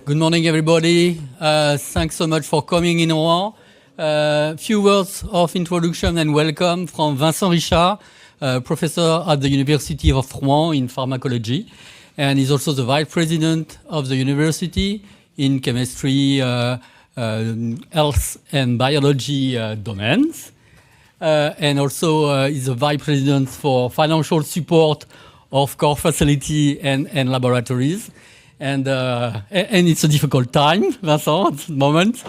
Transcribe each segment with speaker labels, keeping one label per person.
Speaker 1: Good morning, everybody. Thanks so much for coming in Rouen. Few words of introduction and welcome from Vincent Richard, professor at the University of Rouen in pharmacology, and he's also the vice president of the university in chemistry, health and biology domains. And also he's the vice president for financial support of core facility and laboratories. And it's a difficult time, Vincent, at the moment.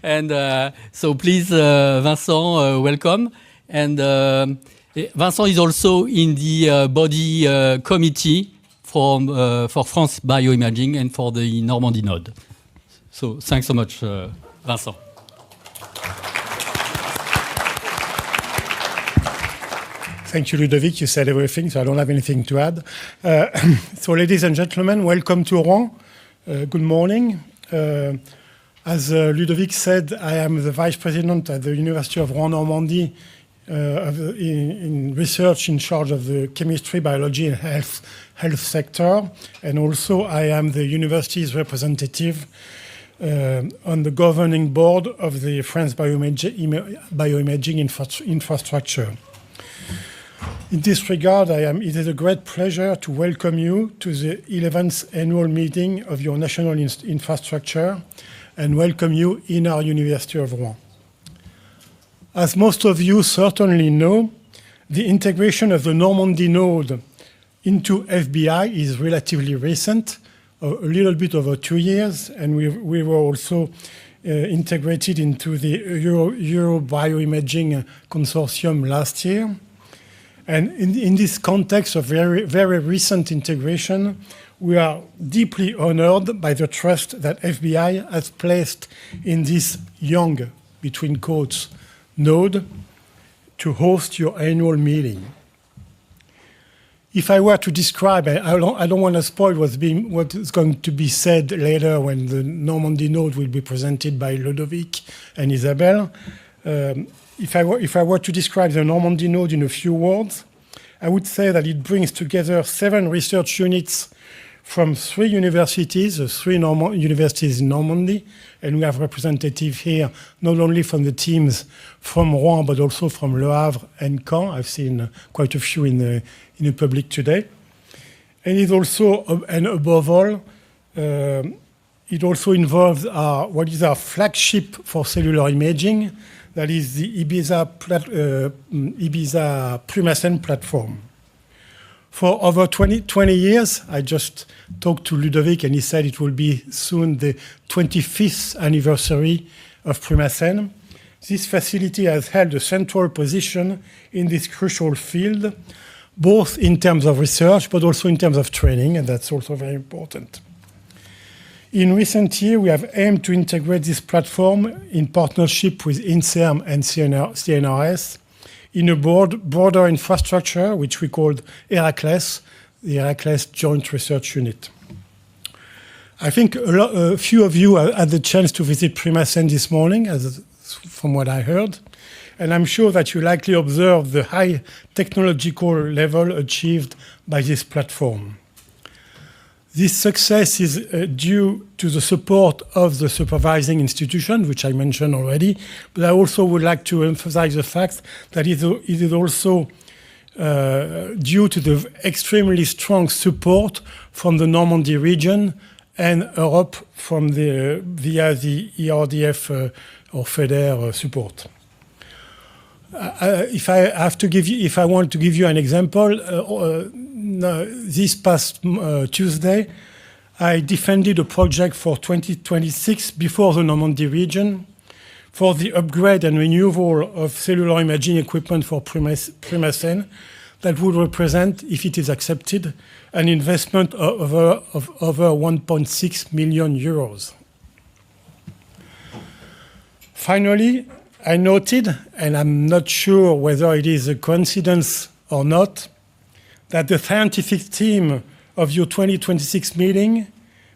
Speaker 1: And so please, Vincent, welcome. And Vincent is also in the body committee for France-BioImaging and for the Normandie node. So thanks so much, Vincent.
Speaker 2: Thank you, Ludovic. You said everything, so I don't have anything to add. So, ladies and gentlemen, welcome to Rouen. Good morning. As Ludovic said, I am the vice president at the University of Rouen, Normandie, in research in charge of the chemistry, biology, and health sector. And also, I am the university's representative on the governing board of the France-BioImaging infrastructure. In this regard, it is a great pleasure to welcome you to the 11th annual meeting of your national infrastructure and welcome you in our University of Rouen. As most of you certainly know, the integration of the Normandie node into FBI is relatively recent, a little bit over 2 years, and we were also integrated into the Euro Bioimaging Consortium last year. And in this context of very, very recent integration, we are deeply honored by the trust that FBI has placed in this young, between quotes, node to host your annual meeting. If I were to describe, I don't want to spoil what is going to be said later when the Normandie node will be presented by Ludovic and Isabelle. If I were to describe the Normandie node in a few words, I would say that it brings together 7 research units from 3 universities, the 3 universities in Normandy, and we have representatives here not only from the teams from Rouen but also from Le Havre and Caen. I've seen quite a few in the public today. And it also, and above all, it also involves what is our flagship for cellular imaging, that is the Ibiza Plumasen platform. For over 20 years, I just talked to Ludovic and he said it will be soon the 25th anniversary of Plumasen. This facility has held a central position in this crucial field, both in terms of research but also in terms of training, and that's also very important. In recent years, we have aimed to integrate this platform in partnership with INSERM and CNRS in a broader infrastructure, which we called Heracles, the Heracles Joint Research Unit. I think a few of you had the chance to visit Plumasen this morning, from what I heard, and I'm sure that you likely observed the high technological level achieved by this platform. This success is due to the support of the supervising institution, which I mentioned already, but I also would like to emphasize the fact that it is also due to the extremely strong support from the Normandy region and Europe via the ERDF or FEDER support. If I want to give you an example, this past Tuesday, I defended a project for 2026 before the Normandie region for the upgrade and renewal of cellular imaging equipment for Plumasen that would represent, if it is accepted, an investment of over 1.6 million euros. Finally, I noted, and I'm not sure whether it is a coincidence or not, that the scientific theme of your 2026 meeting,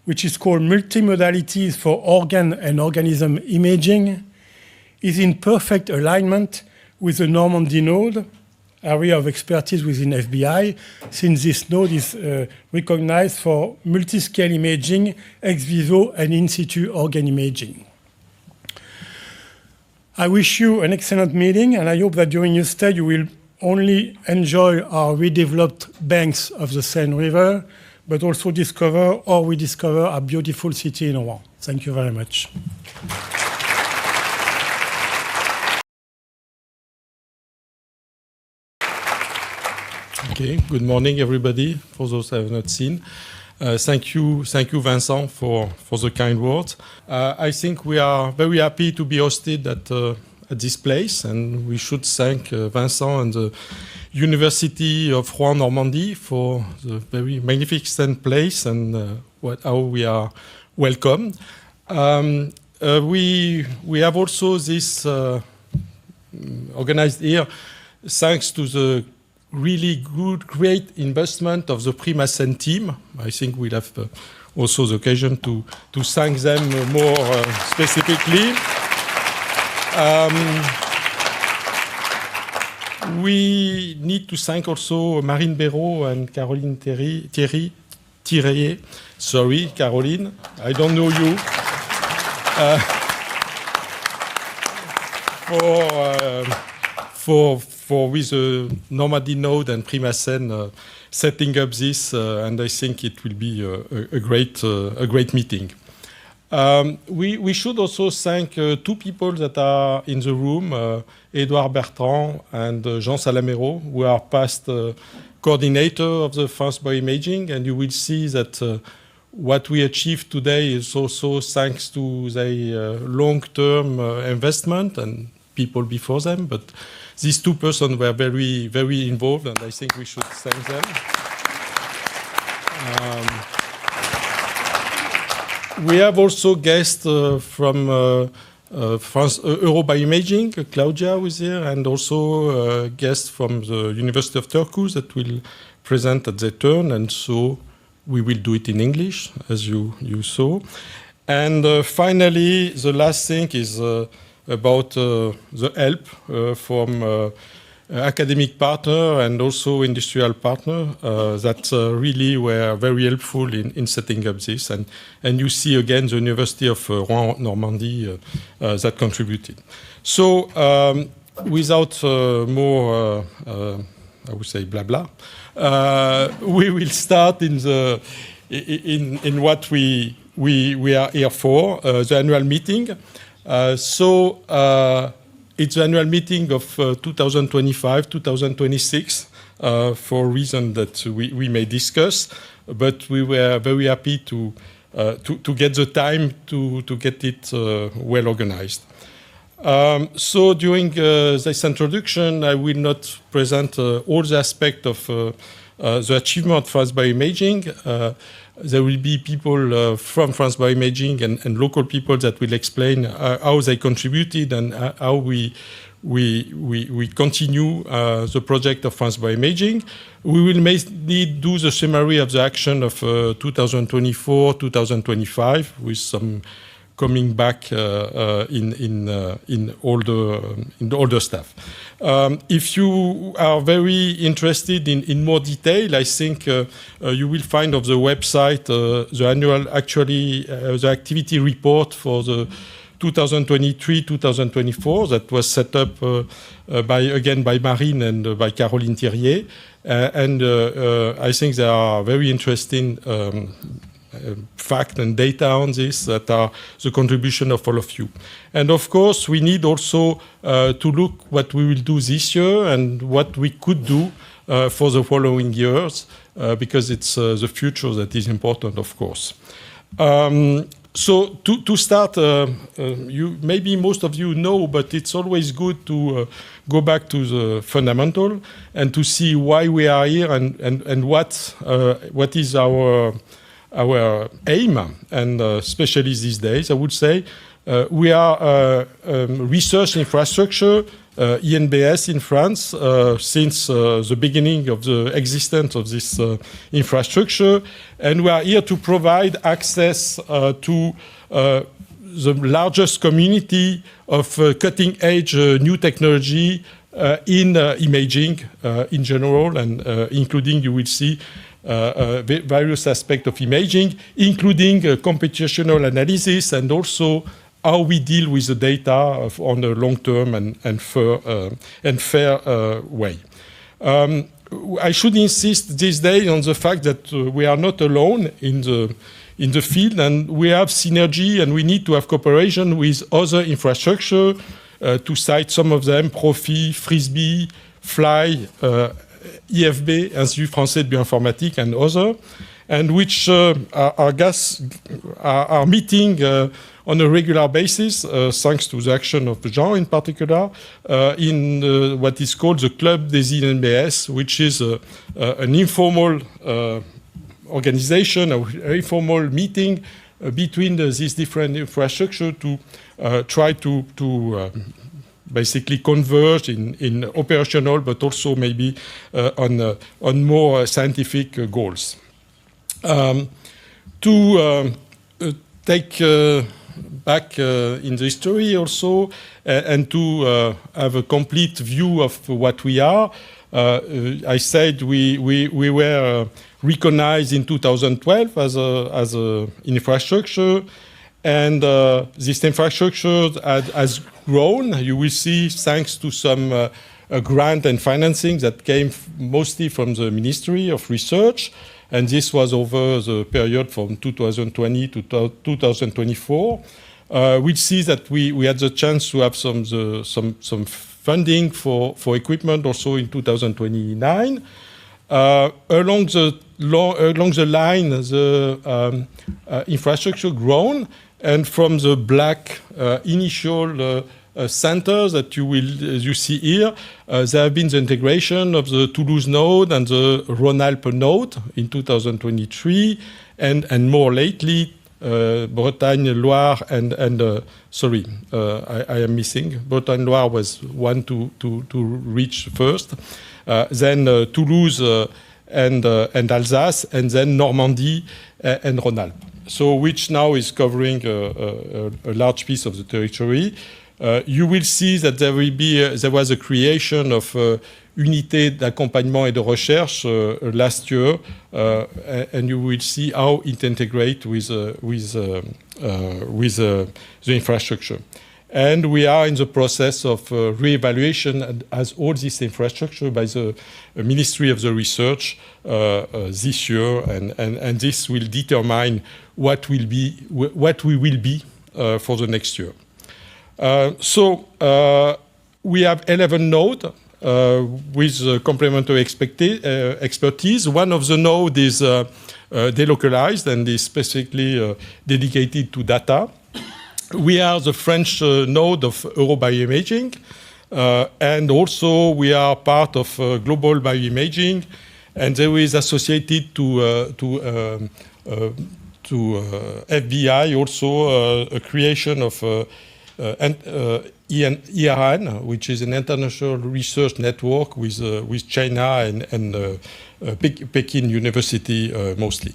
Speaker 2: which is called Multimodalities for Organ and Organism Imaging, is in perfect alignment with the Normandie node, area of expertise within FBI, since this node is recognized for multi-scale imaging, ex vivo and in situ organ imaging. I wish you an excellent meeting, and I hope that during your stay you will only enjoy our redeveloped banks of the Seine River, but also discover or rediscover our beautiful city in Rouen. Thank you very much.
Speaker 3: Okay, good morning, everybody, for those I have not seen. Thank you, Vincent, for the kind words. I think we are very happy to be hosted at this place, and we should thank Vincent and the University of Rouen, Normandie, for the very magnificent place and how we are welcome. We have also this organized here thanks to the really great investment of the Primasen team. I think we'll have also the occasion to thank them more specifically. We need to thank also Marine Béraud and Caroline Thierry. Sorry, Caroline, I don't know you. For with the Normandie node and Primasen setting up this, and I think it will be a great meeting. We should also thank two people that are in the room, Edouard Bertrand and Jean Salamero, who are past coordinator of the France-BioImaging, and you will see that what we achieved today is also thanks to their long-term investment and people before them, but these two persons were very, very involved, and I think we should thank them. We have also guests from France EuroBioimaging, Claudia was here, and also guests from the University of Turku that will present at their turn, and so we will do it in English, as you saw. And finally, the last thing is about the help from academic partner and also industrial partner that really were very helpful in setting up this. And you see again the University of Rouen, Normandie that contributed. So without more, I would say, blah blah, we will start in what we are here for, the annual meeting. It's the annual meeting of 2025-2026 for reasons that we may discuss, but we were very happy to get the time to get it well organized. So during this introduction, I will not present all the aspects of the achievement of France-BioImaging. There will be people from France-BioImaging and local people that will explain how they contributed and how we continue the project of France-BioImaging. We will mainly do the summary of the action of 2024-2025 with some coming back in older stuff. If you are very interested in more detail, I think you will find on the website the annual the activity report for the 2023-2024 that was set up by Marine and by Caroline Thierry. I think they are very interesting fact and data on this that are the contribution of all of you. And of course, we need also to look what we will do this year and what we could do for the following years, because it's the future that is important, of course. So to start, maybe most of you know, but it's always good to go back to the fundamental and to see why we are here and what is our aim, and especially these days, I would say, we are research infrastructure, INBS in France, since the beginning of the existence of this infrastructure, and we are here to provide access to the largest community of cutting-edge new technology in imaging in general, and including, you will see, various aspects of imaging, including computational analysis and also how we deal with the data on a long-term and fair way. I should insist these days on the fact that we are not alone in the field, and we have synergy, and we need to have cooperation with other infrastructure, to cite some of them: Profi, Frisbee, Fly, IFB, Institut Français de Bioinformatique, and others, and which are meeting on a regular basis, thanks to the action of Jean in particular, in what is called the Club des INBS, which is an informal organization, an informal meeting between these different infrastructure to try to basically converge in operational, but also maybe on more scientific goals. To take back in the history also, and to have a complete view of what we are, I said we were recognized in 2012 as a infrastructure, and this infrastructure has grown. You will see, thanks to some grant and financing that came mostly from the Ministry of Research, and this was over the period from 2020 to 2024. We see that we had the chance to have some funding for equipment also in 2029. Along the line, the infrastructure grown, and from the black initial centers that you see here, there have been the integration of the Toulouse node and the Rhône-Alpes node in 2023, and more lately, Bretagne, Loire, and I am missing. Bretagne, Loire was one to reach first. Then Toulouse and Alsace, and then Normandie and Rhône-Alpes. So which now is covering a large piece of the territory. You will see that there was a creation of unité d'accompagnement et de recherche last year, and you will see how it integrates with the infrastructure. And we are in the process of re-evaluation as all this infrastructure by the Ministry of the Research this year, and this will determine what we will be for the next year. So we have 11 nodes with complementary expertise. One of the nodes is delocalized and is specifically dedicated to data. We are the French node of EuroBioImaging, and also we are part of global bioimaging, and there is associated to FBI also a creation of ERN, which is an international research network with China and Peking University mostly.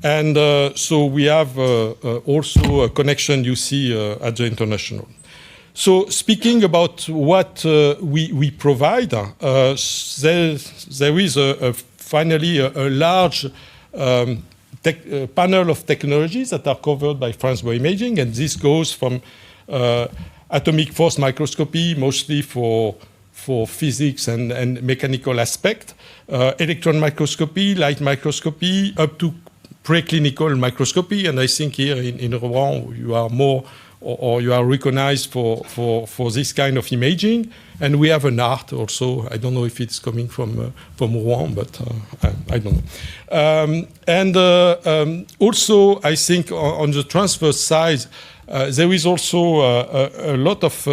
Speaker 3: And so we have also a connection you see at the international. So speaking about what we provide, there is finally a large panel of technologies that are covered by France-BioImaging, and this goes from atomic force microscopy, mostly for physics and mechanical aspect, electron microscopy, light microscopy, up to preclinical microscopy. And I think here in Rouen you are more, or you are recognized for this kind of imaging. And we have an art also. I don't know if it's coming from Rouen, but I don't know. Also, I think on the transfer side, there is also a lot of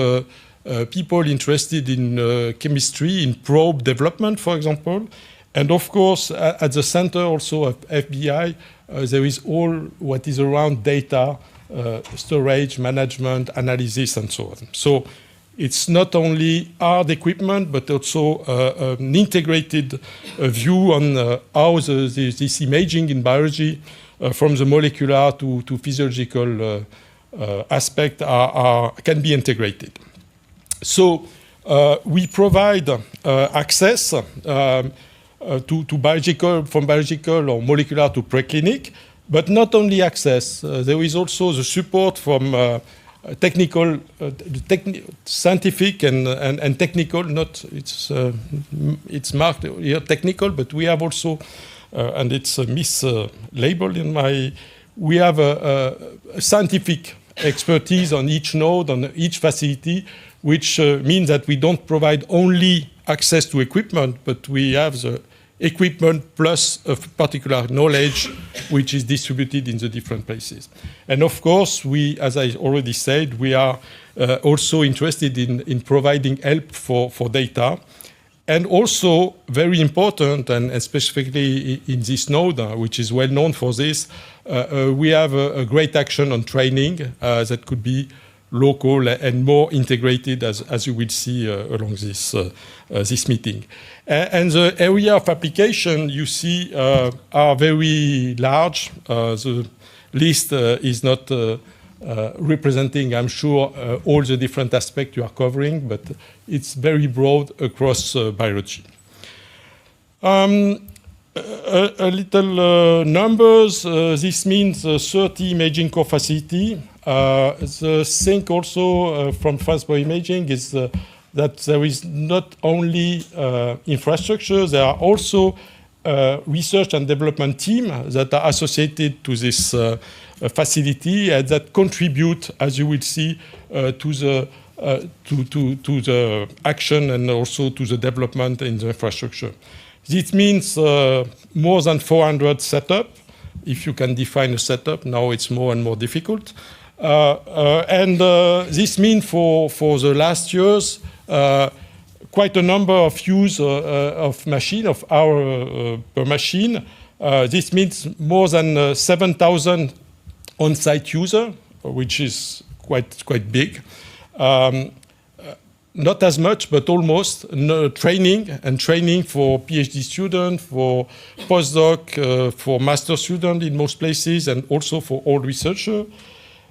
Speaker 3: people interested in chemistry, in probe development, for example. And of course, at the center also of FBI, there is all what is around data, storage, management, analysis, and so on. So it's not only hard equipment, but also an integrated view on how this imaging in biology, from the molecular to physiological aspect, can be integrated. So We provide access to biological, from biological or molecular to preclinic, but not only access. There is also the support from technical, scientific and technical. Not it's marked here technical, but we have also, and it's mislabeled in my. We have a scientific expertise on each node, on each facility, which means that we don't provide only access to equipment, but we have the equipment plus a particular knowledge which is distributed in the different places. And of course, we, as I already said, we are also interested in providing help for data. And also, very important, and specifically in this node, which is well known for this, we have a great action on training that could be local and more integrated, as you will see along this meeting. And the area of application you see are very large. The list is not representing, I'm sure, all the different aspects you are covering, but it's very broad across biology. A little numbers. This means 30 imaging core facility. The thing also from France-BioImaging is that there is not only infrastructure, there are also research and development team that are associated to this facility and that contribute, as you will see, to the action and also to the development in the infrastructure. This means more than 400 setup. If you can define a setup, now it's more and more difficult. And this means for the last years, quite a number of use of machine, of hour per machine. This means more than 7,000 on-site user, which is quite big. Not as much, but almost. Training for PhD student, for postdoc, for master student in most places, and also for all researcher.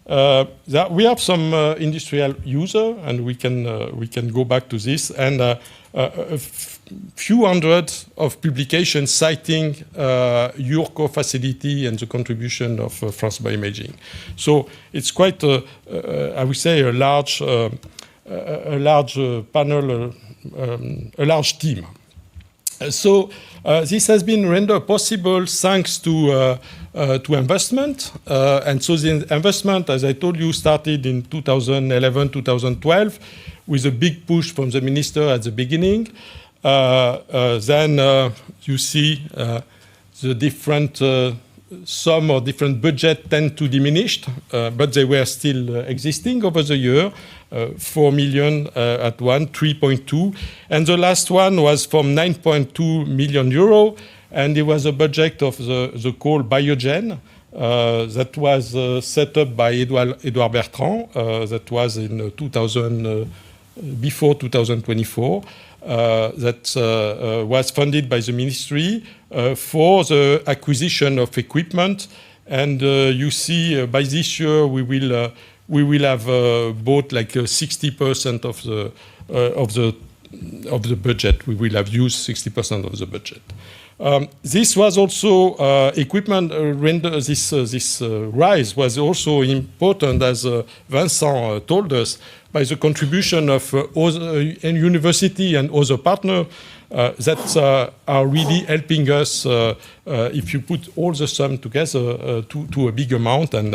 Speaker 3: We have some industrial user, and we can go back to this, and a few hundred of publications citing your core facility and the contribution of France-BioImaging. So it's quite, I would say, a large panel, a large team. So this has been rendered possible thanks to investment. And so the investment, as I told you, started in 2011, 2012, with a big push from the minister at the beginning. Then you see the different some or different budget tend to diminish, but they were still existing over the year. 4 million at one, 3.2. And the last one was from 9.2 million euro, and it was a budget of the call Biogen that was set up by Edouard Bertrand, that was in 2000, before 2024, that was funded by the ministry for the acquisition of equipment. And you see by this year we will have bought like 60% of the budget. We will have used 60% of the budget. This was also equipment render. This rise was also important, as Vincent told us, by the contribution of other university and other partners that are really helping us. If you put all the sum together to a big amount, and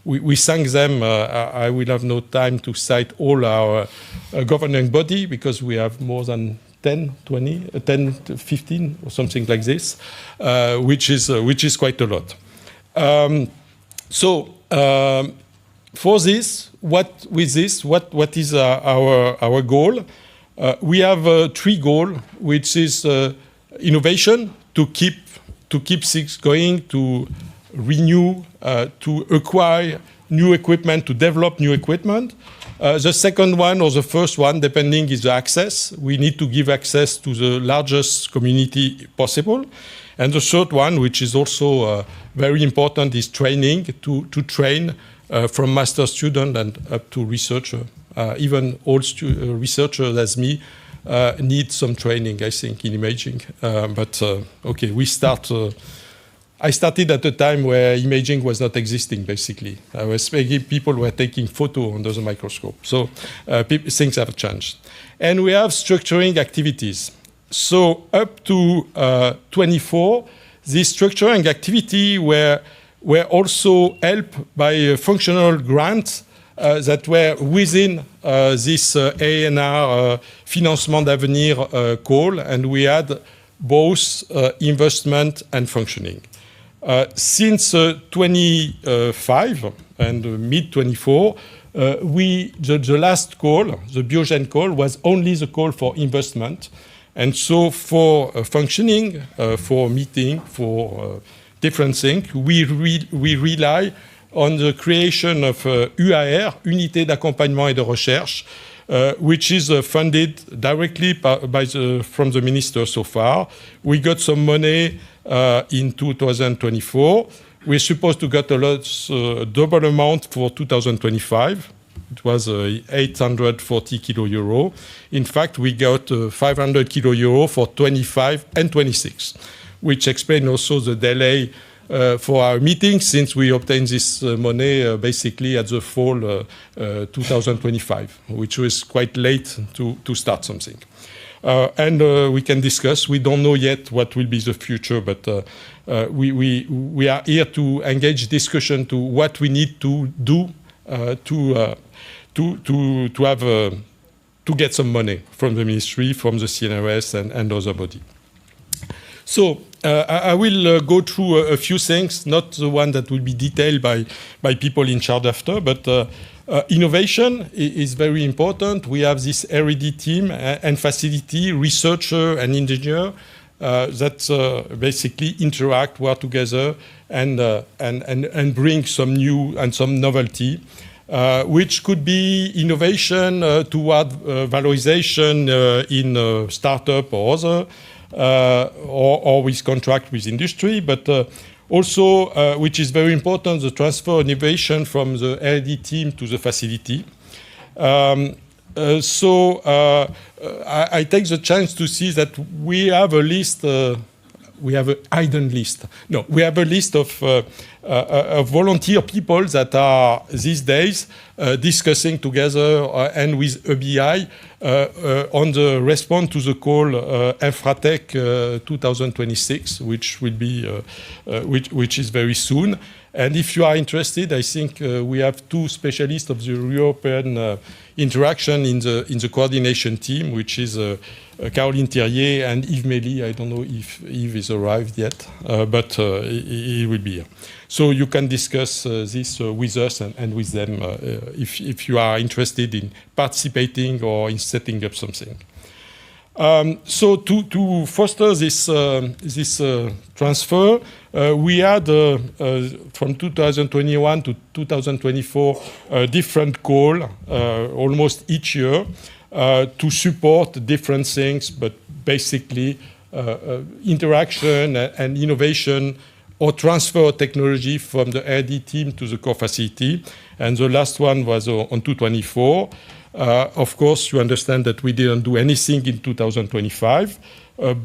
Speaker 3: we thank them. I will have no time to cite all our governing body because we have more than 10, 20, 10, 15 or something like this, which is quite a lot. For this, what is our goal? We have 3 goals, which is innovation, to keep things going, to renew, to acquire new equipment, to develop new equipment. The second one, or the first one, depending, is the access. We need to give access to the largest community possible. And the third one, which is also very important, is training, to train from master student and up to researcher, even old researchers as me need some training, I think, in imaging. Okay, I started at a time where imaging was not existing, basically. People were taking photos under the microscope. So things have changed. And we have structuring activities. So up to 24, these structuring activities were also helped by a functional grant that were within this ANR Financement d'Avenir call, and we had both investment and functioning. Since 25 and mid-24, the last call, the Biogen call, was only the call for investment. And so for functioning, for meeting, for different things, we rely on the creation of UAR, Unité d'accompagnement et de recherche, which is funded directly from the minister so far. We got some money in 2024. We're supposed to get a double amount for 2025. It was 840 kilo euro. In fact, we got 500 kilo euro for 25 and 26, which explains also the delay for our meeting, since we obtained this money basically at the fall 2025, which was quite late to start something. And we can discuss. We don't know yet what will be the future, but we are here to engage discussion to what we need to do to get some money from the ministry, from the CNRS and other body. So I will go through a few things, not the one that will be detailed by people in charge after, but innovation is very important. We have this R&D team and facility, researcher and engineer that basically interact, work together, and bring some new and some novelty, which could be innovation toward valorization in startup or other, or with contract with industry, but also, which is very important, the transfer of innovation from the R&D team to the facility. I take the chance to see that we have a list, we have a hidden list. No, we have a list of volunteer people that are these days discussing together and with EBI on the response to the call Infratech 2026, which will be which is very soon. And if you are interested, I think we have two specialists of the European interaction in the coordination team, which is Caroline Thirier and Yves Mély. I don't know if Yves is arrived yet, but he will be here. So you can discuss this with us and with them if you are interested in participating or in setting up something. So to foster this transfer, we had from 2021 to 2024 a different call almost each year to support different things, but basically interaction and innovation or transfer technology from the R&D team to the core facility. And the last one was on 2024. Of course, you understand that we didn't do anything in 2025,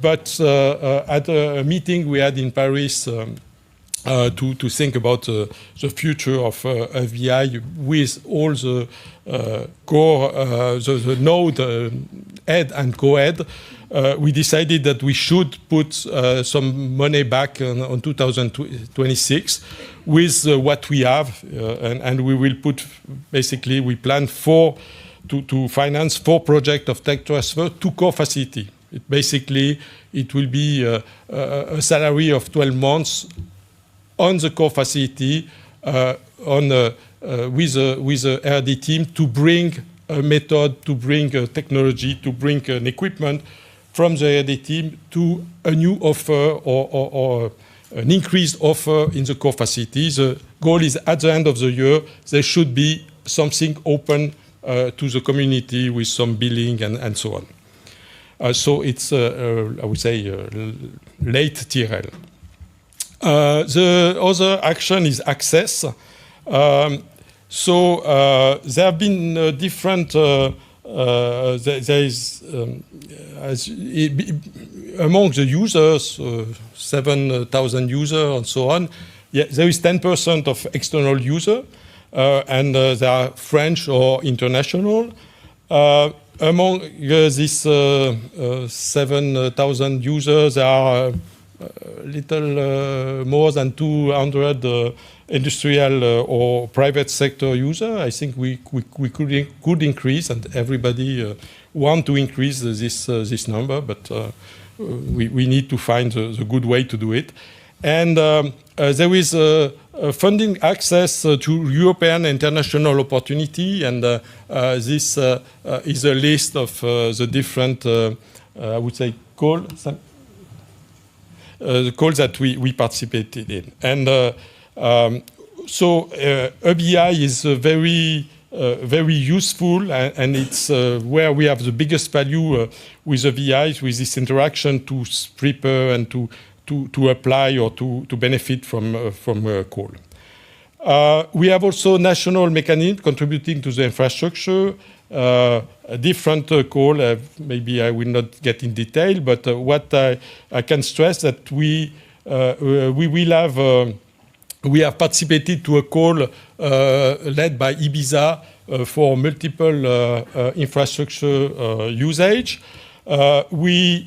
Speaker 3: but at a meeting we had in Paris to think about the future of FBI with all the core, the node head and co-head, we decided that we should put some money back on 2026 with what we have, and we will put, basically, we plan to finance 4 projects of tech transfer to core facility. Basically, it will be a salary of 12 months on the core facility with a R&D team to bring a method, to bring a technology, to bring an equipment from the R&D team to a new offer or an increased offer in the core facility. The goal is at the end of the year, there should be something open to the community with some billing and so on. So it's, I would say, late TRL. The other action is access. So there have been different. There is among the users, 7,000 users and so on. Yeah, there is 10% of external user, and they are French or international. Among these 7,000 users, there are little more than 200 industrial or private sector user. I think we could increase, and everybody want to increase this number, but we need to find the good way to do it. And there is funding access to European international opportunity, and this is a list of the different, I would say, calls that we participated in. And so EBI is very useful, and it's where we have the biggest value with EBIs, with this interaction to prepare and to apply or to benefit from coal. We have also national mechanisms contributing to the infrastructure. Different coal, maybe I will not get in detail, but what I can stress that we have participated to a call led by Ibiza for multiple infrastructure usage. We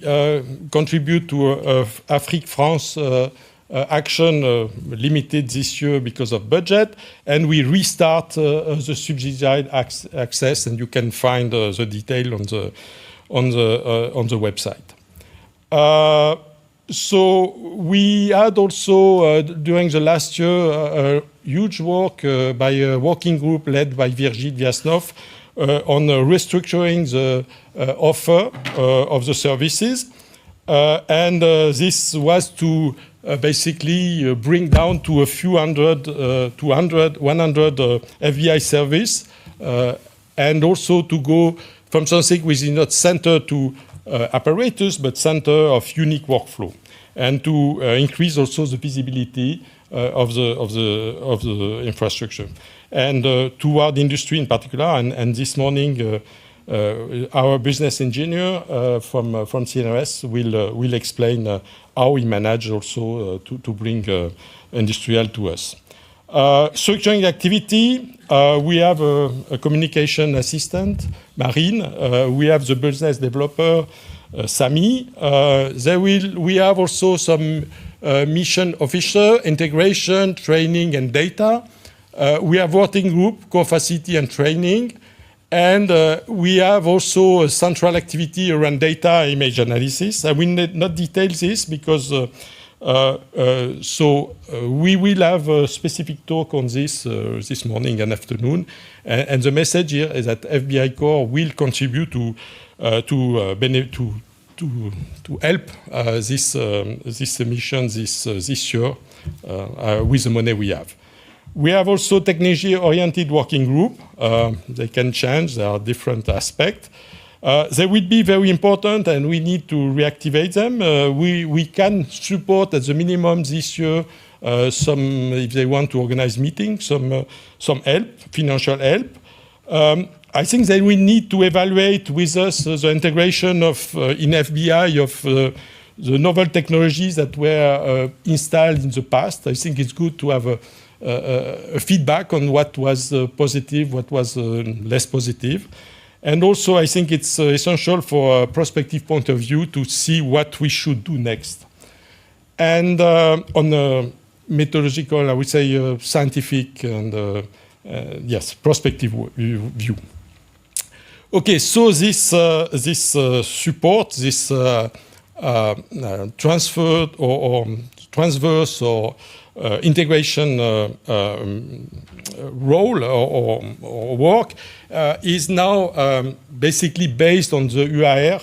Speaker 3: contribute to Afrique-France action limited this year because of budget, and we restart the subsidized access, and you can find the detail on the website. So we had also during the last year huge work by a working group led by Virgile Viasnov on restructuring the offer of the services, and this was to basically bring down to a few hundred, 100 FBI service, and also to go from something which is not center to apparatus, but center of unique workflow, and to increase also the visibility of the infrastructure, and toward industry in particular. And this morning, our business engineer from CNRS will explain how we manage also to bring industrial to us. Structuring activity, we have a communication assistant, Marine. We have the business developer, Sami. We have also some mission officer, integration, training, and data. We have working group, capacity and training. And we have also a central activity around data image analysis. I will not detail this because we will have a specific talk on this this morning and afternoon. And the message here is that FBI Core will contribute to help this mission this year with the money we have. We have also technology-oriented working group. They can change. There are different aspects. They will be very important, and we need to reactivate them. We can support at the minimum this year some, if they want to organize meetings, some help, financial help. I think they will need to evaluate with us the integration of in FBI of the novel technologies that were installed in the past. I think it's good to have a feedback on what was positive, what was less positive. And also, I think it's essential for a prospective point of view to see what we should do next. And on a methodological, I would say scientific and, yes, prospective view. Okay, so this support, this transfer or transverse or integration role or work is now basically based on the UAR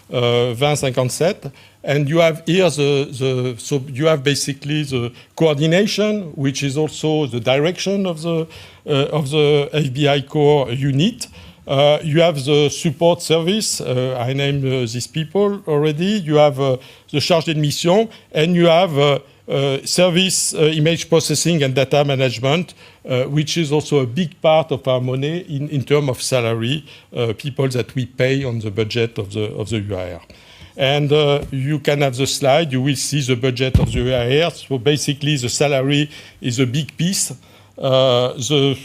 Speaker 3: 2057, and you have here so you have basically the coordination, which is also the direction of the FBI core unit. You have the support service. I named these people already. You have the chargé de mission, and you have service, image processing, and data management, which is also a big part of our money in terms of salary, people that we pay on the budget of the URR. And you can have the slide. You will see the budget of the URR. So basically, the salary is a big piece. The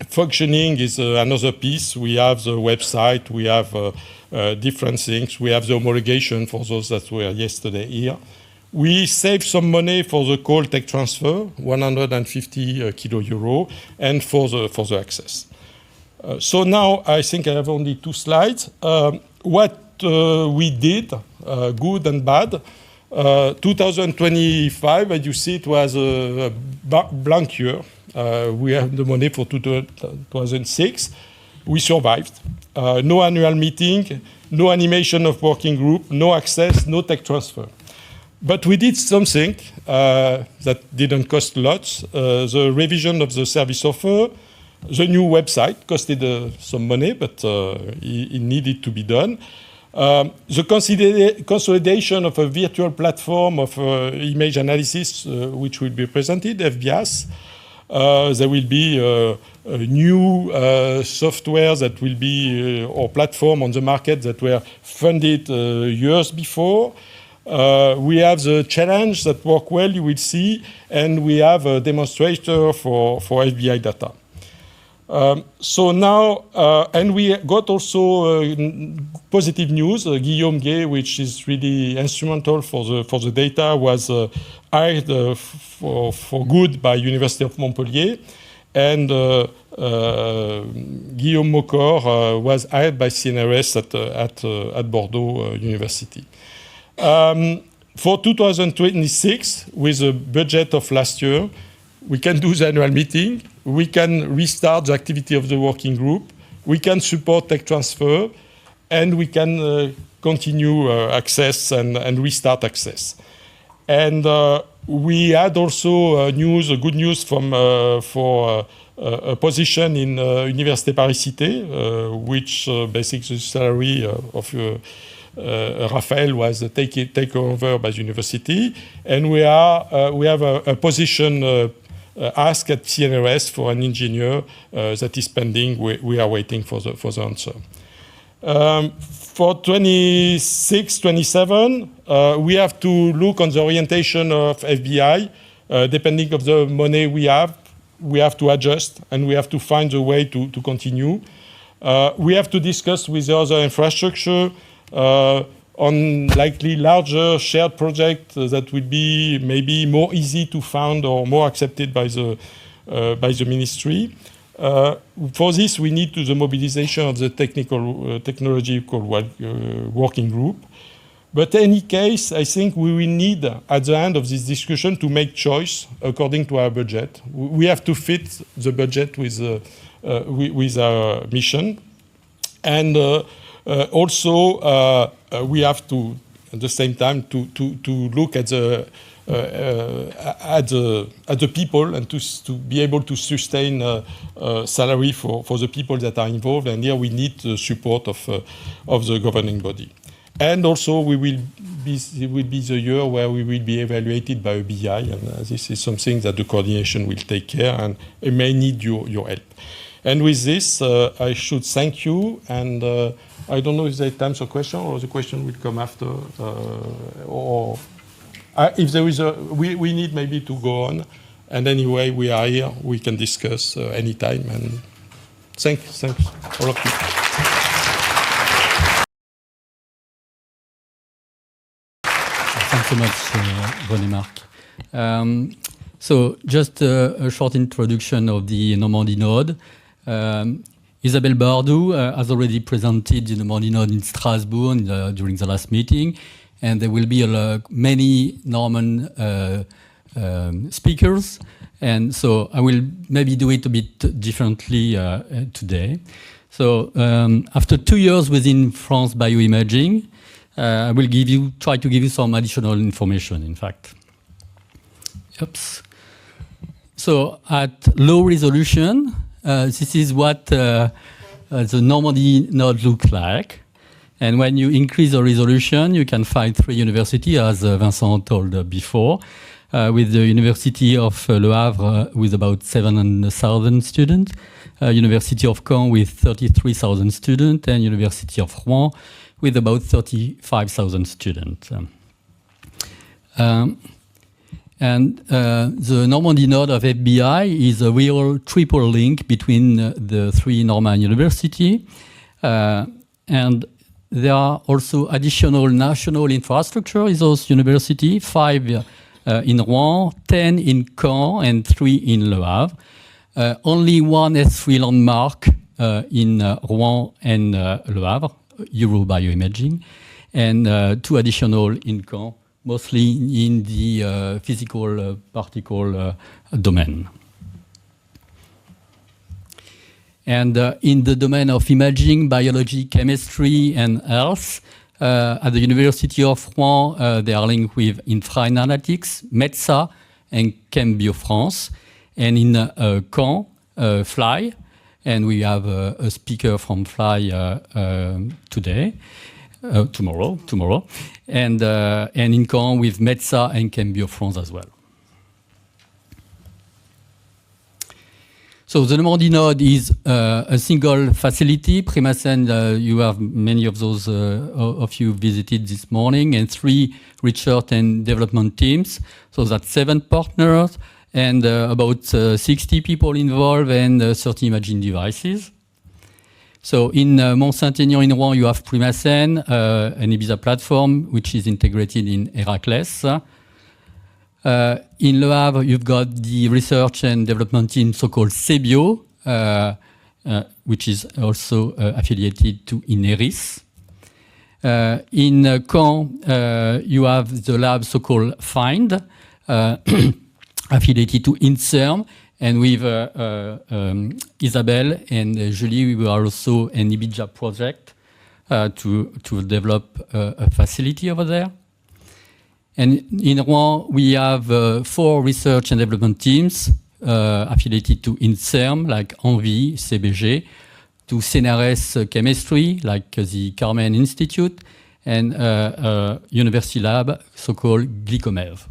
Speaker 3: functioning is another piece. We have the website. We have different things. We have the homologation for those that were yesterday here. We save some money for the call tech transfer, 150 kilo euro, and for the access. So now I think I have only 2 slides. What we did, good and bad. 2025, as you see, it was a blank year. We have the money for 2006. We survived. No annual meeting, no animation of working group, no access, no tech transfer. But we did something that didn't cost lots. The revision of the service offer, the new website costed some money, but it needed to be done. The consolidation of a virtual platform of image analysis, which will be presented, FBIAS. There will be new software that will be, or platform on the market that were funded years before. We have the challenge that work well, you will see, and we have a demonstrator for FBI data. So now, and we got also positive news. Guillaume Gay, which is really instrumental for the data, was hired for good by University of Montpellier, and Guillaume Mocor was hired by Synergies at Bordeaux University. For 2026, with the budget of last year, we can do the annual meeting, we can restart the activity of the working group, we can support tech transfer, and we can continue access and restart access. And we had also good news for a position in Université Paris-Cité, which basically the salary of Raphael was taken over by the university, and we have a position asked at CNRS for an engineer that is pending. We are waiting for the answer. For 26, 27, we have to look on the orientation of FBI. Depending on the money we have to adjust, and we have to find a way to continue. We have to discuss with the other infrastructure on likely larger shared project that will be maybe more easy to fund or more accepted by the ministry. For this, we need the mobilization of the technological working group. But in any case, I think we will need, at the end of this discussion, to make choice according to our budget. We have to fit the budget with our mission. And also, we have to, at the same time, to look at the people and to be able to sustain salary for the people that are involved. And here we need the support of the governing body. And also, it will be the year where we will be evaluated by a BI, and this is something that the coordination will take care, and it may need your help. And with this, I should thank you, and I don't know if there is time for question, or the question will come after, or if there is we need maybe to go on, and anyway, we are here, we can discuss anytime, and thanks all of you.
Speaker 1: Thanks so much, René-Marc. So just a short introduction of the Normandie node. Isabelle Bardou has already presented the Normandie node in Strasbourg during the last meeting, and there will be many Norman speakers, and so I will maybe do it a bit differently today. So after 2 years within France-BioImaging, I will try to give you some additional information, in fact. Oops. So at low resolution, this is what the Normandie node looks like. And when you increase the resolution, you can find 3 universities, as Vincent told before. with the University of Le Havre with about 700,000 students, University of Caen with 33,000 students, and University of Rouen with about 35,000 students. The Normandie node of FBI is a real triple link between the three Normand universities. And there are also additional national infrastructure in those universities, 5 in Rouen, 10 in Caen, and 3 in Le Havre. Only one S3 landmark in Rouen and Le Havre, EuroBioImaging, and 2 additional in Caen, mostly in the physical particle domain. And in the domain of imaging, biology, chemistry, and health, at the University of Rouen, they are linked with Invertebrates, METSA, and ChemBioFrance. And in Caen, FLY, and we have a speaker from FLY today. Tomorrow, and in Caen with METSA and ChemBioFrance as well. So the Normandie node is a single facility. Primasen, you have many of those of you visited this morning, and 3 research and development teams. So that's 7 partners and about 60 people involved and 30 imaging devices. So in Mont-Saint-Aignan in Rouen, you have Primasen, an Ibiza platform, which is integrated in Heracles. In Le Havre, you've got the research and development team, so-called CBio, which is also affiliated to Ineris. In Caen, you have the lab so-called FIND, affiliated to INSERM. And with Isabelle and Julie, we are also an Ibiza project to develop a facility over there. And in Rouen, we have 4 research and development teams affiliated to INSERM, like ENVI, CBG, to Synergies chemistry, like the Carmen Institute, and University Lab, so-called GlycoMev.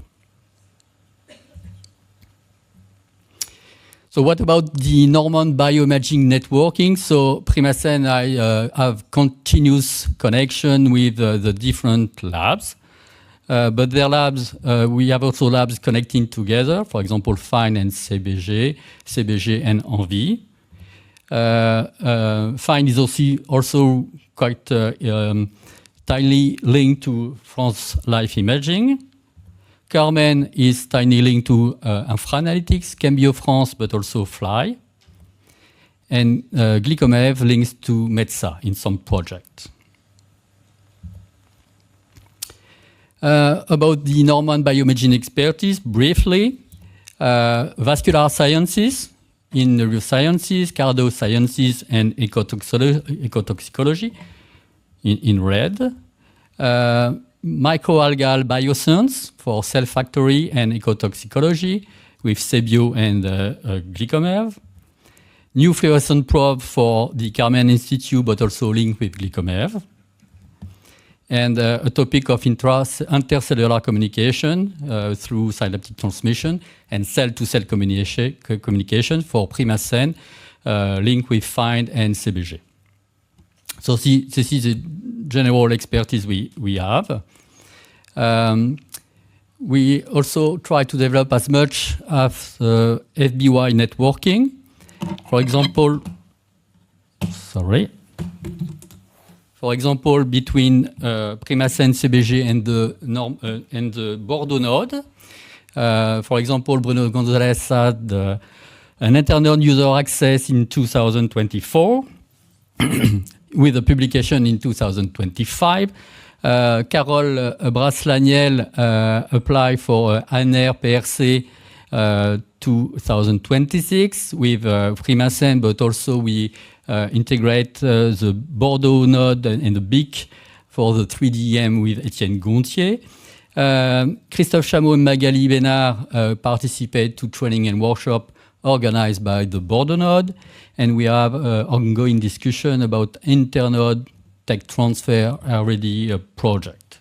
Speaker 1: So what about the Normand bioimaging networking? So Primasen, I have continuous connection with the different labs. But their labs, we have also labs connecting together, for example, FIND and CBG, CBG and ENVI. FIND is also quite tightly linked to France-BioImaging. Carmen is tightly linked to Invertebrates, ChemBioFrance, but also FLY. And GlycoMev links to METSA in some projects. About the Normand bioimaging expertise, briefly, vascular sciences, in neurosciences, cardio sciences, and ecotoxicology, in red. Microalgal bioscience for cell factory and ecotoxicology with CBio and GlycoMev. New fluorescent probe for the Carmen Institute, but also linked with GlycoMev. And a topic of intercellular communication through synaptic transmission and cell-to-cell communication for Primasen, linked with FIND and CBG. So this is the general expertise we have. We also try to develop as much as FBY networking. For example, between Primasen, CBG, and the Bordeaux node. For example, Bruno Gonzalez had an internal user access in 2024 with a publication in 2025. Carole Braslaniel applied for ANR PRC 2026 with Primasen, but also we integrate the Bordeaux node and the BIC for the 3DM with Étienne Gontier. Christophe Chameau and Magali Bénard participate to training and workshop organized by the Bordeaux node. And we have ongoing discussion about internode tech transfer already project.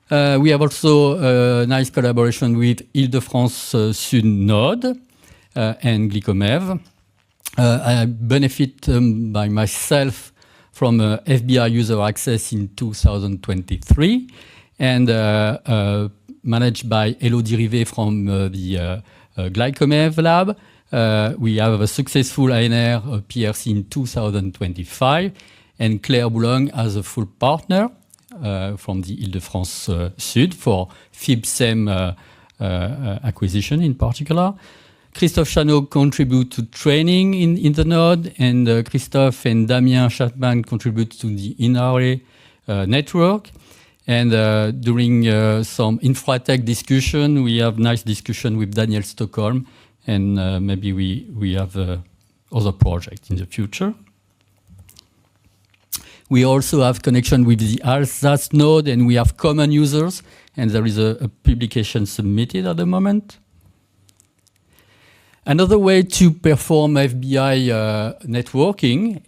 Speaker 1: We have also a nice collaboration with Île-de-France Sud Node and Glycomev. I benefit by myself from FBI user access in 2023 and managed by Elodie Rivet from the Glycomev lab. We have a successful ANR PRC in 2025 and Claire Boulogne as a full partner from the Île-de-France Sud for FIBSEM acquisition in particular. Christophe Chanot contribute to training in the node, and Christophe and Damien Chapman contribute to the INRA network. And during some infratech discussion, we have nice discussion with Daniel Stockholm, and maybe we have other projects in the future. We also have connection with the Alsace node, and we have common users, and there is a publication submitted at the moment. Another way to perform FBI networking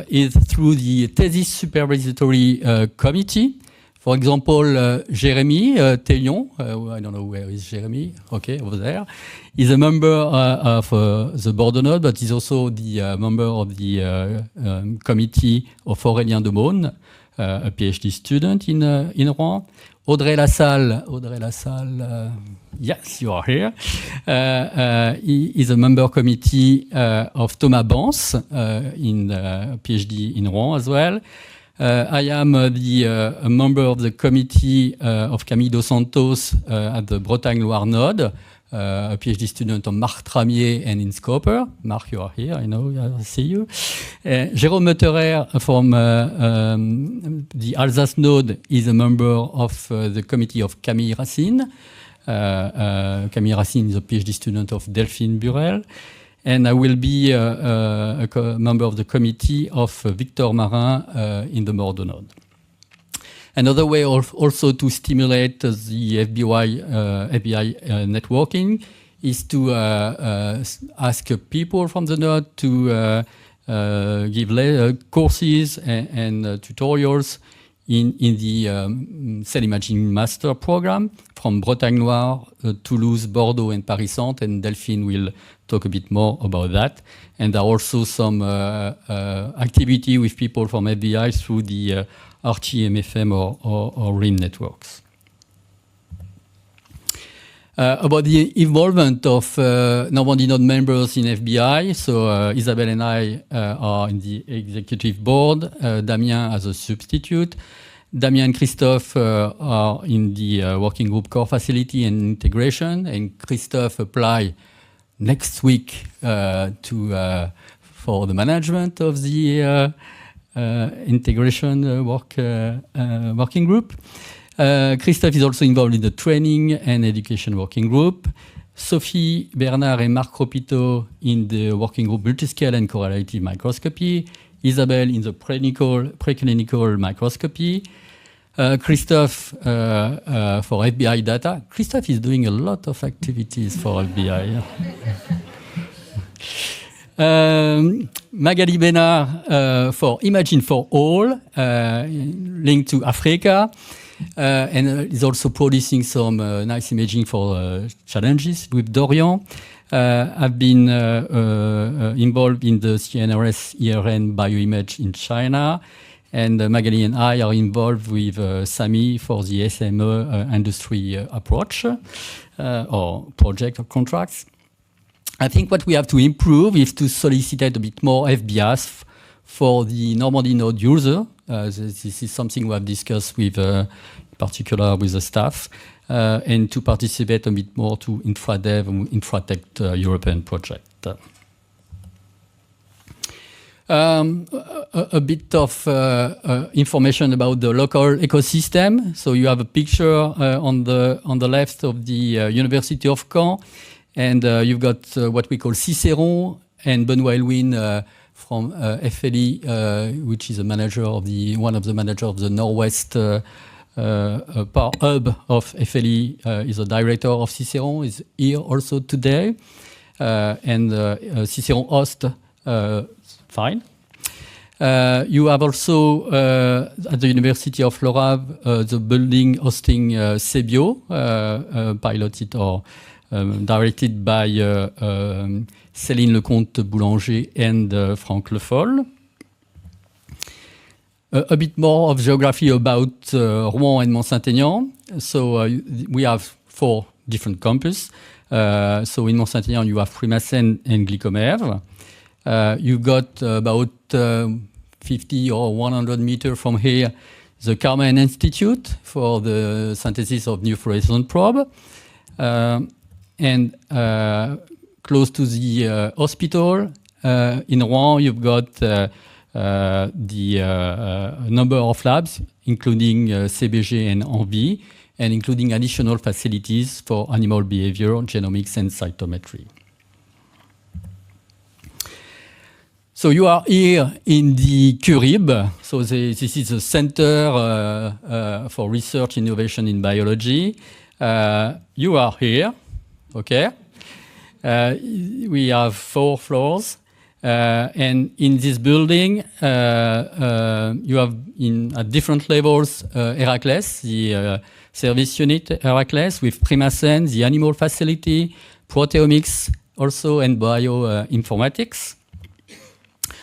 Speaker 1: is through the thesis supervisory committee. For example, Jérémy Taillon, I don't know where is Jérémy, okay, over there, is a member of the Bardou node, but he's also the member of the committee of Aurélien Demonde, a PhD student in Rouen. Audrey Lassalle, yes, you are here. He is a member committee of Thomas Bans, in PhD in Rouen as well. I am a member of the committee of Camille Dos Santos at the Bretagne-Loire node, a PhD student of Marc Tramier and in Scoper. Marc, you are here, I know, I see you. Jérôme Meuterer from the Alsace node is a member of the committee of Camille Racine. Camille Racine is a PhD student of Delphine Burel. And I will be a member of the committee of Victor Marin in the Bardou node. Another way also to stimulate the FBI networking is to ask people from the node to give courses and tutorials in the cell imaging master program from Bretagne-Loire, Toulouse, Bordeaux, and Paris-Centre, and Delphine will talk a bit more about that. And there are also some activity with people from FBI through the RTMFM or RIM networks. About the involvement of Normandie node members in FBI, so Isabelle and I are in the executive board, Damien as a substitute. Damien and Christophe are in the working group core facility and integration, and Christophe apply next week for the management of the integration working group. Christophe is also involved in the training and education working group. Sophie Bernard and Marc Ropito in the working group multiscale and correlative microscopy. Isabelle in the preclinical microscopy. Christophe for FBI data. Christophe is doing a lot of activities for FBI. Magali Bénard for Imagine for All, linked to Africa, and is also producing some nice imaging for challenges with Dorian. I've been involved in the CNRS ERN bioimage in China, and Magali and I are involved with Sami for the SME industry approach or project or contracts. I think what we have to improve is to solicit a bit more FBS for the Normandie node user. This is something we have discussed with, in particular with the staff, and to participate a bit more to InfraDev and InfraTech European project. A bit of information about the local ecosystem. So you have a picture on the left of the University of Caen. And you've got what we call Cicéron and Benoît Elwin from FLE, which is a manager of one of the managers of the Northwest hub of FLE, is a director of Cicéron, is here also today. And Cicéron host, fine. You have also at the University of Rouen the building hosting CBio, piloted or directed by Céline Lecomte-Boulanger and Franck Le Foll. A bit more of geography about Rouen and Mont-Saint-Aignan. So we have 4 different campus. So in Mont-Saint-Aignan you have Primacène and Glycomèvre. You've got about 50 or 100 meters from here the Carmen Institute for the synthesis of new fluorescent probe. And close to the hospital in Rouen, you've got the number of labs, including CBG and ENVI, and including additional facilities for animal behavior, genomics, and cytometry. So you are here in the CURIB. So this is the Center for Research Innovation in Biology. You are here, okay? We have 4 floors. And in this building, you have at different levels Heracles, the service unit Heracles with Primacène, the animal facility, proteomics also, and bioinformatics.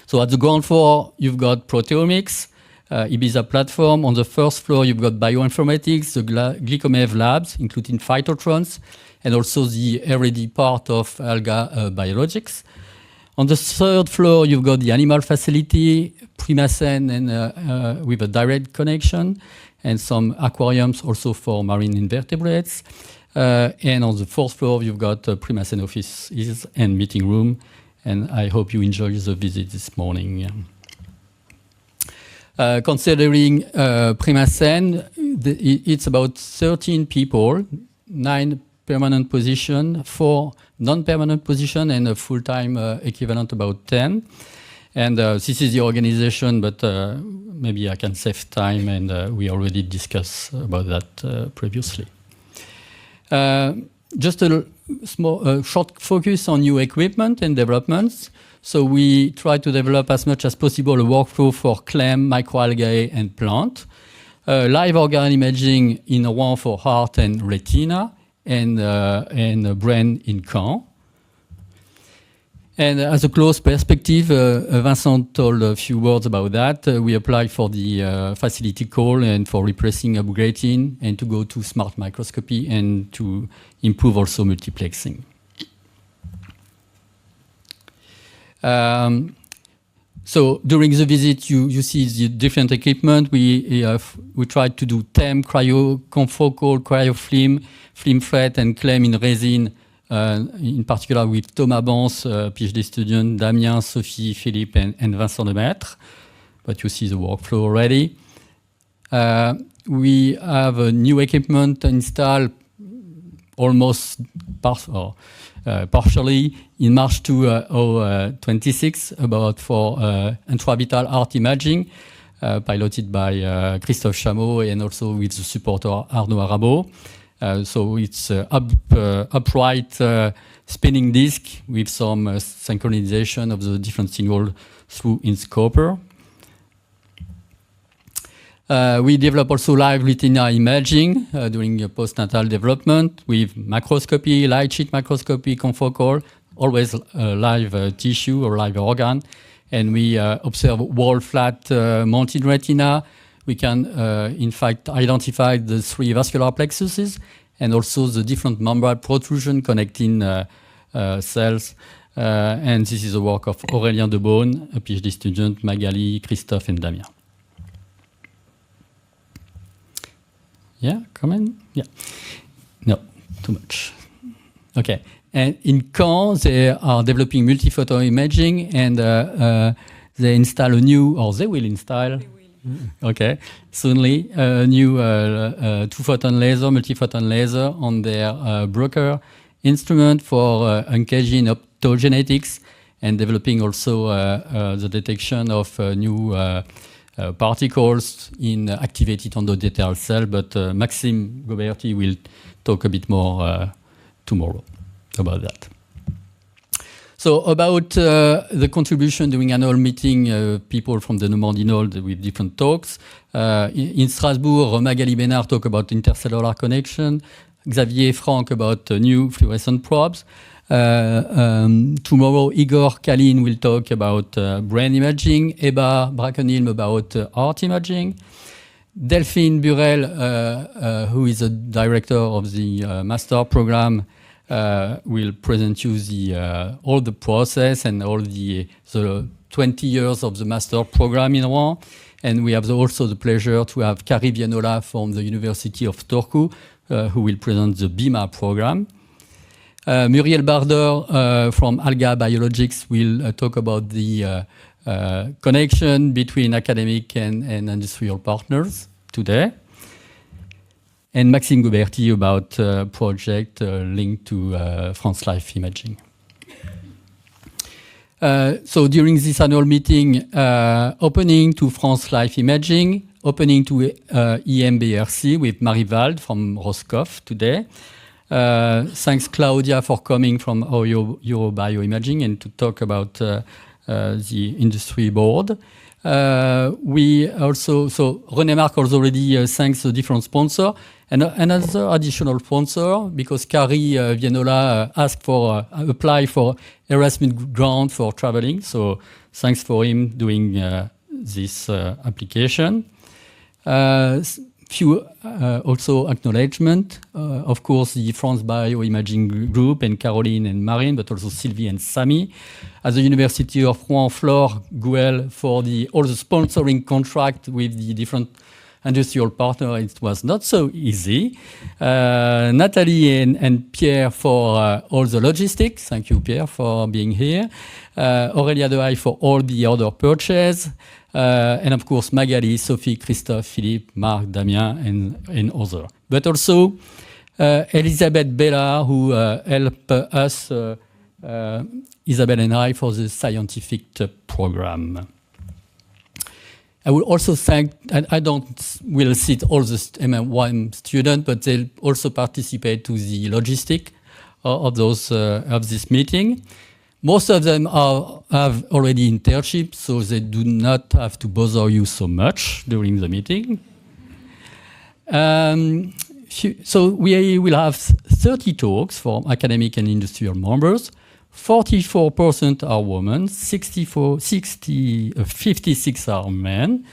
Speaker 1: So at the ground floor, you've got proteomics, Ibiza platform. On the first floor, you've got bioinformatics, the Glycomèvre labs, including phytotrons, and also the R&D part of alga biologics. On the third floor, you've got the animal facility, Primacène, and with a direct connection, and some aquariums also for marine invertebrates. And on the fourth floor, you've got Primacène offices and meeting room. And I hope you enjoy the visit this morning. Considering Primacène, it's about 13 people, 9 permanent position, 4 non-permanent position, and a full-time equivalent about 10. And this is the organization, but maybe I can save time, and we already discussed about that previously. Just a short focus on new equipment and developments. So we try to develop as much as possible a workflow for clam, microalgae, and plant. Live organ imaging in Rouen for heart and retina, and brain in Caen. And as a close perspective, Vincent told a few words about that. We applied for the facility call and for repressing, upgrading, and to go to smart microscopy and to improve also multiplexing. So during the visit, you see the different equipment. We tried to do TEM, cryoconfocal, cryofilm, film fret, and clam in resin. In particular with Thomas Bans, PhD student, Damien, Sophie, Philippe, and Vincent Lemaitre. But you see the workflow already. We have a new equipment installed almost partially in March 2026 for intraorbital heart imaging, piloted by Christophe Chameau and also with the support of Arnaud Arabeau. So it's upright spinning disk with some synchronization of the different signals through InScoper. We develop also live retina imaging during postnatal development with macroscopy, light sheet microscopy, confocal, always live tissue or live organ. And we observe wall flat mounted retina. We can, in fact, identify the 3 vascular plexuses and also the different membrane protrusion connecting cells. And this is the work of Aurélien Debaune, a PhD student, Magali, Christophe, and Damien. Yeah, comment? Yeah. No, too much. Okay. And in Caen, they are developing multi-photon imaging, and they install a new, or they will install. Okay, soonly a new 2-photon laser, multi-photon laser on their Bruker instrument for engaging optogenetics and developing also the detection of new particles in activated endothelial cell. But Maxime Goberti will talk a bit more tomorrow about that. So So about the contribution during annual meeting, people from the Normandie node with different talks. In Strasbourg, Magali Bénard talk about intercellular connection. Xavier Franck about new fluorescent probes. Tomorrow, Igor Kalin will talk about brain imaging. Eba Brakenhilm about heart imaging. Delphine Burel, who is the director of the master program, will present you all the process and all the 20 years of the master program in Rouen. And we have also the pleasure to have Kari Vianola from the University of Turku, who will present the BIMA program. Muriel Barder from Alga Biologics will talk about the connection between academic and industrial partners today. And Maxime Gouberti about project linked to France-BioImaging. So during this annual meeting, opening to France-BioImaging, opening to EMBRC with Marie Wald from Roscoff today. Thanks Claudia for coming from Eurobioimaging and to talk about the industry board. We also, so René-Marc already thanks the different sponsor. And another additional sponsor, because Kari Vianola asked for, apply for Erasmus grant for traveling. So thanks for him doing this application. Few also acknowledgement, of course, the France-BioImaging group and Caroline and Marine, but also Sylvie and Sami. At the University of Rouen, Flore Gouel for all the sponsoring contract with the different industrial partner. It was not so easy. Nathalie and Pierre for all the logistics. Thank you, Pierre, for being here. Aurélia Dehaye for all the other purchase. And of course, Magali, Sophie, Christophe, Philippe, Marc, Damien, and others. But also Elisabeth Bella, who helped us, Isabelle and I, for the scientific program. I will also thank, I will sit all the MM1 students, but they'll also participate to the logistic of this meeting. Most of them have already internships, so they do not have to bother you so much during the meeting. So we will have 30 talks for academic and industrial members. 44% are women, 56 are men.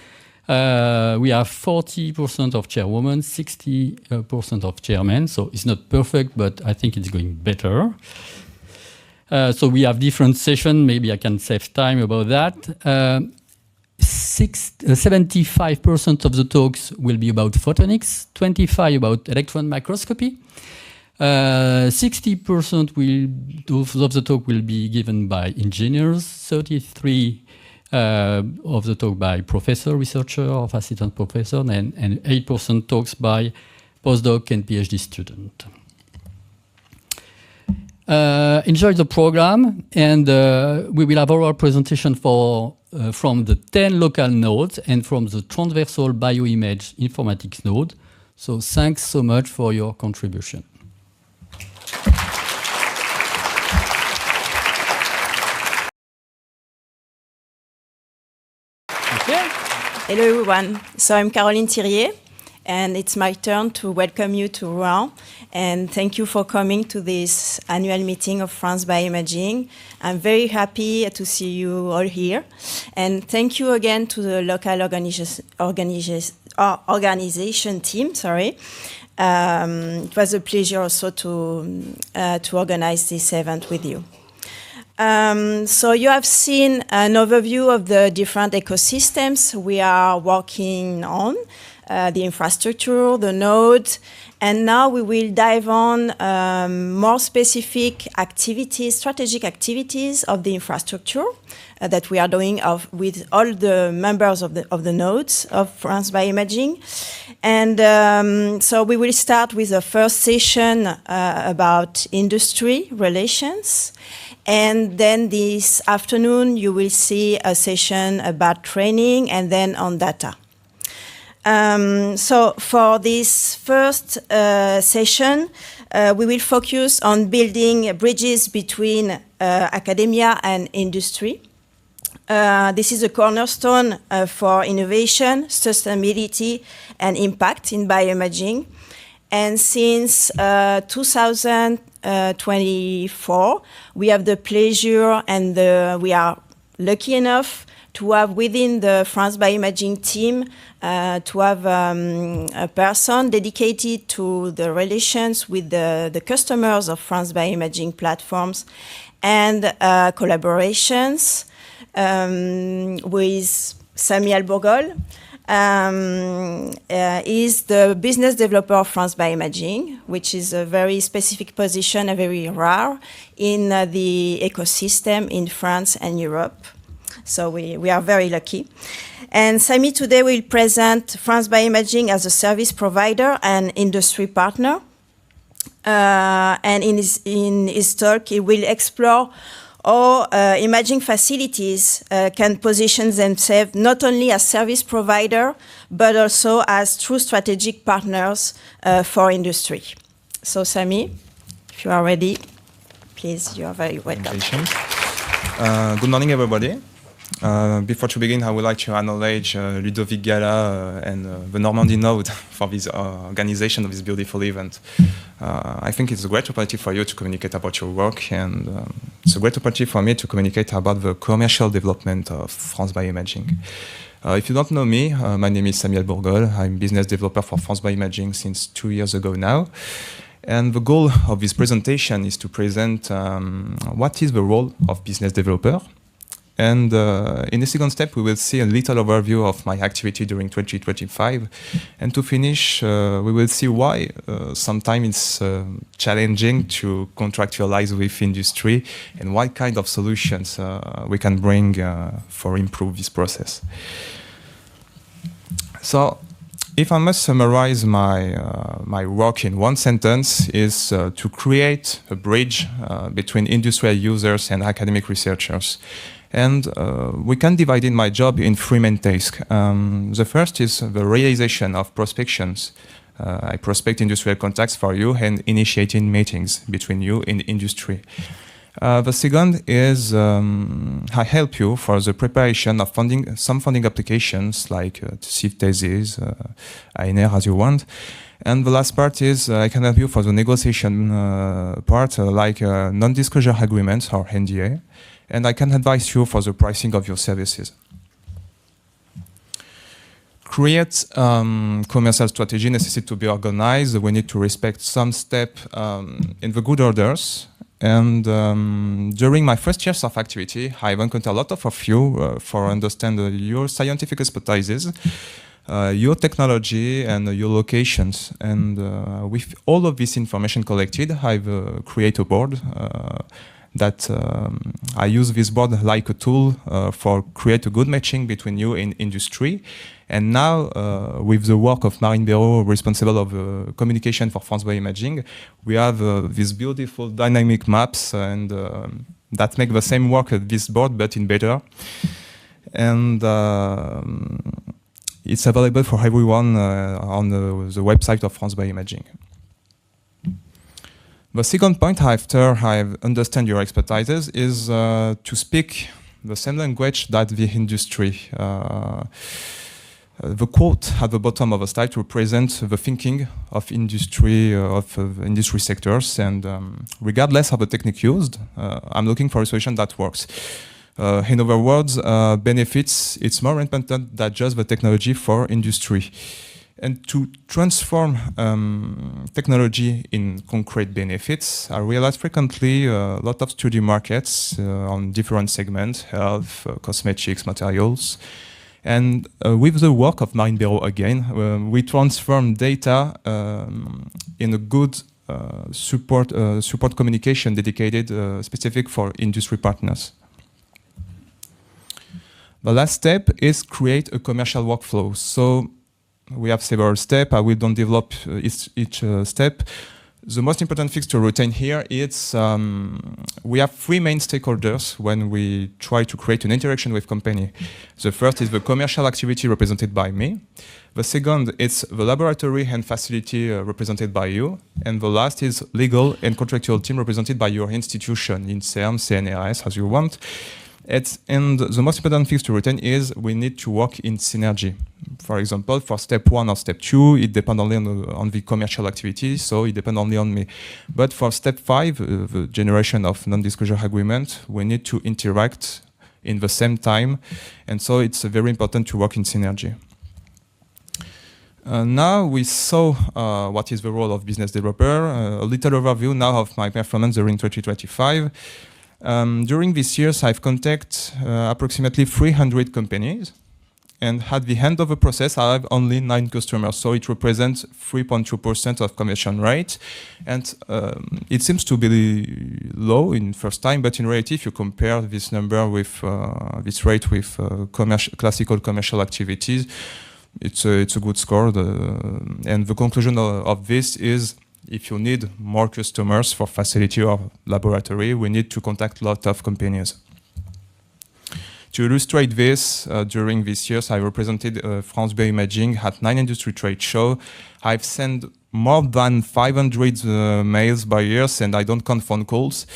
Speaker 1: We have 40% of chairwomen, 60% of chairmen. So it's not perfect, but I think it's going better. So we have different sessions. Maybe I can save time about that. 75% of the talks will be about photonics, 25% about electron microscopy. 60% of the talk will be given by engineers, 33% of the talk by professor, researcher, or assistant professor, and 8% talks by postdoc and PhD student. Enjoy the program, and we will have oral presentation from the 10 local nodes and from the transversal bioimage informatics node. So thanks so much for your contribution.
Speaker 4: Okay. Hello everyone. So I'm Caroline Thirier, and it's my turn to welcome you to Rouen. And thank you for coming to this annual meeting of France-BioImaging. I'm very happy to see you all here. And thank you again to the local organization team. Sorry. It was a pleasure also to organize this event with you. So you have seen an overview of the different ecosystems we are working on, the infrastructure, the nodes, and now we will dive on more specific activities, strategic activities of the infrastructure that we are doing with all the members of the nodes of France-BioImaging. And so we will start with the first session about industry relations. And then this afternoon, you will see a session about training and then on data. So for this first session, we will focus on building bridges between academia and industry. This is a cornerstone for innovation, sustainability, and impact in bioimaging. And since 2024, we have the pleasure and we are lucky enough to have within the France-BioImaging team to have a person dedicated to the relations with the customers of France-BioImaging platforms and collaborations with Samuel Bourgol. Is the business developer of France-BioImaging, which is a very specific position, a very rare in the ecosystem in France and Europe. So we are very lucky. And Sami today will present France-BioImaging as a service provider and industry partner. And in his talk, he will explore how imaging facilities can position themselves not only as service provider, but also as true strategic partners for industry. So Sami, if you are ready, please, you are very welcome.
Speaker 5: Good morning, everybody. Before to begin, I would like to acknowledge Ludovic, Galas, and the Normandie node for this organization of this beautiful event. I think it's a great opportunity for you to communicate about your work, and it's a great opportunity for me to communicate about the commercial development of France-BioImaging. If you don't know me, my name is Samuel Bourgol. I'm business developer for France-BioImaging since 2 years ago now. And the goal of this presentation is to present what is the role of business developer. And in the second step, we will see a little overview of my activity during 2025. And to finish, we will see why sometimes it's challenging to contractualize with industry and what kind of solutions we can bring for improve this process. So, if I must summarize my work in one sentence, is to create a bridge between industrial users and academic researchers. And we can divide in my job in 3 main tasks. The first is the realization of prospections. I prospect industrial contacts for you and initiating meetings between you and industry. The second is I help you for the preparation of some funding applications like CIF thesis, ANR as you want. And the last part is I can help you for the negotiation part like non-disclosure agreements or NDA. And I can advise you for the pricing of your services. Create commercial strategy necessitates to be organized. We need to respect some steps in the good orders. And during my first years of activity, I've encountered a lot of you for understand your scientific expertises, your technology, and your locations. And with all of this information collected, I've created a board that I use this board like a tool for create a good matching between you and industry. And now, with the work of Marine Bureau responsible of communication for France-BioImaging, we have these beautiful dynamic maps and that make the same work at this board, but in better. And it's available for everyone on the website of France-BioImaging. The second point, after I understand your expertises, is to speak the same language that the industry. The quote at the bottom of the slide represents the thinking of industry sectors, and regardless of the technique used, I'm looking for a solution that works. In other words, benefits, it's more important than just the technology for industry. And to transform technology in concrete benefits, I realize frequently a lot of study markets on different segments, health, cosmetics, materials. And with the work of Marine Bureau again, we transform data in a good support communication dedicated specific for industry partners. The last step is create a commercial workflow. So we have several steps. I will don't develop each step. The most important things to retain here is we have three main stakeholders when we try to create an interaction with company. The first is the commercial activity represented by me. The second is the laboratory and facility represented by you. And the last is legal and contractual team represented by your institution, INSERM, CNRS, as you want. And the most important things to retain is we need to work in synergy. For example, for step 1 or step 2, it depends only on the commercial activity, so it depends only on me. But for step 5, the generation of non-disclosure agreement, we need to interact in the same time, and so it's very important to work in synergy. Now we saw what is the role of business developer, a little overview now of my performance during 2025. During these years, I've contacted approximately 300 companies, and at the end of the process, I have only 9 customers, so it represents 3.2% of conversion rate, and it seems to be low in first time, but in reality, if you compare this number with this rate with classical commercial activities, it's a good score. And the conclusion of this is, if you need more customers for facility or laboratory, we need to contact a lot of companies. To illustrate this, during these years, I represented France-BioImaging at 9 industry trade shows. I've sent more than 500 mails by years, and I don't count phone calls.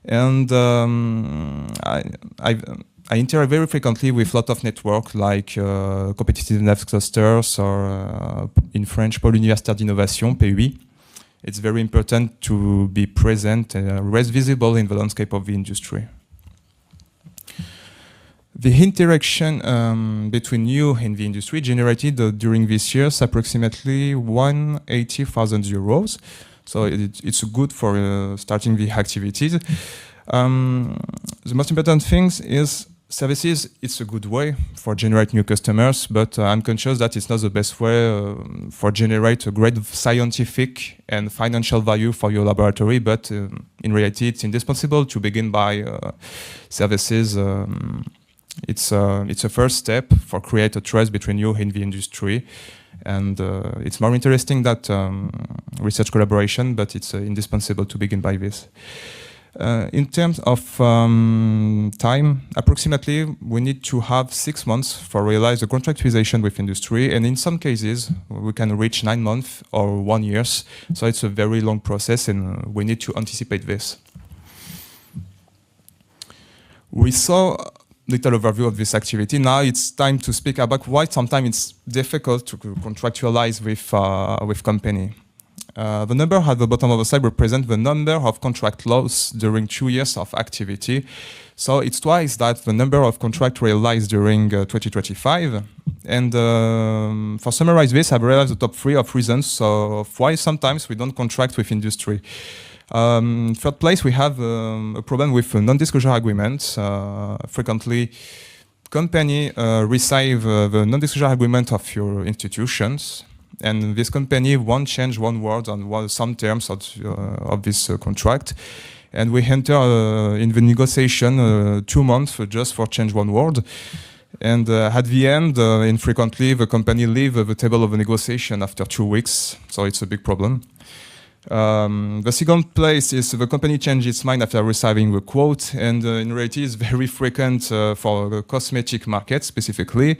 Speaker 5: And I interact very frequently with a lot of networks like competitiveness clusters or in French, Pôle universitaire d'innovation, PUI. It's very important to be present and rest visible in the landscape of the industry. The interaction between you and the industry generated during these years approximately 180,000 euros. So it's good for starting the activities. The most important thing is services. It's a good way for generate new customers, but I'm conscious that it's not the best way for generate a great scientific and financial value for your laboratory. But in reality, it's indispensable to begin by services. It's a first step for create a trust between you and the industry, and it's more interesting that research collaboration, but it's indispensable to begin by this. In terms of time, approximately we need to have 6 months for realize the contractualization with industry, and in some cases we can reach 9 months or 1 year. So it's a very long process, and we need to anticipate this. We saw a little overview of this activity. Now it's time to speak about why sometimes it's difficult to contractualize with company. The number at the bottom of the slide represents the number of contract loss during 2 years of activity. So it's twice that the number of contracts realized during 2025. And for summarize this, I've realized the top 3 of reasons of why sometimes we don't contract with industry. Third place, we have a problem with non-disclosure agreements. Frequently, company receive the non-disclosure agreement of your institutions, and this company won't change one word on some terms of this contract. And we enter in the negotiation 2 months just for change one word. And at the end, infrequently, the company leave the table of the negotiation after 2 weeks. So it's a big problem. The second place is the company changes its mind after receiving the quote. And in reality, it's very frequent for the cosmetic market specifically.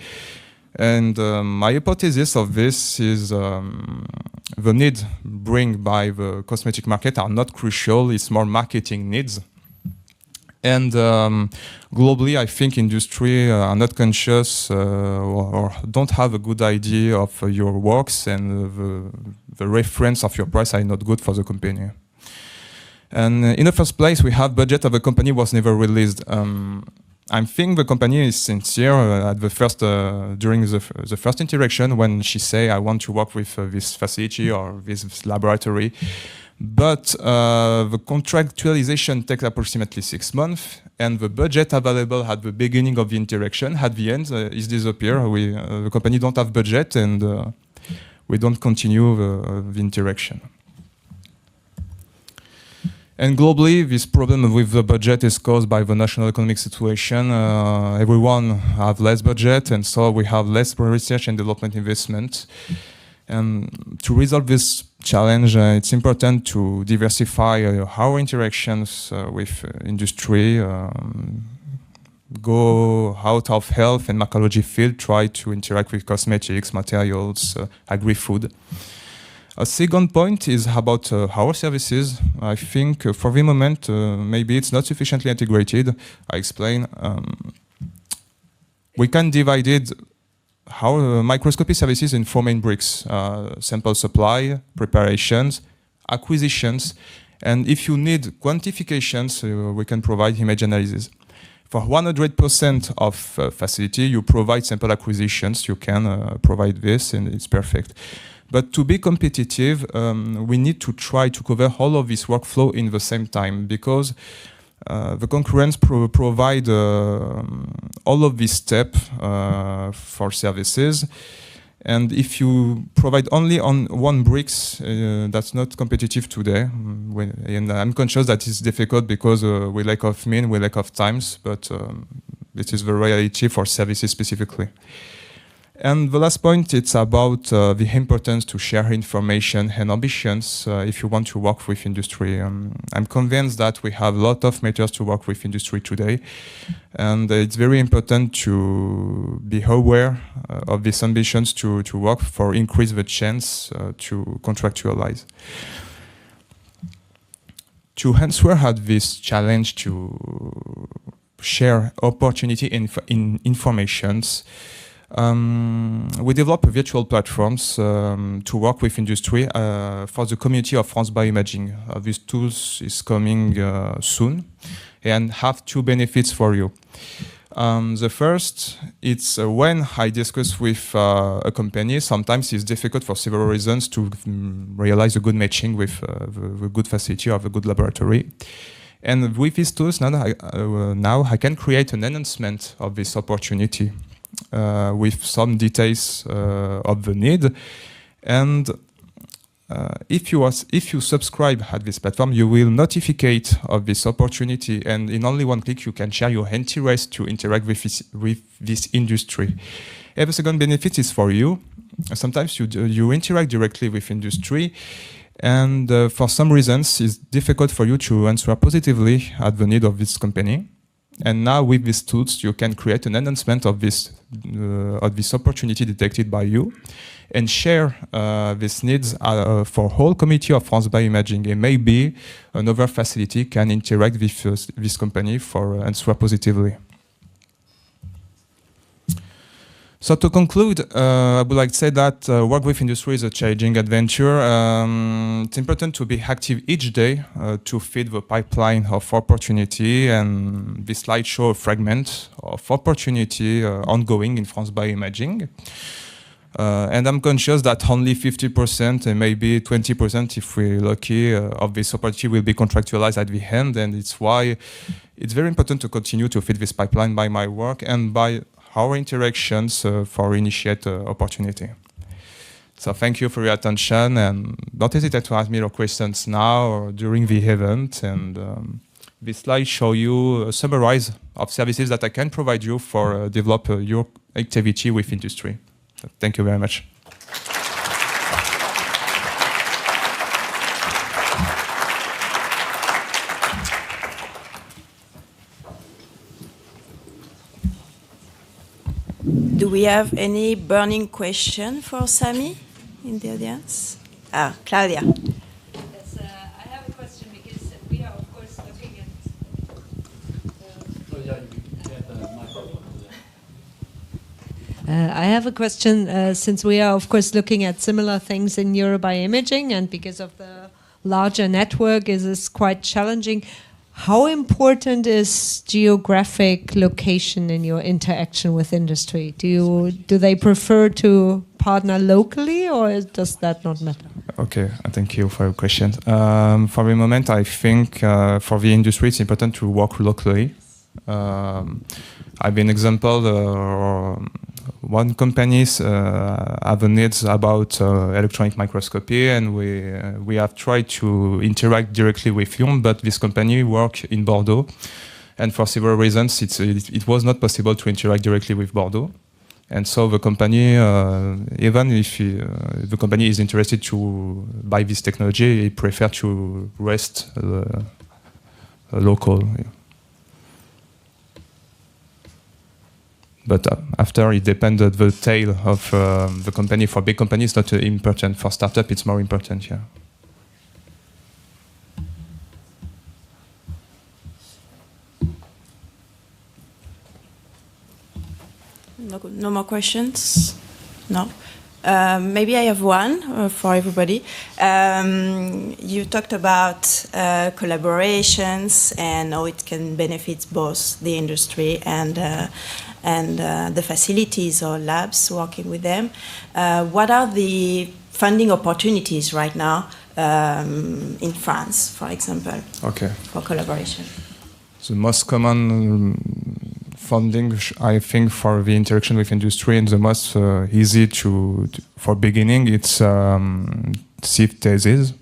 Speaker 5: And my hypothesis of this is the need bring by the cosmetic market are not crucial, it's more marketing needs. And globally, I think industry are not conscious or don't have a good idea of your works, and the reference of your price are not good for the company. And in the first place, we have budget of a company was never released. I think the company is sincere at the first during the first interaction when she say I want to work with this facility or this laboratory, but the contractualization takes approximately 6 months, and the budget available at the beginning of the interaction at the end is disappear. The company don't have budget, and we don't continue the interaction. And globally, this problem with the budget is caused by the national economic situation. Everyone have less budget, and so we have less research and development investment. And to resolve this challenge. It's important to diversify our interactions with industry, go out of health and mycology field, try to interact with cosmetics, materials, agri-food. A second point is about our services. I think for the moment, maybe it's not sufficiently integrated. I explain. We can divide it, our microscopy services in 4 main bricks: sample supply, preparations, acquisitions, and if you need quantifications, we can provide image analysis. For 100% of facility, you provide sample acquisitions. You can provide this, and it's perfect. But to be competitive, we need to try to cover all of this workflow in the same time, because the concurrents provide all of these steps for services. And if you provide only on one bricks, that's not competitive today. And I'm conscious that it's difficult because we lack of means, we lack of times, but it is the reality for services specifically. And the last point, it's about the importance to share information and ambitions if you want to work with industry. I'm convinced that we have a lot of matters to work with industry today, and it's very important to be aware of these ambitions to work for increase the chance to contractualize. To answer at this challenge to share opportunity in informations, we develop virtual platforms to work with industry for the community of France-BioImaging. These tools is coming soon and have 2 benefits for you. The first, it's when I discuss with a company, sometimes it's difficult for several reasons to realize a good matching with the good facility or the good laboratory. And with these tools, now I can create an enhancement of this opportunity. With some details of the need, and if you subscribe at this platform, you will notificate of this opportunity, and in only one click you can share your interest to interact with this industry. And the second benefit is for you. Sometimes you interact directly with industry, and for some reasons it's difficult for you to answer positively at the need of this company. And now with these tools, you can create an enhancement of this opportunity detected by you, and share these needs for whole community of France-BioImaging. And maybe another facility can interact with this company for answer positively. So to conclude, I would like to say that work with industry is a challenging adventure. It's important to be active each day to feed the pipeline of opportunity, and this slide shows a fragment of opportunity ongoing in France-BioImaging. And I'm conscious that only 50% and maybe 20%, if we're lucky, of this opportunity will be contractualized at the end, and it's why it's very important to continue to feed this pipeline by my work and by our interactions for initiate opportunity. So thank you for your attention, and don't hesitate to ask me your questions now or during the event. And this slide shows you a summary of services that I can provide you for develop your activity with industry. So thank you very much.
Speaker 4: Do we have any burning question for Sami in the audience? Claudia.
Speaker 6: Yes, I have a question because we are, of course, looking at... I have a question, since we are, of course, looking at similar things in neurobioimaging, and because of the larger network, it is quite challenging. How important is geographic location in your interaction with industry? Do they prefer to partner locally, or does that not matter?
Speaker 5: Okay, thank you for your question. For the moment, I think for the industry, it's important to work locally. I've been example. One companies have needs about electronic microscopy, and we have tried to interact directly with Lyon, but this company work in Bordeaux, and for several reasons it was not possible to interact directly with Bordeaux. And so the company, even if the company is interested to buy this technology, it prefers to rest local. But after, it depends on the tail of the company. For big companies, not important. For startup, it's more important. Yeah.
Speaker 4: No more questions? No? Maybe I have one for everybody. You talked about collaborations and how it can benefit both the industry and the facilities or labs working with them. What are the funding opportunities right now in France, for example, for collaboration?
Speaker 5: The most common funding, I think, for the interaction with industry and the most easy for beginning, it's seed thesis,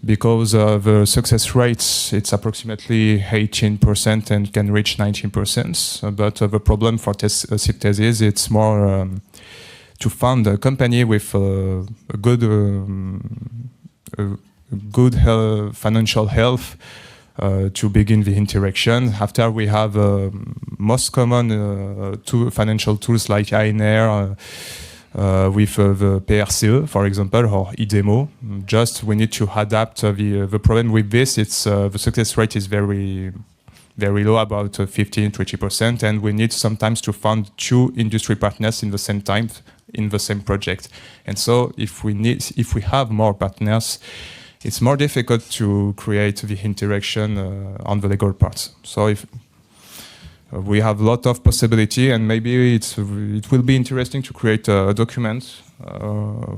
Speaker 5: because the success rates, it's approximately 18% and can reach 19%. But the problem for seed thesis, it's more to fund a company with a good financial health, to begin the interaction. After, we have most common financial tools like INR, with the PRCE, for example, or IDEMO. Just we need to adapt the problem with this. It's the success rate is very low, about 15-20%, and we need sometimes to fund 2 industry partners in the same time in the same project. And so, if we have more partners, it's more difficult to create the interaction on the legal parts. So if we have a lot of possibility, and maybe it will be interesting to create a document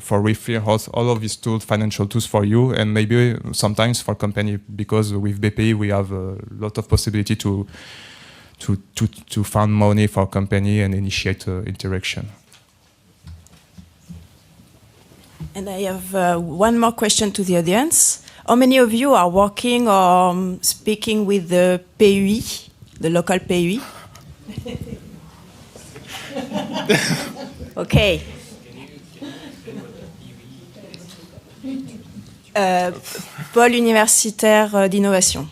Speaker 5: for refer all of these tools, financial tools for you, and maybe sometimes for company, because with BPI we have a lot of possibility to fund money for company and initiate interaction.
Speaker 4: And I have one more question to the audience. How many of you are working or speaking with the PUI, the local PUI? Okay. Pôle universitaire d'innovation.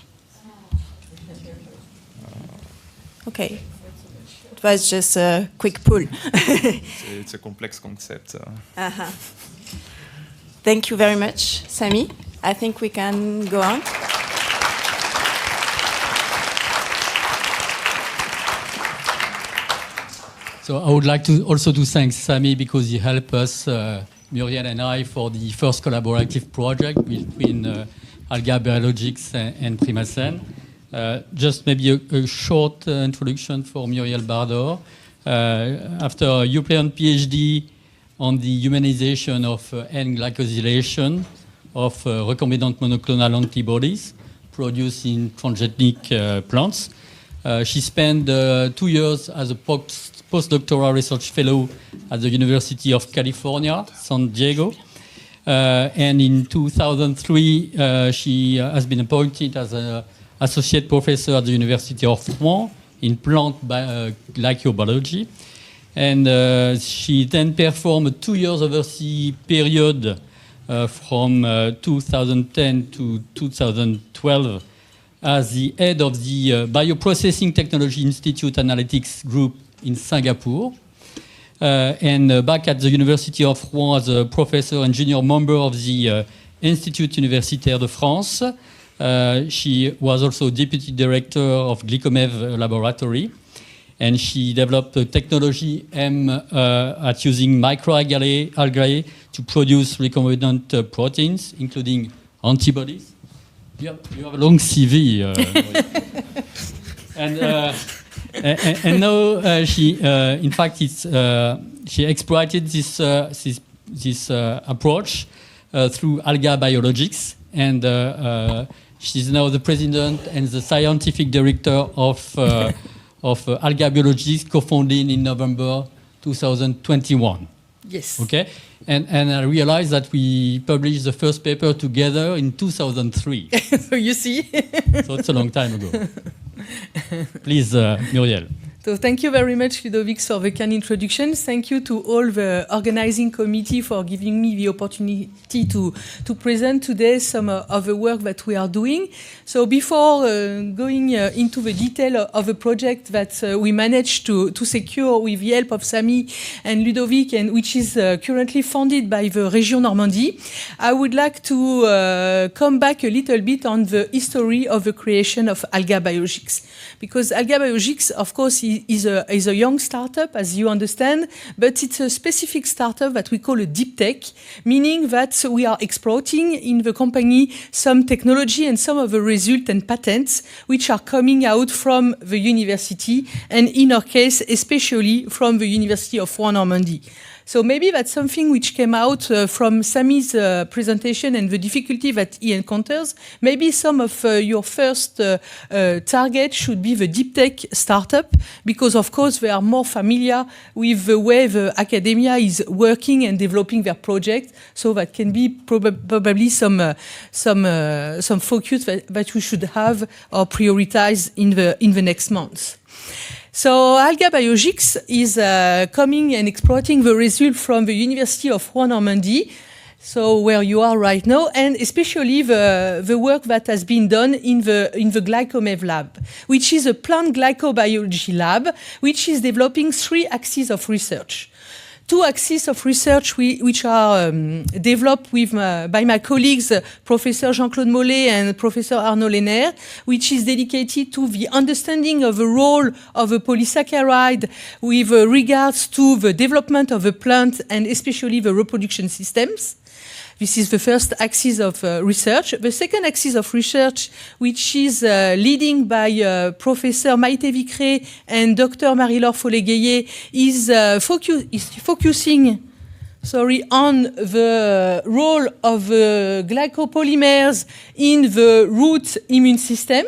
Speaker 4: Okay. It was just a quick pull.
Speaker 5: It's a complex concept.
Speaker 4: Thank you very much, Sami. I think we can go on.
Speaker 1: So I would like to also to thank Sami, because he helped us, Muriel and I, for the first collaborative project between Alga Biologics and Primacen. Just maybe a short introduction for Muriel Bardou. After a European PhD on the humanization of N-glycosylation of recombinant monoclonal antibodies produced in transgenic plants. She spent 2 years as a postdoctoral research fellow at the University of California, San Diego. And in 2003, she has been appointed as an associate professor at the University of Rouen in plant glycobiology. And she then performed a 2 years overseas period from 2010 to 2012 as the head of the Bioprocessing Technology Institute Analytics Group in Singapore. And back at the University of Rouen as a professor and junior member of the Institut Universitaire de France. She was also deputy director of Glycomev laboratory. And she developed a technology at using microalgae to produce recombinant proteins, including antibodies. You have a long CV. And now she, in fact, she exploited this approach through Alga Biologics, and she's now the president and the scientific director of Alga Biologics, co-founded in November 2021.
Speaker 7: Yes.
Speaker 1: Okay. And I realized that we published the first paper together in 2003.
Speaker 7: So you see.
Speaker 1: So it's a long time ago. Please, Muriel.
Speaker 7: So thank you very much, Ludovic, for the kind introduction. Thank you to all the organizing committee for giving me the opportunity to present today some of the work that we are doing. So before going into the detail of the project that we managed to secure with the help of Sami and Ludovic, and which is currently funded by the Région Normandie, I would like to come back a little bit on the history of the creation of Alga Biologics. Because Alga Biologics, of course, is a young startup, as you understand, but it's a specific startup that we call a deep tech, meaning that we are exploiting in the company some technology and some of the results and patents which are coming out from the university, and in our case, especially from the University of Rouen, Normandie. So maybe that's something which came out from Sami's presentation and the difficulty that he encounters. Maybe some of your first target should be the deep tech startup, because of course they are more familiar with the way the academia is working and developing their project. So that can be probably some focus that we should have or prioritize in the next months. So Alga Biologics is coming and exploiting the result from the University of Rouen, Normandie, so where you are right now, and especially the work that has been done in the GlycoMève lab, which is a plant glycobiology lab, which is developing 3 axes of research. 2 axes of research which are developed by my colleagues, Professor Jean-Claude Mollet and Professor Arnaud Lehner, which is dedicated to the understanding of the role of a polysaccharide with regards to the development of the plant and especially the reproduction systems. This is the first axis of research. The second axis of research, which is leading by Professor Maïté Vicré and Dr. Marie-Laure Follet-Gaillet, is focusing on the role of glycopolymers in the root immune system.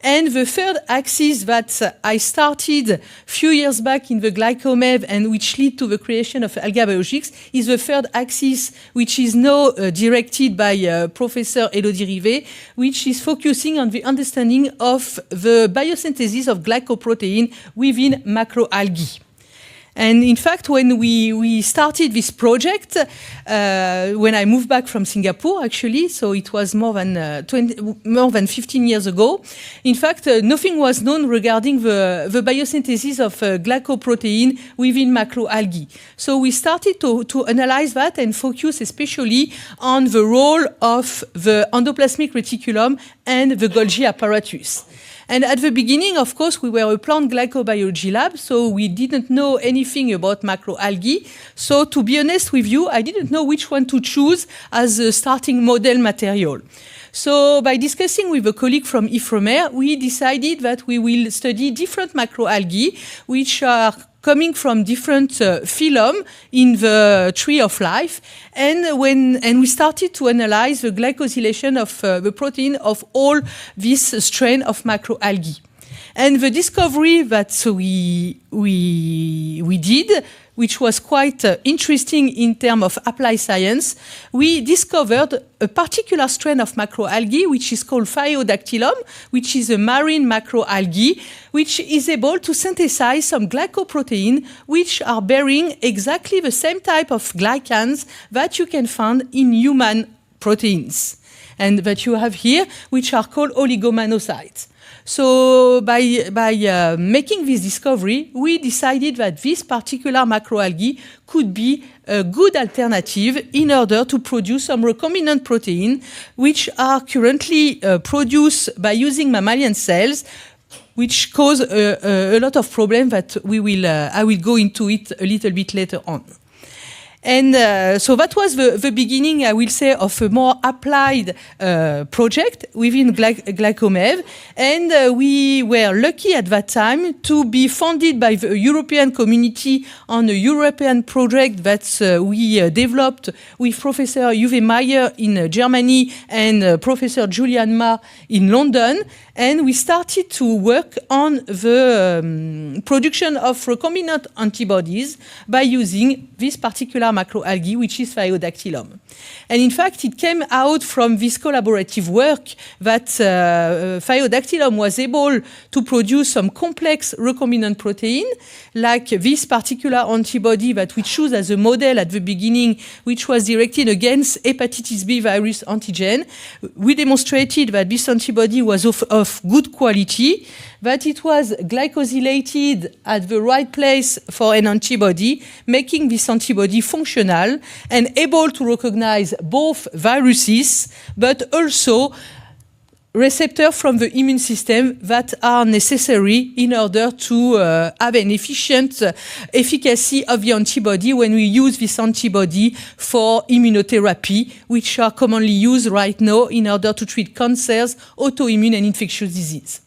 Speaker 7: And the third axis that I started a few years back in the GlycoMève and which led to the creation of Alga Biologics is the third axis, which is now directed by Professor Elodie Rivet, which is focusing on the understanding of the biosynthesis of glycoprotein within macroalgae. And in fact, when we started this project, when I moved back from Singapore, actually, so it was more than 15 years ago, in fact, nothing was known regarding the biosynthesis of glycoprotein within macroalgae. So we started to analyze that and focus especially on the role of the endoplasmic reticulum and the Golgi apparatus. And at the beginning, of course, we were a plant glycobiology lab, so we didn't know anything about macroalgae. So to be honest with you, I didn't know which one to choose as a starting model material. So by discussing with a colleague from IFREMER, we decided that we will study different macroalgae, which are coming from different phylum in the tree of life, and we started to analyze the glycosylation of the protein of all this strain of macroalgae. And the discovery that we did, which was quite interesting in terms of applied science, we discovered a particular strain of macroalgae, which is called Phaeodactylum, which is a marine macroalgae, which is able to synthesize some glycoprotein, which are bearing exactly the same type of glycans that you can find in human proteins, and that you have here, which are called oligomonocytes. So by making this discovery, we decided that this particular macroalgae could be a good alternative in order to produce some recombinant protein, which are currently produced by using mammalian cells, which cause a lot of problems that I will go into it a little bit later on. And so that was the beginning, I will say, of a more applied project within GlycoMève. And we were lucky at that time to be funded by the European community on a European project that we developed with Professor Uwe Meyer in Germany and Professor Julian Ma in London. And we started to work on the production of recombinant antibodies by using this particular bacteria macroalgae, which is Phaeodactylum. And in fact, it came out from this collaborative work that Phaeodactylum was able to produce some complex recombinant protein, like this particular antibody that we choose as a model at the beginning, which was directed against hepatitis B virus antigen. We demonstrated that this antibody was of good quality, that it was glycosylated at the right place for an antibody, making this antibody functional and able to recognize both viruses, but also receptors from the immune system that are necessary in order to have an efficient efficacy of the antibody when we use this antibody for immunotherapy, which are commonly used right now in order to treat cancers, autoimmune and infectious disease.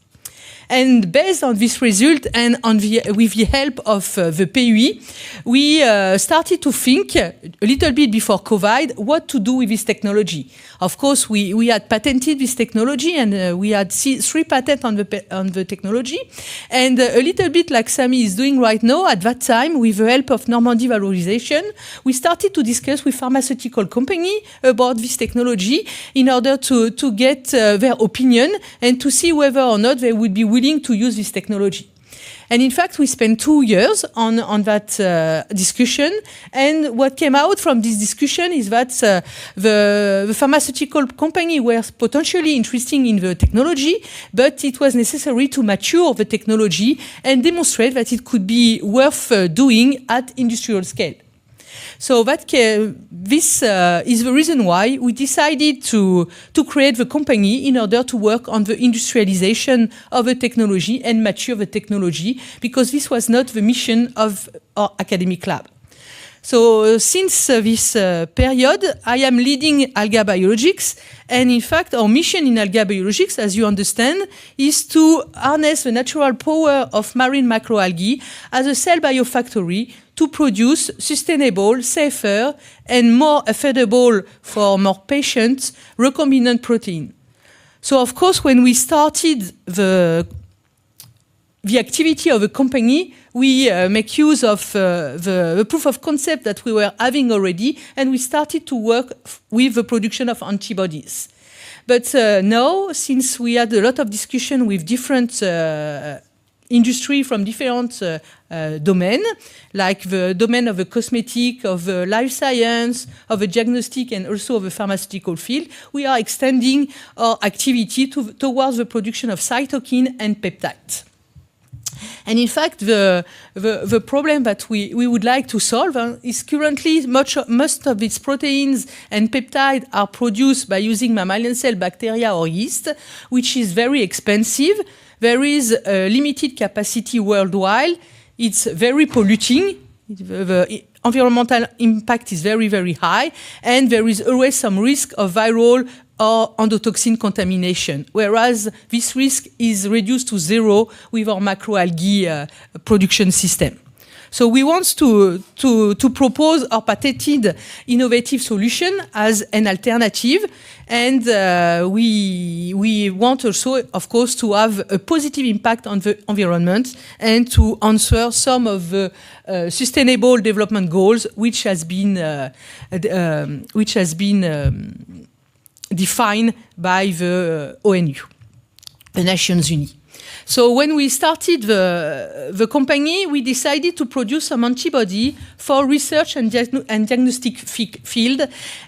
Speaker 7: And based on this result and with the help of the PUI, we started to think a little bit before COVID what to do with this technology. Of course, we had patented this technology, and we had 3 patents on the technology. And a little bit like Sami is doing right now, at that time, with the help of Normandie valorization, we started to discuss with pharmaceutical company about this technology in order to get their opinion and to see whether or not they would be willing to use this technology. And in fact, we spent 2 years on that discussion. And what came out from this discussion is that the pharmaceutical company were potentially interested in the technology, but it was necessary to mature the technology and demonstrate that it could be worth doing at industrial scale. So this is the reason why we decided to create the company in order to work on the industrialization of the technology and mature the technology, because this was not the mission of our academic lab. So since this period, I am leading Alga Biologics, and in fact our mission in Alga Biologics, as you understand, is to harness the natural power of marine macroalgae as a cell biofactory to produce sustainable, safer, and more affordable for more patients recombinant protein. So of course, when we started the activity of the company, we make use of the proof of concept that we were having already, and we started to work with the production of antibodies. But now, since we had a lot of discussion with different industry from different domains, like the domain of the cosmetic, of the life science, of the diagnostic, and also of the pharmaceutical field, we are extending our activity towards the production of cytokine and peptides. And in fact, the problem that we would like to solve is currently most of its proteins and peptides are produced by using mammalian cell bacteria or yeast, which is very expensive. There is a limited capacity worldwide. It's very polluting. The environmental impact is very, very high. And there is always some risk of viral or endotoxin contamination, whereas this risk is reduced to 0 with our macroalgae production system. So we want to propose our patented innovative solution as an alternative, and we want also, of course, to have a positive impact on the environment and to answer some of the sustainable development goals which has been defined by the ONU, the Nations Unies. So when we started the company, we decided to produce some antibody for research and diagnostic field,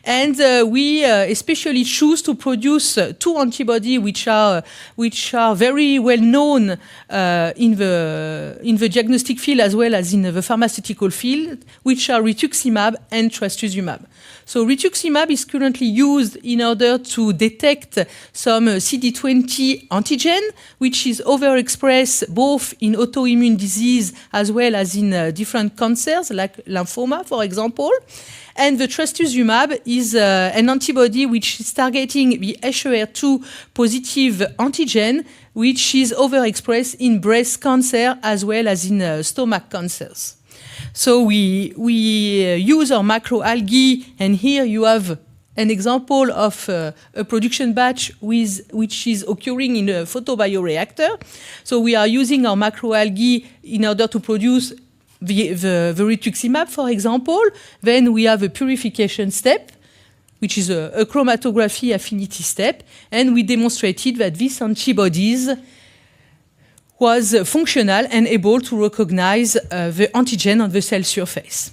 Speaker 7: and we especially choose to produce 2 antibodies which are very well known in the diagnostic field as well as in the pharmaceutical field, which are rituximab and trastuzumab. So rituximab is currently used in order to detect some CD20 antigen, which is overexpressed both in autoimmune disease as well as in different cancers, like lymphoma, for example. And the trastuzumab is an antibody which is targeting the HER2 positive antigen, which is overexpressed in breast cancer as well as in stomach cancers. So we use our macroalgae, and here you have an example of a production batch which is occurring in a photobioreactor. So we are using our macroalgae in order to produce the rituximab, for example. Then we have a purification step, which is a chromatography affinity step, and we demonstrated that these antibodies was functional and able to recognize the antigen on the cell surface.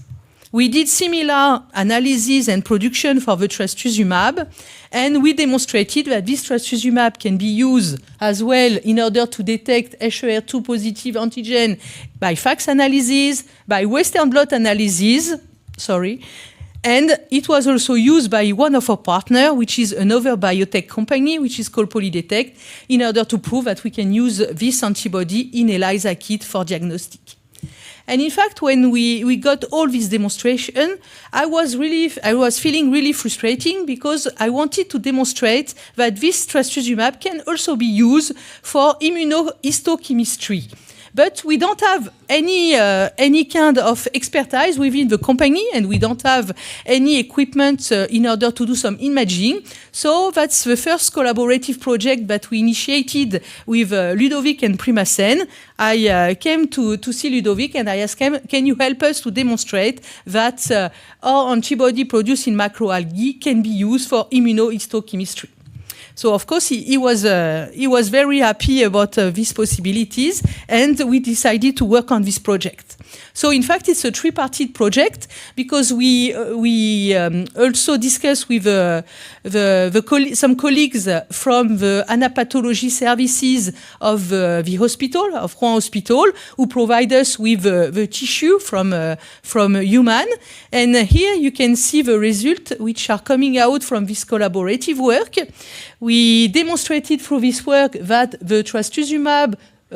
Speaker 7: We did similar analysis and production for the trastuzumab, and we demonstrated that this trastuzumab can be used as well in order to detect HER2 positive antigen by FACS analysis, by Western blot analysis, and it was also used by one of our partners, which is another biotech company, which is called Polydetect, in order to prove that we can use this antibody in ELISA kit for diagnostic. And in fact, when we got all this demonstration, I was feeling really frustrating because I wanted to demonstrate that this trastuzumab can also be used for immunohistochemistry. But we don't have any kind of expertise within the company, and we don't have any equipment in order to do some imaging. So that's the first collaborative project that we initiated with Ludovic and Primacen. I came to see Ludovic and I asked him, can you help us to demonstrate that our antibody produced in macroalgae can be used for immunohistochemistry? So of course he was very happy about these possibilities, and we decided to work on this project. So in fact it's a three-parted project because we also discussed with some colleagues from the anapathology services of the hospital, of Rouen Hospital, who provide us with the tissue from human. And here you can see the results which are coming out from this collaborative work. We demonstrated through this work that the trastuzumab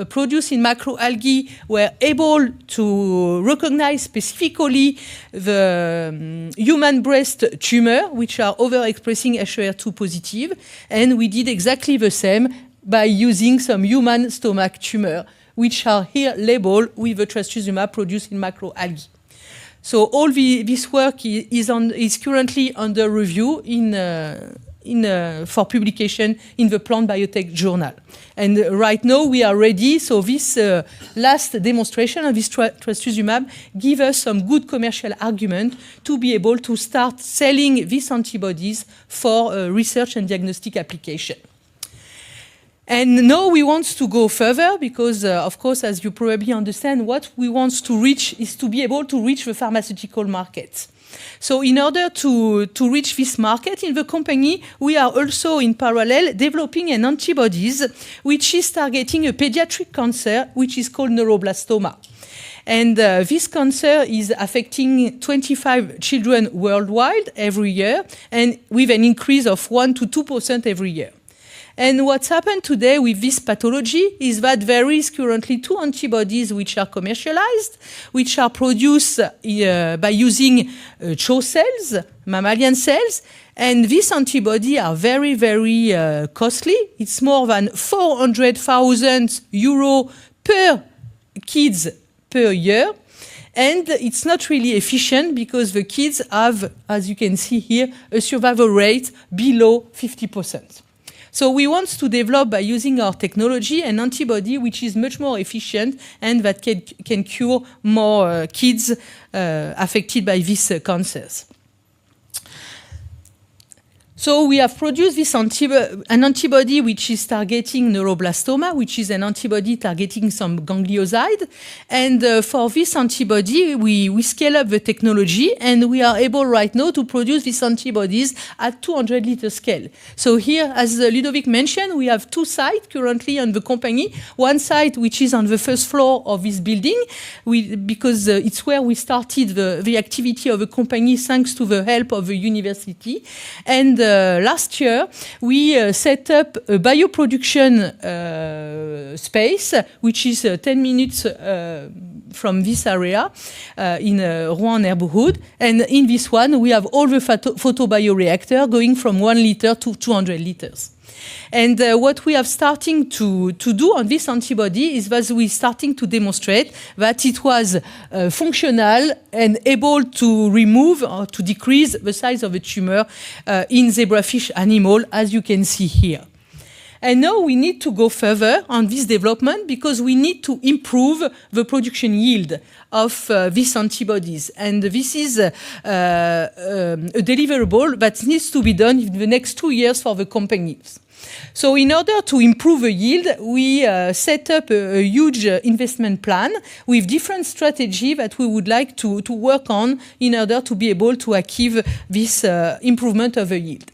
Speaker 7: produced in macroalgae were able to recognize specifically the human breast tumor, which are overexpressing HER2 positive, and we did exactly the same by using some human stomach tumor, which are here labeled with the trastuzumab produced in macroalgae. So all this work is currently under review for publication in the Plant Biotech Journal. And right now we are ready, so this last demonstration of this trastuzumab gives us some good commercial argument to be able to start selling these antibodies for research and diagnostic application. And now we want to go further because, of course, as you probably understand, what we want to reach is to be able to reach the pharmaceutical market. So in order to reach this market in the company, we are also in parallel developing an antibodies which is targeting a pediatric cancer which is called neuroblastoma. And this cancer is affecting 25 children worldwide every year, and with an increase of 1 to 2% every year. And what's happened today with this pathology is that there is currently 2 antibodies which are commercialized, which are produced by using CHO cells, mammalian cells, and these antibodies are very, very costly. It's more than 400,000 € per kids per year. And it's not really efficient because the kids have, as you can see here, a survival rate below 50%. So we want to develop, by using our technology, an antibody which is much more efficient and that can cure more kids affected by these cancers. So we have produced this an antibody which is targeting neuroblastoma, which is an antibody targeting some ganglioside. And for this antibody, we scale up the technology, and we are able right now to produce these antibodies at 200-liter scale. So here, as Ludovic mentioned, we have 2 sites currently on the company. One site which is on the first floor of this building, because it's where we started the activity of the company thanks to the help of the university. And last year, we set up a bioproduction space, which is 10 minutes from this area in Rouen neighborhood. And in this one, we have all the photobioreactor going from 1 liter to 200 liters. And what we have starting to do on this antibody is that we're starting to demonstrate that it was functional and able to remove or to decrease the size of a tumor in zebrafish animal, as you can see here. And now we need to go further on this development because we need to improve the production yield of these antibodies. And this is a deliverable that needs to be done in the next 2 years for the companies. So in order to improve the yield, we set up a huge investment plan with different strategies that we would like to work on in order to be able to achieve this improvement of the yield.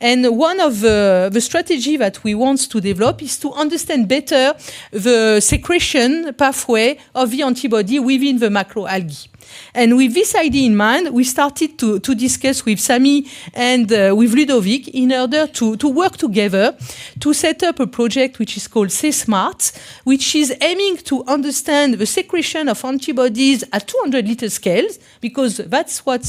Speaker 7: And one of the strategy that we want to develop is to understand better the secretion pathway of the antibody within the macroalgae. And with this idea in mind, we started to discuss with Sami and with Ludovic in order to work together to set up a project which is called C-SMART, which is aiming to understand the secretion of antibodies at 200 liter scales, because that's what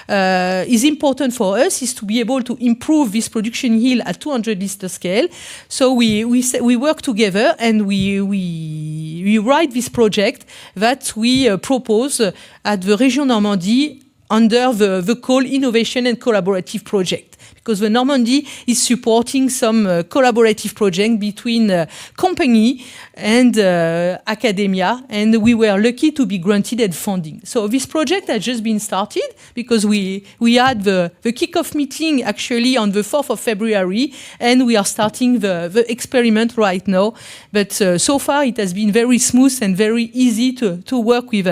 Speaker 7: is important for us, is to be able to improve this production yield at 200 liter scale. So we work together and we write this project that we propose at the Région Normandie under the call Innovation and Collaborative Project, because the Normandie is supporting some collaborative project between company and academia, and we were lucky to be granted funding. So this project has just been started because we had the kickoff meeting actually on the 4th of February, and we are starting the experiment right now. But so far it has been very smooth and very easy to work with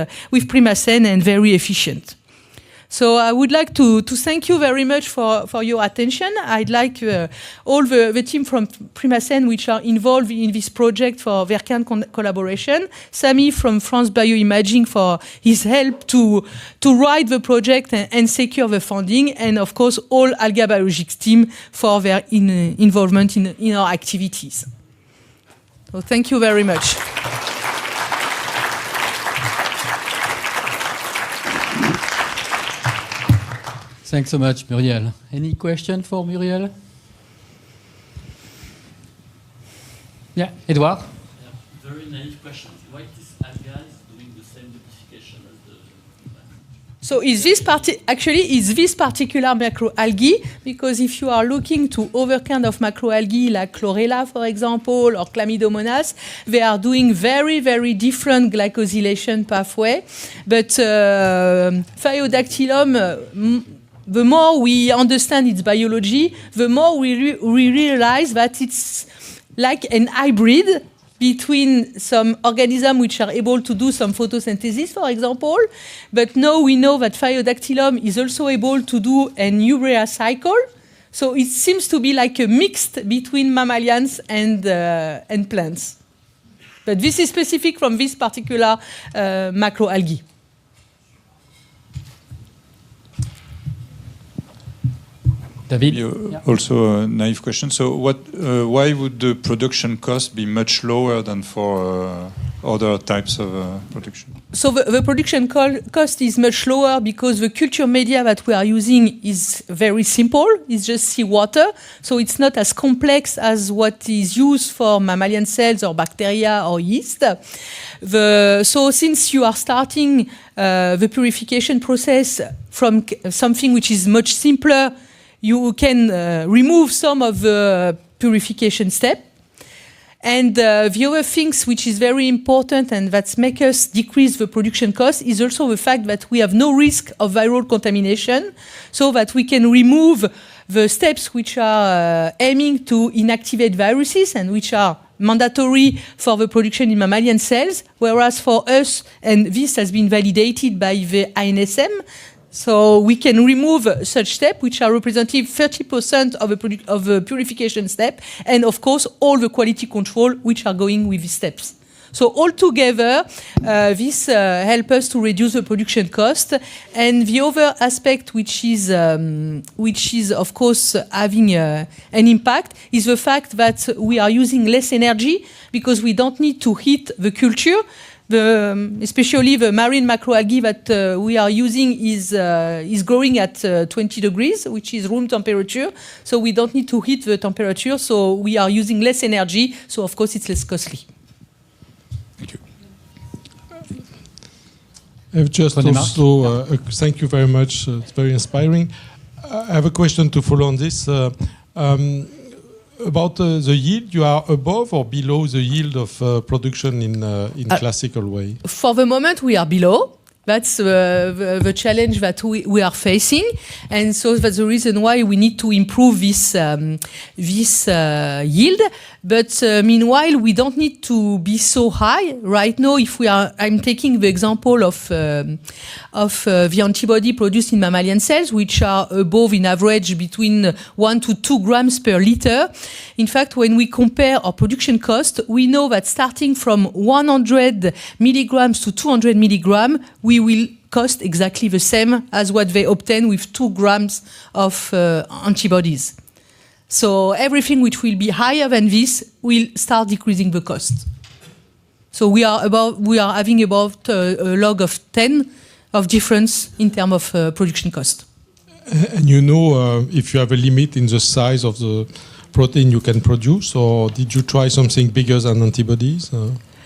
Speaker 7: Primacen and very efficient. So I would like to thank you very much for your attention. I'd like all the team from Primacen which are involved in this project for their kind collaboration. Sami from France-BioImaging for his help to write the project and secure the funding. And of course, all Alga Biologics team for their involvement in our activities. So thank you very much.
Speaker 1: Thanks so much, Muriel. Any question for Muriel? Yeah, Edouard?
Speaker 8: Yeah, very naive question. Why this alga is doing the same duplication as the...
Speaker 7: So is this particular macroalgae? Because if you are looking to other kind of macroalgae like Chlorella, for example, or Chlamydomonas, they are doing very, very different glycosylation pathway. But Phaeodactylum, the more we understand its biology, the more we realize that it's like an hybrid between some organisms which are able to do some photosynthesis, for example. But now we know that Phaeodactylum is also able to do an urea cycle. So it seems to be like a mixed between mammalians and plants. But this is specific from this particular macroalgae.
Speaker 1: David?
Speaker 9: Also a naive question. So why would the production cost be much lower than for other types of production?
Speaker 7: So the production cost is much lower because the culture media that we are using is very simple. It's just seawater. So it's not as complex as what is used for mammalian cells or bacteria or yeast. So since you are starting the purification process from something which is much simpler, you can remove some of the purification step. And the other things which is very important and that make us decrease the production cost is also the fact that we have no risk of viral contamination, so that we can remove the steps which are aiming to inactivate viruses and which are mandatory for the production in mammalian cells, whereas for us, and this has been validated by the ANSM, so we can remove such steps, which are representing 30% of the purification step, and of course all the quality control which are going with these steps. So altogether, this helps us to reduce the production cost. And the other aspect which is of course having an impact is the fact that we are using less energy because we don't need to heat the culture. Especially the marine macroalgae that we are using is growing at 20 degrees, which is room temperature. So we don't need to heat the temperature. So we are using less energy. So of course it's less costly.
Speaker 9: Thank you.
Speaker 3: I've just also, thank you very much. It's very inspiring. I have a question to follow on this. about the yield, you are above or below the yield of production in classical way?
Speaker 7: For the moment, we are below. That's the challenge that we are facing, and so that's the reason why we need to improve this yield. But meanwhile, we don't need to be so high right now. I'm taking the example of the antibody produced in mammalian cells, which are above, in average, between 1 to 2 grams per liter. In fact, when we compare our production cost, we know that starting from 100 milligrams to 200 milligrams, we will cost exactly the same as what they obtain with 2 grams of antibodies. So everything which will be higher than this will start decreasing the cost. So we are having about a log of 10 of difference in terms of production cost.
Speaker 3: And you know if you have a limit in the size of the protein you can produce, or did you try something bigger than antibodies?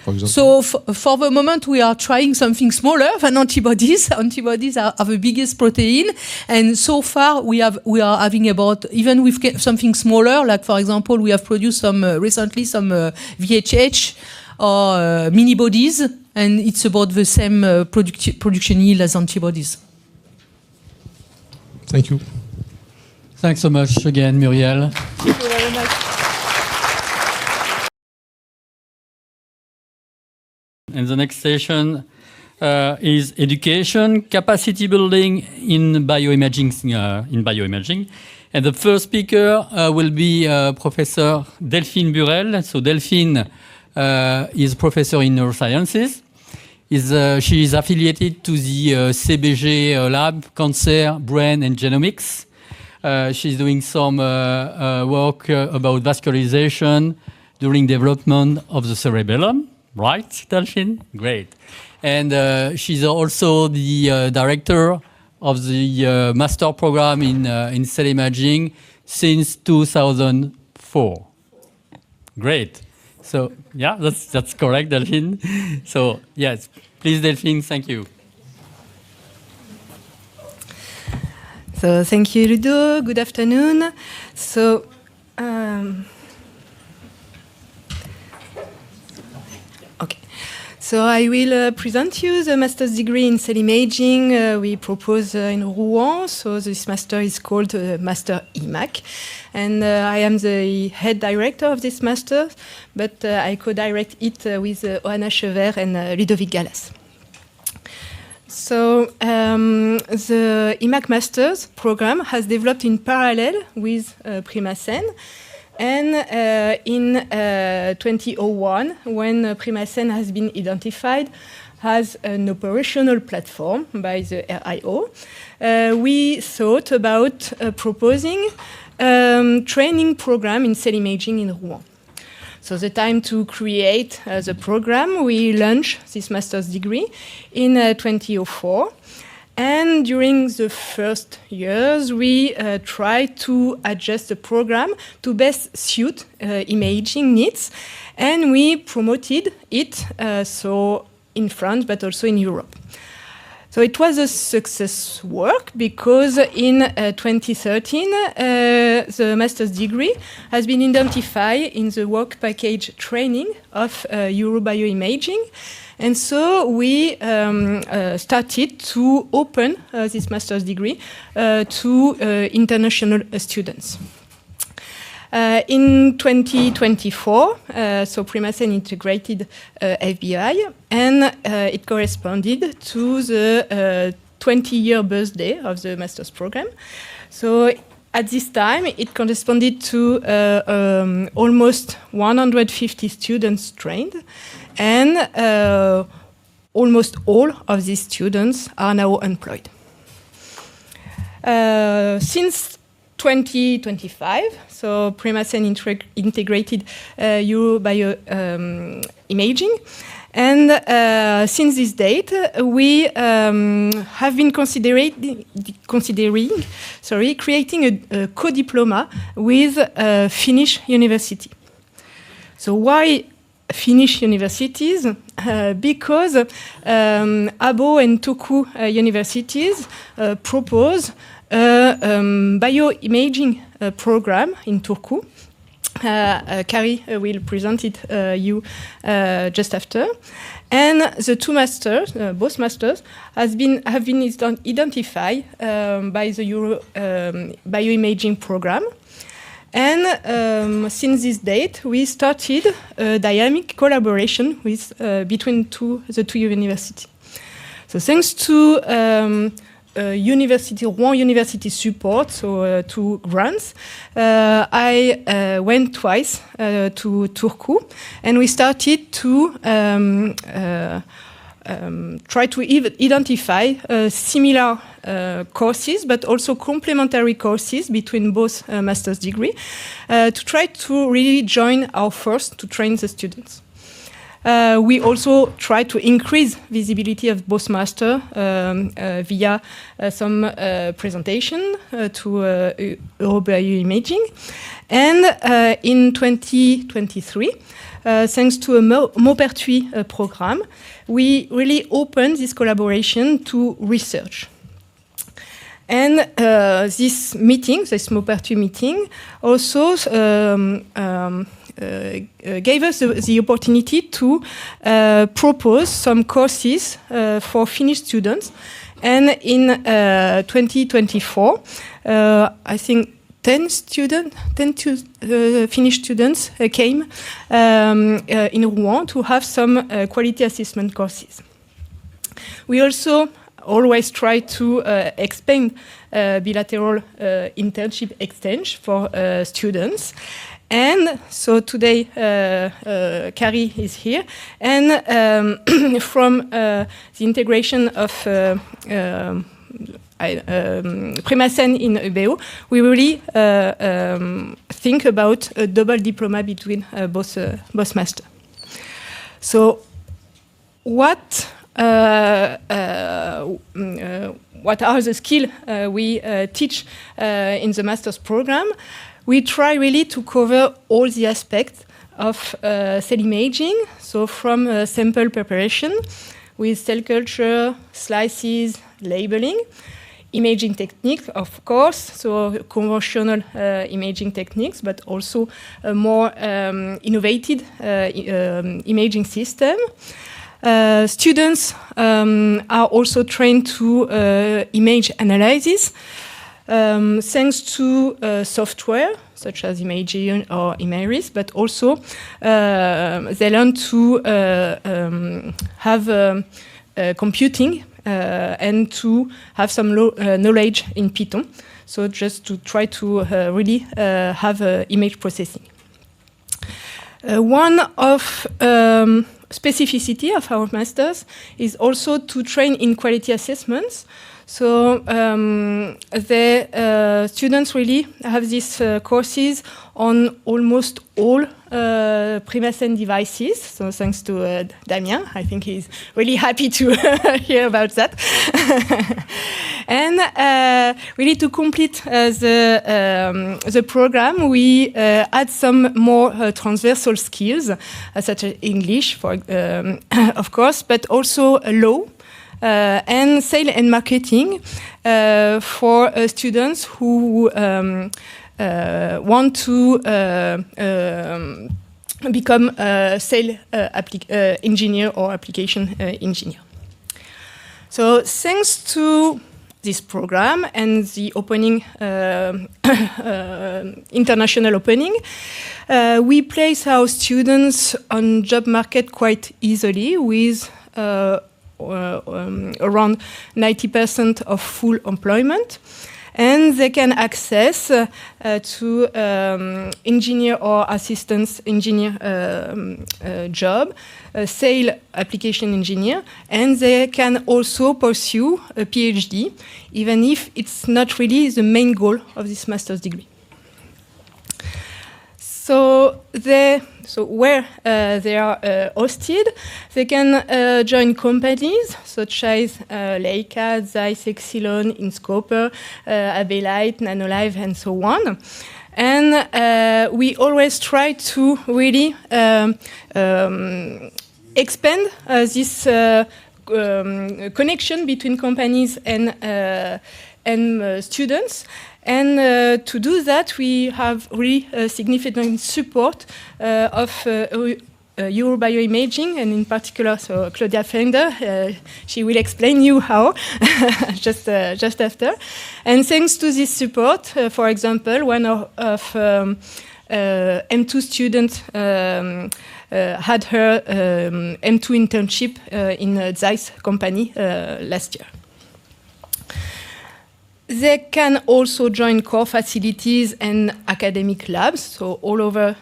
Speaker 3: For example?
Speaker 7: So for the moment, we are trying something smaller than antibodies. Antibodies are the biggest protein, and so far we are having about, even with something smaller, like for example, we have produced recently some VHH or mini bodies, and it's about the same production yield as antibodies.
Speaker 3: Thank you.
Speaker 1: Thanks so much again, Muriel.
Speaker 7: Thank you very much.
Speaker 1: And the next session is education, capacity building in bioimaging. And the first speaker will be Professor Delphine Burel. So Delphine is professor in neurosciences. She is affiliated to the CBG lab, Cancer, Brain and Genomics. She's doing some work about vascularization during development of the cerebellum. Right, Delphine? Great. And she's also the director of the master program in cell imaging since 2004. Great. So, yeah, that's correct, Delphine. So, yes, please, Delphine, thank you.
Speaker 10: So, thank you, Ludo. Good afternoon. So, So I will present you the master's degree in cell imaging we propose in Rouen. So this master is called Master IMAC. And I am the head director of this master, but I co-direct it with Oana Chever and Ludovic Galas. So the IMAC Masters program has developed in parallel with Primacen. And in 2001, when Primacen has been identified as an operational platform by the RIO, we thought about proposing a training program in cell imaging in Rouen. So the time to create the program, we launched this master's degree in 2004. And during the first years, we tried to adjust the program to best suit imaging needs, and we promoted it so in France, but also in Europe. So it was a success work because in 2013, the master's degree has been identified in the work package training of EuroBioimaging. And so we started to open this master's degree to international students. In 2024, so Primacen integrated FBI, and it corresponded to the 20-year birthday of the master's program. So at this time, it corresponded to almost 150 students trained. And almost all of these students are now employed. Since 2025, so Primacen integrated EuroBioimaging, and since this date, we have been considering creating a co-diploma with Finnish university. So why Finnish universities? Because Abo and Turku universities propose a bioimaging program in Turku, Carrie will present it you just after. And the two masters, both masters, have been identified by the Euro bioimaging program. And since this date, we started a dynamic collaboration with between the two universities. So thanks to Rouen University support, so to grants, I went twice to Turku, and we started to try to identify similar courses, but also complementary courses between both master's degree, to try to really join our first to train the students. We also try to increase visibility of both master via some presentation to Euro bioimaging. And in 2023, thanks to a Maupertuis program, we really opened this collaboration to research. And this meeting, this Maupertuis meeting, also gave us the opportunity to propose some courses for Finnish students. And in 2024, I think 10 Finnish students came in Rouen to have some quality assessment courses. We also always try to expand bilateral internship exchange for students. And so today, Carrie is here, and from the integration of Primasen in EBO, we really think about a double diploma between both masters. So, what are the skills we teach in the master's program? We try really to cover all the aspects of cell imaging, so from sample preparation with cell culture, slices, labeling, imaging techniques, of course, so conventional imaging techniques, but also a more innovative imaging system. Students are also trained to image analysis, thanks to software such as Imagion or Imaris, but also they learn to have computing and to have some knowledge in Python. So just to try to really have image processing. One of specificity of our masters is also to train in quality assessments. So the students really have these courses on almost all Primasen devices. So thanks to Damien, I think he's really happy to hear about that. And really to complete the program, we add some more transversal skills, such as English, of course, but also law. And sales and marketing for students who want to become a sales engineer or application engineer. So thanks to this program and the opening, international opening, we place our students on job market quite easily with around 90% of full employment, and they can access to engineer or assistant engineer job, sale application engineer, and they can also pursue a PhD, even if it's not really the main goal of this master's degree. So where they are hosted, they can join companies such as Leica, Zeiss, Exelon, Inscoper, Abelite, Nanolive, and so on. And we always try to really expand this connection between companies and students. And to do that, we have really significant support of Eurobioimaging, and in particular, so Claudia Fender, she will explain you how just after. And thanks to this support, for example, one of M2 students had her M2 internship in Zeiss company last year. They can also join core facilities and academic labs, so all over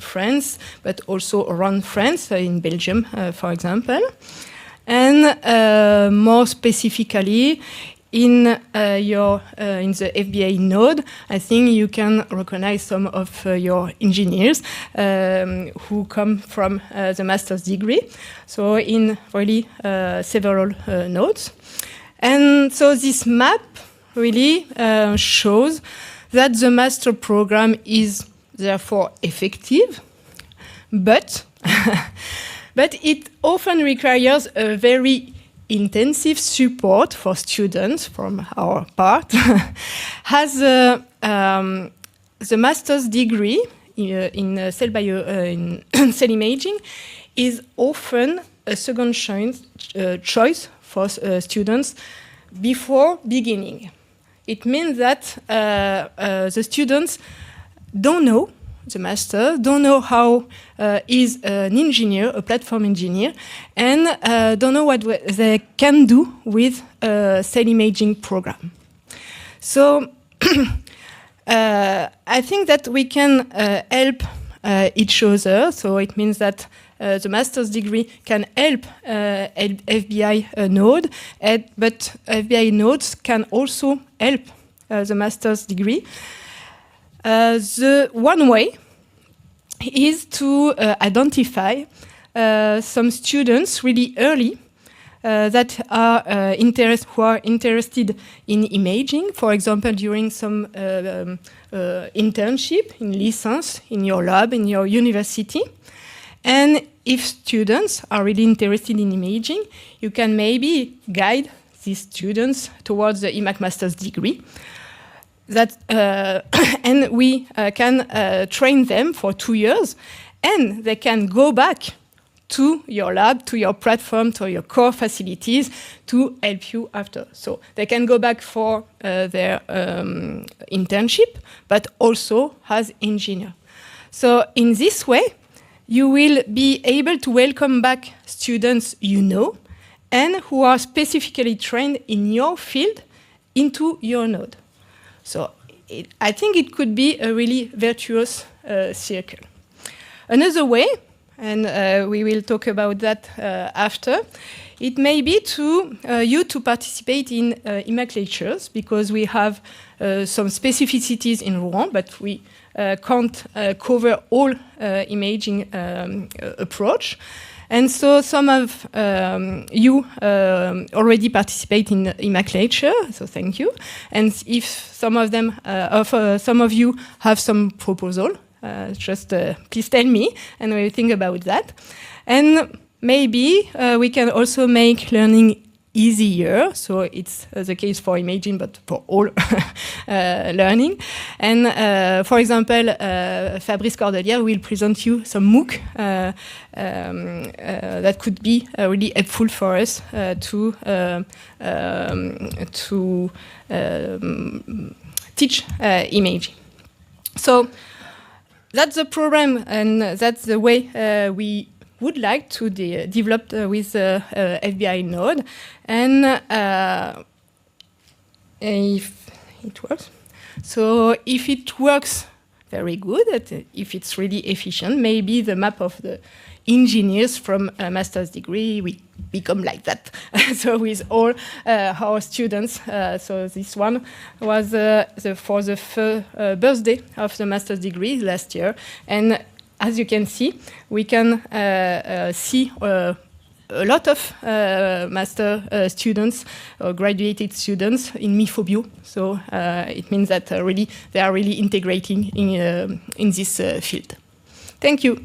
Speaker 10: France, but also around France, in Belgium, for example. And more specifically, in the FBA node, I think you can recognize some of your engineers who come from the master's degree, so in really several nodes. And so this map really shows that the master program is therefore effective, but it often requires a very intensive support for students from our part. As the master's degree in cell imaging is often a second choice for students before beginning. It means that the students don't know, the master, don't know how is an engineer, a platform engineer, and don't know what they can do with a cell imaging program. So I think that we can help each other. So it means that the master's degree can help FBI node, but FBI nodes can also help the master's degree. The one way is to identify some students really early that are who are interested in imaging, for example, during some internship in license, in your lab, in your university. And if students are really interested in imaging, you can maybe guide these students towards the IMAC master's degree. And we can train them for 2 years, and they can go back to your lab, to your platform, to your core facilities to help you after. So they can go back for their internship, but also as engineer. So in this way, you will be able to welcome back students you know and who are specifically trained in your field into your node. So I think it could be a really virtuous circle. Another way, and we will talk about that after, it may be to you to participate in IMAC lectures, because we have some specificities in Rouen, but we can't cover all imaging approach. And so some of you already participate in IMAC lecture, so thank you. And if some of them, some of you have some proposal, just please tell me, and we'll think about that. And maybe we can also make learning easier. So it's the case for imaging, but for all learning. And for example, Fabrice Cordelier will present you some MOOC that could be really helpful for us to teach imaging. So that's the program, and that's the way we would like to develop with the FBI node. And if it works, so if it works very good, if it's really efficient, maybe the map of the engineers from a master's degree will become like that. So with all our students, so this one was for the birthday of the master's degree last year. And as you can see, we can see a lot of master students or graduated students in MIFOBio. So it means that really they are really integrating in this field. Thank you.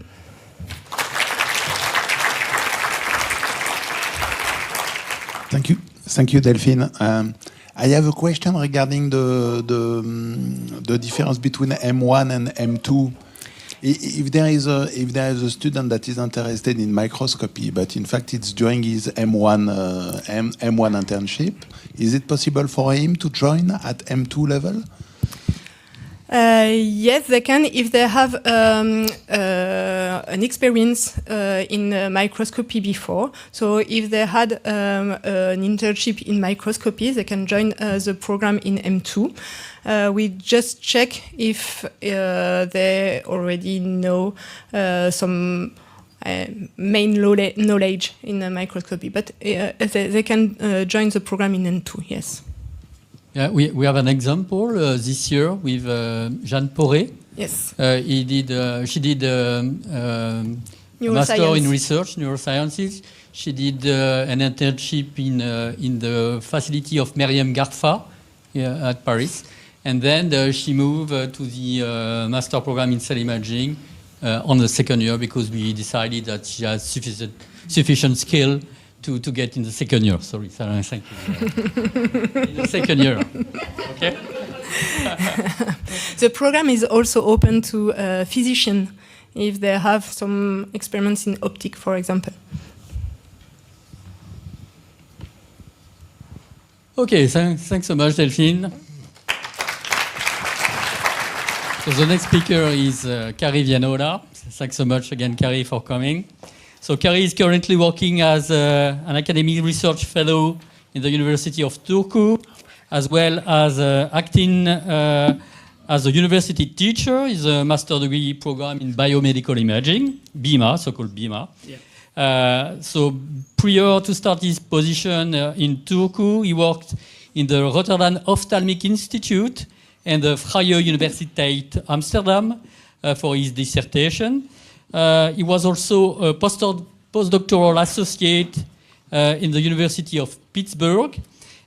Speaker 11: Thank you, Delphine. I have a question regarding the difference between M1 and M2. If there is a student that is interested in microscopy, but in fact it's during his M1 internship, is it possible for him to join at M2 level?
Speaker 10: Yes, they can if they have an experience in microscopy before. So if they had an internship in microscopy, they can join the program in M2. We just check if they already know some main knowledge in microscopy, but they can join the program in M2, yes.
Speaker 1: Yeah, we have an example this year with Jeanne Poré.
Speaker 10: Yes.
Speaker 1: She did master in research, neurosciences. She did an internship in the facility of Myriam Garfa at Paris. And then she moved to the master program in cell imaging on the second year because we decided that she has sufficient skill to get in the second year. Sorry, Sarah, thank you. In the second year. Okay?
Speaker 10: The program is also open to physicians if they have some experiments in optic, for example.
Speaker 1: Okay, thanks so much, Delphine. So the next speaker is Carrie Vianola. Thanks so much again, Carrie, for coming. So Carrie is currently working as an academic research fellow in the University of Turku, as well as acting as a university teacher. Is a master degree program in biomedical imaging, BIMA, so-called BIMA. Yeah. So prior to start his position in Turku, he worked in the Rotterdam Ophthalmic Institute and the Vrije Universiteit Amsterdam for his dissertation. He was also a postdoctoral associate in the University of Pittsburgh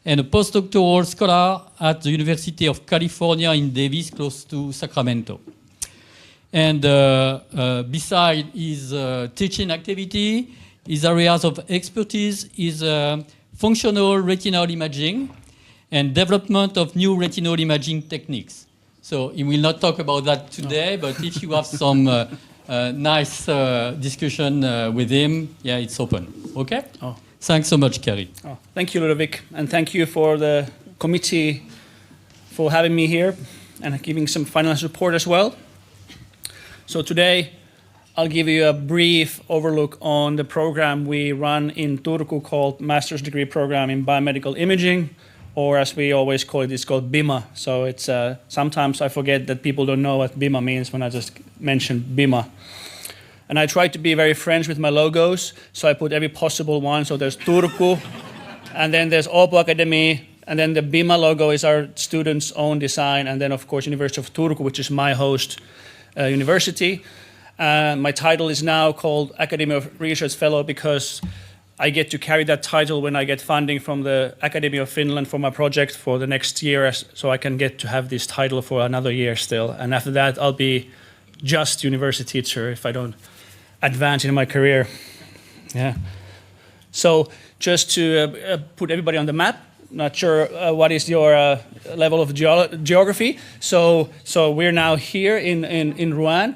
Speaker 1: and a postdoctoral scholar at the University of California in Davis, close to Sacramento. And beside his teaching activity, his areas of expertise is functional retinal imaging and development of new retinal imaging techniques. So he will not talk about that today, but if you have some nice discussion with him, yeah, it's open. Okay?
Speaker 12: Oh.
Speaker 1: Thanks so much, Carrie.
Speaker 12: Oh, thank you, Ludovic, and thank you for the committee for having me here and giving some final support as well. So today, I'll give you a brief overlook on the program we run in Turku called Master's Degree Program in Biomedical Imaging, or as we always call it, it's called BIMA. So it's sometimes I forget that people don't know what BIMA means when I just mention BIMA. And I try to be very French with my logos, so I put every possible one. So there's Turku, and then there's Åbo Academy, and then the BIMA logo is our students' own design, and then of course University of Turku, which is my host university. My title is now called Academy of Research Fellow because I get to carry that title when I get funding from the Academy of Finland for my project for the next year, so I can get to have this title for another year still. And after that, I'll be just university teacher if I don't advance in my career. Yeah. So just to put everybody on the map, not sure what is your level of geography. So we're now here in Rouen.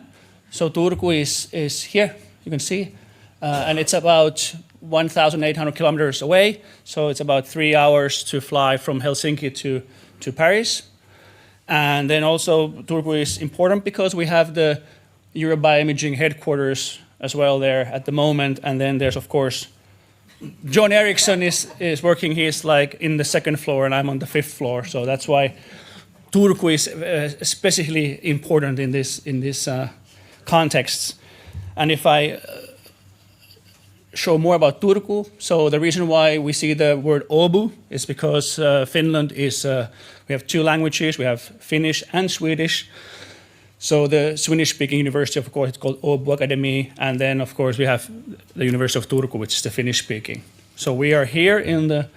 Speaker 12: So Turku is here, you can see, and it's about 1,800 kilometers away. So it's about 3 hours to fly from Helsinki to Paris. And then also Turku is important because we have the Eurobioimaging headquarters as well there at the moment. And then there's, of course, John Eriksson is working. He's like in the second floor and I'm on the 5th floor. So that's why Turku is especially important in this context. And if I show more about Turku, so the reason why we see the word Åbo is because Finland is, we have 2 languages, we have Finnish and Swedish. So the Swedish-speaking university, of course, it's called Åbo Academy, and then of course we have the University of Turku, which is the Finnish-speaking. So we are here in the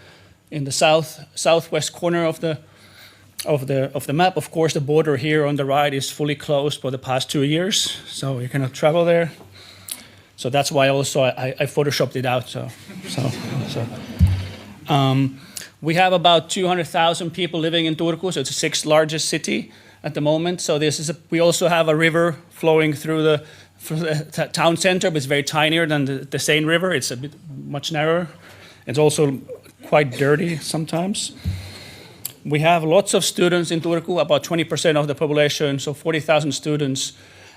Speaker 12: southwest corner of the map. Of course, the border here on the right is fully closed for the past 2 years, so you cannot travel there. So that's why also I photoshopped it out. So We have about 200,000 people living in Turku, so it's the sixth largest city at the moment. So we also have a river flowing through the town center, but it's very tinier than the Seine River. It's a bit much narrower. It's also quite dirty sometimes. We have lots of students in Turku, about 20% of the population, so 40,000 students.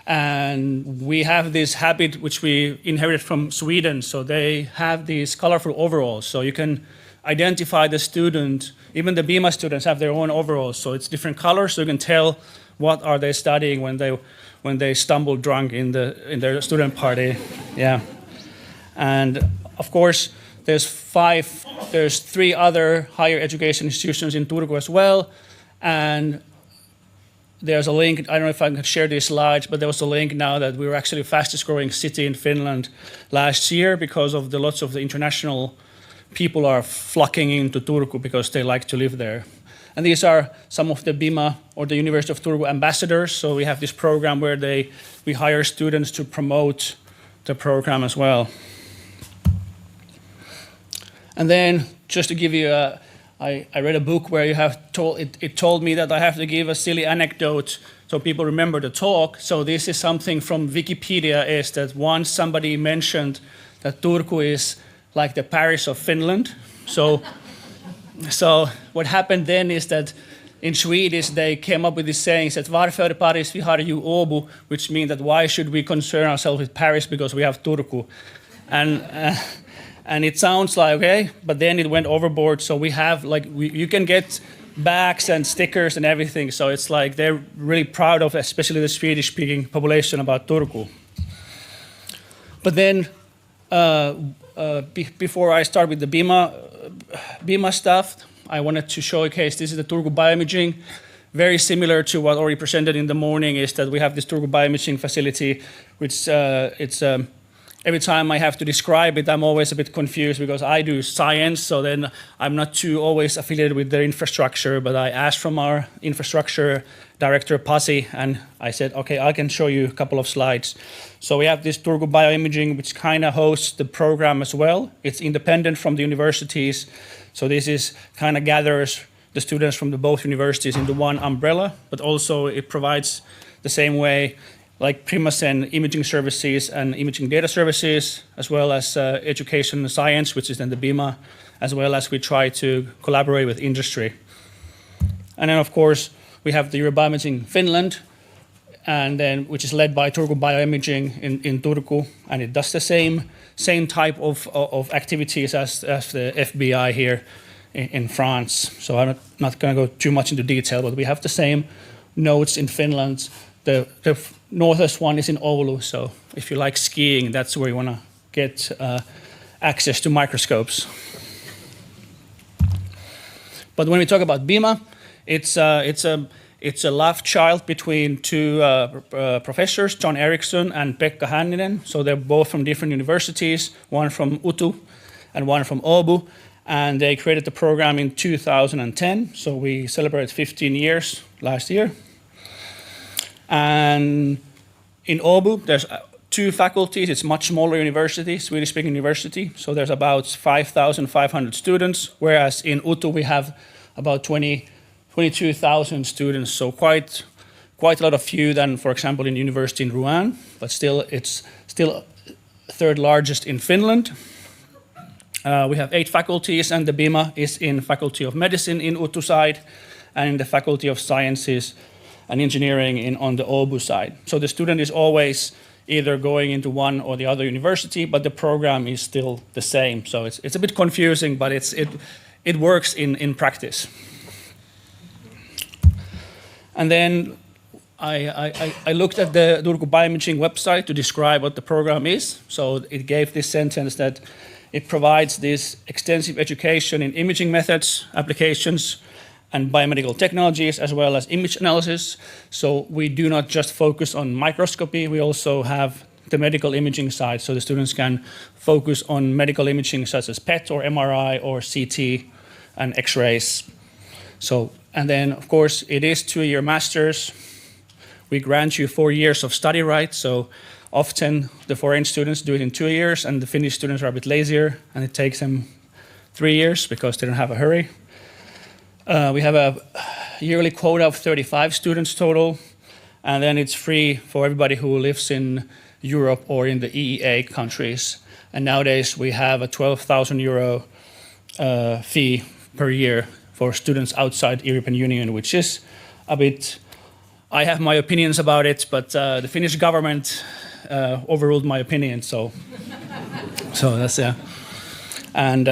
Speaker 12: And we have this habit which we inherited from Sweden. So they have these colorful overalls. So you can identify the student. Even the BIMA students have their own overalls. So it's different colors, so you can tell what are they studying when they stumble drunk in their student party. Yeah. And of course, there's 3 other higher education institutions in Turku as well. And there's a link, I don't know if I can share these slides, but there was a link now that we were actually the fastest growing city in Finland last year because of lots of the international people are flocking into Turku because they like to live there. And these are some of the BIMA or the University of Turku ambassadors. So we have this program where we hire students to promote the program as well. And then just to give you I read a book where it told me that I have to give a silly anecdote so people remember the talk. So this is something from Wikipedia, is that once somebody mentioned that Turku is like the Paris of Finland. So what happened then is that in Swedish they came up with this saying that varför Paris vi har ju Åbo, which means that why should we concern ourselves with Paris because we have Turku. And it sounds like, okay, but then it went overboard. So we have, you can get bags and stickers and everything. So it's like they're really proud of, especially the Swedish-speaking population, about Turku. But then, before I start with the BIMA stuff, I wanted to showcase, this is the Turku bioimaging. Very similar to what already presented in the morning is that we have this Turku bioimaging facility, which every time I have to describe it, I'm always a bit confused because I do science, so then I'm not too always affiliated with the infrastructure, but I asked from our infrastructure director, Pasi, and I said, okay, I can show you a couple of slides. So we have this Turku bioimaging, which kind of hosts the program as well. It's independent from the universities, so this is kind of gathers the students from both universities into one umbrella, but also it provides the same way like Primasen imaging services and imaging data services, as well as education and science, which is then the BIMA, as well as we try to collaborate with industry. And then, of course, we have the Eurobioimaging Finland, and then which is led by Turku Bioimaging in Turku, and it does the same type of activities as the FBI here in France. So I'm not going to go too much into detail, but we have the same nodes in Finland. The northest one is in Oulu, so if you like skiing, that's where you want to get access to microscopes. But when we talk about BIMA, it's a love child between 2 professors, John Eriksson and Pekka Hänninen. So they're both from different universities, one from UTU and one from Åbo, and they created the program in 2010. So we celebrated 15 years last year. And in Åbo, there's 2 faculties. It's a much smaller university, Swedish-speaking university. So there's about 5,500 students, whereas in UTU we have about 22,000 students. So quite a lot of fewer than, for example, in university in Rouen. But still, it's still 3rd largest in Finland. We have 8 faculties, and the BIMA is in Faculty of Medicine in UTU side, and in the Faculty of Sciences and Engineering on the Åbo side. So the student is always either going into one or the other university, but the program is still the same. So it's a bit confusing, but it works in practice. And then I looked at the Turku Bioimaging website to describe what the program is. So it gave this sentence that it provides this extensive education in imaging methods, applications, and biomedical technologies, as well as image analysis. So we do not just focus on microscopy, we also have the medical imaging side, so the students can focus on medical imaging such as PET or MRI or CT and X-rays. So, and then of course it is 2-year masters. We grant you 4 years of study rights, so often the foreign students do it in 2 years and the Finnish students are a bit lazier and it takes them 3 years because they don't have a hurry. We have a yearly quota of 35 students total, and then it's free for everybody who lives in Europe or in the EEA countries. And nowadays we have a 12,000 euro fee per year for students outside the European Union, which is a bit, I have my opinions about it, but the Finnish government overruled my opinion, so that's, yeah. And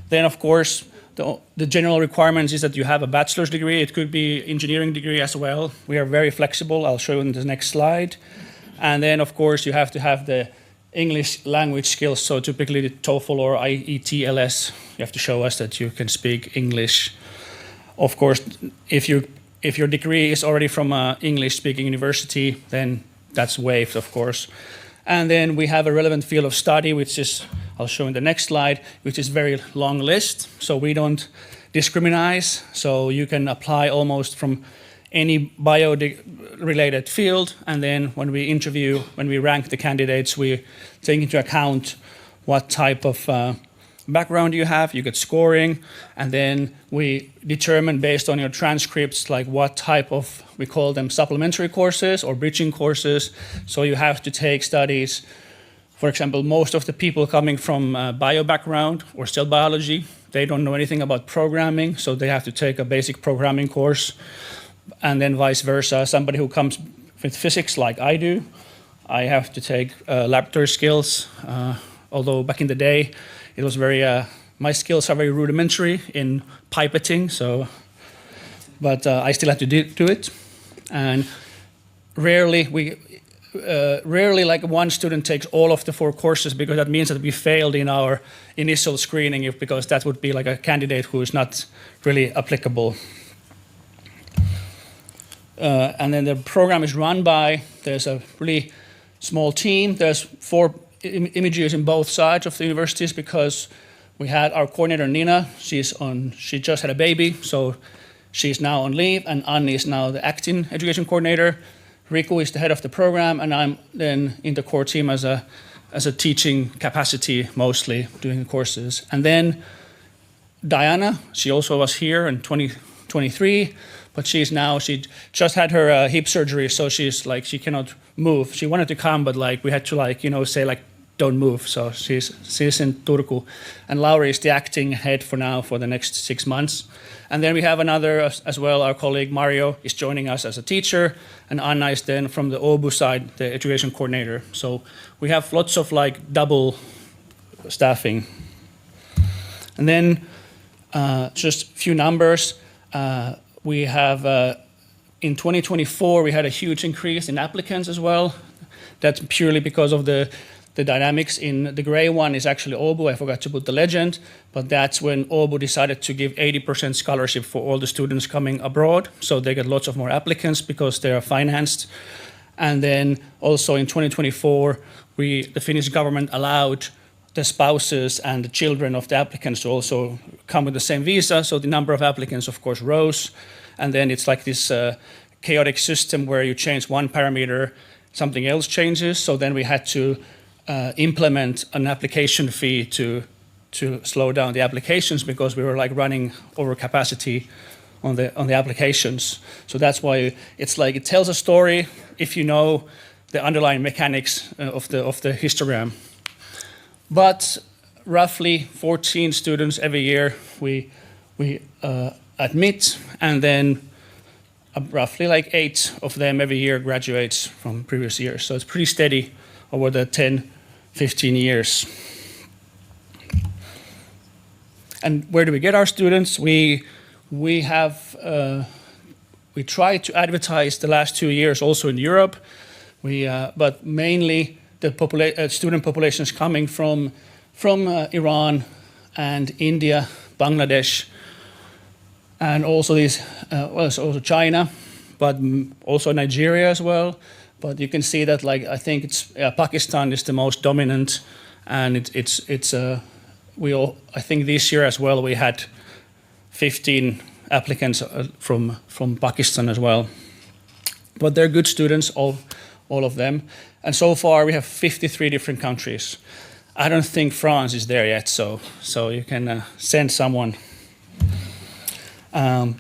Speaker 12: then of course, the general requirements is that you have a bachelor's degree. It could be engineering degree as well. We are very flexible. I'll show you in the next slide. And then of course you have to have the English language skills. So typically the TOEFL or IETLS, you have to show us that you can speak English. Of course, if your degree is already from an English-speaking university, then that's waived, of course. And then we have a relevant field of study, which is, I'll show in the next slide, which is very long list. So we don't discriminate. So you can apply almost from any bio-related field. And then when we interview, when we rank the candidates, we take into account what type of background you have, you get scoring, and then we determine based on your transcripts like what type of, we call them supplementary courses or bridging courses. So you have to take studies. For example, most of the people coming from bio background or cell biology, they don't know anything about programming, so they have to take a basic programming course. And then vice versa, somebody who comes with physics like I do, I have to take laboratory skills, although back in the day, it was very, my skills are very rudimentary in pipetting, so, but I still have to do it. And rarely like one student takes all of the 4 courses, because that means that we failed in our initial screening, because that would be like a candidate who is not really applicable. And then the program is run by, there's a really small team. There's 4 imagers in both sides of the universities, because we had our coordinator Nina, she just had a baby, so she's now on leave, and Anni is now the acting education coordinator. Riku is the head of the program, and I'm then in the core team as a teaching capacity, mostly doing the courses. And then Diana, she also was here in 2023, but she just had her hip surgery, so she's like, she cannot move. She wanted to come, but like we had to say don't move. So she's in Turku. And Lauri is the acting head for now for the next 6 months. And then we have another as well, our colleague Mario is joining us as a teacher, and Anna is then from the OBU side, the education coordinator. So we have lots of double staffing. And then just a few numbers. We have, in 2024, we had a huge increase in applicants as well. That's purely because of the dynamics. In the gray one is actually OBU. I forgot to put the legend, but that's when OBU decided to give 80% scholarship for all the students coming abroad. So they get lots of more applicants because they are financed. And then also in 2024, the Finnish government allowed the spouses and the children of the applicants to also come with the same visa. So the number of applicants, of course, rose. And then it's like this chaotic system where you change one parameter, something else changes. So then we had to implement an application fee to slow down the applications, because we were running over capacity on the applications. So that's why it's it tells a story if you know the underlying mechanics of the histogram. But roughly 14 students every year we admit, and then roughly 8 of them every year graduates from previous years. So it's pretty steady over the 10-15 years. And where do we get our students? We tried to advertise the last 2 years also in Europe. But mainly the student population is coming from Iran and India, Bangladesh, and also also China, but also Nigeria as well. But you can see that I think it's Pakistan is the most dominant, and I think this year as well we had 15 applicants from Pakistan as well. But they're good students, all of them. And so far we have 53 different countries. I don't think France is there yet, so you can send someone.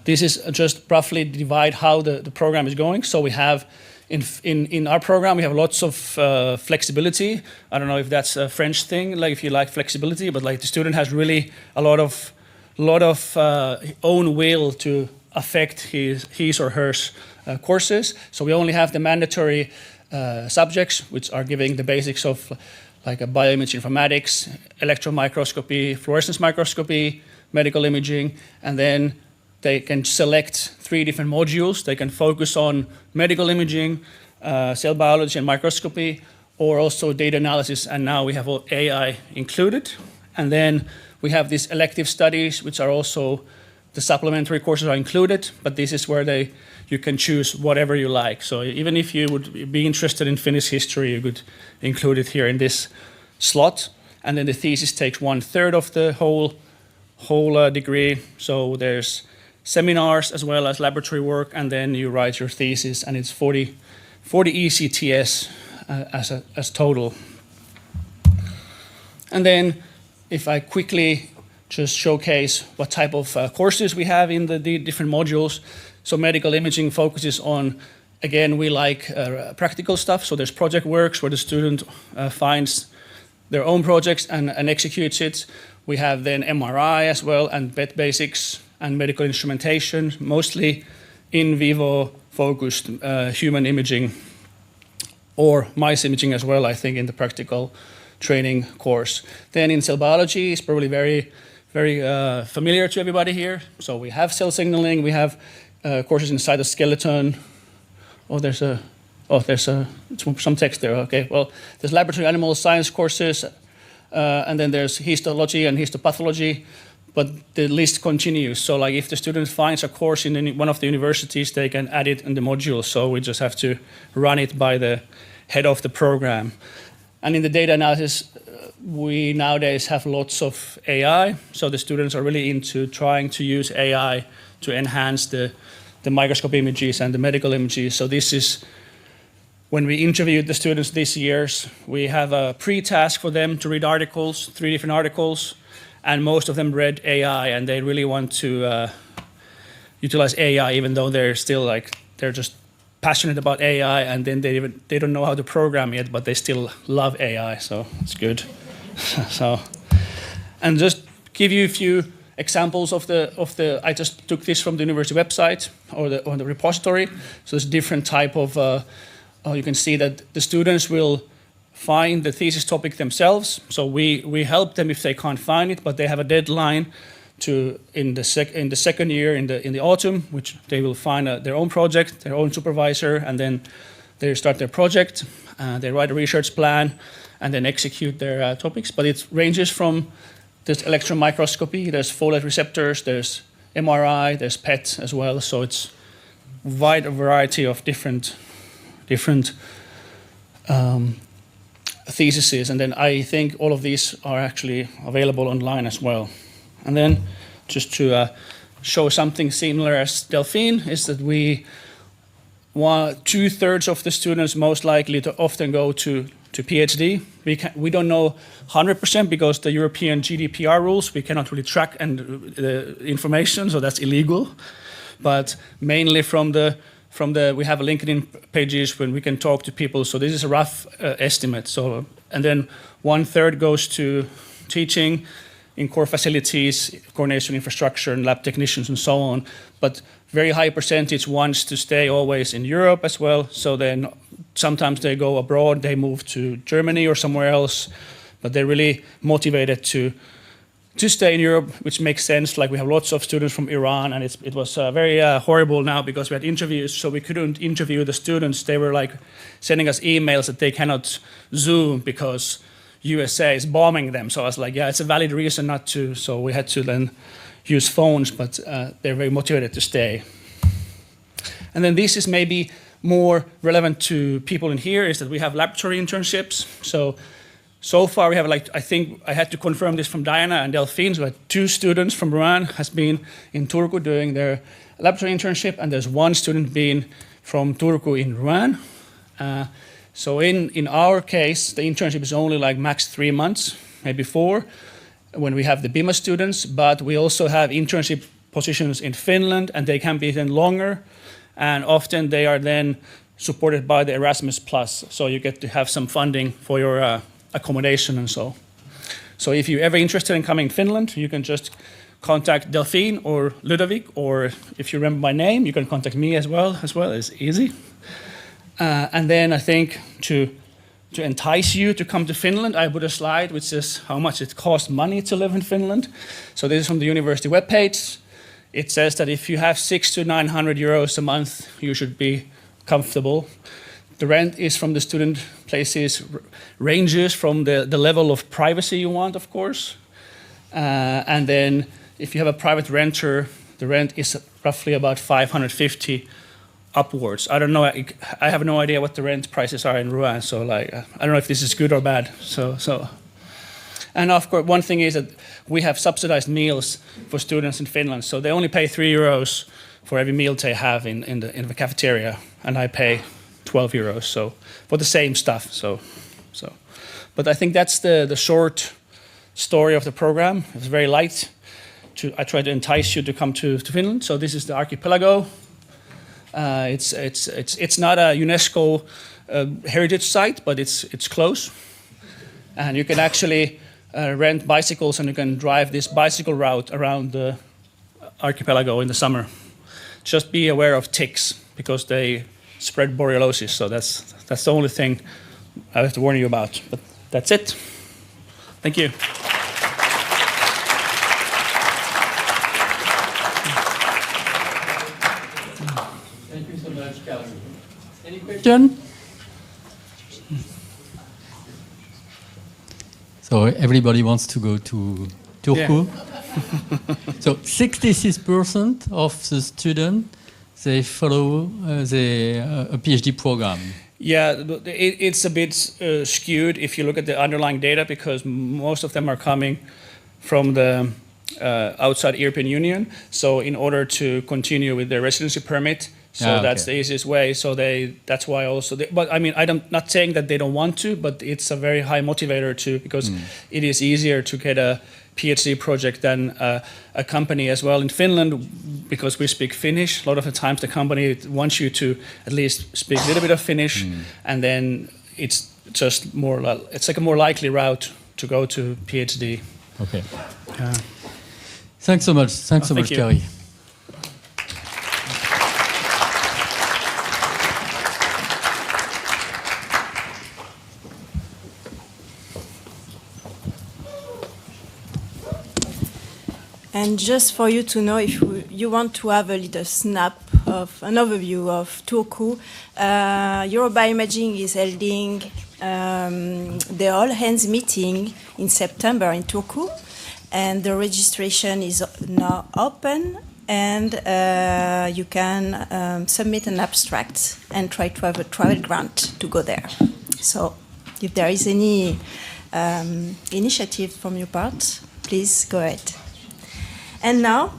Speaker 12: This is just roughly divide how the program is going. So we have in our program we have lots of flexibility. I don't know if that's a French thing, like if you like flexibility, but like the student has really a lot of own will to affect his or her courses. So we only have the mandatory subjects, which are giving the basics of like a bioimage informatics, electron microscopy, fluorescence microscopy, medical imaging, and then they can select 3 different modules. They can focus on medical imaging, cell biology and microscopy, or also data analysis, and now we have all AI included. And then we have these elective studies, which are also, the supplementary courses are included, but this is where you can choose whatever you like. So even if you would be interested in Finnish history, you could include it here in this slot. And then the thesis takes 1/3 of the whole degree. So there's seminars as well as laboratory work, and then you write your thesis, and it's 40 ECTS as total. And then if I quickly just showcase what type of courses we have in the different modules. So medical imaging focuses on, again, we like practical stuff. So there's project works where the student finds their own projects and executes it. We have then MRI as well, and PET basics and medical instrumentation, mostly in vivo focused human imaging or mice imaging as well, I think, in the practical training course. Then in cell biology, it's probably very familiar to everybody here. So we have cell signaling, we have courses in cytoskeleton. There's some text there. Okay, well, there's laboratory animal science courses, and then there's histology and histopathology, but the list continues. So like if the student finds a course in one of the universities, they can add it in the module. So we just have to run it by the head of the program. And in the data analysis, we nowadays have lots of AI. So the students are really into trying to use AI to enhance the microscope images and the medical images. So this is, when we interviewed the students this year, we have a pre-task for them to read articles, 3 different articles, and most of them read AI, and they really want to utilize AI, even though they're just passionate about AI, and then they don't know how to program yet, but they still love AI, so it's good. So, and just give you a few examples of the. I just took this from the university website or the repository. So there's different type of. You can see that the students will find the thesis topic themselves. So we help them if they can't find it, but they have a deadline in the second year in the autumn, which they will find their own project, their own supervisor, and then they start their project. They write a research plan, and then execute their topics. But it ranges from there's electron microscopy, there's folate receptors, there's MRI, there's PET as well. So it's wide variety of different theses, and then I think all of these are actually available online as well. And then just to show something similar as Delphine is that we want 2/3 of the students most likely to often go to PhD. We don't know 100% because the European GDPR rules, we cannot really track the information, so that's illegal. But mainly from the we have LinkedIn pages when we can talk to people. So this is a rough estimate. So, and then 1/3 goes to teaching in core facilities, coordination infrastructure, and lab technicians, and so on. But very high percentage wants to stay always in Europe as well. So then sometimes they go abroad, they move to Germany or somewhere else, but they're really motivated to stay in Europe, which makes sense. Like we have lots of students from Iran, and it was very horrible now because we had interviews, so we couldn't interview the students. They were like sending us emails that they cannot Zoom because USA is bombing them. So I was like, yeah, it's a valid reason not to. So we had to then use phones, but they're very motivated to stay. And then this is maybe more relevant to people in here is that we have laboratory internships. So far we have I think I had to confirm this from Diana and Delphine, so 2 students from Rouen has been in Turku doing their laboratory internship, and there's 1 student been from Turku in Rouen. So in our case, the internship is only like max 3 months, maybe 4, when we have the BIMA students, but we also have internship positions in Finland, and they can be then longer, and often they are then supported by the Erasmus Plus, so you get to have some funding for your accommodation and so. So if you're ever interested in coming to Finland, you can just contact Delphine or Ludovic, or if you remember my name, you can contact me as well. It's easy. And then I think to entice you to come to Finland, I put a slide which says how much it costs money to live in Finland. So this is from the university webpage. It says that if you have 600 to 900 euros a month, you should be comfortable. The rent is from the student places, ranges from the level of privacy you want, of course. And then if you have a private renter, the rent is roughly about 550 upwards. I don't know. I have no idea what the rent prices are in Rouen. So like, I don't know if this is good or bad. So. And of course, one thing is that we have subsidized meals for students in Finland. So they only pay 3 euros for every meal they have in the cafeteria, and I pay 12 euros. So for the same stuff. So. But I think that's the short story of the program. It's very light. I try to entice you to come to Finland. So this is the archipelago. It's not a UNESCO heritage site, but it's close, and you can actually rent bicycles, and you can drive this bicycle route around the archipelago in the summer. Just be aware of ticks because they spread borreliosis. So that's the only thing I have to warn you about. But that's it. Thank you.
Speaker 1: Any question? So everybody wants to go to Turku. Yeah. So 66% of the students, they follow a PhD program.
Speaker 12: Yeah, it's a bit skewed if you look at the underlying data, because most of them are coming from the outside European Union. So in order to continue with their residency permit, that's the easiest way. So that's why also. But I mean, I'm not saying that they don't want to, but it's a very high motivator too, because it is easier to get a PhD project than a company as well in Finland, because we speak Finnish. A lot of the times the company wants you to at least speak a little bit of Finnish, and then it's just more. It's like a more likely route to go to PhD.
Speaker 1: Okay. Thanks so much. Thanks so much, Kerry.
Speaker 4: And just for you to know, if you want to have a little snap of an overview of Turku, EuroBioImaging is holding the all hands meeting in September in Turku, and the registration is now open, and you can submit an abstract and try to have a travel grant to go there. So if there is any initiative from your part, please go ahead. And now,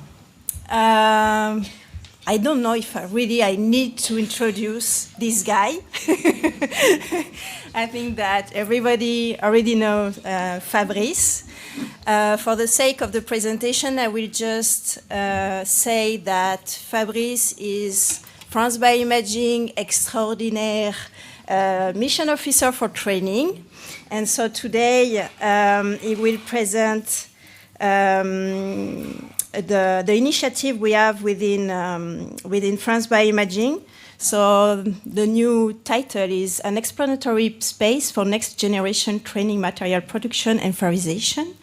Speaker 4: I don't know if I need to introduce this guy. I think that everybody already knows Fabrice. For the sake of the presentation, I will just say that Fabrice is France-BioImaging extraordinaire mission officer for training. And so today he will present the initiative we have within France-BioImaging. So the new title is An Explanatory Space for Next Generation Training Material Production and Farization.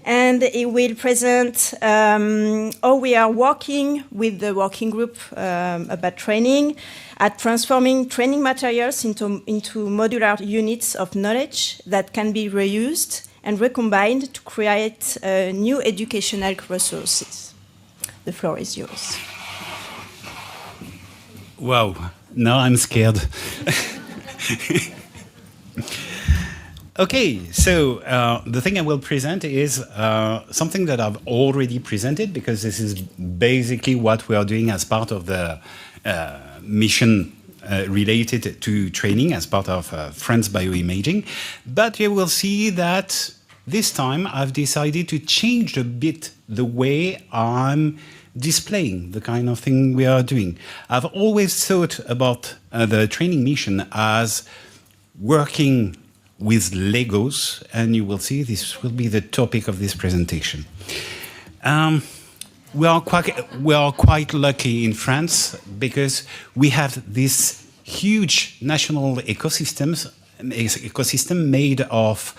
Speaker 4: And it will present how we are working with the working group about training at transforming training materials into modular units of knowledge that can be reused and recombined to create new educational resources. The floor is yours.
Speaker 13: Wow, now I'm scared. Okay, so the thing I will present is something that I've already presented, because this is basically what we are doing as part of the mission related to training as part of France-BioImaging. But you will see that this time I've decided to change a bit the way I'm displaying the kind of thing we are doing. I've always thought about the training mission as working with Legos, and you will see this will be the topic of this presentation. We are quite lucky in France because we have this huge national ecosystem made of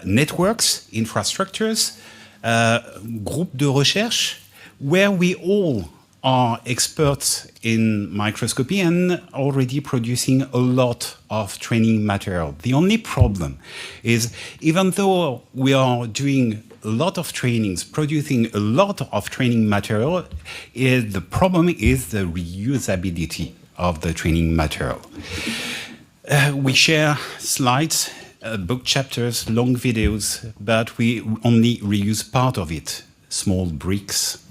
Speaker 13: networks, infrastructures, groupes de recherche, where we all are experts in microscopy and already producing a lot of training material. The only problem is, even though we are doing a lot of trainings, producing a lot of training material, the problem is the reusability of the training material. We share slides, book chapters, long videos, but we only reuse part of it, small bricks,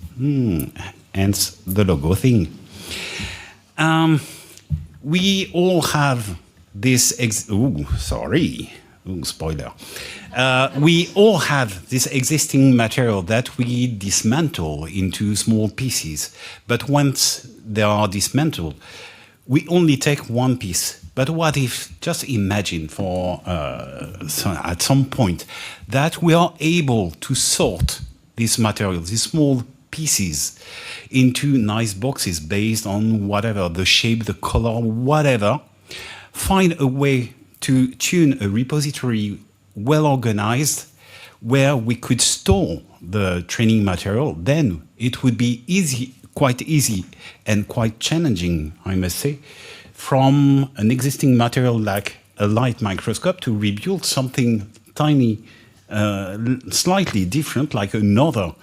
Speaker 13: hence the logo thing. We all have this, spoiler. We all have this existing material that we dismantle into small pieces, but once they are dismantled, we only take one piece. But what if, just imagine at some point, that we are able to sort these materials, these small pieces, into nice boxes based on whatever, the shape, the color, whatever, find a way to tune a repository well organized where we could store the training material, then it would be quite easy and quite challenging, I must say, from an existing material like a light microscope to rebuild something tiny, slightly different, like another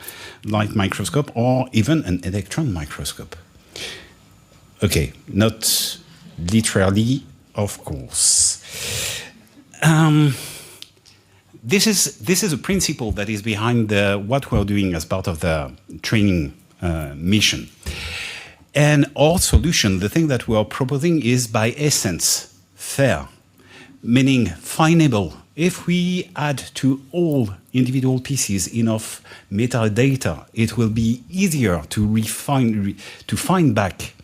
Speaker 13: light microscope or even an electron microscope. Okay, not literally, of course. This is a principle that is behind what we're doing as part of the training mission. And our solution, the thing that we are proposing, is by essence fair, meaning findable. If we add to all individual pieces enough metadata, it will be easier to find back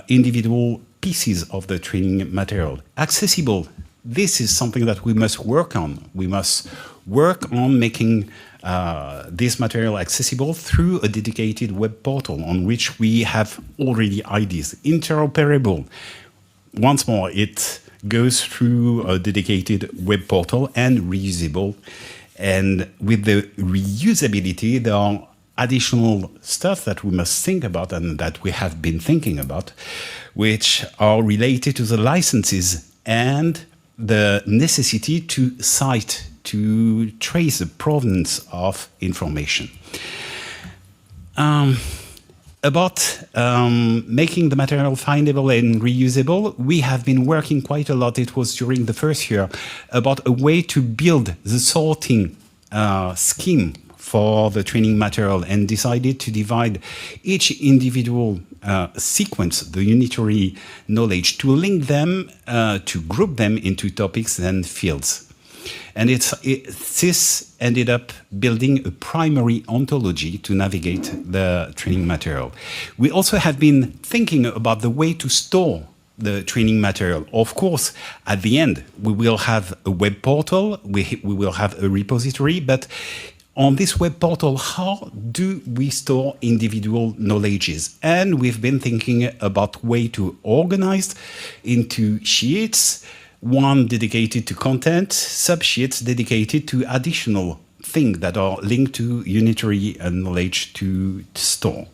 Speaker 13: individual pieces of the training material. Accessible, this is something that we must work on. We must work on making this material accessible through a dedicated web portal on which we have already ideas. Interoperable. Once more, it goes through a dedicated web portal and reusable. And with the reusability, there are additional stuff that we must think about and that we have been thinking about, which are related to the licenses and the necessity to cite, to trace the provenance of information. About making the material findable and reusable, we have been working quite a lot. It was during the first year about a way to build the sorting scheme for the training material and decided to divide each individual sequence, the unitary knowledge, to link them, to group them into topics and fields. And this ended up building a primary ontology to navigate the training material. We also have been thinking about the way to store the training material. Of course, at the end, we will have a web portal, we will have a repository, but on this web portal, how do we store individual knowledges? And we've been thinking about way to organize into sheets, one dedicated to content, sub-sheets dedicated to additional things that are linked to unitary knowledge to store.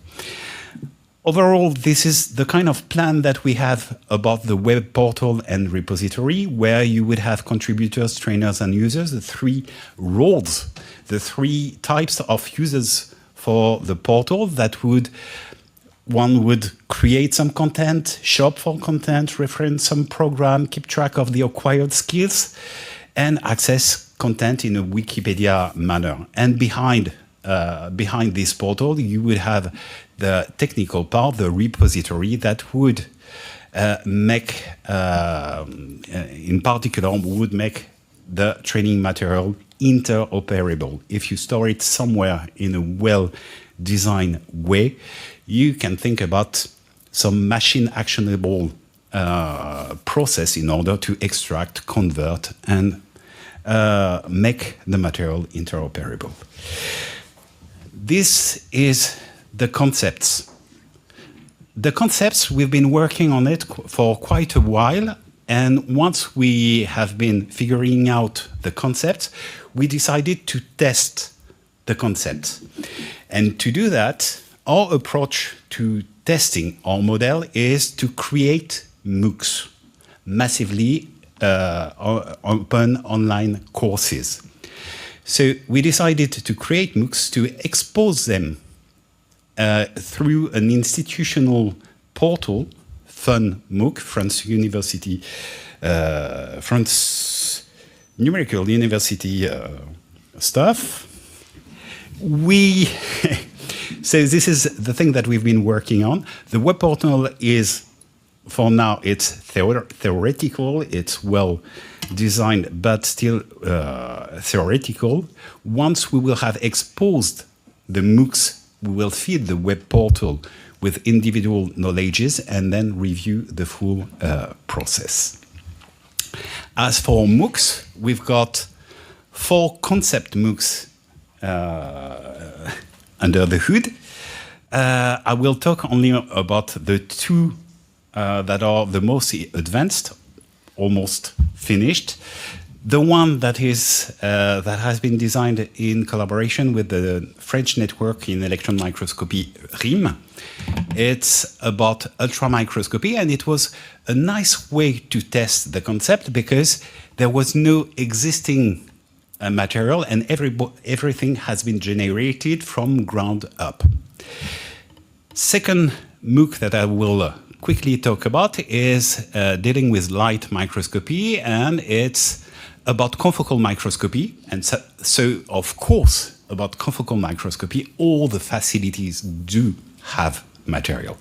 Speaker 13: Overall, this is the kind of plan that we have about the web portal and repository, where you would have contributors, trainers, and users, the three roles, the three types of users for the portal that one would create some content, shop for content, reference some program, keep track of the acquired skills, and access content in a Wikipedia manner. And behind this portal, you would have the technical part, the repository that would in particular, would make the training material interoperable. If you store it somewhere in a well-designed way, you can think about some machine actionable process in order to extract, convert, and make the material interoperable. This is the concepts. The concepts, we've been working on it for quite a while, and once we have been figuring out the concepts, we decided to test the concept. And to do that, our approach to testing our model is to create MOOCs, massively open online courses. So we decided to create MOOCs to expose them through an institutional portal, Fun MOOC, France Numerical University stuff. So this is the thing that we've been working on. The web portal is, for now, it's theoretical, it's well designed, but still theoretical. Once we will have exposed the MOOCs, we will feed the web portal with individual knowledges and then review the full process. As for MOOCs, we've got 4 concept MOOCs under the hood. I will talk only about the 2 that are the most advanced, almost finished. The one that has been designed in collaboration with the French network in electron microscopy, RIM. It's about ultramicroscopy, and it was a nice way to test the concept because there was no existing material, and everything has been generated from ground up. Second MOOC that I will quickly talk about is dealing with light microscopy, and it's about confocal microscopy. And so of course, about confocal microscopy, all the facilities do have material.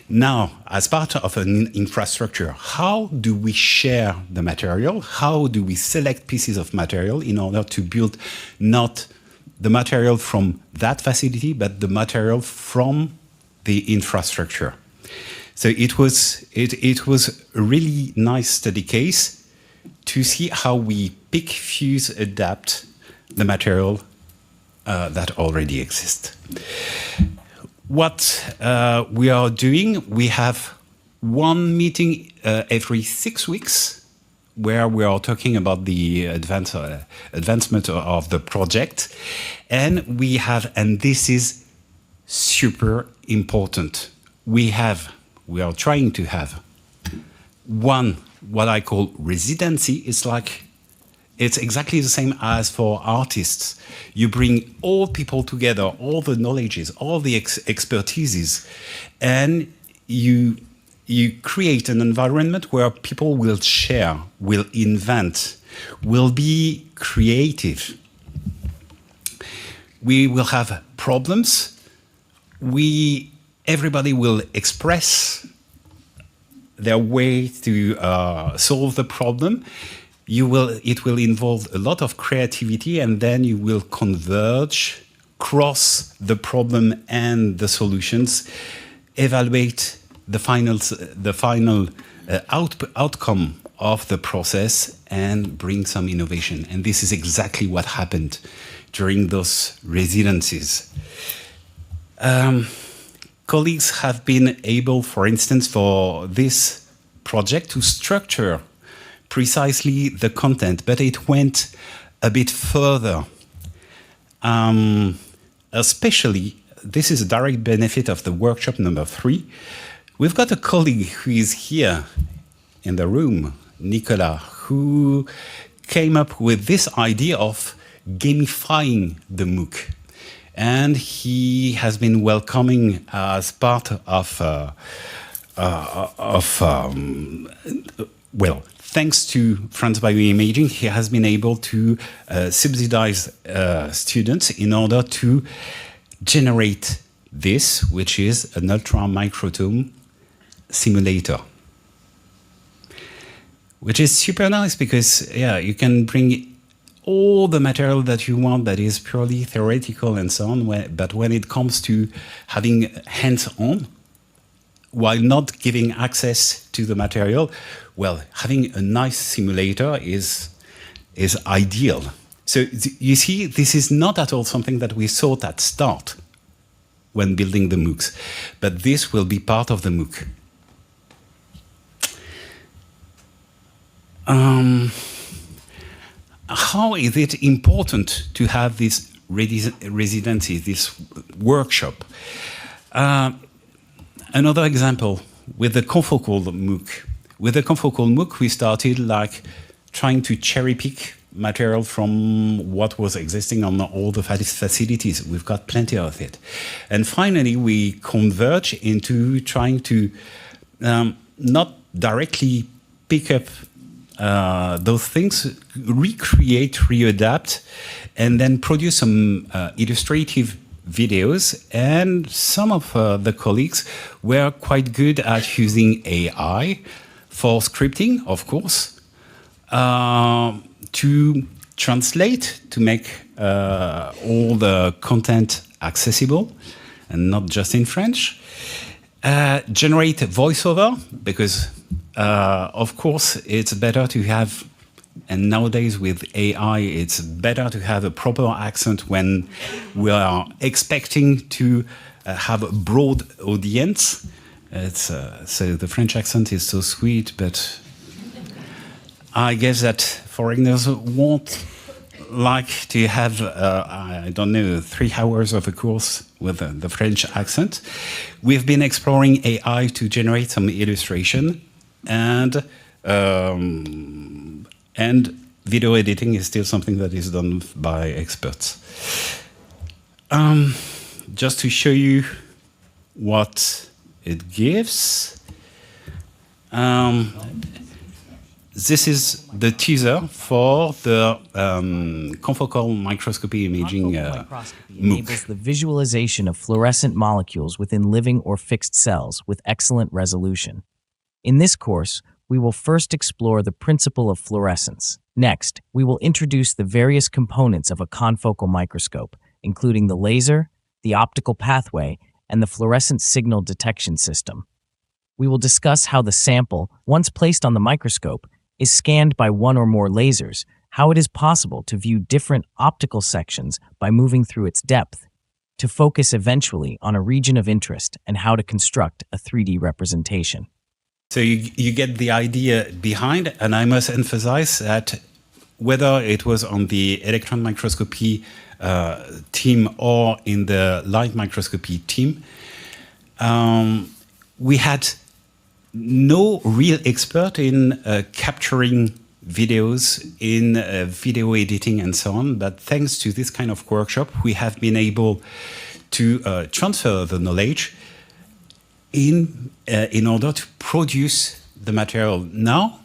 Speaker 13: Now, as part of an infrastructure, how do we share the material? How do we select pieces of material in order to build not the material from that facility, but the material from the infrastructure? So it was a really nice study case to see how we pick, fuse, adapt the material that already exists. What we are doing, we have one meeting every 6 weeks where we are talking about the advancement of the project. And we have, and this is super important, we are trying to have one, what I call residency. It's exactly the same as for artists. You bring all people together, all the knowledges, all the expertises, and you create an environment where people will share, will invent, will be creative. We will have problems. Everybody will express their way to solve the problem. It will involve a lot of creativity, and then you will converge, cross the problem and the solutions, evaluate the final outcome of the process, and bring some innovation. And this is exactly what happened during those residencies. Colleagues have been able, for instance, for this project to structure precisely the content, but it went a bit further. Especially, this is a direct benefit of the workshop number 3. We've got a colleague who is here in the room, Nicolas, who came up with this idea of gamifying the MOOC. And he has been welcoming as part of thanks to France-BioImaging, he has been able to subsidize students in order to generate this, which is an ultra-microtome simulator. Which is super nice because, you can bring all the material that you want that is purely theoretical and so on, but when it comes to having hands-on, while not giving access to the material, well, having a nice simulator is ideal. So you see, this is not at all something that we thought at start when building the MOOCs, but this will be part of the MOOC. How is it important to have this residency, this workshop? Another example with the confocal MOOC. With the confocal MOOC, we started like trying to cherry pick material from what was existing on all the facilities. We've got plenty of it. And finally, we converge into trying to not directly pick up those things, recreate, readapt, and then produce some illustrative videos. And some of the colleagues were quite good at using AI for scripting, of course, to translate, to make all the content accessible and not just in French. Generate voiceover, because of course it's better to have, and nowadays with AI it's better to have a proper accent when we are expecting to have a broad audience. So the French accent is so sweet, but I guess that foreigners won't like to have, I don't know, 3 hours of a course with the French accent. We've been exploring AI to generate some illustration, and video editing is still something that is done by experts. Just to show you what it gives. This is the teaser for the confocal microscopy imaging MOOC.
Speaker 14: Enables the visualization of fluorescent molecules within living or fixed cells with excellent resolution. In this course, we will first explore the principle of fluorescence. Next, we will introduce the various components of a confocal microscope, including the laser, the optical pathway, and the fluorescent signal detection system. We will discuss how the sample, once placed on the microscope, is scanned by one or more lasers, how it is possible to view different optical sections by moving through its depth, to focus eventually on a region of interest, and how to construct a 3D representation.
Speaker 13: So you get the idea behind, and I must emphasize that whether it was on the electron microscopy team or in the light microscopy team, we had no real expert in capturing videos, in video editing and so on, but thanks to this kind of workshop, we have been able to transfer the knowledge in order to produce the material. Now,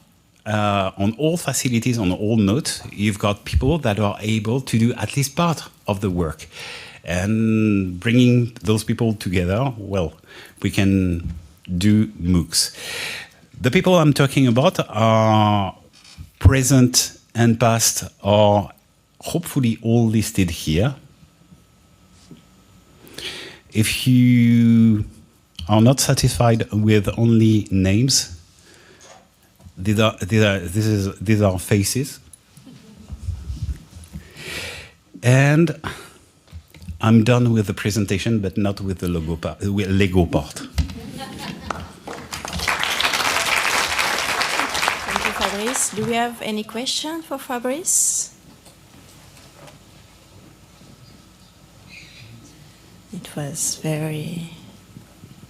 Speaker 13: on all facilities, on all nodes, you've got people that are able to do at least part of the work. And bringing those people together, well, we can do MOOCs. The people I'm talking about are present and past, are hopefully all listed here. If you are not satisfied with only names, these are faces. And I'm done with the presentation, but not with the Lego part.
Speaker 4: Thank you, Fabrice. Do we have any questions for Fabrice? It was very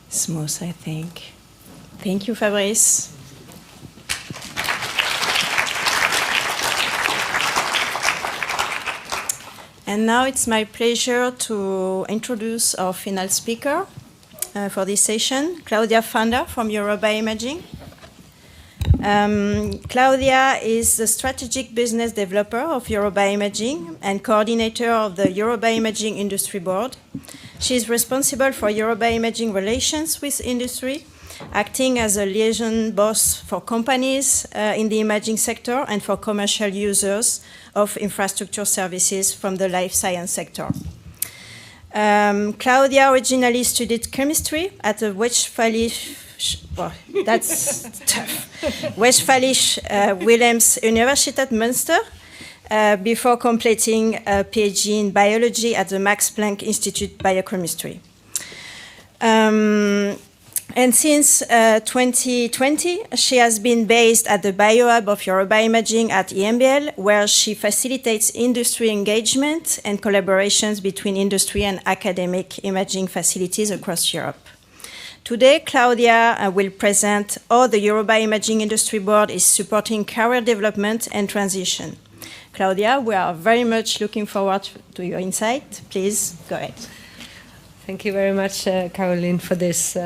Speaker 4: smooth, I think. Thank you, Fabrice. And now it's my pleasure to introduce our final speaker for this session, Claudia Fander from EuroBioImaging. Claudia is the strategic business developer of EuroBioImaging and coordinator of the EuroBioImaging Industry Board. She is responsible for EuroBioImaging relations with industry acting as a liaison boss for companies in the imaging sector and for commercial users of infrastructure services from the life science sector. Claudia originally studied chemistry at the Westfälische Wilhelms Universität Münster before completing a PhD in biology at the Max Planck Institute Biochemistry. And since 2020, she has been based at the BioHub of Eurobiomaging at EMBL, where she facilitates industry engagement and collaborations between industry and academic imaging facilities across Europe. Today, Claudia will present how the Eurobiomaging Industry Board is supporting career development and transition. Claudia, we are very much looking forward to your insight. Please go ahead.
Speaker 6: Thank you very much, Caroline, for this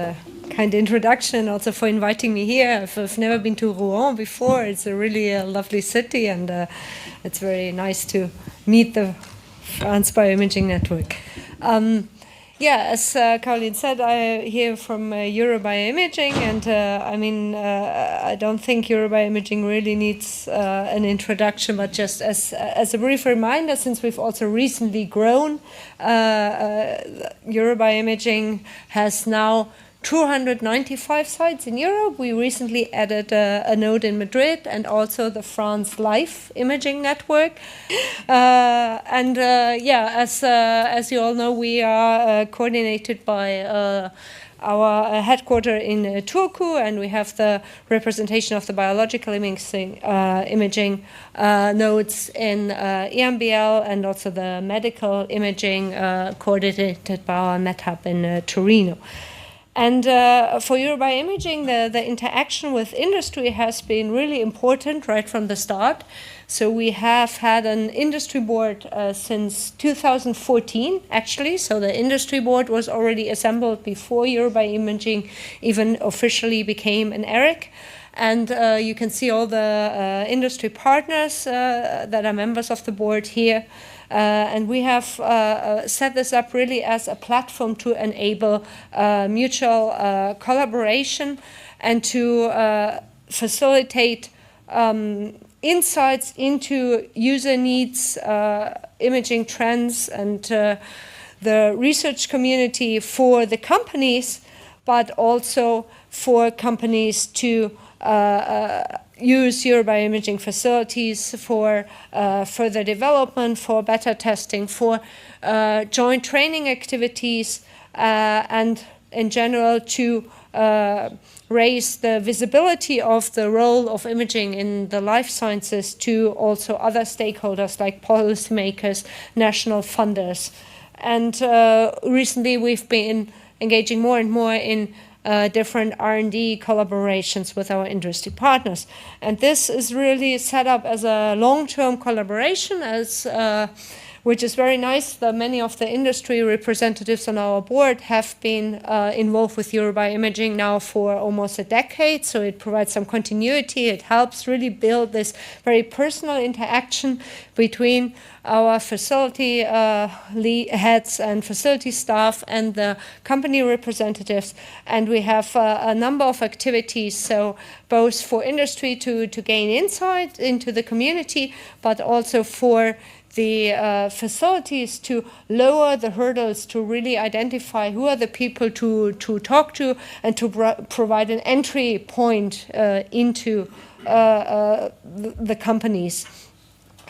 Speaker 6: kind introduction, also for inviting me here. I've never been to Rouen before. It's a really lovely city, and it's very nice to meet the France-BioImaging network. As Caroline said, I'm here from Eurobioimaging, and I don't think Eurobioimaging really needs an introduction, but just as a brief reminder, since we've also recently grown, Eurobioimaging has now 295 sites in Europe. We recently added a node in Madrid and also the France Life Imaging Network. As you all know, we are coordinated by our headquarters in Turku, and we have the representation of the biological imaging nodes in EMBL, and also the medical imaging coordinated by our MedHub in Torino. And for Eurobioimaging, the interaction with industry has been really important right from the start. So we have had an industry board since 2014, actually. So the industry board was already assembled before Eurobioimaging even officially became an ERIC. And you can see all the industry partners that are members of the board here. And we have set this up really as a platform to enable mutual collaboration and to facilitate insights into user needs, imaging trends, and the research community for the companies, but also for companies to use Eurobioimaging facilities for further development, for beta testing, for joint training activities, and in general to raise the visibility of the role of imaging in the life sciences to also other stakeholders like policymakers, national funders. And recently we've been engaging more and more in different R&D collaborations with our industry partners. And this is really set up as a long-term collaboration, which is very nice that many of the industry representatives on our board have been involved with Eurobioimaging now for almost a decade, so it provides some continuity. It helps really build this very personal interaction between our facility heads and facility staff and the company representatives. And we have a number of activities, so both for industry to gain insight into the community, but also for the facilities to lower the hurdles to really identify who are the people to talk to and to provide an entry point into the companies.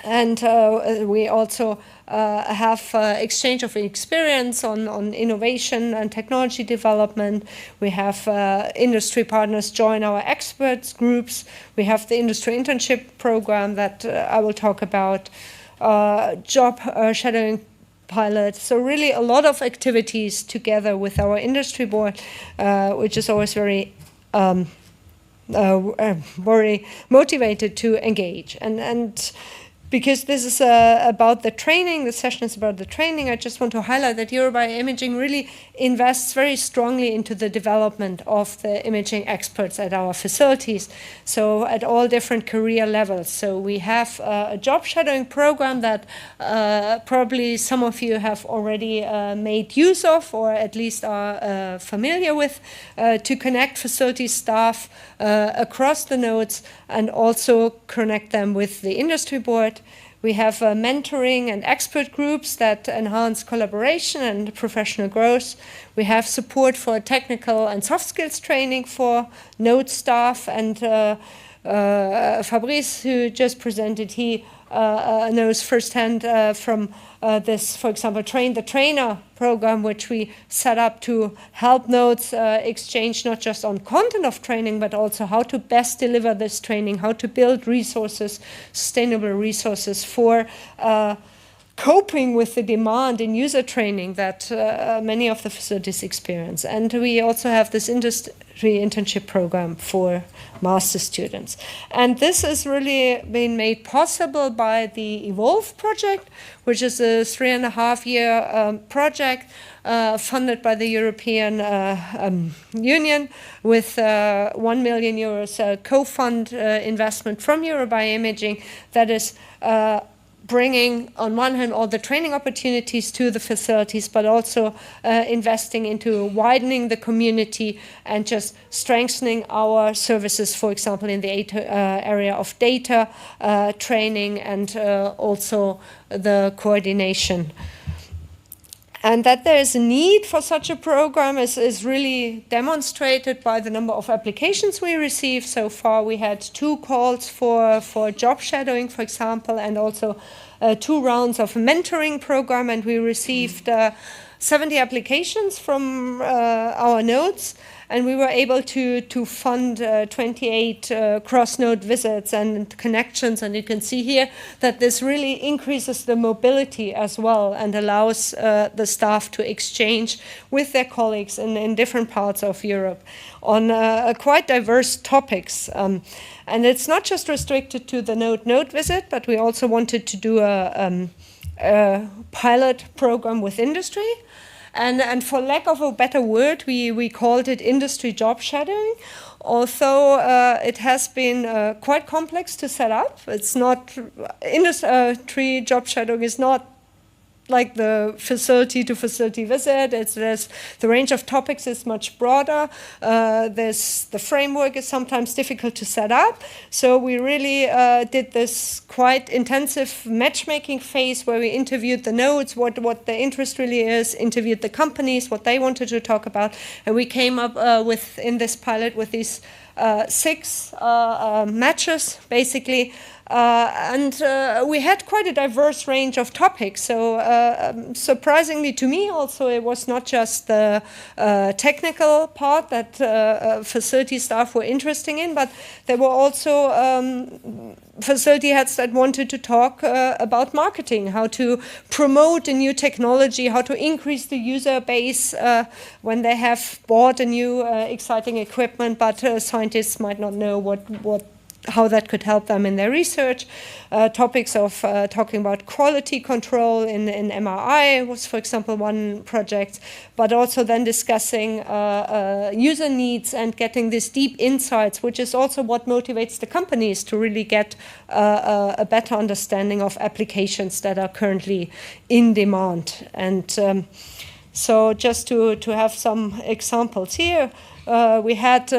Speaker 6: And we also have exchange of experience on innovation and technology development. We have industry partners join our experts groups. We have the industry internship program that I will talk about. Job shadowing pilot. So really a lot of activities together with our industry board, which is always very very motivated to engage. And because this is about the training, the session is about the training, I just want to highlight that EuroBioImaging really invests very strongly into the development of the imaging experts at our facilities, so at all different career levels. So we have a job shadowing program that probably some of you have already made use of, or at least are familiar with, to connect facility staff across the nodes and also connect them with the industry board. We have mentoring and expert groups that enhance collaboration and professional growth. We have support for technical and soft skills training for node staff, and Fabrice, who just presented, he knows firsthand from this, for example, Train the Trainer program, which we set up to help nodes exchange not just on content of training, but also how to best deliver this training, how to build resources, sustainable resources for coping with the demand in user training that many of the facilities experience. And we also have this industry internship program for master students. And this has really been made possible by the EVOLVE project, which is a 3.5-year project funded by the European Union with 1 million euros co-fund investment from EuroBioImaging that is bringing, on one hand, all the training opportunities to the facilities, but also investing into widening the community and just strengthening our services, for example, in the area of data training and also the coordination. And that there is a need for such a program is really demonstrated by the number of applications we received. So far we had 2 calls for job shadowing, for example, and also 2 rounds of mentoring program, and we received 70 applications from our nodes, and we were able to fund 28 cross-node visits and connections. And you can see here that this really increases the mobility as well and allows the staff to exchange with their colleagues in different parts of Europe on quite diverse topics. And it's not just restricted to the node visit, but we also wanted to do a pilot program with industry. And for lack of a better word, we called it industry job shadowing. Although it has been quite complex to set up. It's not, industry job shadowing is not like the facility-to-facility visit. There's the range of topics is much broader. The framework is sometimes difficult to set up. So we really did this quite intensive matchmaking phase where we interviewed the nodes, what their interest really is, interviewed the companies, what they wanted to talk about. And we came up with, in this pilot, with these 6 matches, basically. And we had quite a diverse range of topics. So surprisingly to me also, it was not just the technical part that facility staff were interested in, but there were also facility heads that wanted to talk about marketing, how to promote a new technology, how to increase the user base when they have bought a new exciting equipment, but scientists might not know how that could help them in their research. Topics of talking about quality control in MRI was, for example, one project, but also then discussing user needs and getting these deep insights, which is also what motivates the companies to really get a better understanding of applications that are currently in demand. And so just to have some examples here, we had,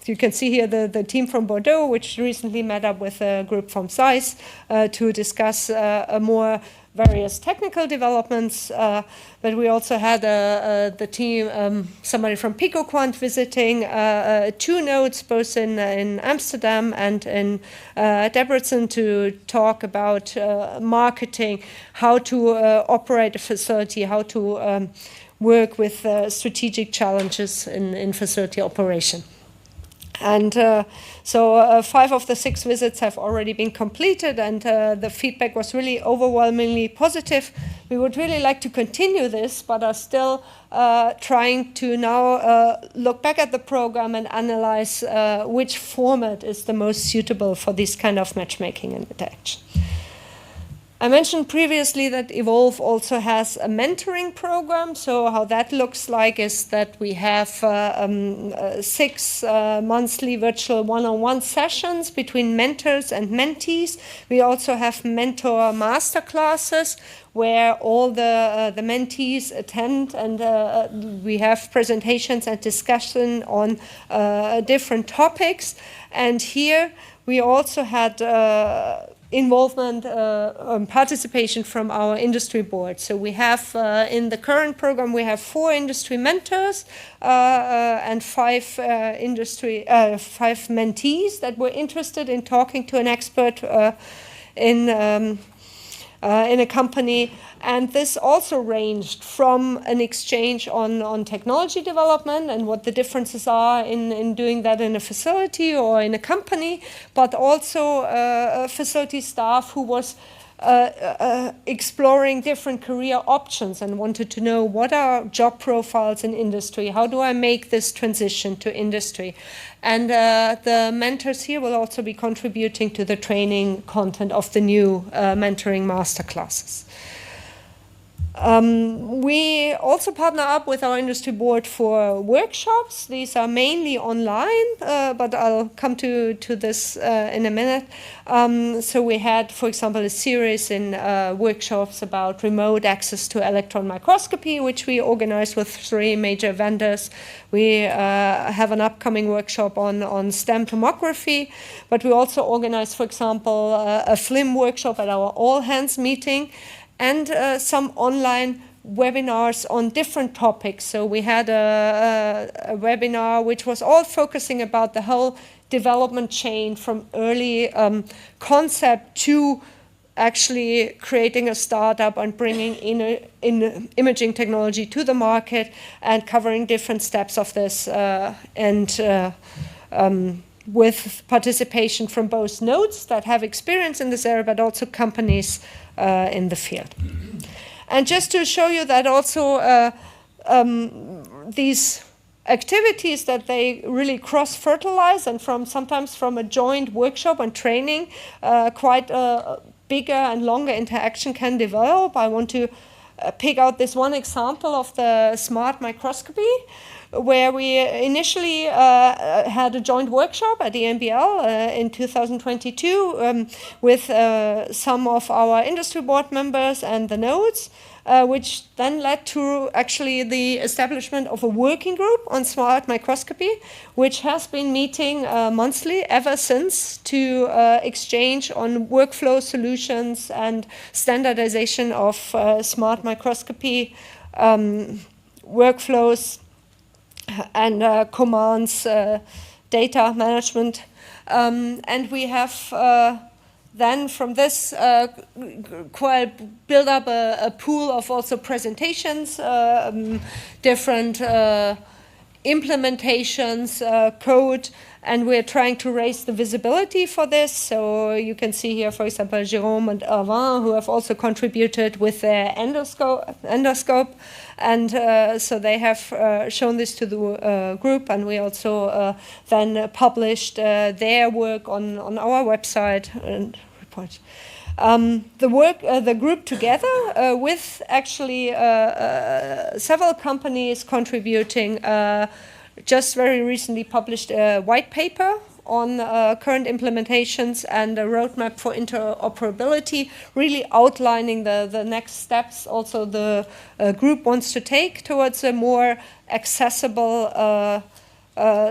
Speaker 6: you can see here the team from Bordeaux, which recently met up with a group from SAIS to discuss more various technical developments. But we also had the team, somebody from PicoQuant visiting 2 nodes, both in Amsterdam and in Debrecen, to talk about marketing, how to operate a facility, how to work with strategic challenges in facility operation. And so 5 of the 6 visits have already been completed, and the feedback was really overwhelmingly positive. We would really like to continue this, but are still trying to now look back at the program and analyze which format is the most suitable for this kind of matchmaking and interaction. I mentioned previously that Evolve also has a mentoring program. So how that looks like is that we have 6 monthly virtual one-on-one sessions between mentors and mentees. We also have mentor master classes where all the mentees attend, and we have presentations and discussion on different topics. And here we also had involvement participation from our industry board. So we have in the current program we have 4 industry mentors and 5 mentees that were interested in talking to an expert in a company. And this also ranged from an exchange on technology development and what the differences are in doing that in a facility or in a company, but also facility staff who was exploring different career options and wanted to know what are job profiles in industry, how do I make this transition to industry. And the mentors here will also be contributing to the training content of the new mentoring masterclasses. We also partner up with our industry board for workshops. These are mainly online, but I'll come to this in a minute. So we had, for example, a series in workshops about remote access to electron microscopy, which we organized with 3 major vendors. We have an upcoming workshop on STEM tomography, but we also organized, for example, a FLIM workshop at our all-hands meeting, and some online webinars on different topics. So we had a webinar which was all focusing about the whole development chain from early concept to actually creating a startup and bringing in imaging technology to the market and covering different steps of this with participation from both nodes that have experience in this area, but also companies in the field. And just to show you that also these activities that they really cross-fertilize, and sometimes from a joint workshop and training, quite a bigger and longer interaction can develop. I want to pick out this one example of the smart microscopy, where we initially had a joint workshop at the MBL in 2022 with some of our industry board members and the nodes, which then led to actually the establishment of a working group on smart microscopy, which has been meeting monthly ever since to exchange on workflow solutions and standardization of smart microscopy workflows and commands, data management. And we have then from this quite build up a pool of also presentations, different implementations, code, and we're trying to raise the visibility for this. So you can see here, for example, Jérôme and Arvin, who have also contributed with their endoscope. And so they have shown this to the group, and we also then published their work on our website and report. The group together with actually several companies contributing just very recently published a white paper on current implementations and a roadmap for interoperability, really outlining the next steps also the group wants to take towards a more accessible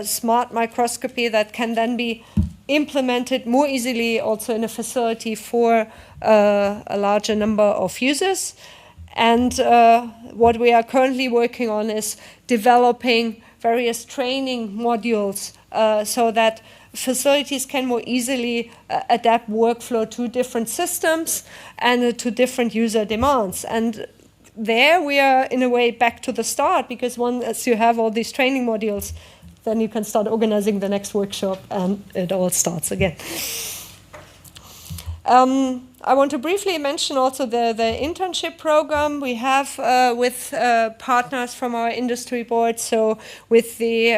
Speaker 6: smart microscopy that can then be implemented more easily also in a facility for a larger number of users. And what we are currently working on is developing various training modules so that facilities can more easily adapt workflow to different systems and to different user demands. And there we are in a way back to the start, because once you have all these training modules, then you can start organizing the next workshop and it all starts again. I want to briefly mention also the internship program we have with partners from our industry board. So with the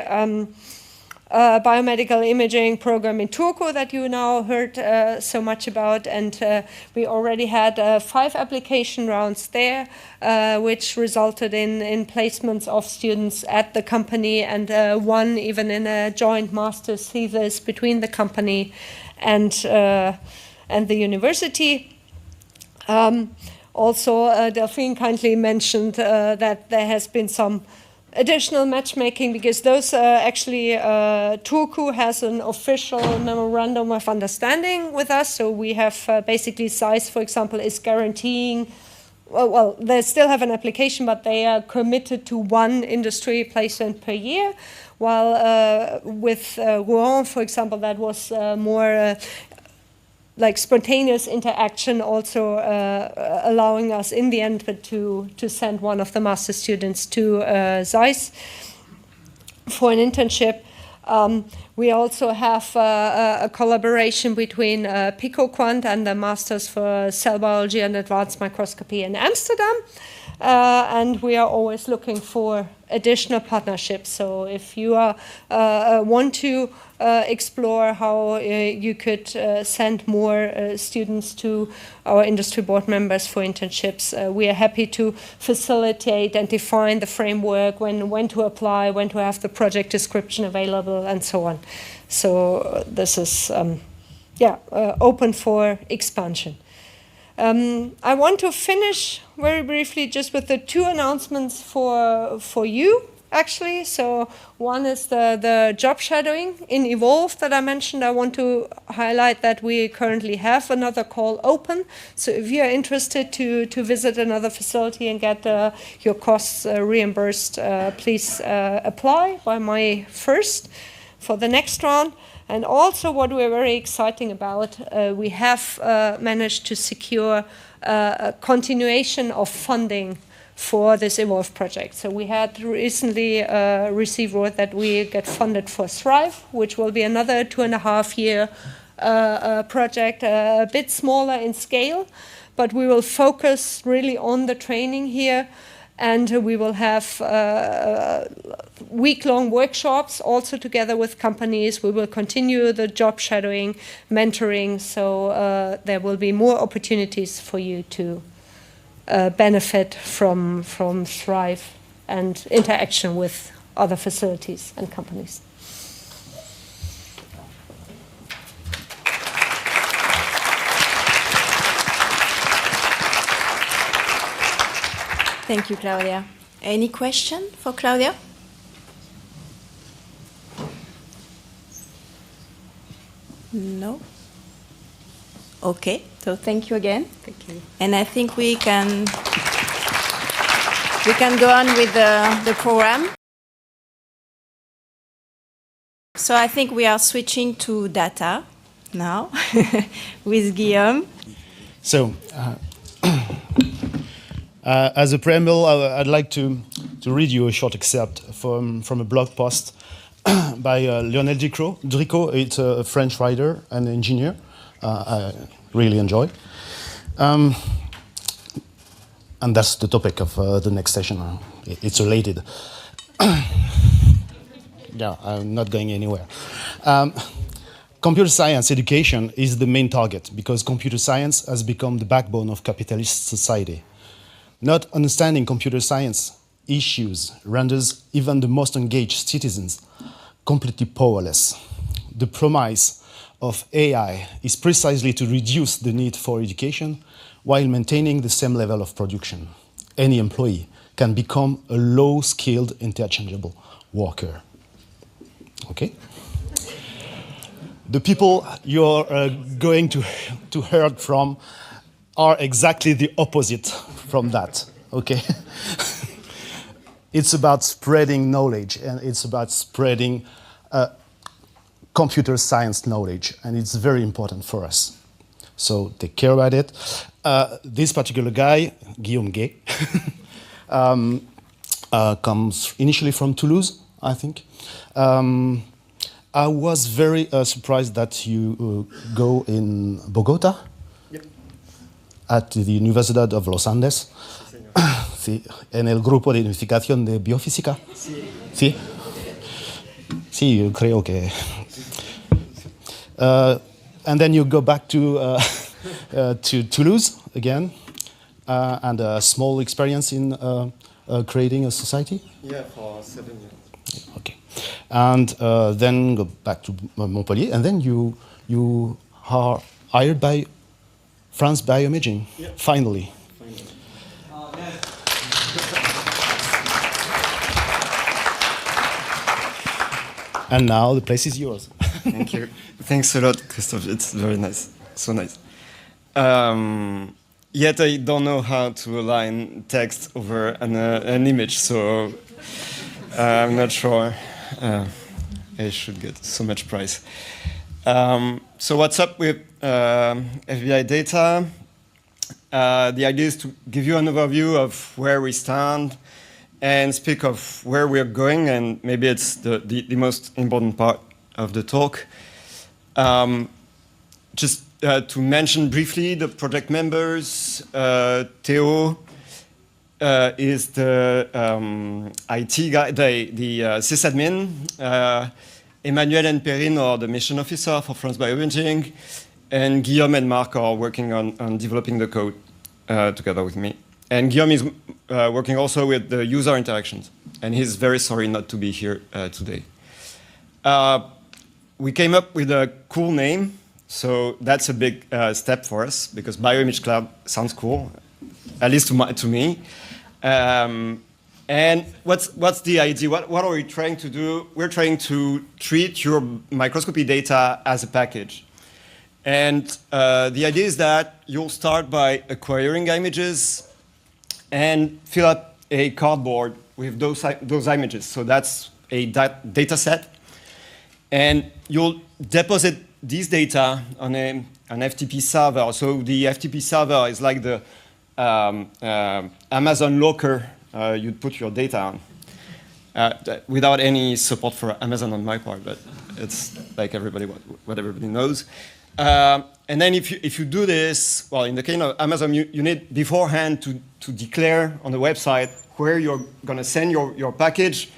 Speaker 6: biomedical imaging program in Turku that you now heard so much about, and we already had 5 application rounds there, which resulted in placements of students at the company, and one even in a joint master's thesis between the company and the university. Also, Delphine kindly mentioned that there has been some additional matchmaking, because those actually Turku has an official memorandum of understanding with us. So we have basically SAIS, for example, is guaranteeing. Well, they still have an application, but they are committed to 1 industry placement per year. While with Rouen, for example, that was more like spontaneous interaction, also allowing us in the end to send one of the master students to ZEISS for an internship. We also have a collaboration between PicoQuant and the Masters for Cell Biology and Advanced Microscopy in Amsterdam. And we are always looking for additional partnerships. So if you want to explore how you could send more students to our industry board members for internships, we are happy to facilitate and define the framework, when to apply, when to have the project description available, and so on. So this is open for expansion. I want to finish very briefly just with the 2 announcements for you, actually. So one is the job shadowing in Evolve that I mentioned. I want to highlight that we currently have another call open. So if you are interested to visit another facility and get your costs reimbursed, please apply by May 1st for the next round. And also what we're very excited about, we have managed to secure a continuation of funding for this Evolve project. So we had recently received word that we get funded for Thrive, which will be another 2.5-year project, a bit smaller in scale, but we will focus really on the training here. And we will have week-long workshops also together with companies. We will continue the job shadowing, mentoring, so there will be more opportunities for you to benefit from Thrive and interaction with other facilities and companies.
Speaker 4: Thank you, Claudia. Any question for Claudia? No? Okay, so thank you again.
Speaker 6: Thank you.
Speaker 4: And I think we can go on with the program. So I think we are switching to data now with Guillaume.
Speaker 15: So, as a preamble, I'd like to read you a short excerpt from a blog post by Lionel Dricot. It's a French writer and engineer. I really enjoy. And that's the topic of the next session. It's related. Yeah, I'm not going anywhere. Computer science education is the main target because computer science has become the backbone of capitalist society. Not understanding computer science issues renders even the most engaged citizens completely powerless. The promise of AI is precisely to reduce the need for education while maintaining the same level of production. Any employee can become a low-skilled, interchangeable worker. Okay? The people you're going to hear from are exactly the opposite from that, okay? It's about spreading knowledge, and it's about spreading computer science knowledge, and it's very important for us. So take care about it. This particular guy, Guillaume Gay, comes initially from Toulouse, I think. I was very surprised that you go in Bogota, yep, at the Universidad of Los Andes, sí, en el grupo de unificación de biofísica. Sí. ¿Sí? See, you creo okay. And then you go back to Toulouse again, and a small experience in creating a society.
Speaker 16: Yeah, for 7 years.
Speaker 15: Okay, and then go back to Montpellier, and then you are hired by France-BioImaging.
Speaker 16: Yeah.
Speaker 15: Finally. And now the place is yours.
Speaker 16: Thank you. Thanks a lot, Christophe. It's very nice. So nice. Yet I don't know how to align text over an image, so I'm not sure I should get so much prize. So what's up with FBI data? The idea is to give you an overview of where we stand and speak of where we're going, and maybe it's the most important part of the talk. Just to mention briefly the project members, Theo is the IT guy, the sysadmin. Emmanuel and Perrine are the mission officer for France-BioImaging, and Guillaume and Marc are working on developing the code together with me. And Guillaume is working also with the user interactions, and he's very sorry not to be here today. We came up with a cool name, so that's a big step for us, because Bioimage Cloud sounds cool, at least to me. And what's the idea? What are we trying to do? We're trying to treat your microscopy data as a package. And the idea is that you'll start by acquiring images and fill up a cardboard with those images. So that's a data set. And you'll deposit these data on an FTP server. So the FTP server is like the Amazon locker you'd put your data on. Without any support for Amazon on my part, but it's like what everybody knows. And then if you do this, well, in the case of Amazon, you need beforehand to declare on the website where you're going to send your package,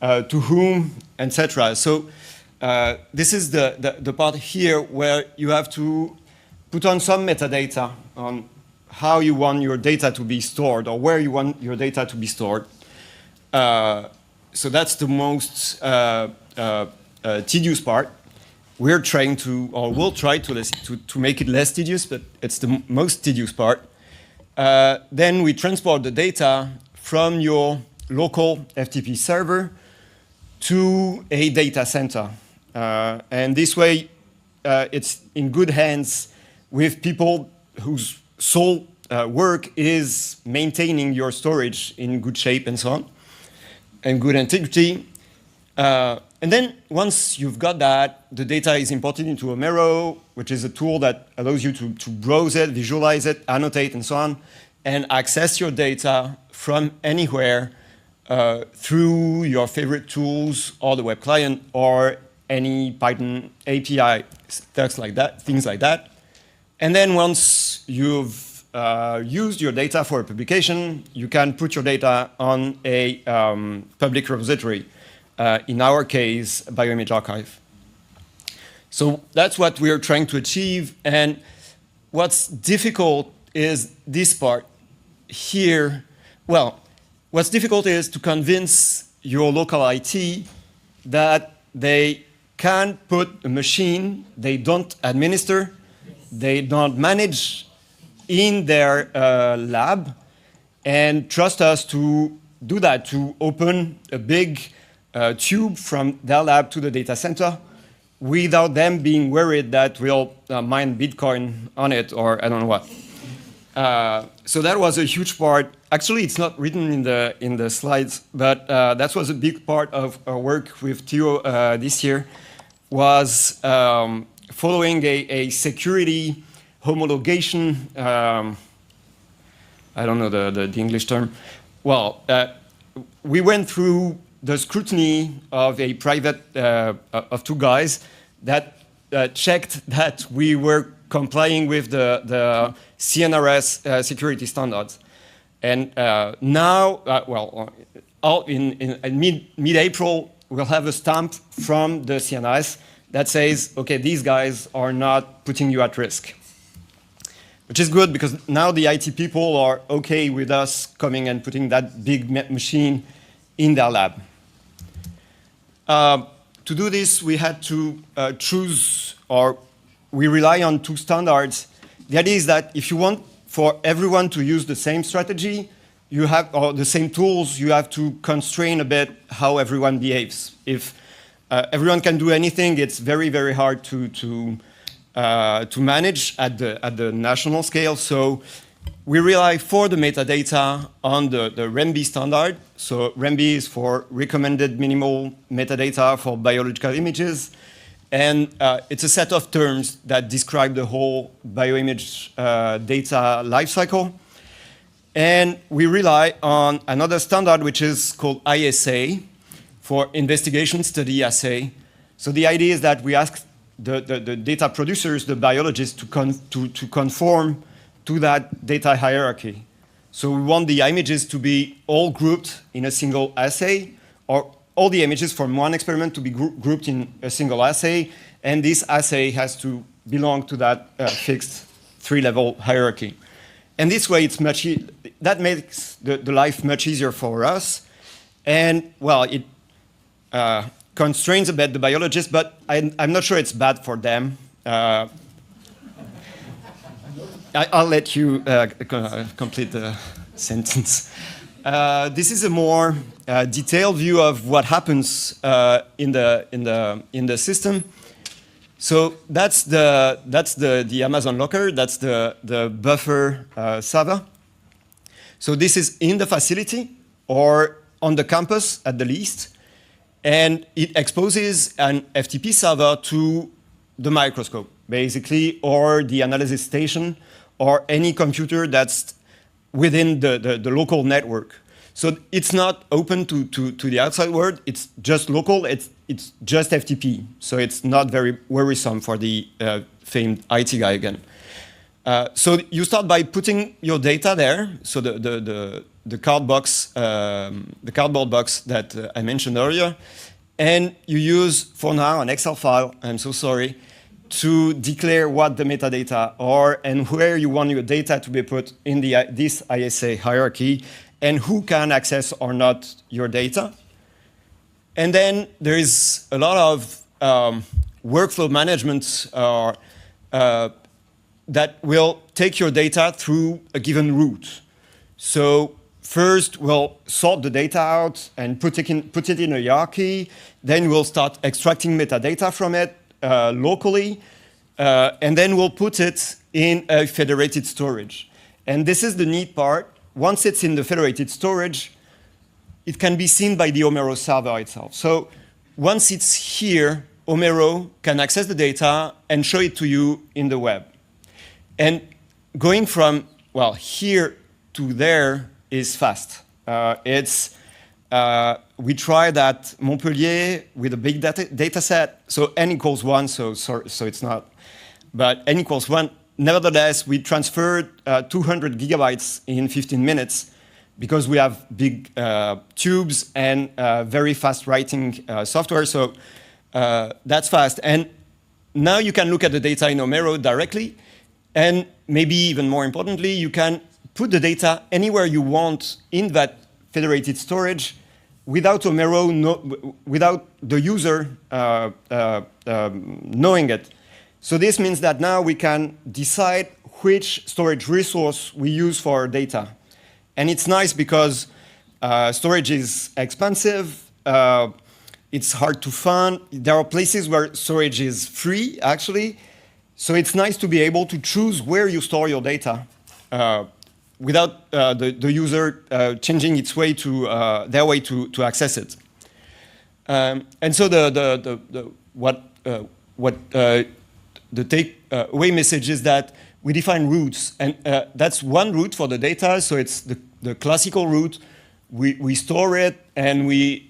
Speaker 16: to whom, etc. So this is the part here where you have to put on some metadata on how you want your data to be stored or where you want your data to be stored. So that's the most tedious part. We're trying to, or we'll try to make it less tedious, but it's the most tedious part. Then we transport the data from your local FTP server to a data center. And this way, it's in good hands with people whose sole work is maintaining your storage in good shape and so on, and good integrity. And then once you've got that, the data is imported into Omero, which is a tool that allows you to browse it, visualize it, annotate, and so on, and access your data from anywhere through your favorite tools or the web client or any Python API, things like that. And then once you've used your data for a publication, you can put your data on a public repository. In our case, Bioimage Archive. So that's what we're trying to achieve. And what's difficult is this part here. Well, what's difficult is to convince your local IT that they can put a machine they don't administer, they don't manage in their lab, and trust us to do that, to open a big tube from their lab to the data center without them being worried that we'll mine Bitcoin on it or I don't know what. So that was a huge part. Actually, it's not written in the slides, but that was a big part of our work with Theo this year, was following a security homologation. I don't know the English term. Well, we went through the scrutiny of a private, of two guys that checked that we were complying with the CNRS security standards. And now, in mid-April, we'll have a stamp from the CNIs that says, okay, these guys are not putting you at risk. Which is good because now the IT people are okay with us coming and putting that big machine in their lab. To do this, we had to choose, or we rely on two standards. The idea is that if you want for everyone to use the same strategy, you have, or the same tools, you have to constrain a bit how everyone behaves. If everyone can do anything, it's very, very hard to manage at the national scale. So we rely for the metadata on the REMB standard. So REMB is for recommended minimal metadata for biological images. And it's a set of terms that describe the whole bioimage data lifecycle. And we rely on another standard, which is called ISA, for investigation study assay. So the idea is that we ask the data producers, the biologists, to conform to that data hierarchy. So we want the images to be all grouped in a single assay, or all the images from one experiment to be grouped in a single assay, and this assay has to belong to that fixed three-level hierarchy. And this way, that makes the life much easier for us. And, well, it constrains a bit the biologists, but I'm not sure it's bad for them. I'll let you complete the sentence. This is a more detailed view of what happens in the system. So that's the Amazon Locker. That's the buffer server. So this is in the facility or on the campus at the least, and it exposes an FTP server to the microscope, basically, or the analysis station, or any computer that's within the local network. So it's not open to the outside world. It's just local. It's just FTP. So it's not very worrisome for the famed IT guy again. So you start by putting your data there. So the cardboard box that I mentioned earlier, and you use for now an Excel file. I'm so sorry, to declare what the metadata are and where you want your data to be put in this ISA hierarchy, and who can access or not your data. And then there is a lot of workflow management that will take your data through a given route. So first, we'll sort the data out and put it in a hierarchy. Then we'll start extracting metadata from it locally. And then we'll put it in a federated storage. And this is the neat part. Once it's in the federated storage, it can be seen by the Homero server itself. So once it's here, Homero can access the data and show it to you in the web. And going from, well, here to there is fast. We tried at Montpellier with a big data set, so n equals 1, so it's not, but n equals 1. Nevertheless, we transferred 200 gigabytes in 15 minutes because we have big tubes and very fast writing software, so that's fast. And now you can look at the data in Homero directly, and maybe even more importantly, you can put the data anywhere you want in that federated storage without Homero, without the user knowing it. So this means that now we can decide which storage resource we use for our data. And it's nice because storage is expensive, it's hard to fund. There are places where storage is free, actually. So it's nice to be able to choose where you store your data without the user changing its way to their way to access it. And so the take-away message is that we define routes, and that's one route for the data. So it's the classical route. We store it and we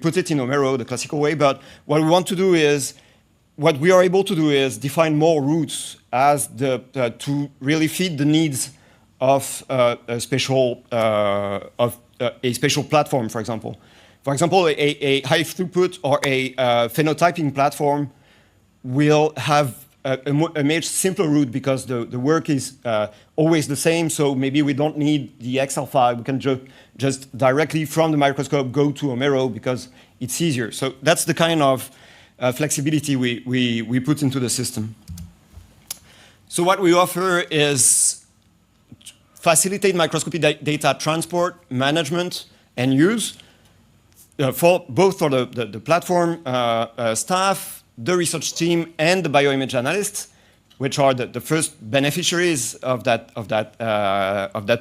Speaker 16: put it in Homero the classical way. But what we want to do is, what we are able to do is define more routes as to really feed the needs of a special platform, for example. For example, a high throughput or a phenotyping platform will have a much simpler route because the work is always the same. So maybe we don't need the Excel file. We can just directly from the microscope go to Homero because it's easier. So that's the kind of flexibility we put into the system. So what we offer is facilitate microscopy data transport, management, and use for both for the platform staff, the research team, and the bioimage analysts, which are the first beneficiaries of that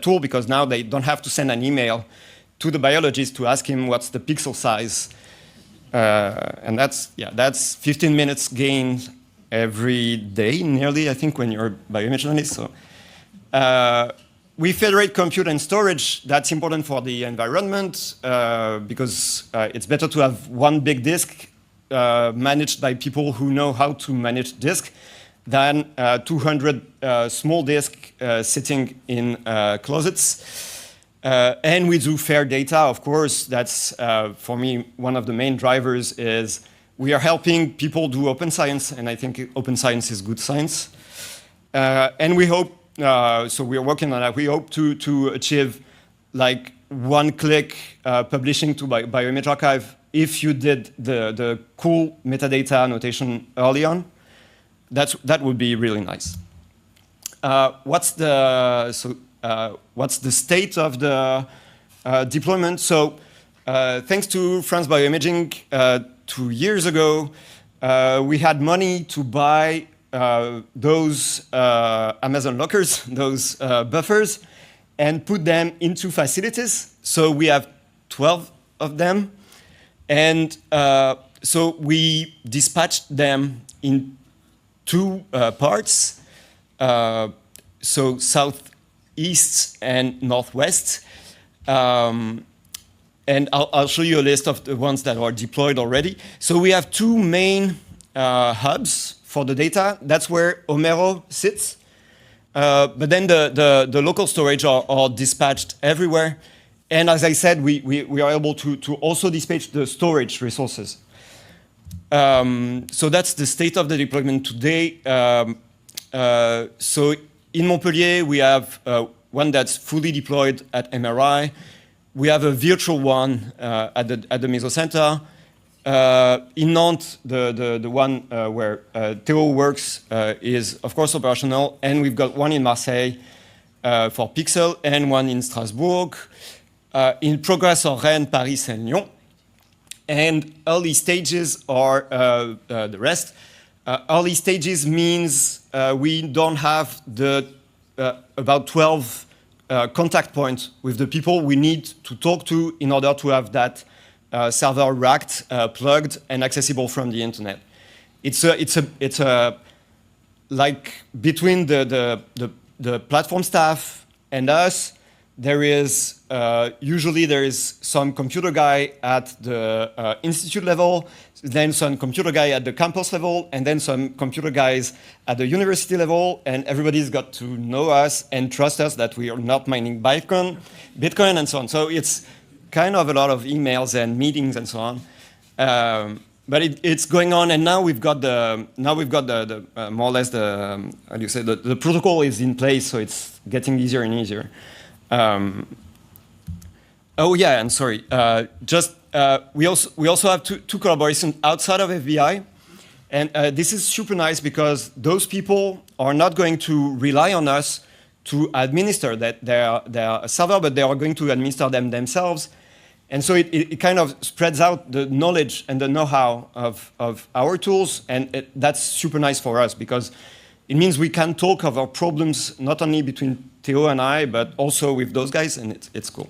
Speaker 16: tool, because now they don't have to send an email to the biologist to ask him what's the pixel size, and that's 15 minutes gained every day, nearly, I think, when you're a bioimage analyst. So we federate compute and storage. That's important for the environment because it's better to have one big disk managed by people who know how to manage disk than 200 small disks sitting in closets. And we do fair data, of course. That's, for me, one of the main drivers is we are helping people do open science, and I think open science is good science. And we hope, so we are working on that, we hope to achieve like one-click publishing to Bioimage Archive if you did the cool metadata annotation early on. That would be really nice. What's the state of the deployment? So thanks to France-BioImaging, 2 years ago, we had money to buy those Amazon lockers, those buffers, and put them into facilities. So we have 12 of them. And so we dispatched them in two parts, so southeast and northwest. And I'll show you a list of the ones that are deployed already. So we have two main hubs for the data. That's where Homero sits. But then the local storage are dispatched everywhere. And as I said, we are able to also dispatch the storage resources. So that's the state of the deployment today. So in Montpellier, we have one that's fully deployed at MRI. We have a virtual one at the Mesocenter. In Nantes, the one where Theo works is, of course, operational. And we've got one in Marseille for Pixel and one in Strasbourg. In progress are Rennes, Paris, and Lyon. And early stages are the rest. Early stages means we don't have the about 12 contact points with the people we need to talk to in order to have that server racked, plugged, and accessible from the internet. It's a like between the platform staff and us. There is usually there is some computer guy at the institute level, then some computer guy at the campus level, and then some computer guys at the university level, and everybody's got to know us and trust us that we are not mining Bitcoin, and so on. So it's kind of a lot of emails and meetings and so on. But it's going on, and now we've got the more or less the how do you say the protocol is in place, so it's getting easier and easier. Oh yeah, and sorry. We also have two collaborations outside of FBI, and this is super nice because those people are not going to rely on us to administer their server, but they are going to administer them themselves, and so it kind of spreads out the knowledge and the know-how of our tools, and that's super nice for us because it means we can talk of our problems not only between Theo and I, but also with those guys, and it's cool.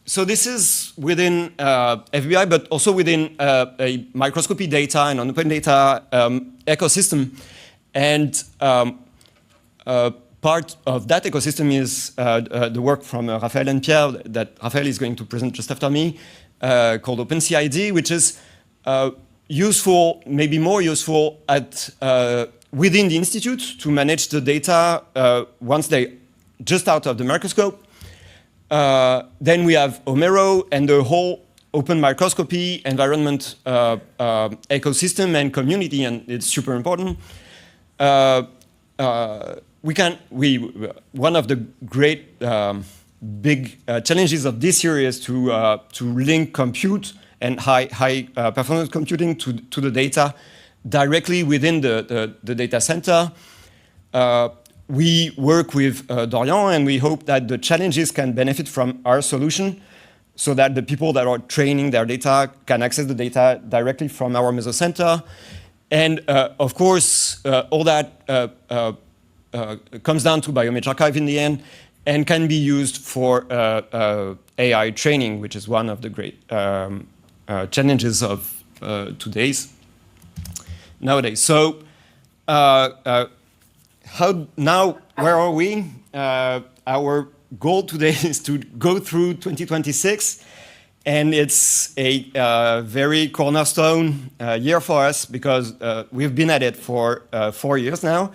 Speaker 16: So this is within FBI, but also within a microscopy data and open data ecosystem. And part of that ecosystem is the work from Raphaël and Pierre that Raphaël is going to present just after me, called OpenCID, which is useful, maybe more useful at within the institute to manage the data once they just out of the microscope. Then we have Homero and the whole open microscopy environment ecosystem and community, and it's super important. One of the great big challenges of this year is to link compute and high performance computing to the data directly within the data center. We work with Dorian, and we hope that the challenges can benefit from our solution, so that the people that are training their data can access the data directly from our mesocenter. And of course, all that comes down to Bioimage Archive in the end, and can be used for AI training, which is one of the great challenges of nowadays. So where are we? Our goal today is to go through 2026, and it's a very cornerstone year for us, because we've been at it for 4 years now.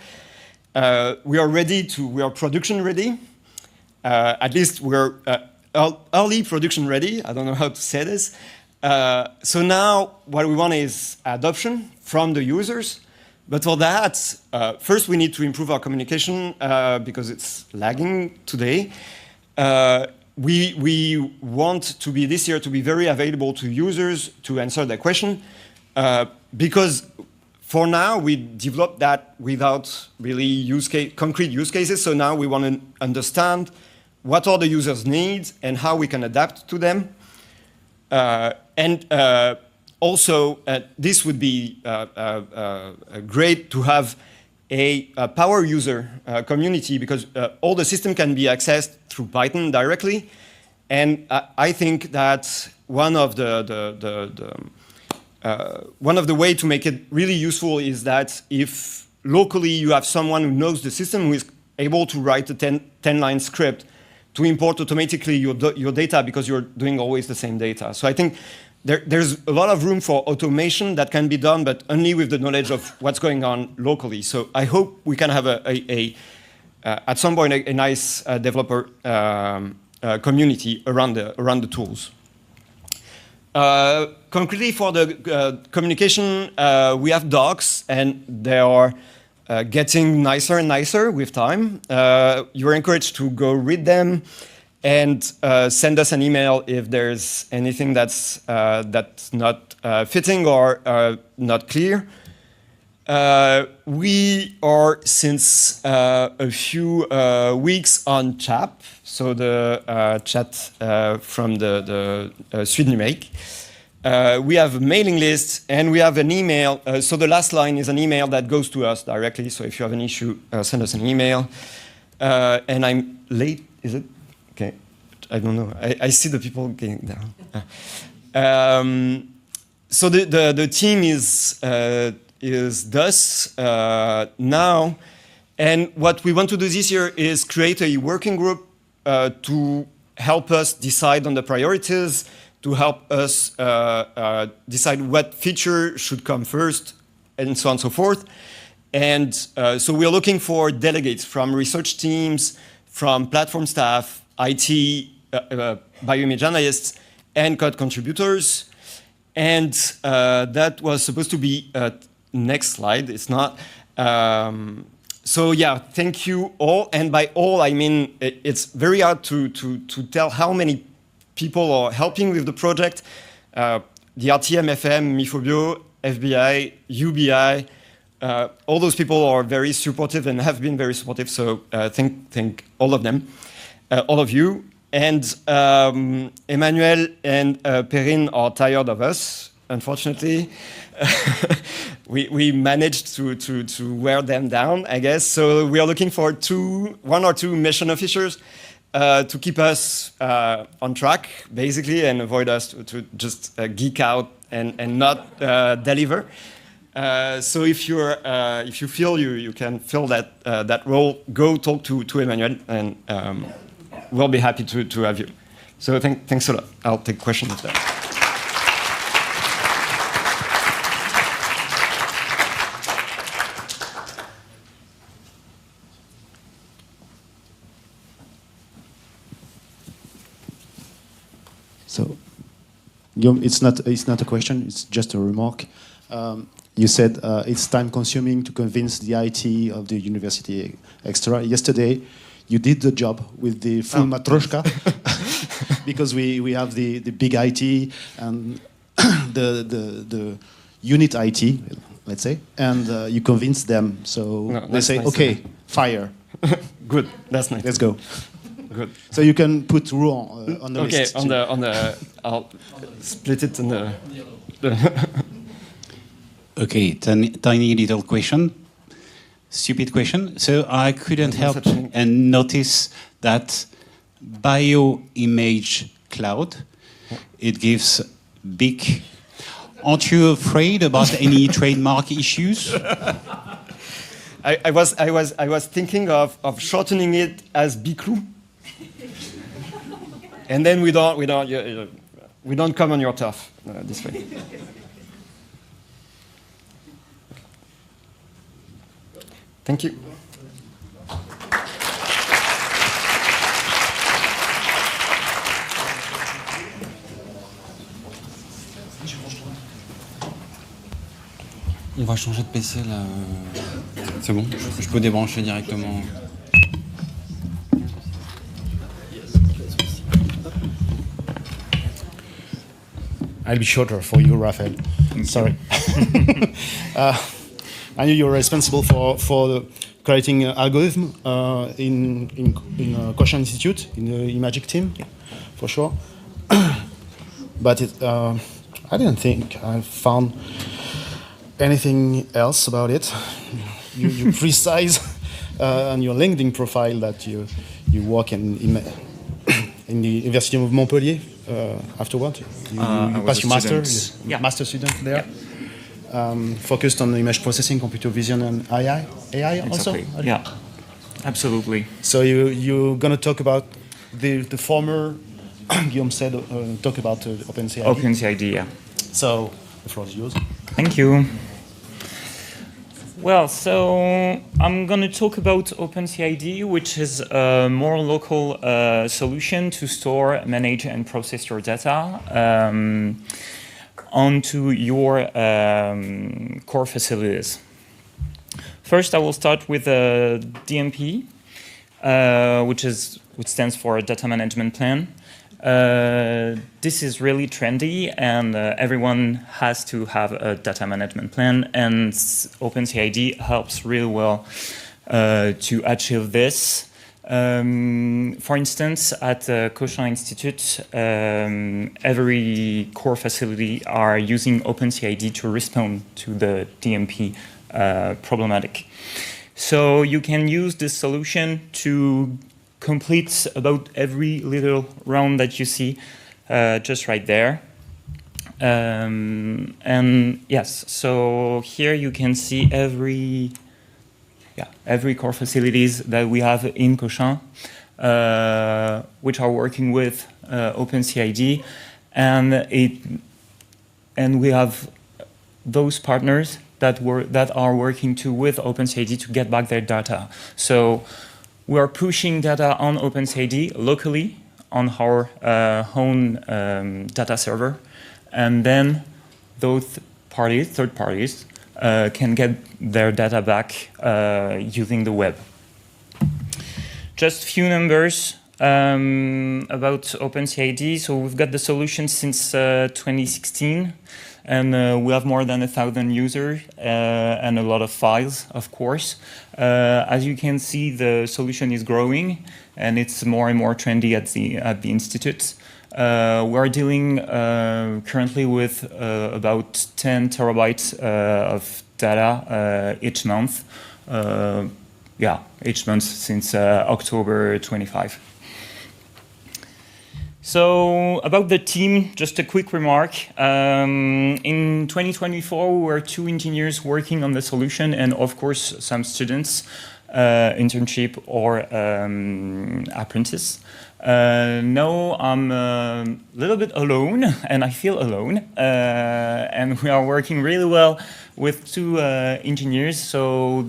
Speaker 16: We are production ready. At least we're early production ready. I don't know how to say this. So now what we want is adoption from the users. But for that, first we need to improve our communication because it's lagging today. We want to be this year to be very available to users to answer their question, because for now we developed that without really concrete use cases. So now we want to understand what are the users' needs and how we can adapt to them. Also, this would be great to have a power user community, because all the system can be accessed through Python directly. And I think that one of the way to make it really useful is that if locally you have someone who knows the system, who is able to write a 10-line script to import automatically your data, because you're doing always the same data. So I think there's a lot of room for automation that can be done, but only with the knowledge of what's going on locally. So I hope we can have at some point a nice developer community around the tools. Concretely for the communication, we have docs, and they are getting nicer and nicer with time. You're encouraged to go read them and send us an email if there's anything that's not fitting or not clear. We are, since a few weeks, on CHAP, so the chat from the Synergies. We have a mailing list, and we have an email. So the last line is an email that goes to us directly. So if you have an issue, send us an email. And I'm late, is it? Okay, I don't know. I see the people getting down. So the team is thus now, and what we want to do this year is create a working group to help us decide on the priorities, to help us decide what feature should come first, and so on and so forth. And so we're looking for delegates from research teams, from platform staff, IT, bioimage analysts, and code contributors. And that was supposed to be next slide. It's not. So yeah, thank you all. And by all, I mean, it's very hard to tell how many people are helping with the project. The RTM, FM, Mifobio, FBI, UBI, all those people are very supportive and have been very supportive. So thank all of them, all of you. And Emmanuel and Perrine are tired of us, unfortunately. we managed to wear them down, I guess. So we are looking for one or two mission officers to keep us on track, basically, and avoid us to just geek out and not deliver. So if you feel you can fill that role, go talk to Emmanuel, and we'll be happy to have you. So thanks a lot. I'll take questions then.
Speaker 15: Guillaume, it's not a question, it's just a remark. You said it's time-consuming to convince the IT of the University Extra. Yesterday, you did the job with the full matroshka, because we have the big IT and the unit IT, let's say, and you convinced them. So they say, nice, okay, fire.
Speaker 16: Good, that's nice.
Speaker 15: Let's go.
Speaker 16: Good.
Speaker 15: So you can put Rouen on the list.
Speaker 16: Okay, on the I'll split it on the
Speaker 13: Okay, tiny little question, stupid question. So I couldn't help and notice that BioImage cloud, it gives big. Aren't you afraid about any trademark issues?
Speaker 16: I was thinking of shortening it as Biclou, and then we don't come on your turf this way. Thank you.
Speaker 17: On va changer de PC là. C'est bon, je peux débrancher directement.
Speaker 15: I'll be shorter for you, Raphael. Sorry. I know you're responsible for creating an algorithm in Cochin Institute, in the Imagic team, for sure. But I didn't think I found anything else about it. You precise on your LinkedIn profile that you work in the University of Montpellier afterward. You passed your master student there.
Speaker 18: Yeah.
Speaker 15: Focused on image processing, computer vision, and AI also?
Speaker 18: Exactly. Yeah, absolutely.
Speaker 15: So you're going to talk about the former, Guillaume said, talk about OpenCID.
Speaker 18: OpenCID, yeah.
Speaker 15: So the floor is yours.
Speaker 18: Thank you. Well, so I'm going to talk about OpenCID, which is a more local solution to store, manage, and process your data onto your core facilities. First, I will start with DMP, which stands for Data Management Plan. This is really trendy, and everyone has to have a data management plan, and OpenCID helps really well to achieve this. For instance, at Cochin Institute, every core facility are using OpenCID to respond to the DMP problematic. So you can use this solution to complete about every little round that you see just right there. And yes, so here you can see every core facilities that we have in Cochin, which are working with OpenCID, and we have those partners that are working too with OpenCID to get back their data. So we are pushing data on OpenCID locally on our own data server, and then those third parties, can get their data back using the web. Just a few numbers about OpenCID. So we've got the solution since 2016, and we have more than 1,000 users and a lot of files, of course. As you can see, the solution is growing, and it's more and more trendy at the institute. We're dealing currently with about 10 terabytes of data each month. Each month since October 25. So about the team, just a quick remark. In 2024, we were 2 engineers working on the solution, and of course some students, internship or apprentice. Now I'm a little bit alone, and I feel alone. And we are working really well with 2 engineers. So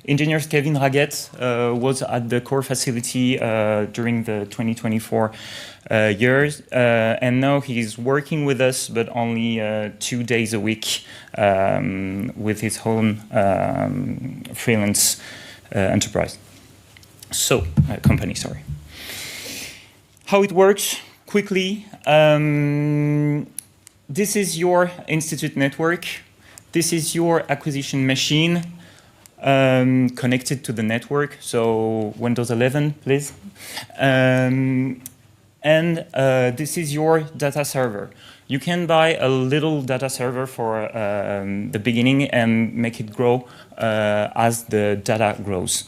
Speaker 18: Engineer Kevin Raguet was at the core facility during the 2024 years, and now he's working with us, but only 2 days a week with his own freelance enterprise. So, company, sorry. How it works, quickly. This is your institute network. This is your acquisition machine connected to the network. So Windows 11, please. And this is your data server. You can buy a little data server for the beginning and make it grow as the data grows.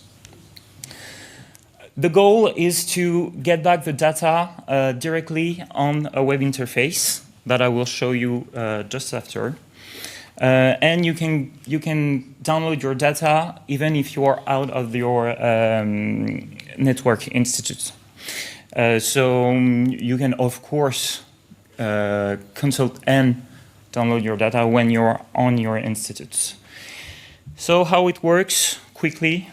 Speaker 18: The goal is to get back the data directly on a web interface that I will show you just after. And you can download your data even if you are out of your network institute. So you can, of course, consult and download your data when you're on your institutes. So how it works, quickly.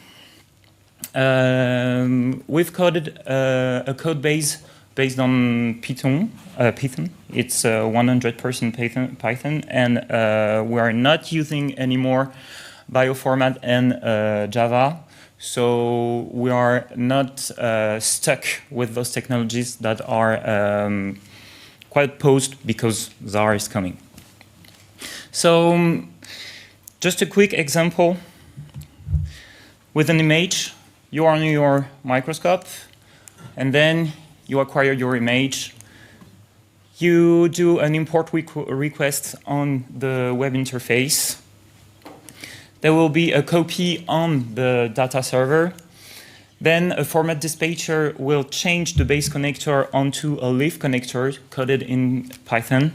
Speaker 18: We've coded a code base based on Python. It's 100% Python, and we are not using anymore bioformat and Java. So we are not stuck with those technologies that are quite paused because ZAR is coming. So just a quick example. With an image, you are on your microscope, and then you acquire your image. You do an import request on the web interface. There will be a copy on the data server. Then a format dispatcher will change the base connector onto a leaf connector coded in Python.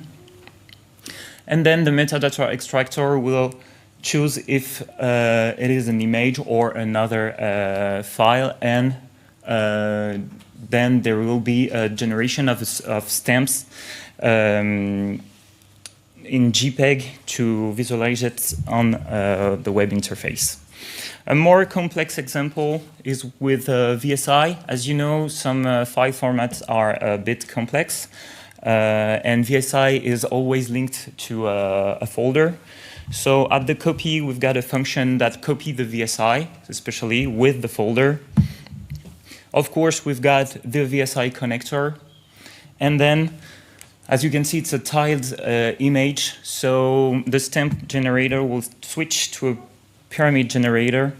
Speaker 18: And then the metadata extractor will choose if it is an image or another file, and then there will be a generation of stamps in JPEG to visualize it on the web interface. A more complex example is with VSI. As you know, some file formats are a bit complex, and VSI is always linked to a folder. So at the copy, we've got a function that copies the VSI, especially with the folder. Of course, we've got the VSI connector. And then, as you can see, it's a tiled image. So the stamp generator will switch to a pyramid generator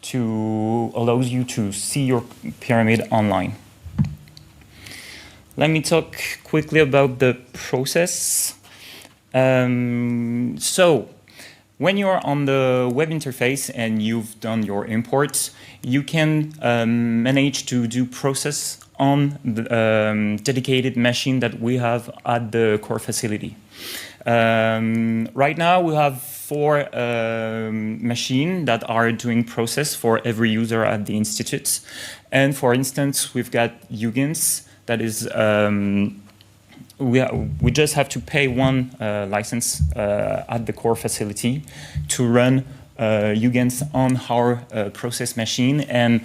Speaker 18: to allow you to see your pyramid online. Let me talk quickly about the process. So when you're on the web interface and you've done your imports, you can manage to do process on the dedicated machine that we have at the core facility. Right now we have 4 machines that are doing process for every user at the institute. And for instance, we've got Huygens that is we just have to pay one license at the core facility to run Huygens on our process machine, and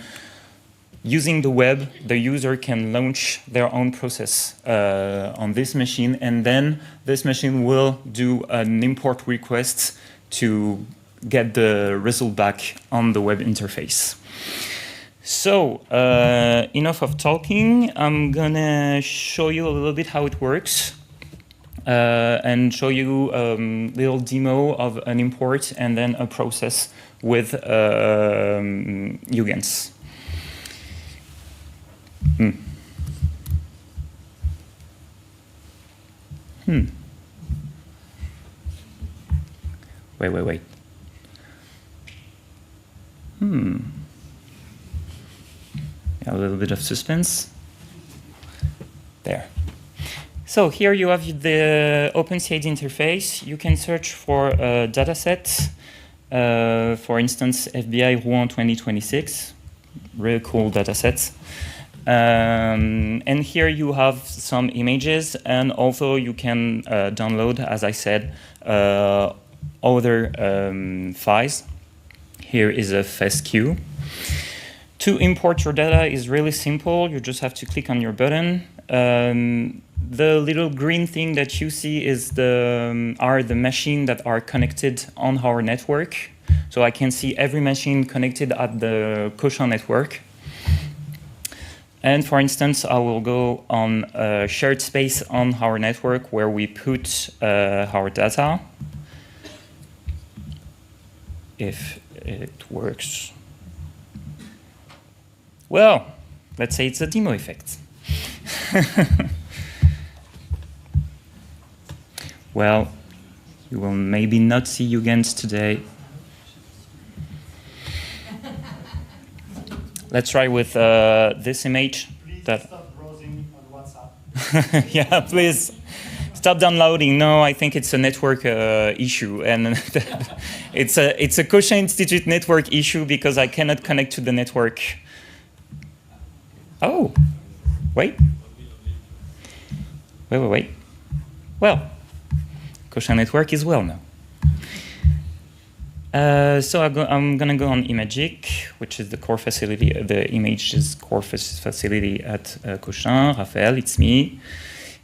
Speaker 18: using the web, the user can launch their own process on this machine, and then this machine will do an import request to get the result back on the web interface. So, enough of talking. I'm gonna show you a little bit how it works and show you a little demo of an import and then a process with Huygens. Wait. A little bit of suspense. There. So here you have the OpenCID interface. You can search for a data set, for instance, FBI Rouen 2026, really cool data set. And here you have some images, and also you can download, as I said, other files. Here is a FESQ. To import your data is really simple. You just have to click on your button. The little green thing that you see is are the machines that are connected on our network. So I can see every machine connected at the Cochin network. And for instance, I will go on a shared space on our network where we put our data. If it works. Well, let's say it's a demo effect. Well, you will maybe not see Huygens today. Let's try with this image. Please stop browsing on WhatsApp. Yeah, please stop downloading. No, I think it's a network issue, and it's a Cochin Institute network issue because I cannot connect to the network. Oh, wait. Well, Cochin network is well now. So I'm going to go on Imagic, which is the core facility, the images core facility at Cochin. Raphael, it's me.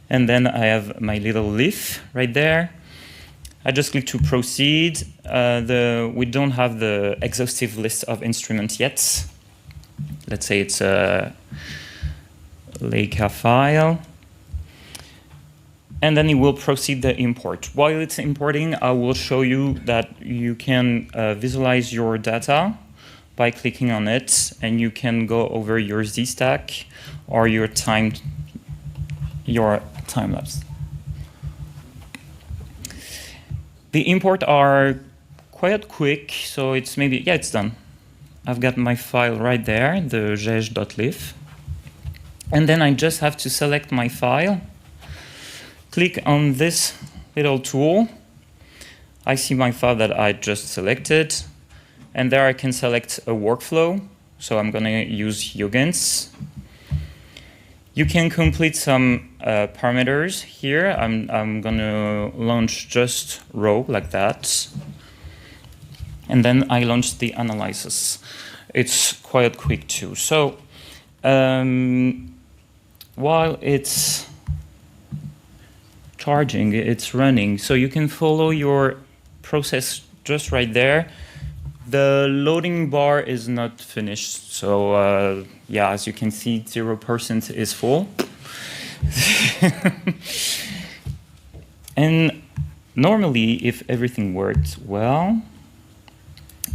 Speaker 18: And then I have my little leaf right there. I just click to proceed. We don't have the exhaustive list of instruments yet. Let's say it's a Leica file. And then it will proceed the import. While it's importing, I will show you that you can visualize your data by clicking on it, and you can go over your Z-stack or your time lapse. The import are quite quick, so it's maybe, yeah, it's done. I've got my file right there, the mège.lif. And then I just have to select my file. Click on this little tool. I see my file that I just selected. And there I can select a workflow. So I'm going to use Huygens. You can complete some parameters here. I'm going to launch just row like that. And then I launch the analysis. It's quite quick too. So while it's charging, it's running. So you can follow your process just right there. The loading bar is not finished. So yeah, as you can see, 0% is full. And normally, if everything works well,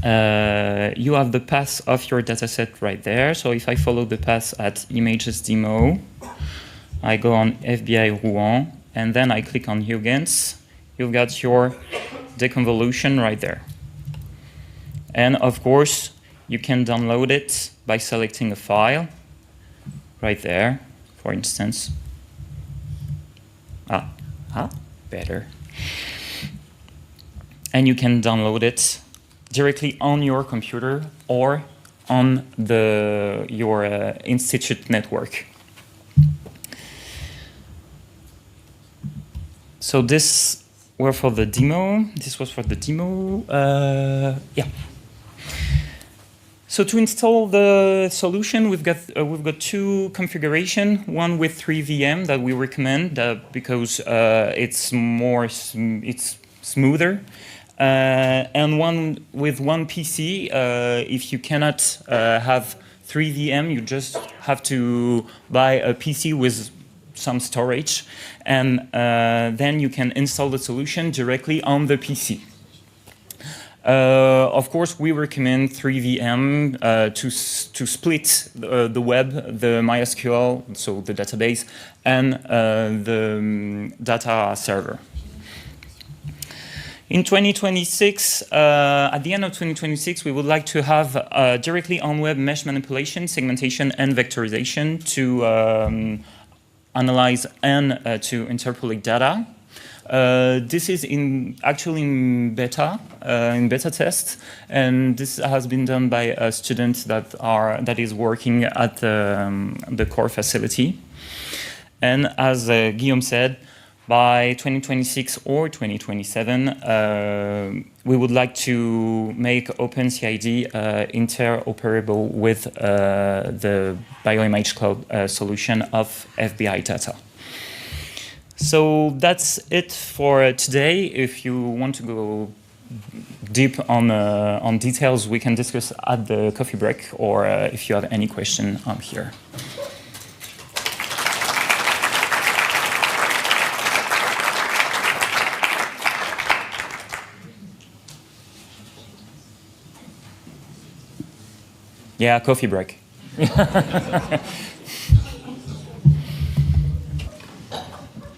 Speaker 18: you have the path of your dataset right there. So if I follow the path at images demo, I go on FBI Rouen, and then I click on Huygens. You've got your deconvolution right there. And of course, you can download it by selecting a file right there, for instance. Better. And you can download it directly on your computer or on your institute network. So this was for the demo. Yeah. So to install the solution, we've got two configurations. One with 3 VM that we recommend because it's smoother, and one with one PC. If you cannot have 3 VM, you just have to buy a PC with some storage, and then you can install the solution directly on the PC. Of course, we recommend 3 VM to split the web, the MySQL, so the database, and the data server. In 2026, at the end of 2026, we would like to have directly on-web mesh manipulation, segmentation, and vectorization to analyze and to interpolate data. This is actually in beta test, and this has been done by a student that is working at the core facility. And as Guillaume said, by 2026 or 2027, we would like to make OpenCID interoperable with the BioImage Cloud solution of FBI data. So that's it for today. If you want to go deep on details, we can discuss at the coffee break, or if you have any question, I'm here. Yeah, coffee break.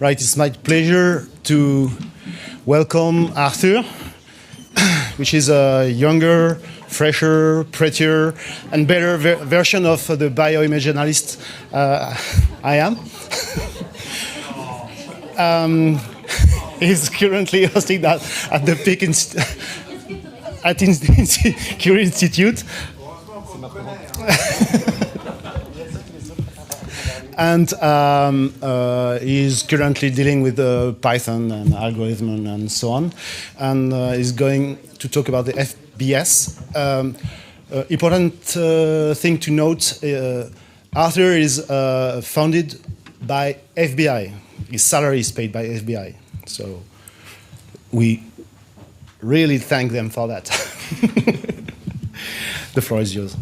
Speaker 15: Right, it's my pleasure to welcome Arthur, which is a younger, fresher, prettier, and better version of the bioimage analyst I am. He's currently hosting that at the Peak Curie Institute. And he's currently dealing with Python and algorithm and so on, and is going to talk about the FBS. Important thing to note, Arthur is funded by FBI. His salary is paid by FBI. So we really thank them for that. The floor is yours.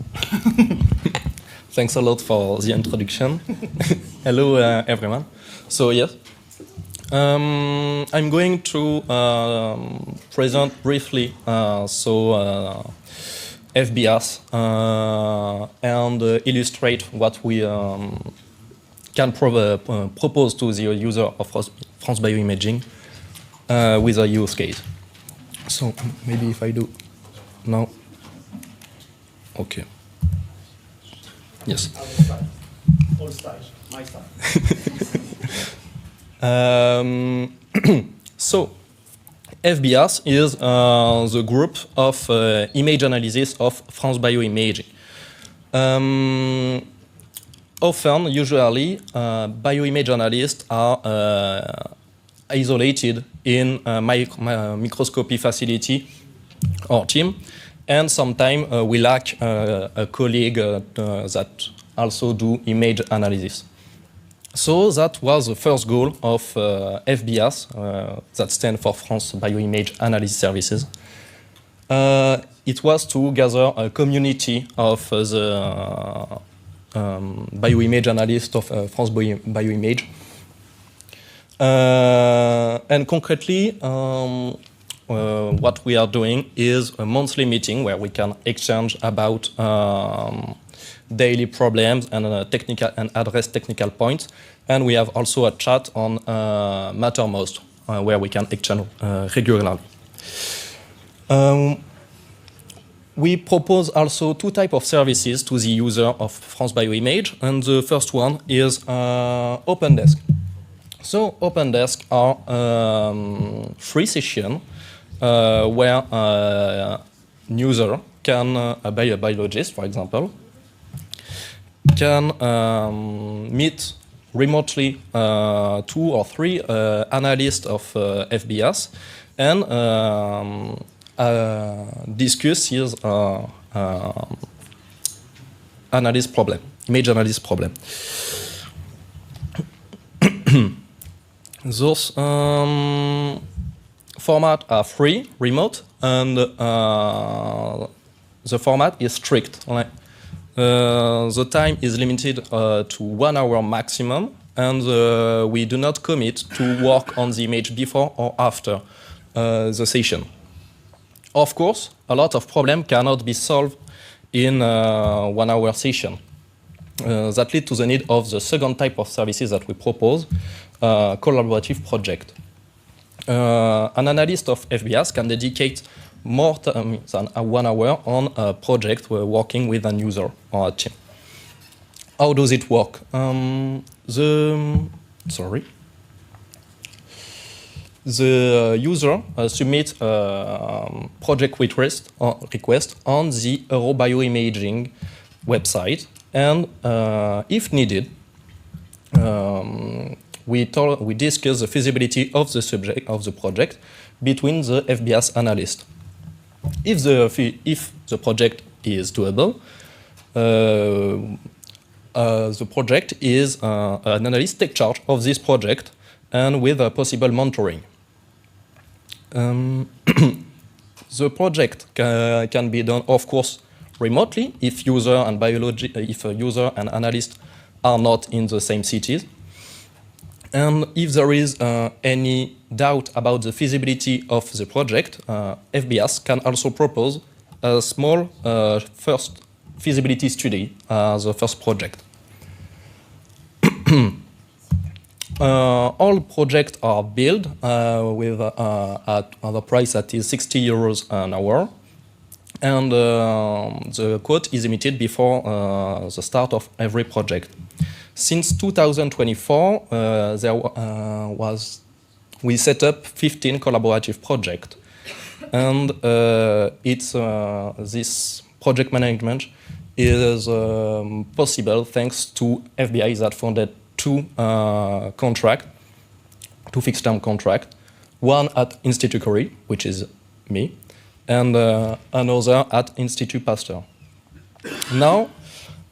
Speaker 19: Thanks a lot for the introduction. Hello, everyone. So, yes, I'm going to present briefly FBS and illustrate what we can propose to the user of France-BioImaging with a use case. So, maybe if I do now. Okay. Yes.
Speaker 15: All style, my style.
Speaker 19: So, FBS is the group of image analysis of France-BioImaging. Often, usually, bioimage analysts are isolated in a microscopy facility or team. And sometimes we lack a colleague that also do image analysis. So that was the first goal of FBS, that stands for France BioImage Analysis Services. It was to gather a community of the bioimage analysts of France BioImage. And concretely, what we are doing is a monthly meeting where we can exchange about daily problems and address technical points. And we have also a chat on Mattermost, where we can exchange regularly. We propose also two types of services to the user of France BioImage, and the first one is OpenDesk. So OpenDesk are free sessions where a user can, a biologist, for example, can meet remotely 2 or 3 analysts of FBS and discuss his analysis problem, image analysis problem. Those formats are free, remote, and the format is strict. The time is limited to 1 hour maximum, and we do not commit to work on the image before or after the session. Of course, a lot of problems cannot be solved in a 1 hour session. That leads to the need of the second type of services that we propose, collaborative project. An analyst of FBS can dedicate more time than 1 hour on a project working with an user or a team. How does it work? The user submits a project request on the we discuss the feasibility of the project between the FBS analyst. If the project is doable, the project is an analyst take charge of this project and with a possible mentoring. The project can be done, of course, remotely if user and analyst are not in the same cities. And if there is any doubt about the feasibility of the project, FBS can also propose a small first feasibility study as the first project. All projects are built with at the price that is 60 euros an hour, and the quote is emitted before the start of every project. Since 2024, we set up 15 collaborative projects, and this project management is possible thanks to FBI that funded two fixed-term contracts, one at Institut Curie, which is me, and another at Institut Pasteur. Now,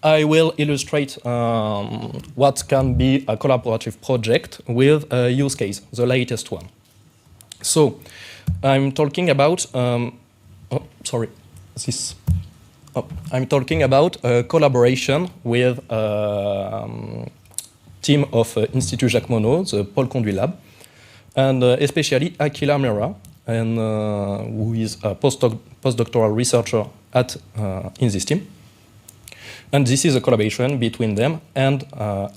Speaker 19: I will illustrate what can be a collaborative project with a use case, the latest one. So, I'm talking about, I'm talking about a collaboration with team of Institut Jacques Monod, the Paul Conduit Lab, and especially Akila Mera, and who is a postdoctoral researcher in this team. And this is a collaboration between them and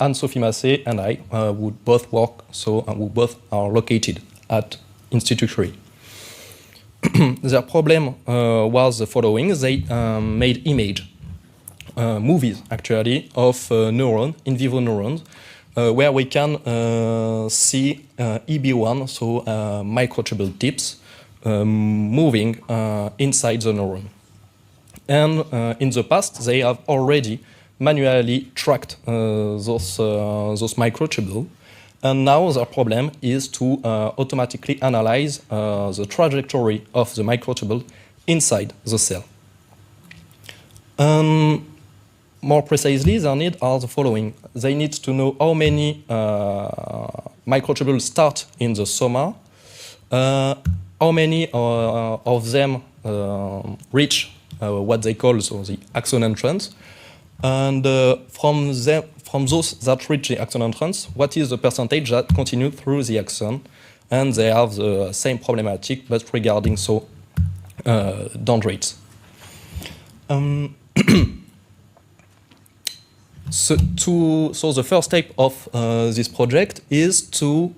Speaker 19: Anne-Sophie Massé and I, who both work, who both are located at Institut Curie. Their problem was the following. They made movies actually, of neurons, in vivo neurons, where we can see EB1, so microtubule tips, moving inside the neuron. And in the past, they have already manually tracked those microtubules. And now the problem is to automatically analyze the trajectory of the microtubule inside the cell. More precisely, their needs are the following. They need to know how many microtubules start in the soma, how many of them reach what they call the axon entrance, and from those that reach the axon entrance, what is the percentage that continue through the axon? And they have the same problematic, but regarding dendrites. So the first step of this project is to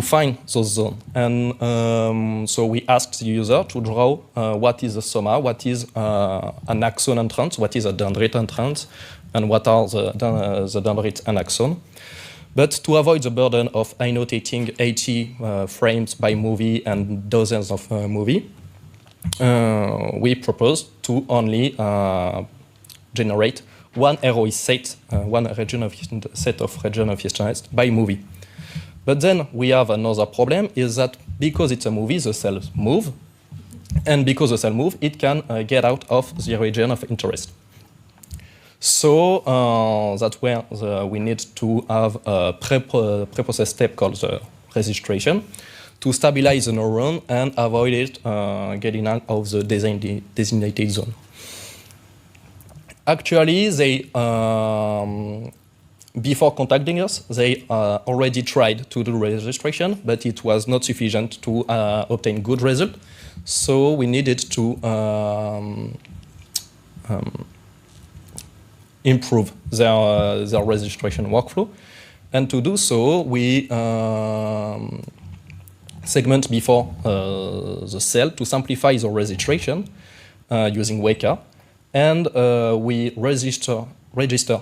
Speaker 19: find those zones. And so we asked the user to draw what is the soma, what is an axon entrance, what is a dendrite entrance, and what are the dendrites and axon. But to avoid the burden of annotating 80 frames by movie and dozens of movies, we proposed to only generate one ROI set, one set of region of interest by movie. But then we have another problem, is that because it's a movie, the cells move, and because the cell moves, it can get out of the region of interest. So that's where we need to have a pre-process step called the registration to stabilize the neuron and avoid it getting out of the designated zone. Actually, they before contacting us, they already tried to do registration, but it was not sufficient to obtain good result. So we needed to improve their registration workflow. And to do so, we segment before the cell to simplify the registration using Weka. And we register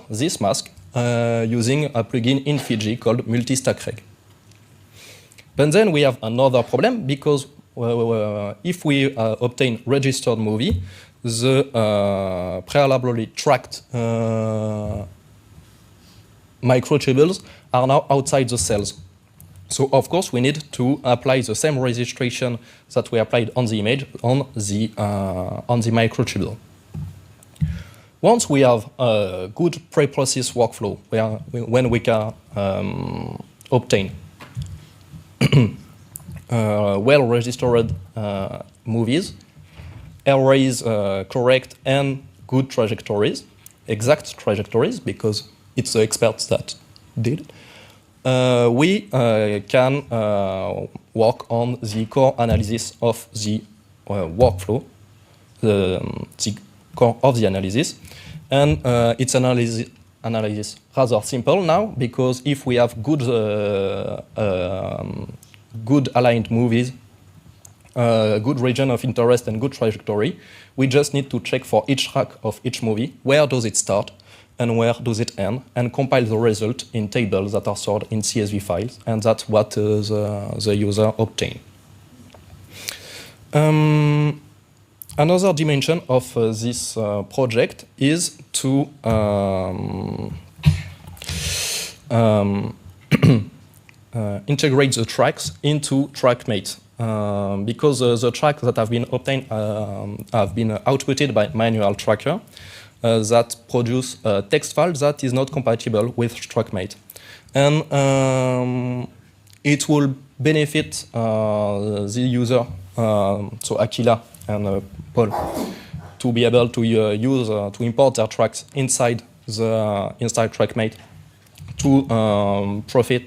Speaker 19: this mask using a plugin in Fiji called Multistack-Reg. But then we have another problem, because if we obtain registered movie, the prealably tracked microtubules are now outside the cells. So of course we need to apply the same registration that we applied on the image on the microtubule. Once we have a good pre-process workflow when we can obtain well-registered movies, arrays correct and good trajectories, exact trajectories, because it's the experts that did, we can work on the core analysis of the workflow, the core of the analysis. And its analysis rather simple now, because if we have good aligned movies, good region of interest and good trajectory, we just need to check for each track of each movie, where does it start and where does it end, and compile the result in tables that are stored in CSV files, and that's what the user obtains. Another dimension of this project is to integrate the tracks into TrackMate, because the tracks that have been obtained have been outputted by manual tracker that produce a text file that is not compatible with TrackMate. And it will benefit the user, so Aquila and Paul, to be able to use to import their tracks inside TrackMate to profit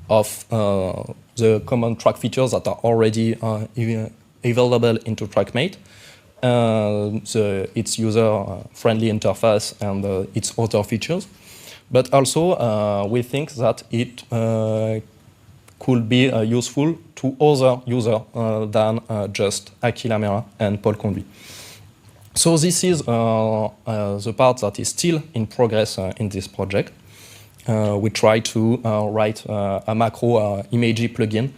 Speaker 19: of the common track features that are already available into TrackMate, its user-friendly interface and its other features. But also, we think that it could be useful to other users than just Aquila Mera and Paul Conduit. So this is the part that is still in progress in this project. We try to write a macro image plugin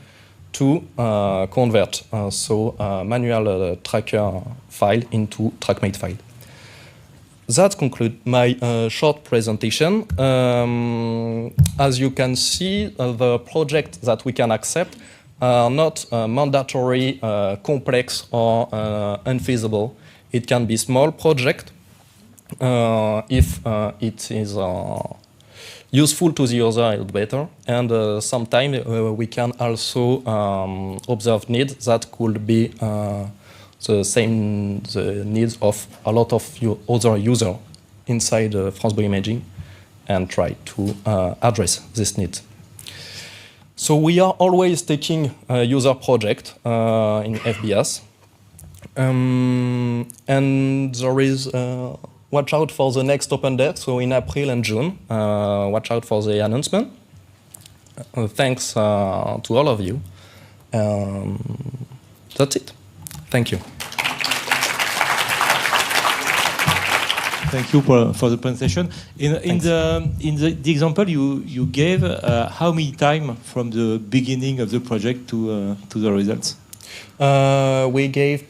Speaker 19: to convert manual tracker file into TrackMate file. That concludes my short presentation. As you can see, the projects that we can accept are not mandatory, complex, or unfeasible. It can be small project if it is useful to the user, it's better. And sometimes we can also observe needs that could be the needs of a lot of other users inside France-BioImaging, and try to address this need. So we are always taking a user project in FBS. And there is, watch out for the next open day, so in April and June, watch out for the announcement. Thanks to all of you. That's it. Thank you.
Speaker 20: Thank you for the presentation. In the example you gave, how many time from the beginning of the project to the results?
Speaker 19: We gave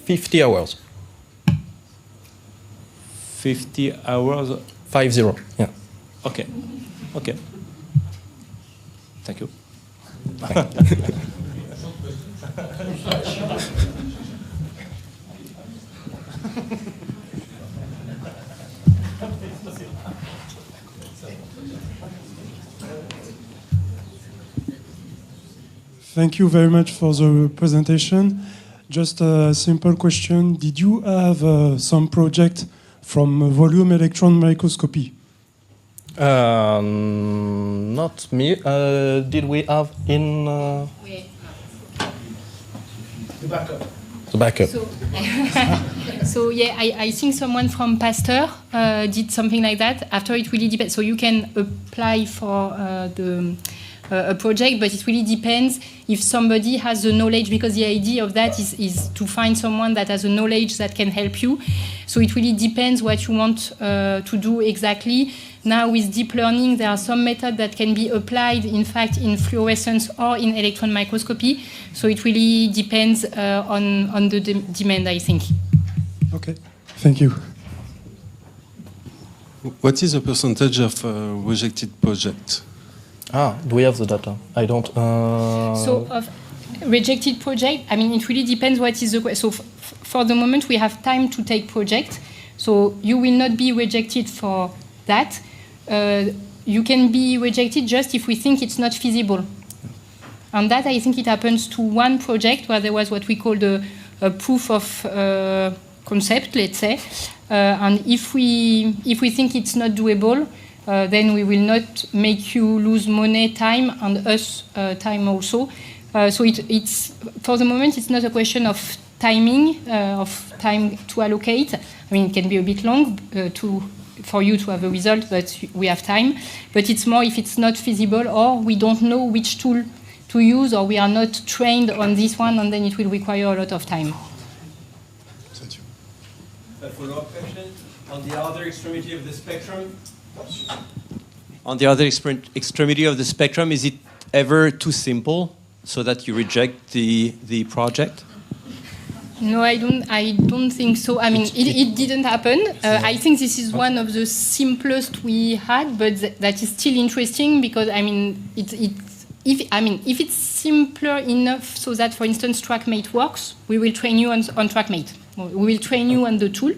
Speaker 19: 50 hours.
Speaker 20: 50 hours?
Speaker 19: 50, yeah.
Speaker 20: Okay. Okay. Thank you.
Speaker 21: Thank you very much for the presentation. Just a simple question. Did you have some project from volume electron microscopy?
Speaker 19: Not me. Did we have in...
Speaker 21: The backup.
Speaker 19: The backup.
Speaker 22: So yeah, I think someone from Pasteur did something like that. After, it really depends. So you can apply for a project, but it really depends if somebody has the knowledge, because the idea of that is to find someone that has a knowledge that can help you. So it really depends what you want to do exactly. Now with deep learning, there are some methods that can be applied, in fact, in fluorescence or in electron microscopy. So it really depends on the demand, I think.
Speaker 21: Okay, thank you.
Speaker 2: What is the percentage of rejected projects?
Speaker 19: Do we have the data? I don't.
Speaker 22: So of rejected project, I mean, it really depends what is the question. So for the moment, we have time to take project. So you will not be rejected for that. You can be rejected just if we think it's not feasible. And that, I think it happens to one project where there was what we call a proof of concept, let's say. And if we think it's not doable, then we will not make you lose money, time, and us time also. So it's for the moment, it's not a question of timing, of time to allocate. I mean, it can be a bit long for you to have a result, but we have time. But it's more if it's not feasible or we don't know which tool to use or we are not trained on this one, and then it will require a lot of time.
Speaker 5: A follow-up question. On the other extremity of the spectrum, on the other extremity of the spectrum, is it ever too simple so that you reject the project?
Speaker 22: No, I don't think so. I mean, it didn't happen. I think this is one of the simplest we had, but that is still interesting because I mean, if it's simpler enough so that, for instance, TrackMate works, we will train you on TrackMate. We will train you on the tool,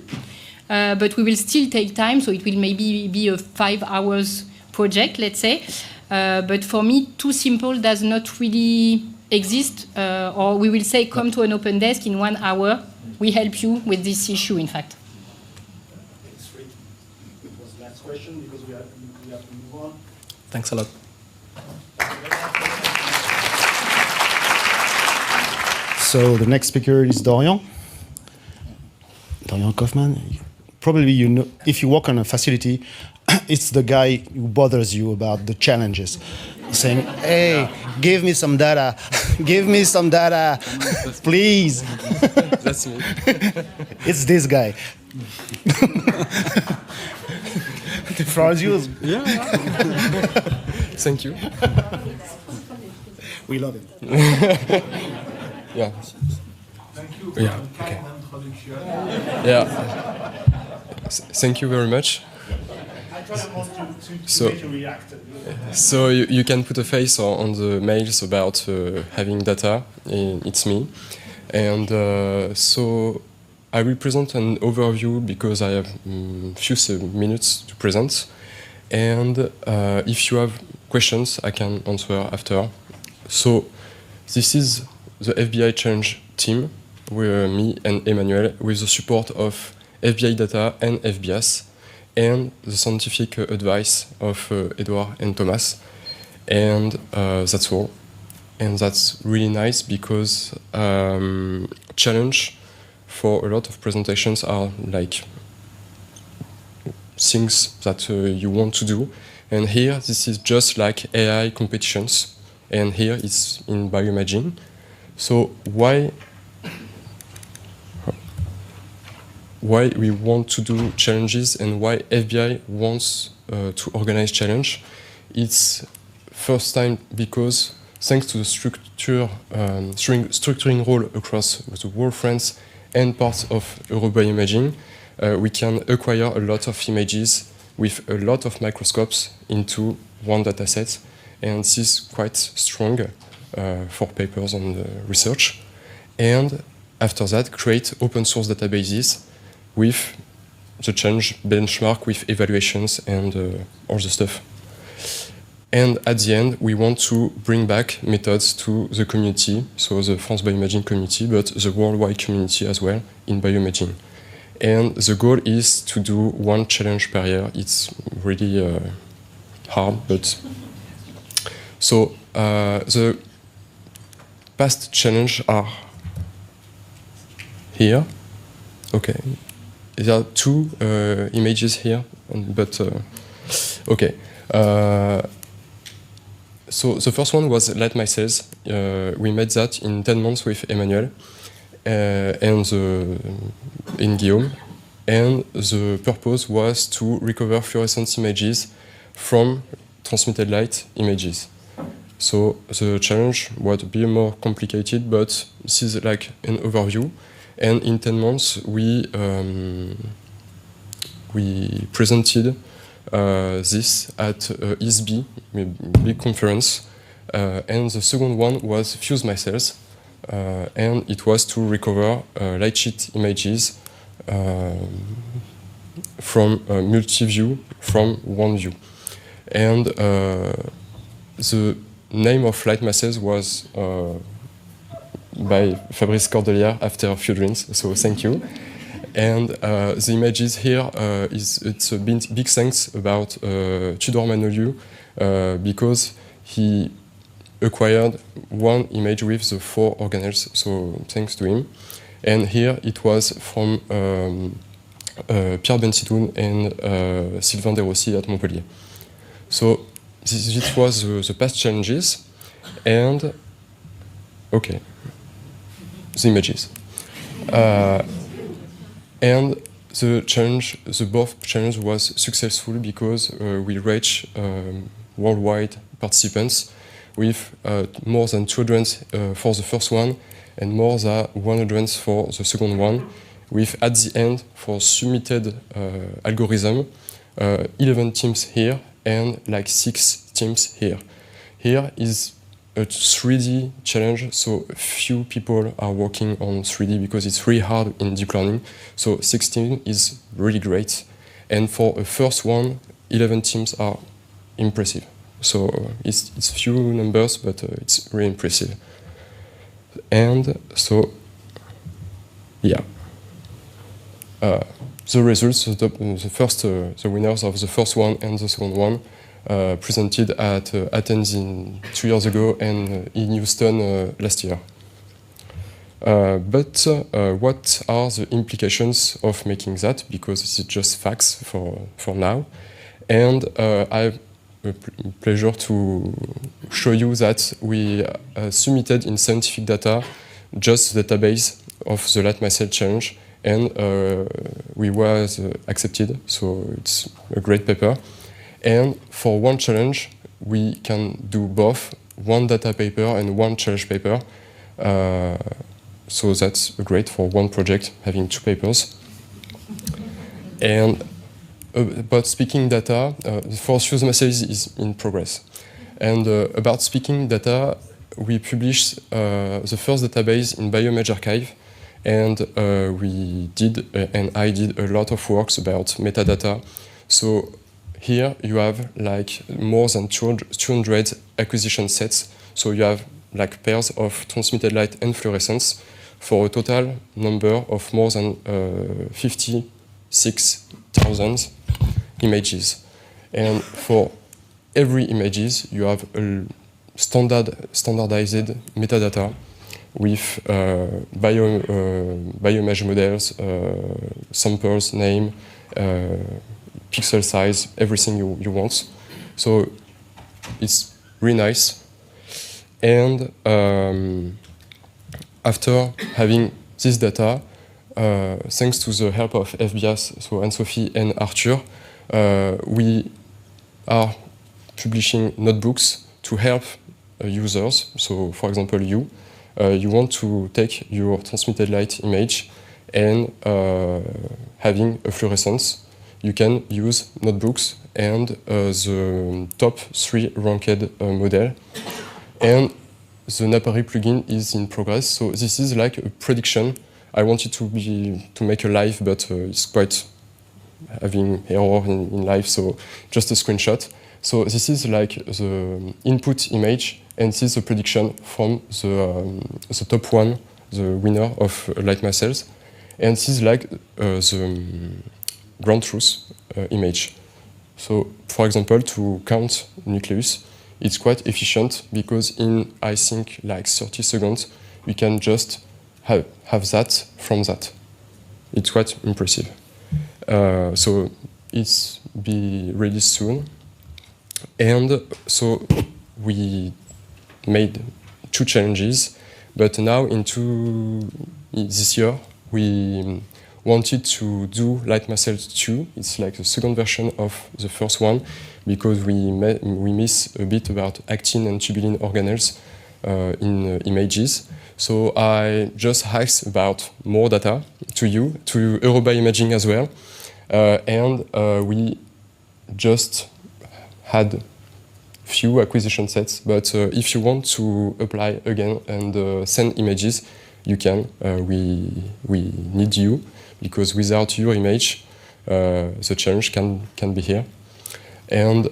Speaker 22: but we will still take time. So it will maybe be a 5 hours project, let's say. But for me, too simple does not really exist. Or we will say, come to an open desk in 1 hour. We help you with this issue, in fact.
Speaker 15: It was the last question because we have to move on.
Speaker 19: Thanks a lot.
Speaker 15: So the next speaker is Dorian. Dorian Kaufman. Probably you know, if you work on a facility, it's the guy who bothers you about the challenges, saying, "Hey, give me some data, give me some data, please."
Speaker 23: That's me.
Speaker 15: It's this guy. The floor is yours.
Speaker 23: Yeah. Thank you.
Speaker 15: We love it.
Speaker 23: Yeah.
Speaker 11: Thank you
Speaker 23: for
Speaker 11: the
Speaker 23: okay.
Speaker 11: kind introduction.
Speaker 23: Yeah. Thank you very much.
Speaker 11: I just want to
Speaker 23: So-
Speaker 11: make you react.
Speaker 23: So you can put a face on the mails about having data. It's me, and so I will present an overview because I have few minutes to present, and if you have questions, I can answer after. So this is the FBI Challenge team, with me and Emmanuel, with the support of FBI Data and FBS, and the scientific advice of Edouard and Thomas. And that's all. And that's really nice because challenge for a lot of presentations are like things that you want to do. And here, this is just like AI competitions. And here it's in bioimaging. So why we want to do challenges and why FBI wants to organize challenge? It's first time because thanks to the structuring role across the whole France and parts of Eurobioimaging, we can acquire a lot of images with a lot of microscopes into one dataset, and this is quite strong for papers on the research. And after that, create open source databases with the challenge benchmark with evaluations and all the stuff. And at the end, we want to bring back methods to the community, so the France-BioImaging community, but the worldwide community as well in bioimaging. And the goal is to do one challenge per year. It's really hard, but... So the past challenge are here. Okay. There are two images here, but okay. So the first one was light micelles. We made that in 10 months with Emmanuel and in Guillaume. And the purpose was to recover fluorescence images from transmitted light images. So the challenge would be more complicated, but this is like an overview. And in 10 months, we presented this at ISB, a big conference. And the second one was fuse micelles, and it was to recover light sheet images from multi-view from one view. And the name of light masses was by Fabrice Cordelière after a few drinks, so thank you. And the images here, it's a big thanks about Tudor Manoliu because he acquired one image with the 4 organelles, so thanks to him. And here it was from Pierre Bensitoun and Sylvain Desrossi at Montpellier. So this was the past challenges, and okay, the images. And the challenge, the both challenge was successful because we reached worldwide participants with more than 200 for the first one and more than 100 for the second one, with at the end for submitted algorithm 11 teams here and like 6 teams here. Here is a 3D challenge, so few people are working on 3D because it's really hard in deep learning. So 16 is really great. And for a first one, 11 teams are impressive. So it's few numbers, but it's really impressive. And so, yeah. The results, the winners of the first one and the second one, presented at Athens 2 years ago and in Houston last year. But what are the implications of making that? Because it's just facts for now. And I have a pleasure to show you that we submitted in scientific data just the database of the Light Micelle Challenge, and we was accepted, so it's a great paper. And for one challenge, we can do both one data paper and one challenge paper. So that's great for one project, having 2 papers. And about speaking data, for fuse micelles is in progress. And about speaking data, we published the first database in Biomage archive, and we did, and I did a lot of works about metadata. So here you have like more than 200 acquisition sets. So you have like pairs of transmitted light and fluorescence for a total number of more than 56,000 images. And for every images, you have a standardized metadata with bioimage models, samples, name, pixel size, everything you want. So it's really nice. And after having this data, thanks to the help of FBIAS, so Anne-Sophie and Arthur, we are publishing notebooks to help users. So for example, you want to take your transmitted light image and having a fluorescence, you can use notebooks and the top 3 ranked model. And the Napari plugin is in progress. So this is like a prediction. I wanted to make a live, but it's quite having error in live, so just a screenshot. So this is like the input image, and this is the prediction from the top one, the winner of Light Micelles. And this is like the ground truth image. So, for example, to count nucleus, it's quite efficient because in, I think, like 30 seconds, we can just have that from that. It's quite impressive. So it's be ready soon. And so we made 2 challenges, but now this year, we wanted to do Light Micelles 2. It's like the second version of the first one, because we miss a bit about actin and tubulin organelles in images. So I just asked about more data to you, to EuroBioImaging as well. And we just had few acquisition sets, but if you want to apply again and send images, you can. We need you, because without your image, the challenge can be here. And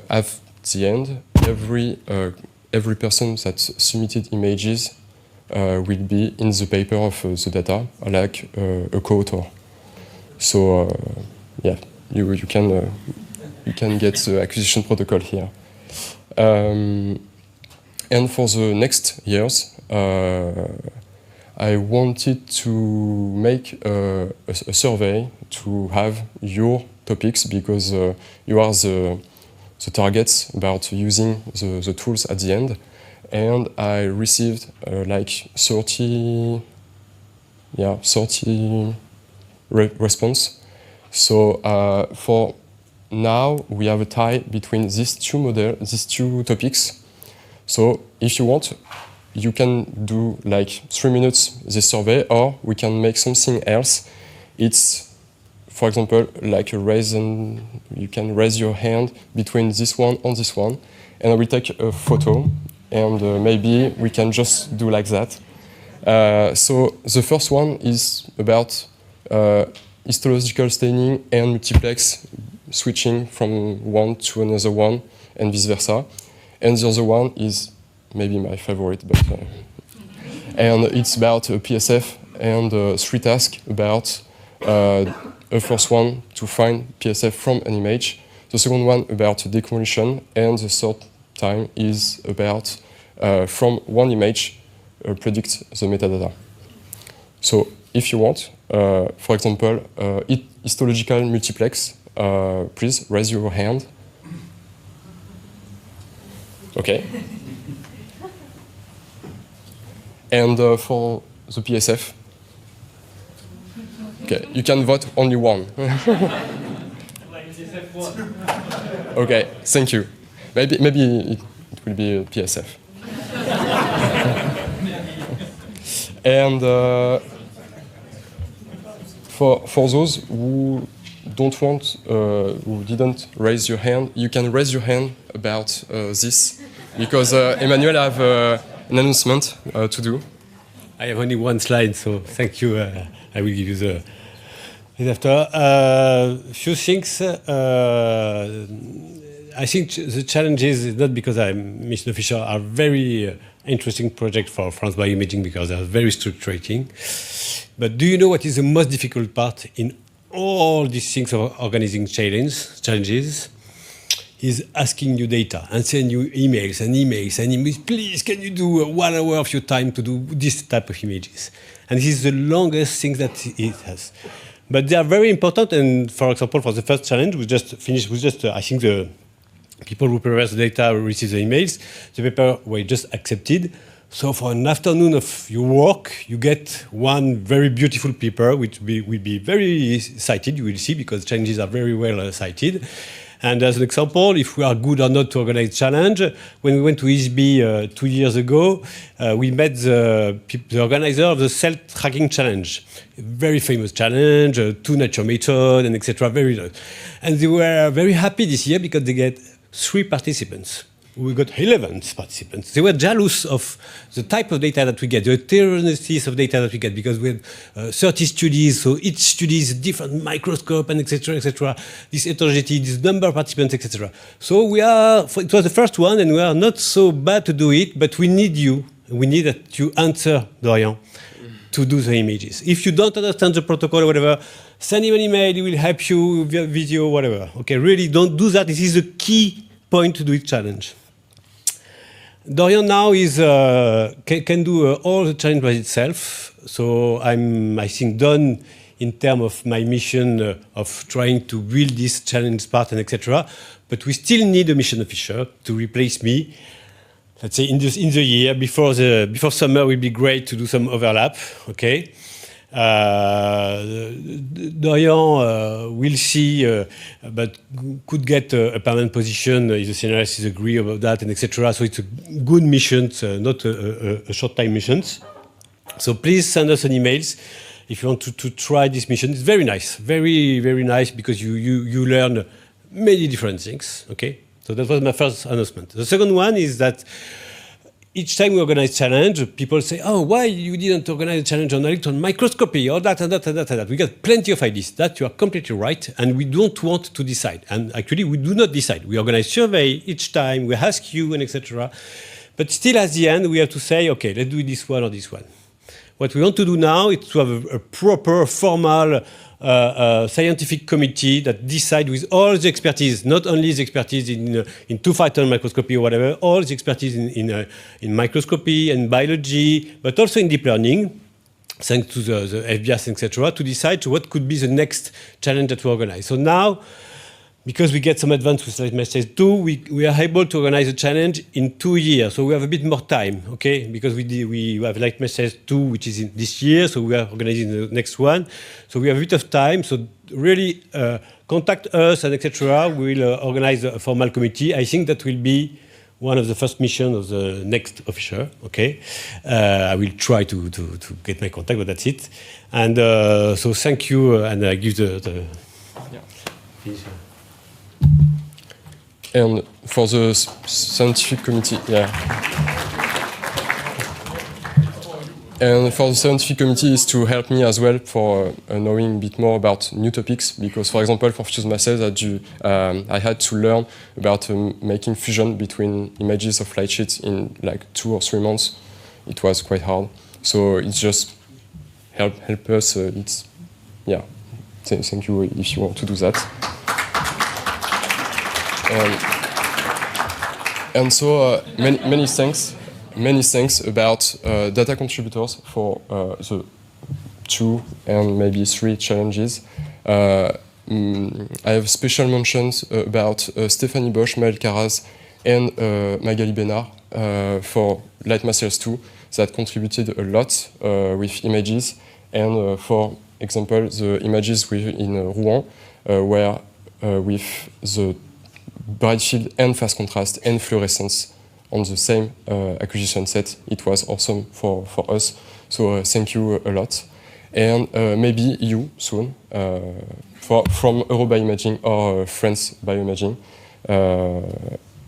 Speaker 23: at the end, every person that submitted images will be in the paper of the data, like a co-author. So yeah, you can get the acquisition protocol here. And for the next years, I wanted to make a survey to have your topics, because you are the targets about using the tools at the end. And I received like 30 response. So for now, we have a tie between these two topics. So if you want, you can do like 3 minutes this survey, or we can make something else. It's, for example, like a raise, and you can raise your hand between this one and this one, and I will take a photo, and maybe we can just do like that. So the first one is about histological staining and multiplex switching from one to another one, and vice versa. And the other one is maybe my favorite, but and it's about PSF and 3 tasks about a first one to find PSF from an image, the second one about deconvolution, and the third time is about from one image predict the metadata. So if you want, for example, histological multiplex, please raise your hand. Okay. And for the PSF, okay, you can vote only one. Okay, thank you. Maybe it will be a PSF. And for those who don't want, who didn't raise your hand, you can raise your hand about this, because Emmanuel have an announcement to do.
Speaker 3: I have only one slide, so thank you. I will give you the after. Few things. I think the challenges is not because I'm mission officer, are very interesting project for France-BioImaging, because they are very structuring. But do you know what is the most difficult part in all these things of organizing challenges? Is asking you data and send you emails and emails and emails. Please, can you do 1 hour of your time to do this type of images? And this is the longest thing that it has. But they are very important. And for example, for the first challenge, we just finished with I think the people who prepare the data receive the emails. The paper were just accepted. So for an afternoon of your work, you get one very beautiful paper, which will be very cited, you will see, because challenges are very well cited. And as an example, if we are good or not to organize challenge, when we went to ISB 2 years ago, we met the organizer of the cell tracking challenge. A very famous challenge, 2 nature method, and etc. And they were very happy this year because they get 3 participants. We got 11 participants. They were jealous of the type of data that we get, the heterogeneity of data that we get, because we had 30 studies, so each study is a different microscope, and etc., etc. This heterogeneity, this number of participants, etc. So it was the first one, and we are not so bad to do it, but we need you. We need that you answer, Dorian, to do the images. If you don't understand the protocol or whatever, send him an email, he will help you via video, whatever. Okay, really don't do that. This is the key point to do it challenge. Dorian now can do all the challenge by itself. So I think, done in terms of my mission of trying to build this challenge part and etc. But we still need a mission officer to replace me. Let's say in the year before summer will be great to do some overlap. Okay. Dorian will see, but could get a permanent position if the Synergies agree about that, and etc. So it's a good mission, not a short-time mission. So please send us an emails if you want to try this mission. It's very nice, very, very nice, because you learn many different things. Okay, so that was my first announcement. The second one is that each time we organize challenge, people say, "Oh, why you didn't organize a challenge on electron microscopy or that and that and that and that?" We got plenty of ideas. That you are completely right, and we don't want to decide. And actually, we do not decide. We organize survey each time. We ask you and etc. But still, at the end, we have to say, "Okay, let's do this one or this one." What we want to do now is to have a proper, formal scientific committee that decide with all the expertise, not only the expertise in two-photon microscopy or whatever, all the expertise in microscopy and biology, but also in deep learning, thanks to the FBS, etc., to decide what could be the next challenge that we organize. So now, because we get some advance with Light Message 2, we are able to organize a challenge in 2 years. So we have a bit more time, okay? Because we have Light Message 2, which is in this year, so we are organizing the next one. So we have a bit of time. So really contact us and etc. We will organize a formal committee. I think that will be one of the first missions of the next officer, okay? I will try to get my contact, but that's it. And so thank you, and I give the
Speaker 23: yeah. And for the scientific committee, yeah. And for the scientific committee is to help me as well for knowing a bit more about new topics, because for example for fused masses I had to learn about making fusion between images of light sheets in like 2 or 3 months. It was quite hard, so it's just help us. It's yeah. Thank you if you want to do that. And so many thanks about data contributors for the 2 and maybe 3 challenges. I have special mentions about Stéphanie Bosch, Maël Caraz, and Magali Bénard for Light Masters 2 that contributed a lot with images, and for example the images in Rouen where with the bright field and fast contrast and fluorescence on the same acquisition set. It was awesome for us. So thank you a lot. And maybe you soon from EuroBioImaging or France-BioImaging.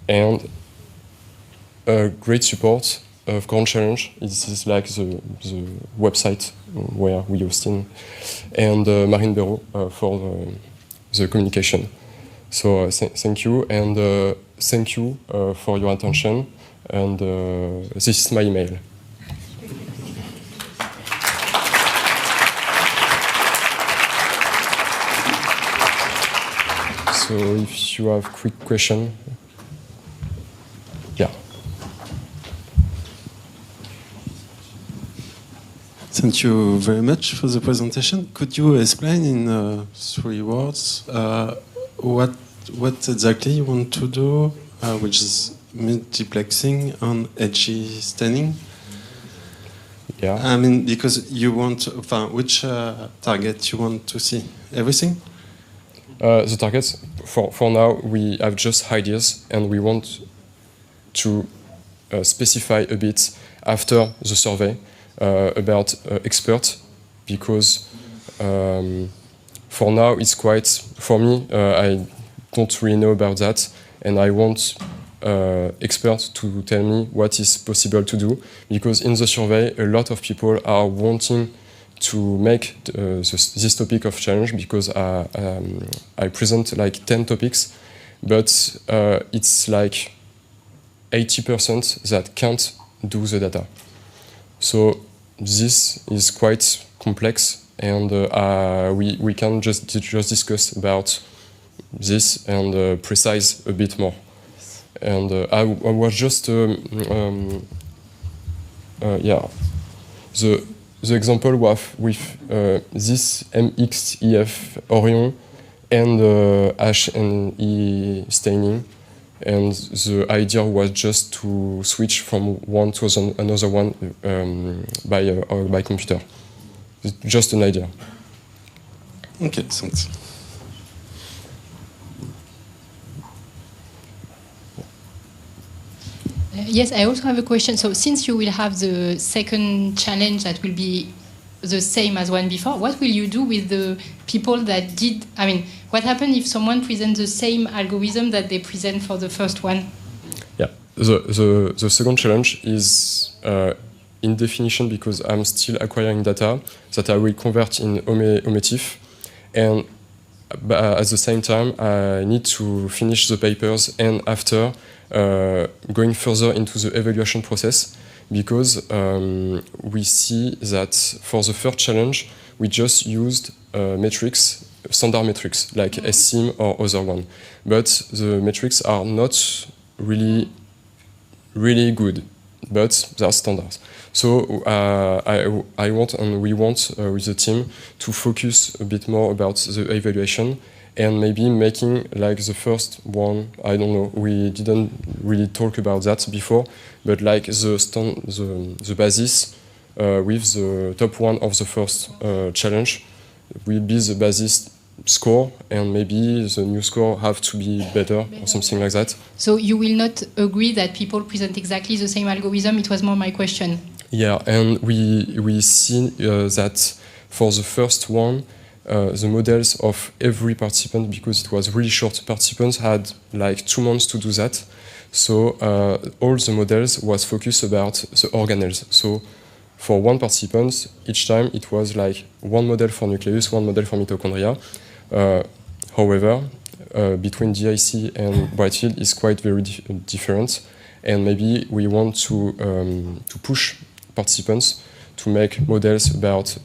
Speaker 23: And great support of Grand Challenge. This is like the website where we host in. And Marine Bureau for the communication. So thank you, and thank you for your attention, and this is my email. So if you have quick question, yeah.
Speaker 2: Thank you very much for the presentation. Could you explain in 3 words what exactly you want to do, which is multiplexing and edgy staining?
Speaker 23: Yeah.
Speaker 2: I mean, because you want, which target you want to see? Everything?
Speaker 23: The targets, for now, we have just ideas, and we want to specify a bit after the survey about experts, because for now it's quite, for me, I don't really know about that, and I want experts to tell me what is possible to do, because in the survey a lot of people are wanting to make this topic of challenge, because I present like 10 topics, but it's like 80% that can't do the data. So this is quite complex, and we can just discuss about this and precise a bit more. And I was just yeah, the example with this MXEF Orion and H and E staining, and the idea was just to switch from one to another one by computer. It's just an idea.
Speaker 2: Okay, thanks.
Speaker 22: Yes, I also have a question. So since you will have the second challenge that will be the same as one before, what will you do with the people that did? I mean, what happens if someone presents the same algorithm that they present for the first one?
Speaker 23: Yeah, the second challenge is in definition, because I'm still acquiring data that I will convert in ometif, and at the same time I need to finish the papers, and after going further into the evaluation process, because we see that for the first challenge we just used metrics, standard metrics like SSIM or other one, but the metrics are not really good, but they are standards. So I want, and we want with the team to focus a bit more about the evaluation, and maybe making like the first one, I don't know, we didn't really talk about that before, but like the basis with the top one of the first challenge will be the basis score, and maybe the new score have to be better or something like that.
Speaker 22: So you will not agree that people present exactly the same algorithm? It was more my question.
Speaker 23: Yeah, and we see that for the first one, the models of every participant, because it was really short, participants had like 2 months to do that. So all the models was focused about the organelles. So for one participant, each time it was like one model for nucleus, one model for mitochondria. However, between DIC and Brightfield is quite very different, and maybe we want to push participants to make models about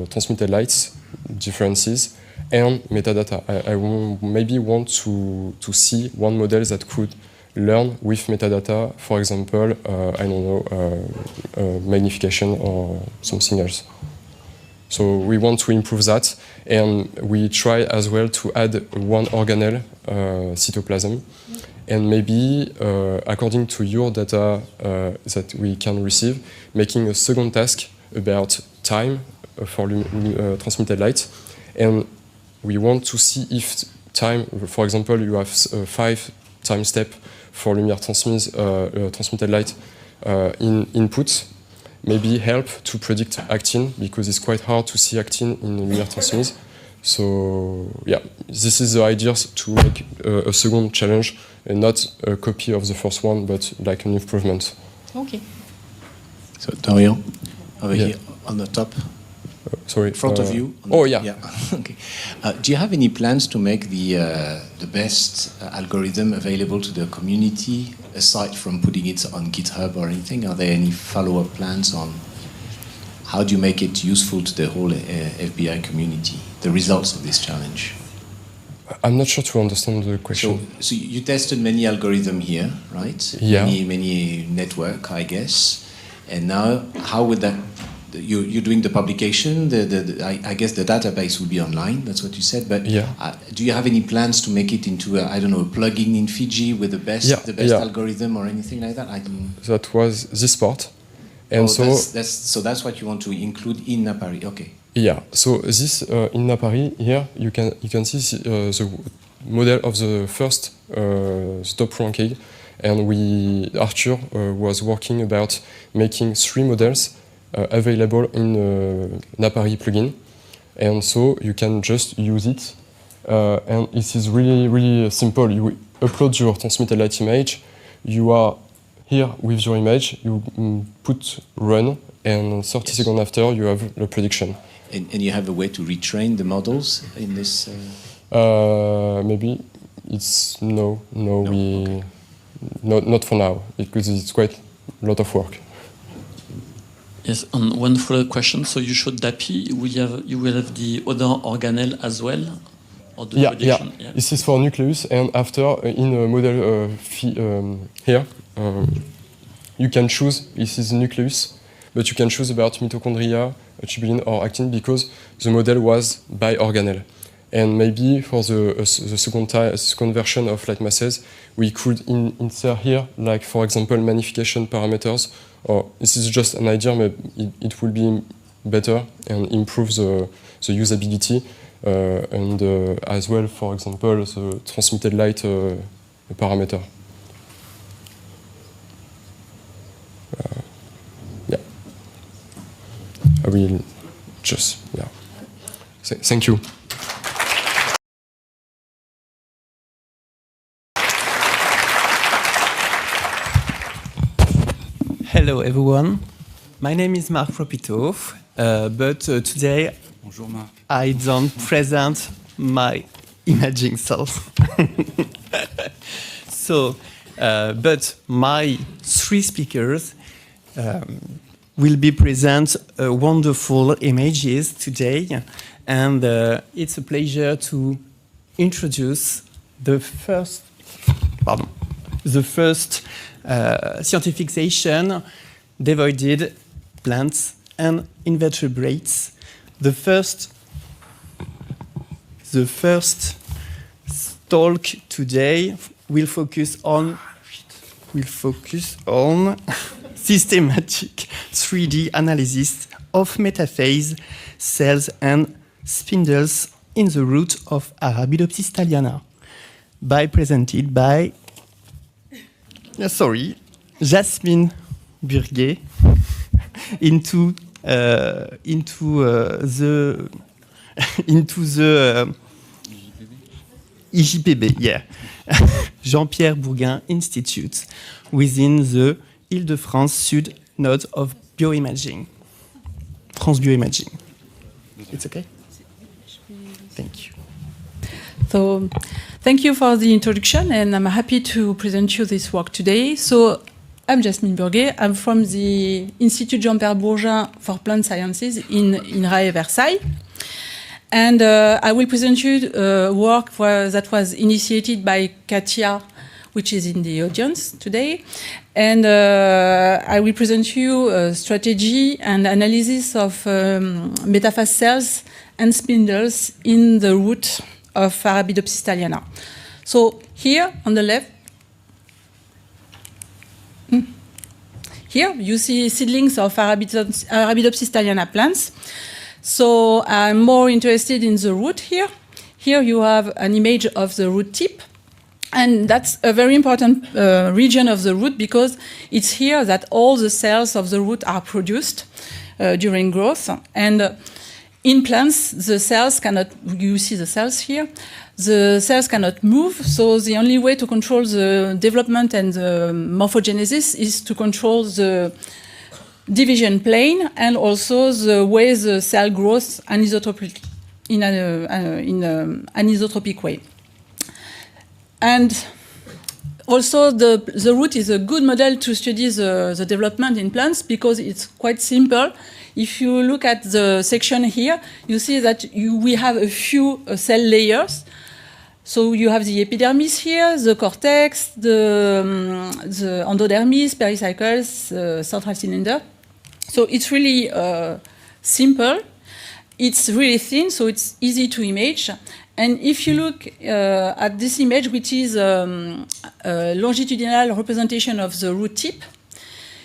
Speaker 23: transmitted lights, differences, and metadata. I maybe want to see one model that could learn with metadata, for example, I don't know, magnification or something else. So we want to improve that, and we try as well to add one organelle, cytoplasm, and maybe according to your data that we can receive, making a second task about time for transmitted light, and we want to see if time, for example, you have 5 time step for lumière transmitted light in input, maybe help to predict actin, because it's quite hard to see actin in lumière transmise. So yeah, this is the idea to make a second challenge, and not a copy of the first one, but like an improvement.
Speaker 22: Okay.
Speaker 7: So Dorian, over here on the top.
Speaker 23: Sorry.
Speaker 7: In front of you.
Speaker 23: Oh yeah.
Speaker 7: Okay. Do you have any plans to make the best algorithm available to the community, aside from putting it on GitHub or anything? Are there any follow-up plans on how do you make it useful to the whole FBI community, the results of this challenge?
Speaker 23: I'm not sure to understand the question.
Speaker 7: So you tested many algorithms here, right?
Speaker 23: Yeah.
Speaker 7: Many network, I guess. And now, how would that? You're doing the publication. I guess the database will be online. That's what you said. But
Speaker 23: yeah.
Speaker 7: Do you have any plans to make it into I don't know, a plugin in Fiji with the best algorithm or anything like that?
Speaker 23: That was this part, and
Speaker 7: that's what you want to include in Napari. Okay.
Speaker 23: Yeah. So this in Napari here you can see the model of the first top ranking, and Arthur was working about making 3 models available in Napari plugin, and so you can just use it, and it is really simple. You upload your transmitted light image, you are here with your image, you put run, and 30 seconds after you have the prediction.
Speaker 7: And you have a way to retrain the models in this?
Speaker 23: Maybe it's no, okay. Not for now, because it's quite a lot of work.
Speaker 8: Yes, on one follow-up question. So you showed DAPI. You will have the other organelle as well? Or the prediction?
Speaker 23: Yeah. This is for nucleus, and after in a model here, you can choose, this is nucleus, but you can choose about mitochondria, tubulin or actin, because the model was by organelle. And maybe for the second version of light masses, we could insert here, like for example, magnification parameters. Or this is just an idea, but it will be better and improve the usability, and as well, for example, the transmitted light parameter. Yeah, I will just, yeah. Thank you.
Speaker 9: Hello everyone, my name is Marc Propito, but today
Speaker 17: Bonjour, Marc.
Speaker 9: I don't present my imaging self. So, but my three speakers will be present wonderful images today, and it's a pleasure to introduce the first scientific session devoted plants and invertebrates. The first talk today will focus on systematic 3D analysis of metaphase cells and spindles in the root of Arabidopsis thaliana, presented by Jasmine Burguet into the IJPB, yeah. Jean-Pierre Bourguin Institute within the Île-de-France Sud node of bioimaging, France-BioImaging. It's okay? Thank you.
Speaker 10: So, thank you for the introduction, and I'm happy to present you this work today. So, I'm Jasmine Burguet. I'm from the Institut Jean-Pierre Bourguin for Plant Sciences in INRAE Versailles. And I will present you work that was initiated by Katia, which is in the audience today. And I will present you a strategy and analysis of metaphase cells and spindles in the root of Arabidopsis thaliana. So here on the left, here you see seedlings of Arabidopsis thaliana plants. So I'm more interested in the root here. Here you have an image of the root tip. And that's a very important region of the root because it's here that all the cells of the root are produced during growth. And in plants, the cells cannot, you see the cells here, the cells cannot move. So the only way to control the development and the morphogenesis is to control the division plane and also the way the cell grows anisotropic, in an anisotropic way. And also the root is a good model to study the development in plants because it's quite simple. If you look at the section here, you see that we have a few cell layers. So you have the epidermis here, the cortex, the endodermis, pericycles, central cylinder. So it's really simple. It's really thin, so it's easy to image. And if you look at this image, which is a longitudinal representation of the root tip,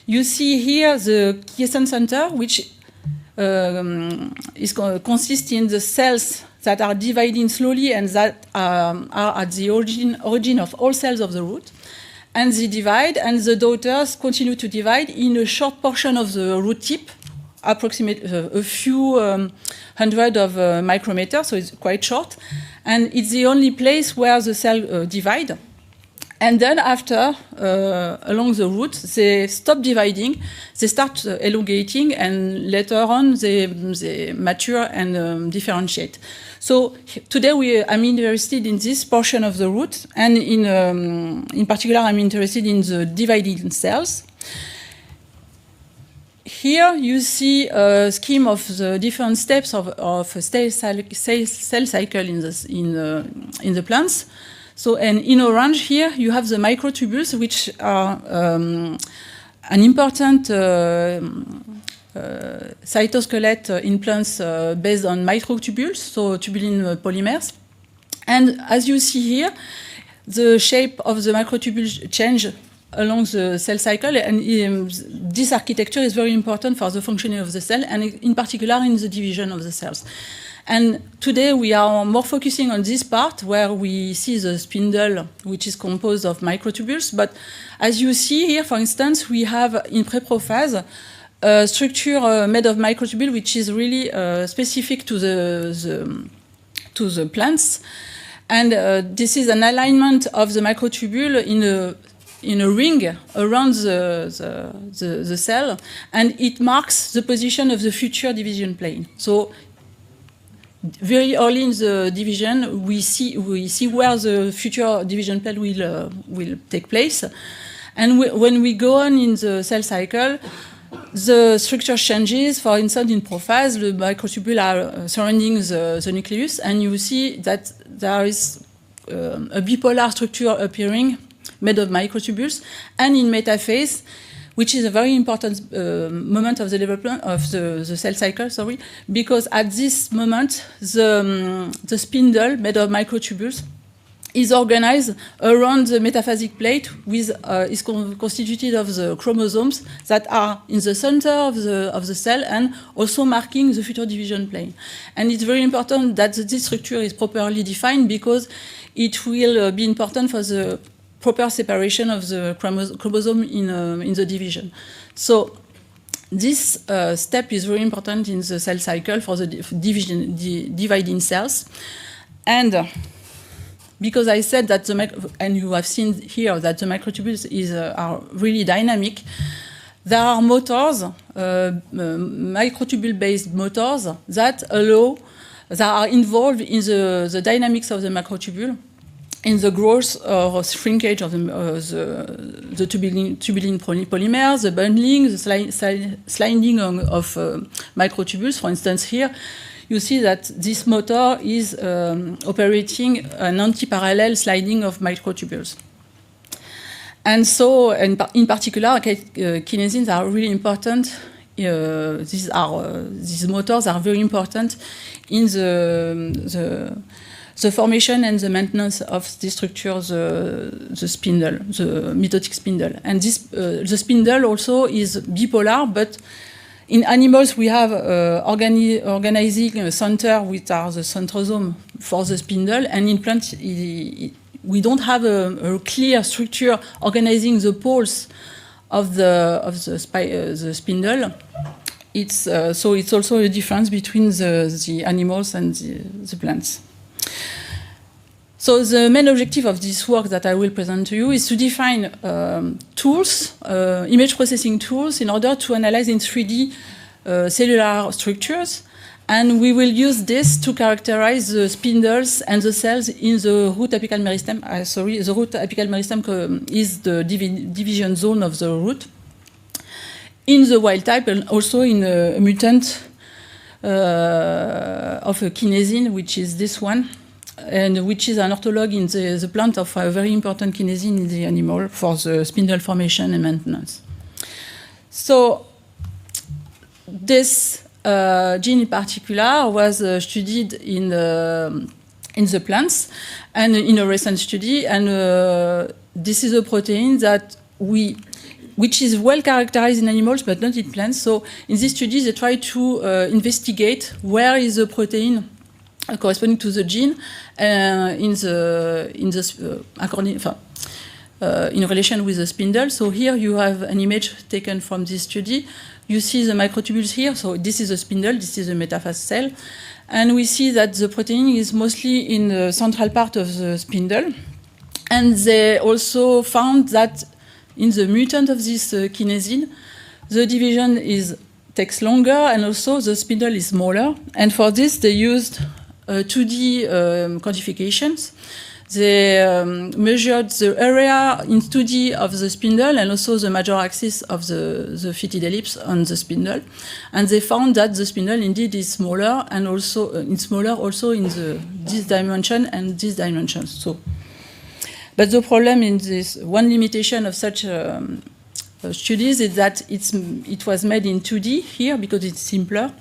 Speaker 10: you see here the quiescent center, which consists in the cells that are dividing slowly and that are at the origin of all cells of the root. And they divide, and the daughters continue to divide in a short portion of the root tip, approximately a few hundred of micrometers, so it's quite short. And it's the only place where the cell divide. And then after, along the root, they stop dividing, they start elongating, and later on they mature and differentiate. So today I'm interested in this portion of the root, and in particular I'm interested in the dividing cells. Here you see a scheme of the different steps of a cell cycle in the plants. So, and in orange here you have the microtubules, which are an important cytoskeleton in plants based on microtubules, so tubulin polymers. And as you see here, the shape of the microtubules change along the cell cycle, and this architecture is very important for the functioning of the cell, and in particular in the division of the cells. And today we are more focusing on this part where we see the spindle, which is composed of microtubules. But as you see here, for instance, we have in preprophase a structure made of microtubule, which is really specific to the plants. And this is an alignment of the microtubule in a ring around the cell, and it marks the position of the future division plane. So very early in the division, we see where the future division plane will take place. And when we go on in the cell cycle, the structure changes. For instance, in prophase, the microtubules are surrounding the nucleus, and you see that there is a bipolar structure appearing made of microtubules. And in metaphase, which is a very important moment of the development of the cell cycle, because at this moment, the spindle made of microtubules is organized around the metaphasic plate, is constituted of the chromosomes that are in the center of the cell and also marking the future division plane. And it's very important that this structure is properly defined, because it will be important for the proper separation of the chromosome in the division. So this step is very important in the cell cycle for the dividing cells. And because I said that and you have seen here that the microtubules are really dynamic, there are motors, microtubule-based motors that are involved in the dynamics of the microtubule, in the growth or shrinkage of the tubulin polymers, the bundling, the sliding of microtubules. For instance, here, you see that this motor is operating an anti-parallel sliding of microtubules. And so, in particular, kinesins are really important. These motors are very important in the formation and the maintenance of the structure, the spindle, the mitotic spindle. And the spindle also is bipolar, but in animals, we have organizing center, which are the centrosome for the spindle, and in plants, we don't have a clear structure organizing the poles of the spindle. So it's also a difference between the animals and the plants. So the main objective of this work that I will present to you is to define tools, image processing tools, in order to analyze in 3D cellular structures. And we will use this to characterize the spindles and the cells in the root apical meristem. The root apical meristem is the division zone of the root. In the wild type, and also in a mutant of a kinesin, which is this one, and which is an orthologue in the plant of a very important kinesin in the animal for the spindle formation and maintenance. So this gene in particular was studied in the plants and in a recent study, and this is a protein which is well characterized in animals but not in plants. So in this study, they try to investigate where is the protein corresponding to the gene in relation with the spindle. So here you have an image taken from this study. You see the microtubules here. So this is a spindle, this is a metaphase cell. And we see that the protein is mostly in the central part of the spindle. And they also found that in the mutant of this kinesin, the division takes longer, and also the spindle is smaller. And for this, they used 2D quantifications. They measured the area in 2D of the spindle and also the major axis of the fitted ellipse on the spindle. And they found that the spindle indeed is smaller, and also it's smaller also in this dimension and this dimension. So, but the problem in this, one limitation of such studies is that it was made in 2D here because it's simpler,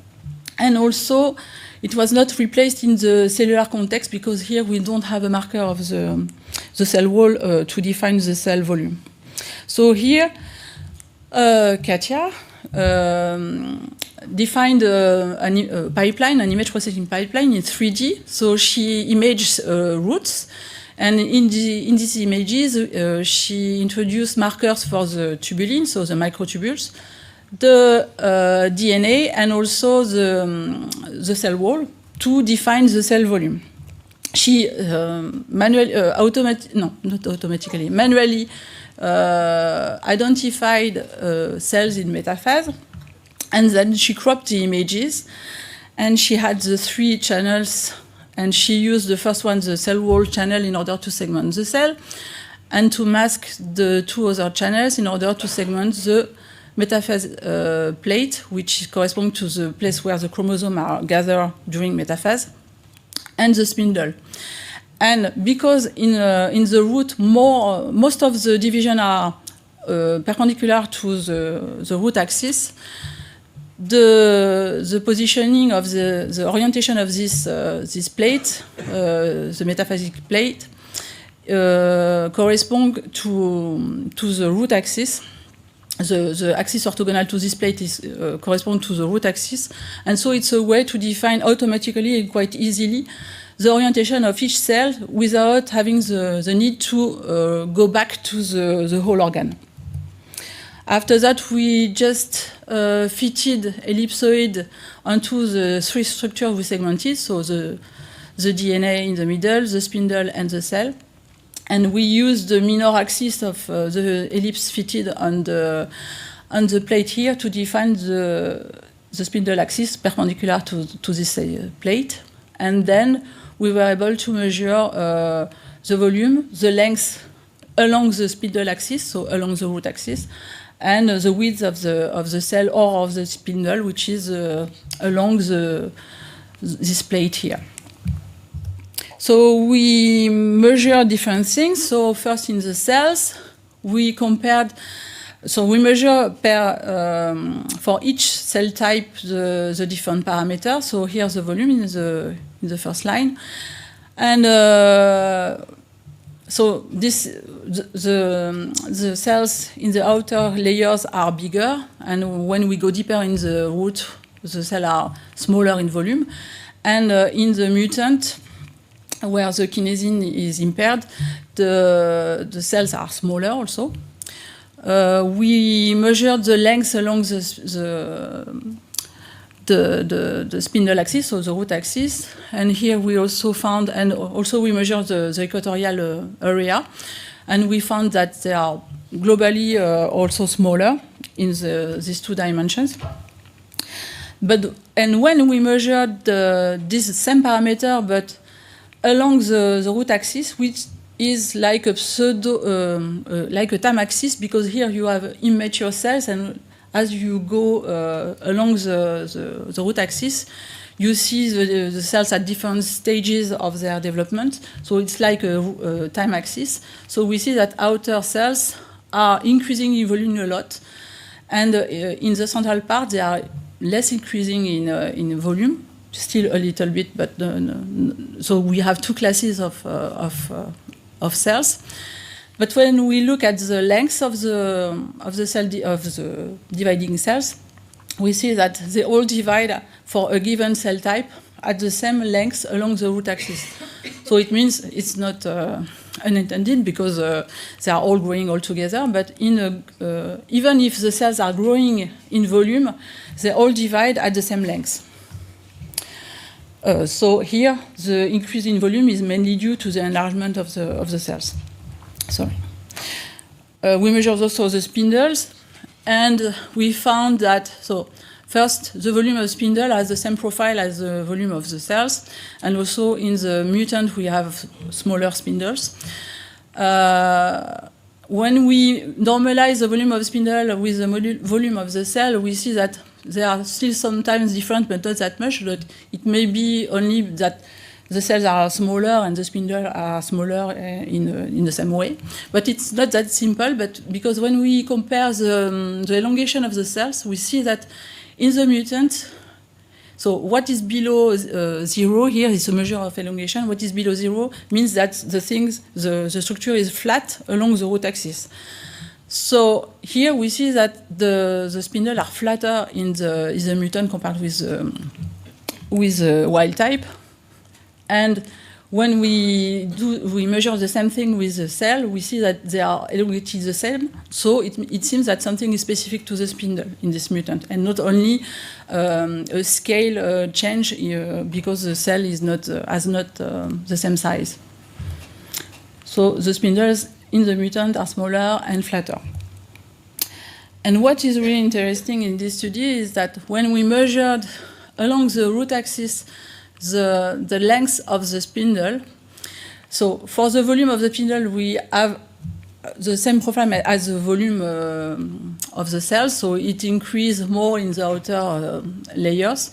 Speaker 10: and also it was not replaced in the cellular context because here we don't have a marker of the cell wall to define the cell volume. So here, Katia defined a pipeline, an image processing pipeline in 3D. So she imaged roots, and in these images, she introduced markers for the tubulin, so the microtubules, the DNA and also the cell wall to define the cell volume. She manually identified cells in metaphase, and then she cropped the images, and she had the 3 channels, and she used the first one, the cell wall channel, in order to segment the cell, and to mask the 2 other channels in order to segment the metaphase plate, which corresponds to the place where the chromosomes are gathered during metaphase, and the spindle. And because in the root, most of the division are perpendicular to the root axis, the positioning of the orientation of this plate, the metaphasic plate, correspond to the root axis. The axis orthogonal to this plate is correspond to the root axis, and so it's a way to define automatically and quite easily the orientation of each cell without having the need to go back to the whole organ. After that, we just fitted ellipsoid onto the 3 structures we segmented, so the DNA in the middle, the spindle, and the cell. And we use the minor axis of the ellipse fitted on the plate here to define the spindle axis perpendicular to this plate. And then we were able to measure the volume, the length along the spindle axis, so along the root axis, and the width of the cell or of the spindle, which is along this plate here. So we measure different things. So first in the cells, we compared. So we measure for each cell type the different parameters. So here's the volume in the first line, and so the cells in the outer layers are bigger, and when we go deeper in the root, the cells are smaller in volume, and in the mutant, where the kinesin is impaired, the cells are smaller also. We measured the length along the spindle axis, so the root axis, and here we also found, and also we measured the equatorial area, and we found that they are globally also smaller in these 2 dimensions. And when we measured this same parameter, but along the root axis, which is like a like a time axis, because here you have immature cells, and as you go along the root axis, you see the cells at different stages of their development. So it's like a time axis. So we see that outer cells are increasing in volume a lot, and in the central part they are less increasing in volume. Still a little bit, but so we have 2 classes of cells. But when we look at the length of the dividing cells, we see that they all divide for a given cell type at the same length along the root axis. So it means it's not unintended, because they are all growing all together. But even if the cells are growing in volume, they all divide at the same length. So here, the increase in volume is mainly due to the enlargement of the cells. Sorry. We measured also the spindles, and we found that, so first, the volume of spindle has the same profile as the volume of the cells, and also in the mutant we have smaller spindles. When we normalize the volume of spindle with the volume of the cell, we see that they are still sometimes different, but not that much. But it may be only that the cells are smaller and the spindle are smaller in the same way. But it's not that simple. But because when we compare the elongation of the cells, we see that in the mutant, so what is below 0 here is a measure of elongation. What is below 0 means that the structure is flat along the root axis. So here we see that the spindle are flatter in the mutant compared with wild type. And when we measure the same thing with the cell, we see that they are elongated the same. So it seems that something is specific to the spindle in this mutant, and not only a scale change because the cell is has not the same size. So the spindles in the mutant are smaller and flatter. And what is really interesting in this study is that when we measured along the root axis the length of the spindle, so for the volume of the spindle, we have the same profile as the volume of the cells, so it increases more in the outer layers.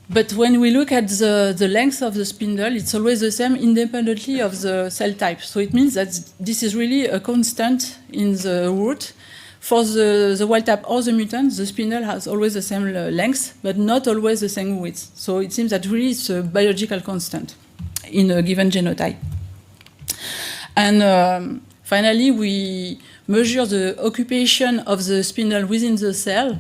Speaker 10: But when we look at the length of the spindle, it's always the same independently of the cell type. So it means that this is really a constant in the root. For the wild type or the mutant, the spindle has always the same length, but not always the same width. So it seems that really it's a biological constant in a given genotype. And finally, we measure the occupation of the spindle within the cell.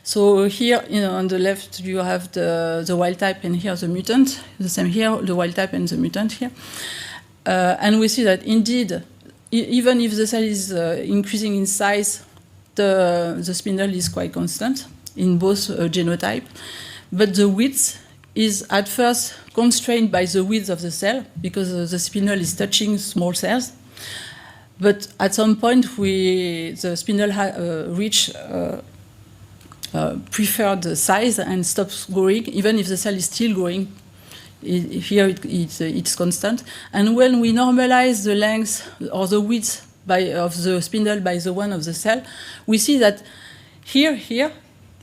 Speaker 10: So here, on the left, you have the wild type, and here the mutant. The same here, the wild type and the mutant here. And we see that indeed, even if the cell is increasing in size, the spindle is quite constant in both genotype. But the width is at first constrained by the width of the cell, because the spindle is touching small cells. But at some point, the spindle reach preferred size and stops growing, even if the cell is still growing. Here it's constant. And when we normalize the length or the width of the spindle by the one of the cell, we see that here,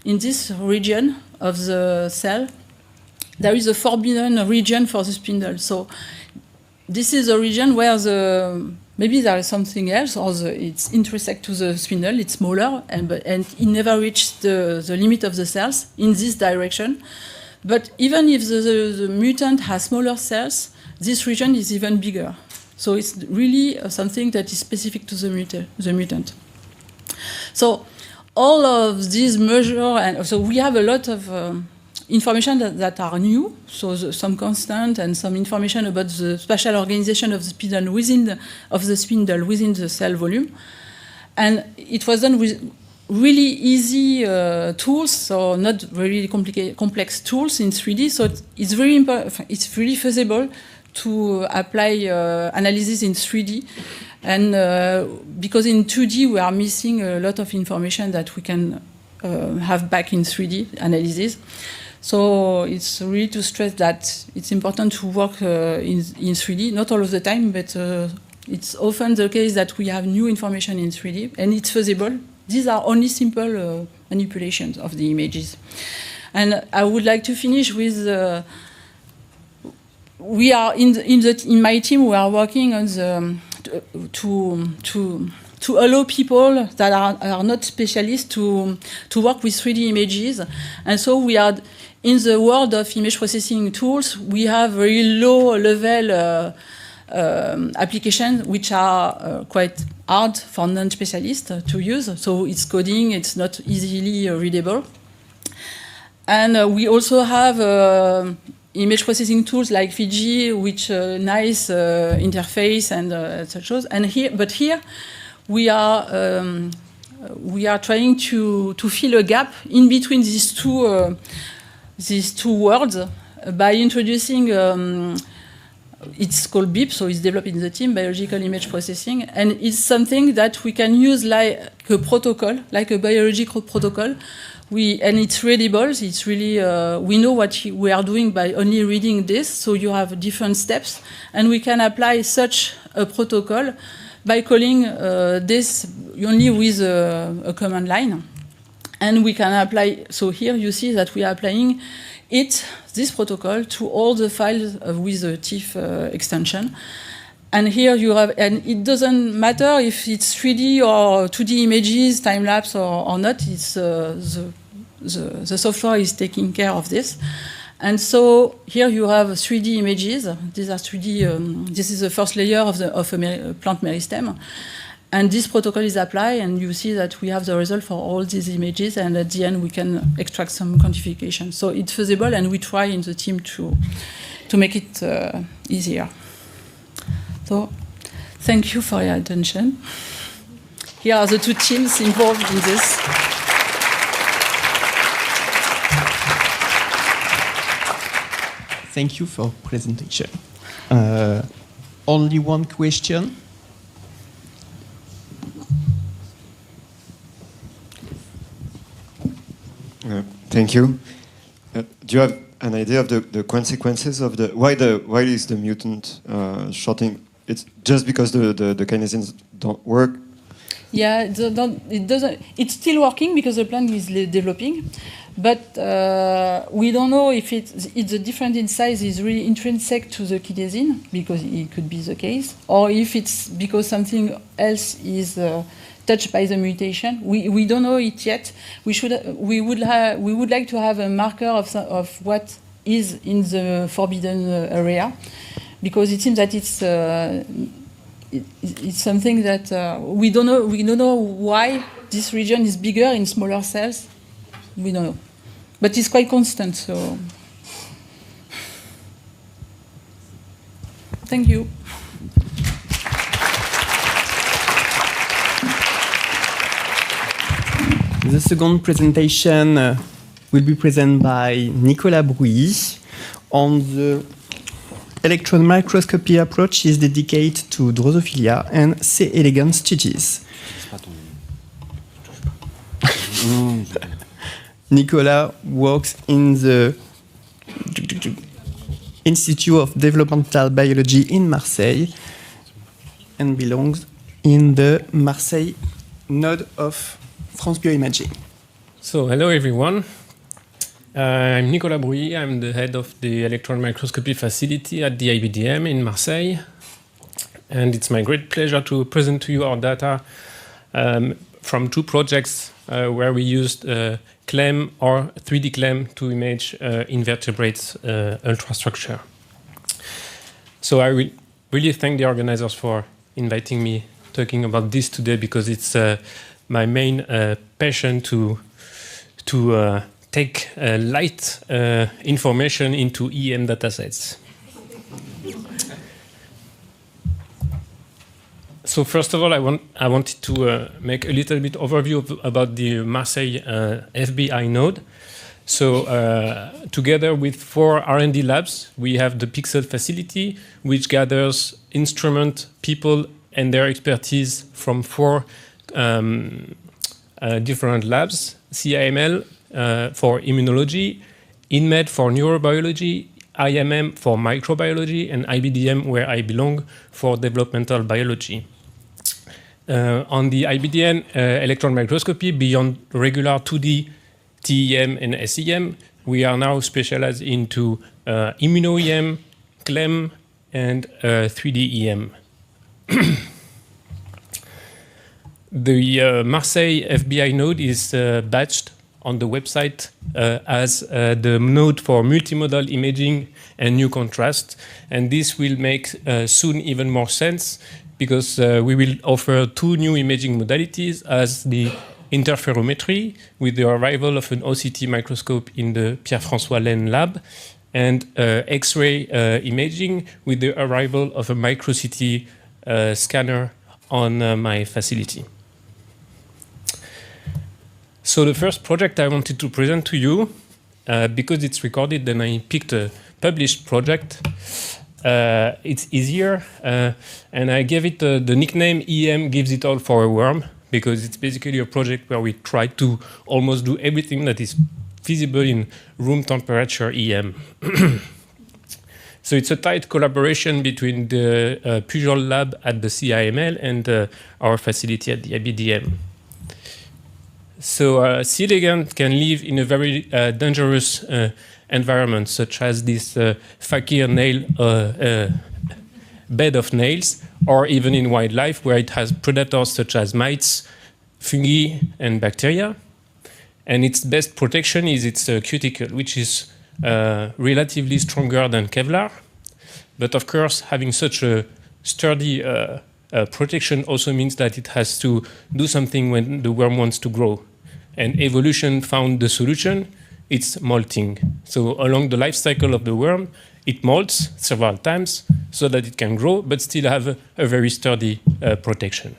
Speaker 10: in this region of the cell, there is a forbidden region for the spindle. So this is a region where maybe there is something else, or it's intersect to the spindle, it's smaller, and it never reached the limit of the cells in this direction. But even if the mutant has smaller cells, this region is even bigger. So it's really something that is specific to the mutant. So all of these measures, and so we have a lot of information that are new, so some constant and some information about the spatial organization of the spindle within the cell volume. And it was done with really easy tools, so not very complex tools in 3D. So it's really feasible to apply analysis in 3D. And because in 2D we are missing a lot of information that we can have back in 3D analysis. So it's really to stress that it's important to work in 3D, not all of the time, but it's often the case that we have new information in 3D, and it's feasible. These are only simple manipulations of the images. And I would like to finish with, we are in my team, we are working on to allow people that are not specialists to work with 3D images. And so we are, in the world of image processing tools, we have very low level applications which are quite hard for non-specialists to use. So it's coding, it's not easily readable. And we also have image processing tools like Fiji, which nice interface and such as. And here we are trying to fill a gap in between these two worlds by introducing. It's called BIP, so it's developed in the team, biological image processing, and it's something that we can use like a protocol, like a biological protocol. And it's readable. It's really we know what we are doing by only reading this. So you have different steps, and we can apply such a protocol by calling this only with a command line, and we can apply. So here you see that we are applying this protocol to all the files with the TIFF extension. And here you have, and it doesn't matter if it's 3D or 2D images, time-lapse or not, it's the software is taking care of this. And so here you have 3D images. These are 3D, this is the first layer of a plant meristem. And this protocol is applied, and you see that we have the result for all these images, and at the end we can extract some quantification. So it's feasible, and we try in the team to make it easier. So thank you for your attention. Here are the two teams involved in this.
Speaker 9: Thank you for presentation. Only one question.
Speaker 1: Thank you. Do you have an idea of the consequences of why is the mutant shorting? It's just because the kinesins don't work.
Speaker 10: Yeah, it doesn't. It's still working because the plant is developing, but we don't know if the difference in size is really intrinsic to the kinesin, because it could be the case, or if it's because something else is touched by the mutation. We don't know it yet. We would like to have a marker of what is in the forbidden area, because it seems that it's something that we don't know. We don't know why this region is bigger in smaller cells. We don't know, but it's quite constant. So, thank you.
Speaker 9: The second presentation will be presented by Nicolas Brouilly on the electron microscopy approach is dedicated to Drosophila and C. elegans species. Nicolas works in the Institute of Developmental Biology in Marseille and belongs in the Marseille node of France-BioImaging.
Speaker 12: So, hello everyone. I'm Nicolas Brouilly. I'm the head of the electron microscopy facility at the IBDM in Marseille. And it's my great pleasure to present to you our data from two projects where we used CLEM or 3D CLEM to image invertebrates ultrastructure. So I will really thank the organizers for inviting me talking about this today, because it's my main passion to take light information into EM datasets. So first of all, I wanted to make a little bit overview about the Marseille FBI node. So together with 4 R&D labs, we have the Pixel facility, which gathers instrument, people, and their expertise from 4 different labs: CIML for immunology, InMed for neurobiology, IMM for microbiology, and IBDM, where I belong, for developmental biology. On the IBDN electron microscopy, beyond regular 2D, TEM, and SEM, we are now specialized into immuno-EM, CLEM, and 3D EM. The Marseille FBI node is badged on the website as the node for multimodal imaging and new contrast. And this will make soon even more sense, because we will offer 2 new imaging modalities, as the interferometry with the arrival of an OCT microscope in the Pierre-François Laine lab, and X-ray imaging with the arrival of a micro-CT scanner on my facility. So the first project I wanted to present to you, because it's recorded, then I picked a published project. It's easier, and I gave it the nickname EM gives it all for a worm, because it's basically a project where we try to almost do everything that is feasible in room temperature EM. So it's a tight collaboration between the Pujol lab at the CIML and our facility at the IBDM. So C. elegans can live in a very dangerous environment, such as this fakir nail bed of nails, or even in wildlife, where it has predators such as mites, fungi, and bacteria. And its best protection is its cuticle, which is relatively stronger than Kevlar. But of course, having such a sturdy protection also means that it has to do something when the worm wants to grow. And evolution found the solution, it's molting. So along the life cycle of the worm, it molts several times so that it can grow, but still have a very sturdy protection.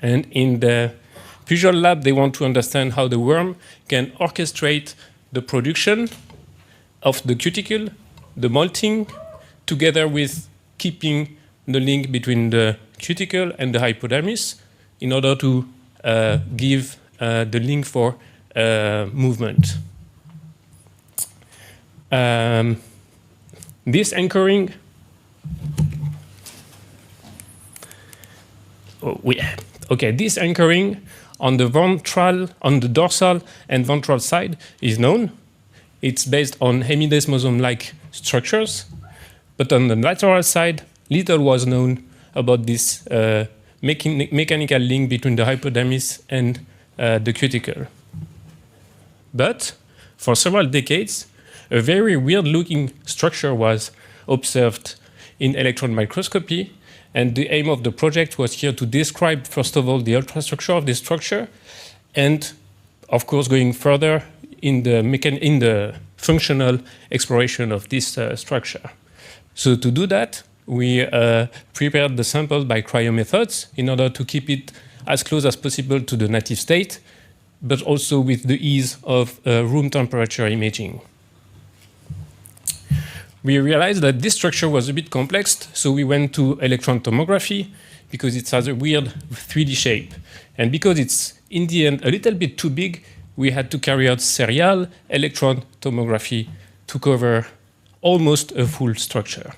Speaker 12: And in the visual lab, they want to understand how the worm can orchestrate the production of the cuticle, the molting, together with keeping the link between the cuticle and the hypodermis in order to give the link for movement. This anchoring, this anchoring on the dorsal and ventral side is known. It's based on hemidesmosome-like structures, but on the lateral side, little was known about this mechanical link between the hypodermis and the cuticle. But for several decades, a very weird-looking structure was observed in electron microscopy, and the aim of the project was here to describe, first of all, the ultrastructure of this structure, and, of course, going further in the functional exploration of this structure. So to do that, we prepared the sample by cryomethods in order to keep it as close as possible to the native state, but also with the ease of room temperature imaging. We realized that this structure was a bit complex, so we went to electron tomography because it has a weird 3D shape. And because it's, in the end, a little bit too big, we had to carry out serial electron tomography to cover almost a full structure.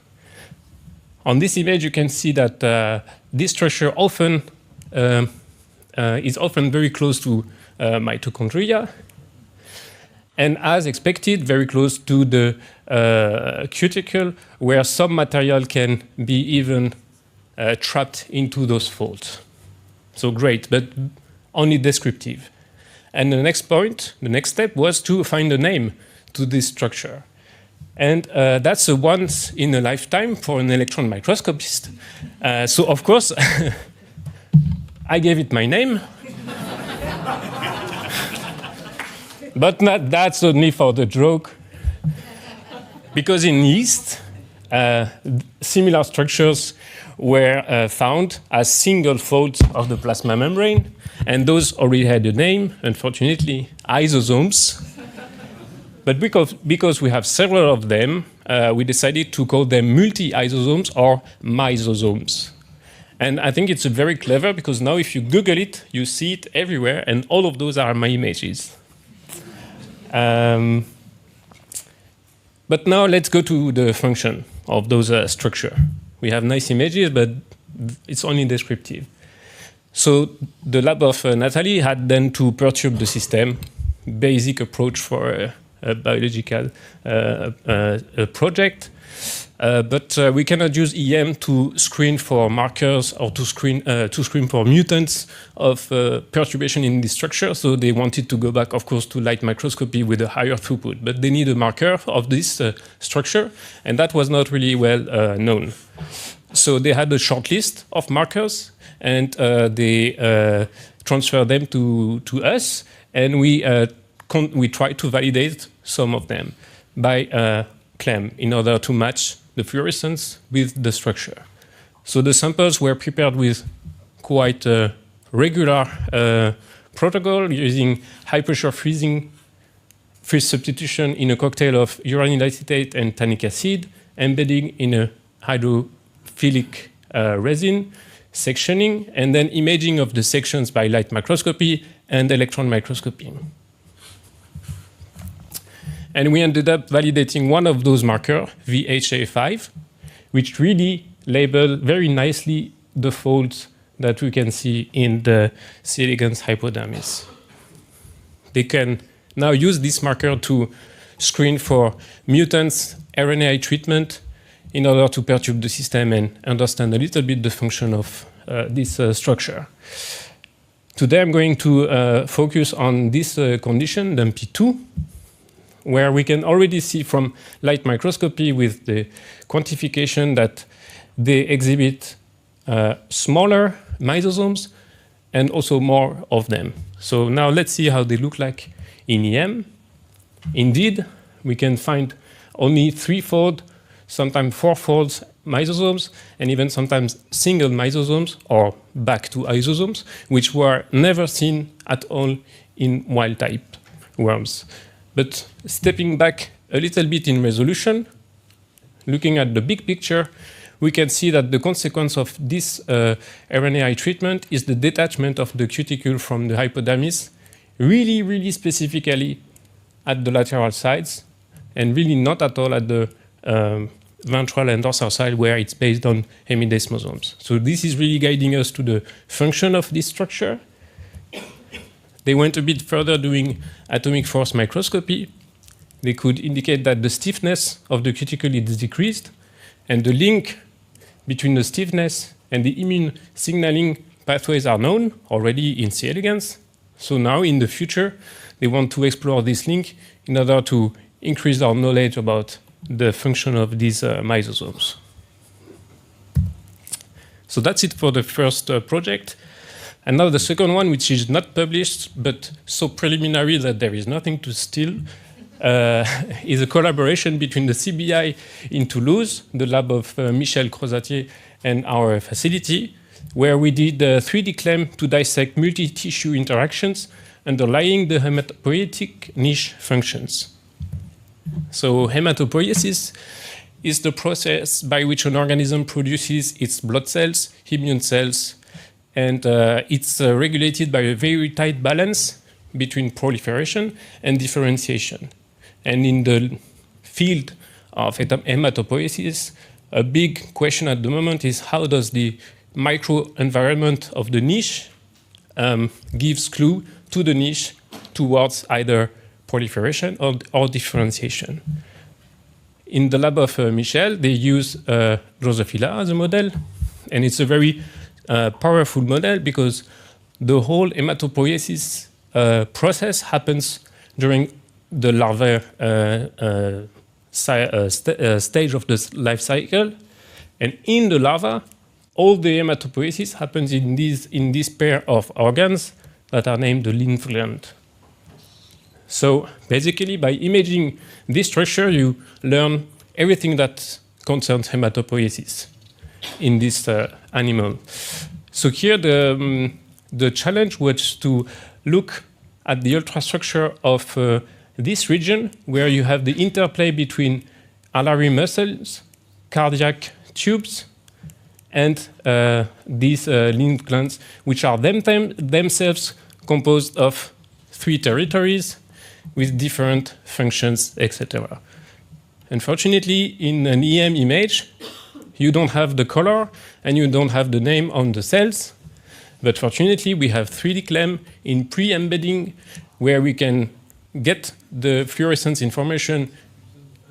Speaker 12: On this image, you can see that this structure is often very close to mitochondria, and as expected, very close to the cuticle, where some material can be even trapped into those folds. So great, but only descriptive. And the next step was to find a name to this structure. And that's a once in a lifetime for an electron microscopist. So of course, I gave it my name. But that's only for the joke. Because in yeast, similar structures were found as single folds of the plasma membrane, and those already had a name, unfortunately, isosomes. But because we have several of them, we decided to call them multi-isosomes or mysosomes. And I think it's very clever because now if you Google it, you see it everywhere, and all of those are my images. But now let's go to the function of those structure. We have nice images, but it's only descriptive. So the lab of Natalie had then to perturb the system, basic approach for a biological project. But we cannot use EM to screen for markers or to screen for mutants of perturbation in the structure. So they wanted to go back, of course, to light microscopy with a higher throughput. But they need a marker of this structure, and that was not really well known. So they had a short list of markers, and they transferred them to us, and we tried to validate some of them by CLEM in order to match the fluorescence with the structure. So the samples were prepared with quite a regular protocol using high pressure freeze substitution in a cocktail of uranyl acetate and tannic acid, embedding in a hydrophilic resin, sectioning, and then imaging of the sections by light microscopy and electron microscopy. And we ended up validating one of those markers, VHA5, which really label very nicely the folds that we can see in the C. elegans hypodermis. They can now use this marker to screen for mutants, RNAi treatment, in order to perturb the system and understand a little bit the function of this structure. Today I'm going to focus on this condition, DMP2, where we can already see from light microscopy with the quantification that they exhibit smaller lysosomes and also more of them. So now let's see how they look like in EM. Indeed, we can find only 3-fold, sometimes 4-fold lysosomes, and even sometimes single lysosomes or back to isosomes, which were never seen at all in wild-type worms. But stepping back a little bit in resolution, looking at the big picture, we can see that the consequence of this RNAi treatment is the detachment of the cuticle from the hypodermis, really, really specifically at the lateral sides, and really not at all at the ventral and dorsal side where it's based on hemidesmosomes. So this is really guiding us to the function of this structure. They went a bit further doing atomic force microscopy. They could indicate that the stiffness of the cuticle is decreased, and the link between the stiffness and the immune signaling pathways are known already in C. elegans. So now in the future, they want to explore this link in order to increase our knowledge about the function of these lysosomes. So that's it for the first project. And now the second one, which is not published, but so preliminary that there is nothing to steal, is a collaboration between the CBI in Toulouse, the lab of Michel Crozatier, and our facility, where we did a 3D CLEM to dissect multi-tissue interactions underlying the hematopoietic niche functions. So hematopoiesis is the process by which an organism produces its blood cells, immune cells, and it's regulated by a very tight balance between proliferation and differentiation. And in the field of hematopoiesis, a big question at the moment is how does the microenvironment of the niche gives clue to the niche towards either proliferation or differentiation. In the lab of Michel, they use Drosophila as a model, and it's a very powerful model because the whole hematopoiesis process happens during the larval stage of the life cycle, and in the larva, all the hematopoiesis happens in this pair of organs that are named the lymph gland. So basically, by imaging this structure, you learn everything that concerns hematopoiesis in this animal. So here, the challenge was to look at the ultrastructure of this region, where you have the interplay between alary muscles, cardiac tubes, and these lymph glands, which are themselves composed of 3 territories with different functions, etc. Unfortunately, in an EM image, you don't have the color and you don't have the name on the cells. But fortunately, we have 3D CLEM in pre-embedding, where we can get the fluorescence information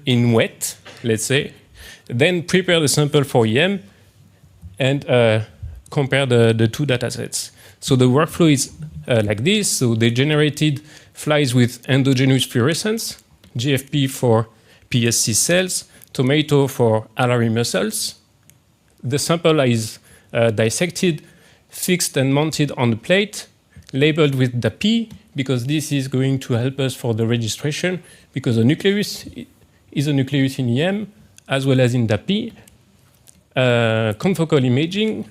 Speaker 12: in wet, let's say, then prepare the sample for EM, and compare the 2 data sets. So the workflow is like this. So they generated flies with endogenous fluorescence, GFP for PSC cells, tomato for alary muscles. The sample is dissected, fixed and mounted on the plate, labeled with DAPI, because this is going to help us for the registration, because the nucleus is a nucleus in EM, as well as in DAPI. Confocal imaging,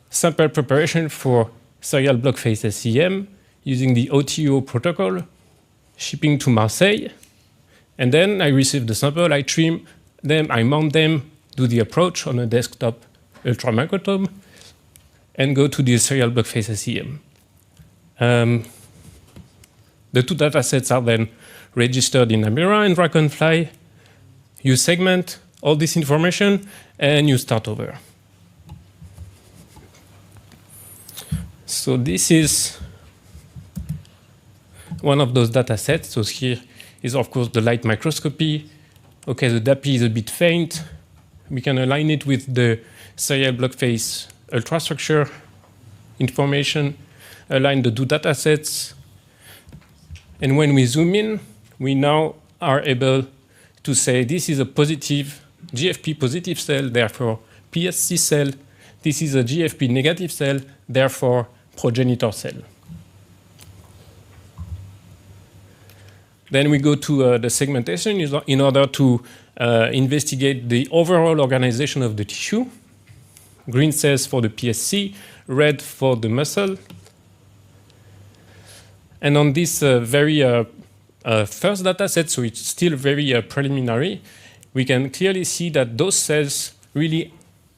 Speaker 12: sample preparation for serial block phase SEM using the OTO protocol, shipping to Marseille, and then I receive the sample, I trim them, I mount them, do the approach on a desktop ultramicrotome, and go to the serial block phase SEM. The 2 data sets are then registered in Amira and Dragonfly. You segment all this information, and you start over. So this is one of those data sets. So here is, of course, the light microscopy. Okay, the DAPI is a bit faint. We can align it with the serial block phase ultrastructure information, align the 2 data sets. And when we zoom in, we now are able to say this is a positive, GFP positive cell, therefore PSC cell. this is a GFP negative cell, therefore progenitor cell. Then we go to the segmentation in order to investigate the overall organization of the tissue. Green cells for the PSC, red for the muscle. And on this very first data set, so it's still very preliminary, we can clearly see that those cells really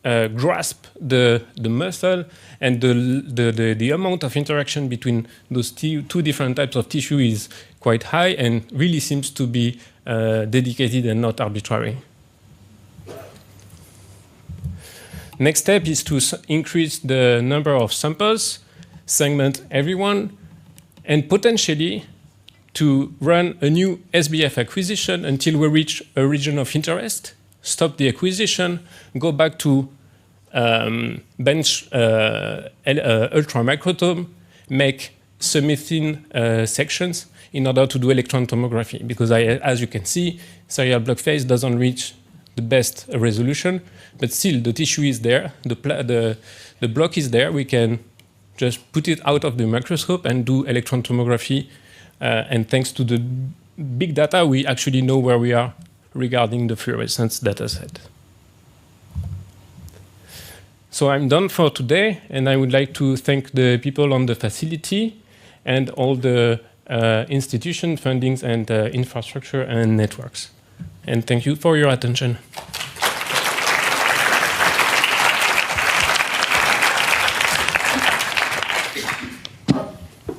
Speaker 12: grasp the muscle, and the amount of interaction between those two different types of tissue is quite high and really seems to be dedicated and not arbitrary. Next step is to increase the number of samples, segment everyone, and potentially to run a new SBF acquisition until we reach a region of interest, stop the acquisition, go back to bench ultramicrotome, make semi-thin sections in order to do electron tomography. Because as you can see, serial block phase doesn't reach the best resolution, but still the tissue is there, the block is there. We can just put it out of the microscope and do electron tomography. And thanks to the big data, we actually know where we are regarding the fluorescence data set. So I'm done for today, and I would like to thank the people on the facility and all the institution fundings and infrastructure and networks. And thank you for your attention.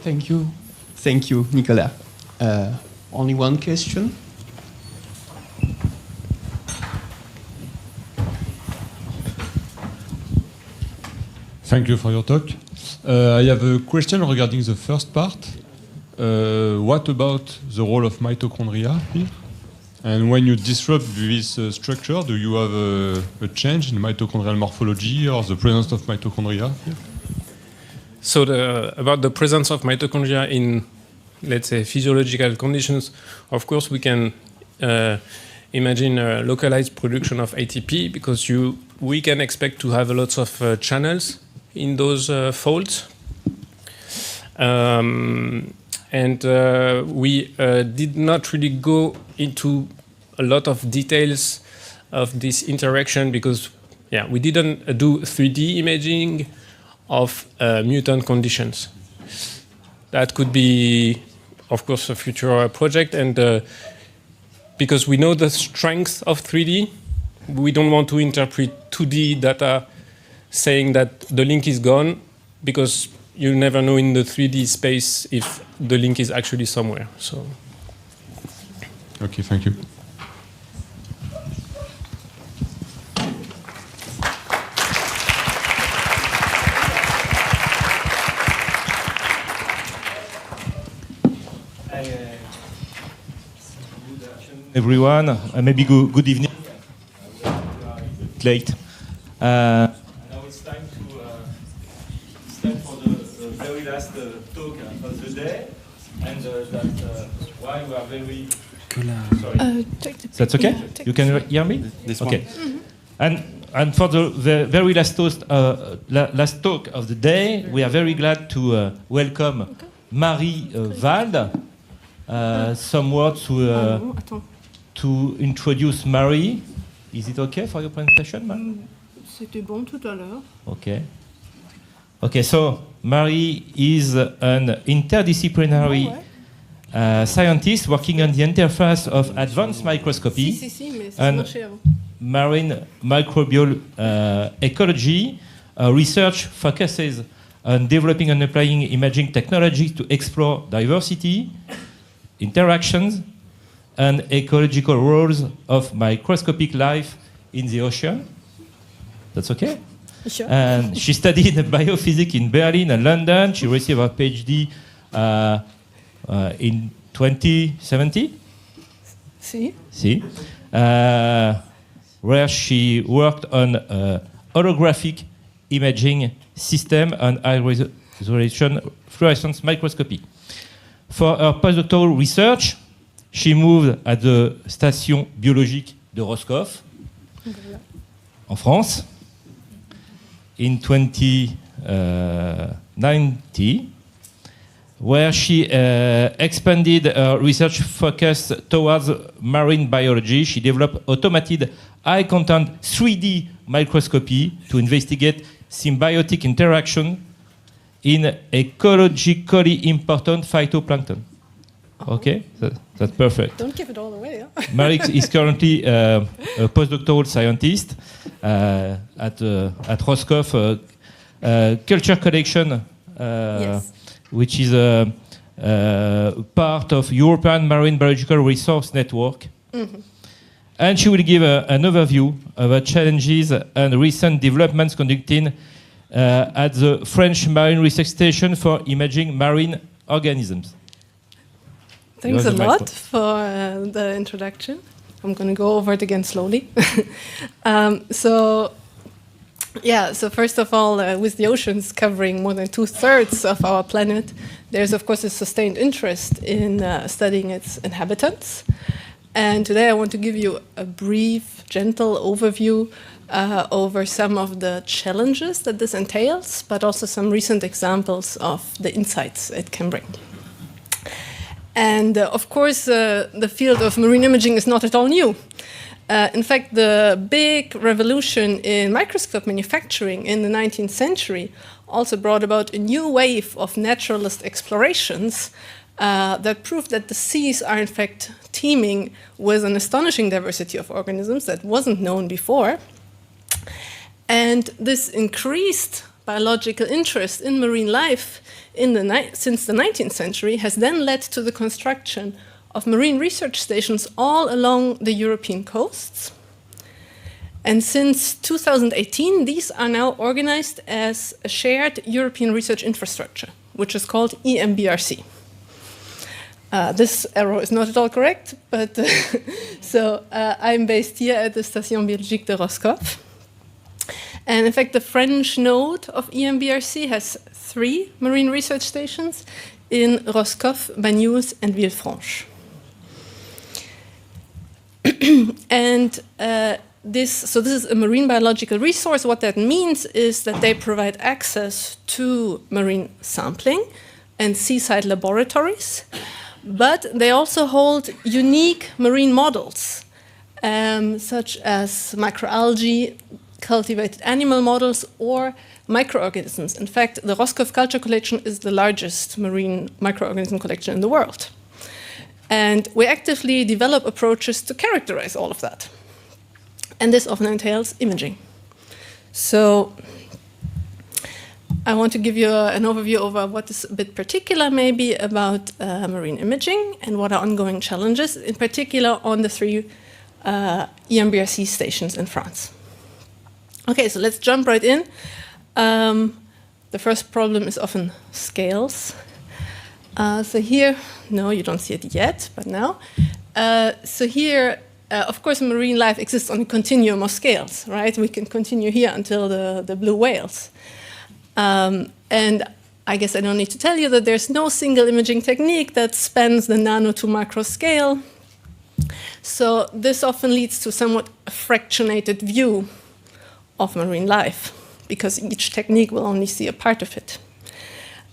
Speaker 9: Thank you. Thank you, Nicolas. Only one question.
Speaker 4: Thank you for your talk. I have a question regarding the first part. What about the role of mitochondria here? And when you disrupt this structure, do you have a change in mitochondrial morphology or the presence of mitochondria here?
Speaker 12: So about the presence of mitochondria in, let's say, physiological conditions, of course we can imagine a localized production of ATP, because we can expect to have lots of channels in those folds. We did not really go into a lot of details of this interaction because, we didn't do 3D imaging of mutant conditions. That could be, of course, a future project, and because we know the strength of 3D, we don't want to interpret 2D data saying that the link is gone, because you never know in the 3D space if the link is actually somewhere. So.
Speaker 4: Okay, thank you.
Speaker 20: Everyone, maybe good evening. Late. Now it's time for the very last talk of the day, and why we are very. Sorry. That's okay. You can hear me. Okay. Mm-hmm. And for the very last talk of the day, we are very glad to welcome Marie Wald. Some words to introduce Marie. Is it okay for your presentation, ma'am?
Speaker 6: C'était bon tout à l'heure.
Speaker 20: Okay. Okay, so Marie is an interdisciplinary scientist working on the interface of advanced microscopy and marine microbial ecology. Research focuses on developing and applying imaging technologies to explore diversity, interactions, and ecological roles of microscopic life in the ocean. That's okay?
Speaker 6: Sure.
Speaker 20: And she studied biophysics in Berlin and London. She received her PhD in 2017.
Speaker 6: Si.
Speaker 20: Where she worked on holographic imaging system and high-resolution fluorescence microscopy. For her postdoctoral research, she moved at the Station biologique de Roscoff, en France. in 2090, where she expanded her research focus towards marine biology. She developed automated high-content 3D microscopy to investigate symbiotic interaction in ecologically important phytoplankton. Okay, that's perfect.
Speaker 10: Don't give it all away. Huh?
Speaker 20: Marix is currently a postdoctoral scientist at Roscoff Culture Collection,
Speaker 10: Yes.
Speaker 20: which is part of European Marine Biological Resource Network.
Speaker 10: Mhm.
Speaker 20: And she will give an overview of the challenges and recent developments conducted at the French Marine Research Station for imaging marine organisms.
Speaker 10: Thanks a lot for the introduction. I'm going to go over it again slowly. So first of all, with the oceans covering more than 2/3 of our planet, there's of course a sustained interest in studying its inhabitants. And today I want to give you a brief, gentle overview over some of the challenges that this entails, but also some recent examples of the insights it can bring. And of course, the field of marine imaging is not at all new. In fact, the big revolution in microscope manufacturing in the 19th century also brought about a new wave of naturalist explorations that proved that the seas are in fact teeming with an astonishing diversity of organisms that wasn't known before. And this increased biological interest in marine life since the 19th century has then led to the construction of marine research stations all along the European coasts. And since 2018, these are now organized as a shared European research infrastructure, which is called EMBRC. This arrow is not at all correct, but I'm based here at the Station Biologique de Roscoff. And in fact, the French node of EMBRC has 3 marine research stations in Roscoff, Banyuls, and Villefranche. And this is a marine biological resource. What that means is that they provide access to marine sampling and seaside laboratories, but they also hold unique marine models, such as microalgae, cultivated animal models, or microorganisms. In fact, the Roscoff Culture Collection is the largest marine microorganism collection in the world. And we actively develop approaches to characterize all of that. And this often entails imaging. So I want to give you an overview over what is a bit particular maybe about marine imaging and what are ongoing challenges, in particular on the 3 EMBRC stations in France. Okay, so let's jump right in. The first problem is often scales. So here, no, you don't see it yet, but now. So here, of course, marine life exists on a continuum of scales, right? We can continue here until the blue whales. And I guess I don't need to tell you that there's no single imaging technique that spans the nano to macro scale. So this often leads to somewhat a fractionated view of marine life, because each technique will only see a part of it.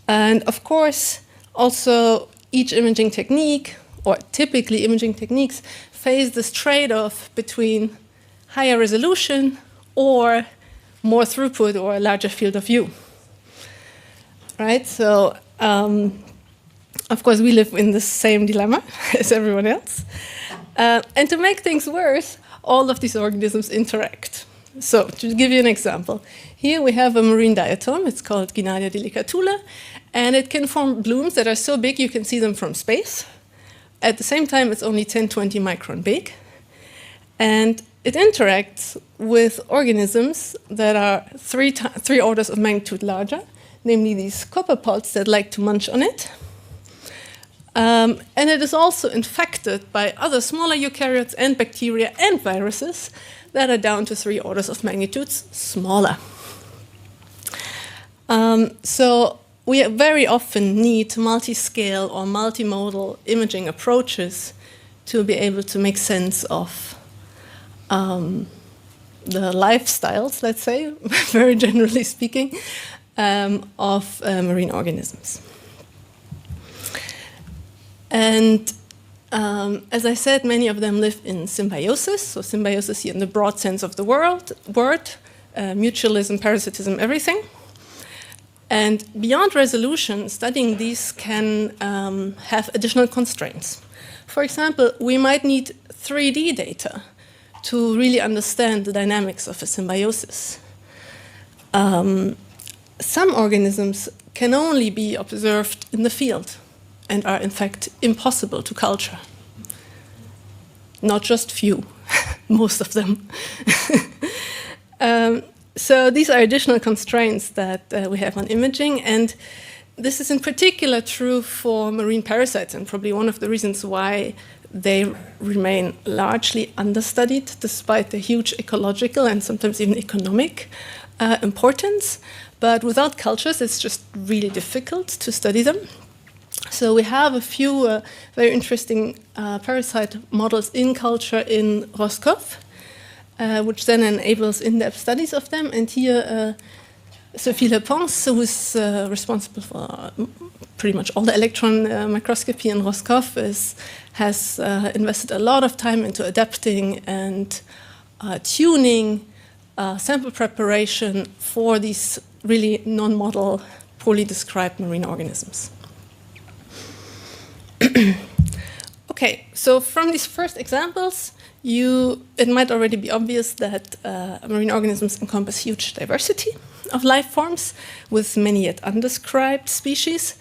Speaker 10: And of course, also each imaging technique, or typically imaging techniques, face this trade-off between higher resolution or more throughput or a larger field of view. Right? So, of course, we live in the same dilemma as everyone else. And to make things worse, all of these organisms interact. So, to give you an example, here we have a marine diatom. It's called Guinaria delicatula, and it can form blooms that are so big you can see them from space. At the same time, it's only 10-20 micron big. And it interacts with organisms that are 3 orders of magnitude larger, namely these copepods that like to munch on it. And it is also infected by other smaller eukaryotes and bacteria and viruses that are down to 3 orders of magnitudes smaller. So we very often need multi-scale or multimodal imaging approaches to be able to make sense of
Speaker 6: the lifestyles, let's say, very generally speaking, of marine organisms. And as I said, many of them live in symbiosis. So symbiosis here in the broad sense of the word, mutualism, parasitism, everything. And beyond resolution, studying these can have additional constraints. For example, we might need 3D data to really understand the dynamics of a symbiosis. Some organisms can only be observed in the field and are in fact impossible to culture. Not just few, most of them. So these are additional constraints that we have on imaging, and this is in particular true for marine parasites, and probably one of the reasons why they remain largely understudied despite the huge ecological and sometimes even economic importance. But without cultures, it's just really difficult to study them. So we have a few very interesting parasite models in culture in Roscoff, which then enables in-depth studies of them. And here, Sophie Lepens, who is responsible for pretty much all the electron microscopy in Roscoff, has invested a lot of time into adapting and tuning sample preparation for these really non-model, poorly described marine organisms. Okay, so from these first examples, it might already be obvious that marine organisms encompass huge diversity of life forms with many yet undescribed species,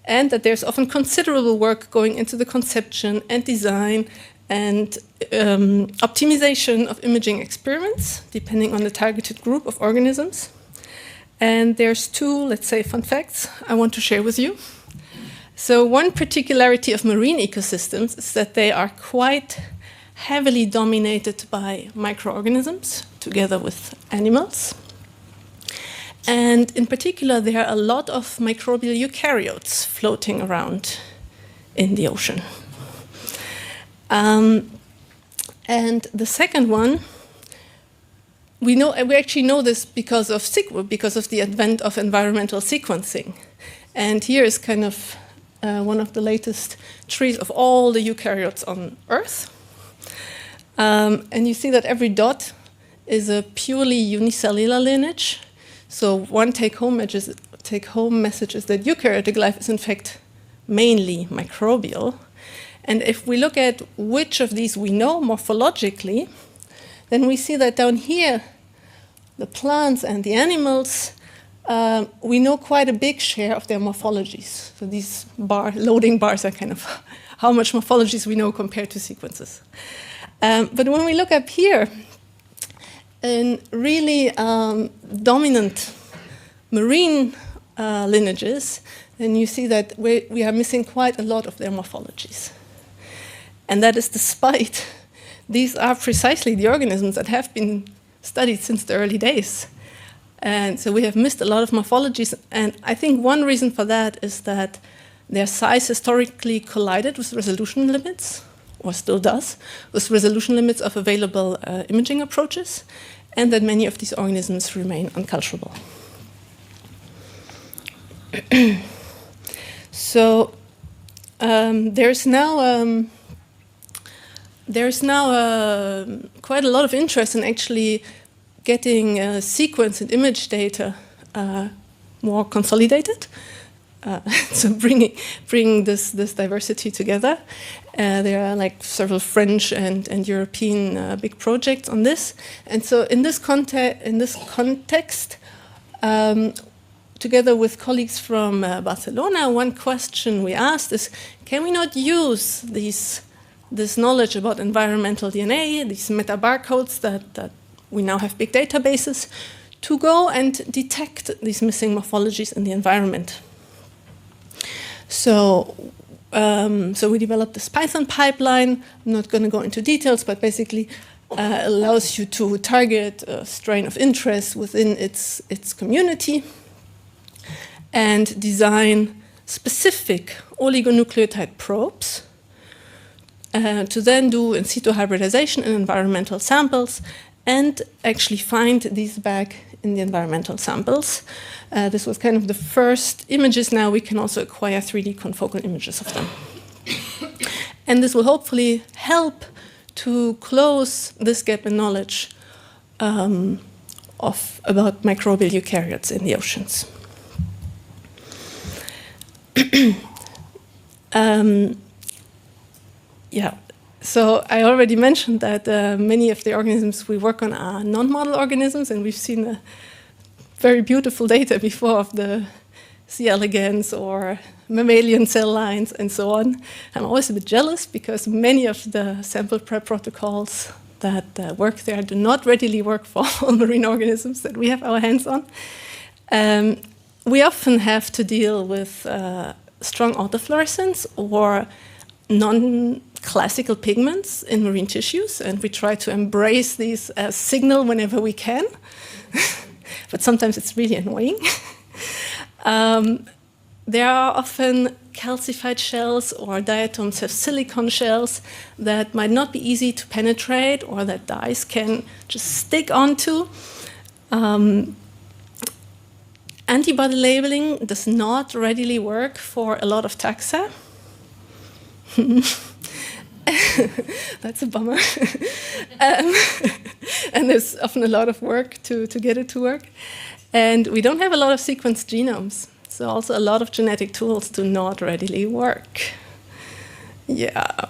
Speaker 6: and that there's often considerable work going into the conception and design and optimization of imaging experiments, depending on the targeted group of organisms. And there's two, let's say, fun facts I want to share with you. So one particularity of marine ecosystems is that they are quite heavily dominated by microorganisms, together with animals. And in particular, there are a lot of microbial eukaryotes floating around in the ocean. And the second one, we actually know this because of the advent of environmental sequencing. And here is kind of one of the latest trees of all the eukaryotes on Earth. And you see that every dot is a purely unicellular lineage. So one take-home message is that eukaryotic life is in fact mainly microbial. And if we look at which of these we know morphologically, then we see that down here, the plants and the animals, we know quite a big share of their morphologies. So these loading bars are kind of how much morphologies we know compared to sequences. But when we look up here, in really dominant marine lineages, then you see that we are missing quite a lot of their morphologies. And that is despite these are precisely the organisms that have been studied since the early days. And so we have missed a lot of morphologies. And I think one reason for that is that their size historically collided with resolution limits, or still does, with resolution limits of available imaging approaches, and that many of these organisms remain unculturable. So there's now quite a lot of interest in actually getting sequence and image data more consolidated. So bringing this diversity together. There are like several French and European big projects on this. And so in this context, together with colleagues from Barcelona, one question we asked is, can we not use this knowledge about environmental DNA, these meta-barcodes that we now have big databases, to go and detect these missing morphologies in the environment? So we developed this Python pipeline. I'm not going to go into details, but basically allows you to target a strain of interest within its community and design specific oligonucleotide probes to then do in situ hybridization in environmental samples and actually find these back in the environmental samples. This was kind of the first images. Now we can also acquire 3D confocal images of them. And this will hopefully help to close this gap in knowledge about microbial eukaryotes in the oceans. So I already mentioned that many of the organisms we work on are non-model organisms, and we've seen very beautiful data before of the C. elegans or mammalian cell lines and so on. I'm always a bit jealous because many of the sample prep protocols that work there do not readily work for all marine organisms that we have our hands on. We often have to deal with strong autofluorescence or non-classical pigments in marine tissues, and we try to embrace these as signal whenever we can. But sometimes it's really annoying. There are often calcified shells, or diatoms have silicon shells that might not be easy to penetrate or that dyes can just stick onto. Antibody labeling does not readily work for a lot of taxa. That's a bummer. And there's often a lot of work to get it to work. And we don't have a lot of sequenced genomes. So also a lot of genetic tools do not readily work. Yeah.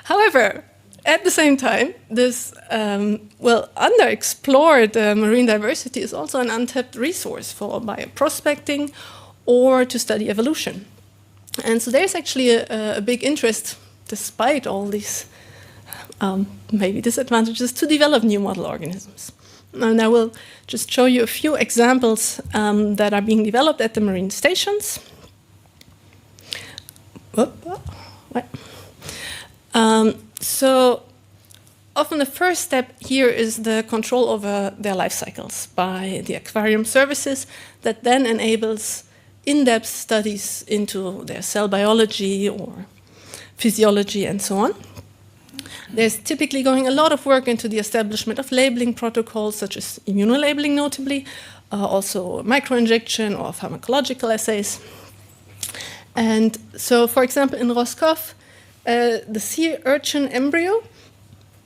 Speaker 6: However, at the same time, this underexplored marine diversity is also an untapped resource for bioprospecting or to study evolution. And so there's actually a big interest, despite all these maybe disadvantages, to develop new model organisms. And I will just show you a few examples that are being developed at the marine stations. So often the first step here is the control over their life cycles by the aquarium services that then enables in-depth studies into their cell biology or physiology and so on. There's typically going a lot of work into the establishment of labeling protocols, such as immunolabeling notably, also microinjection or pharmacological assays. And so, for example, in Roscoff, the sea urchin embryo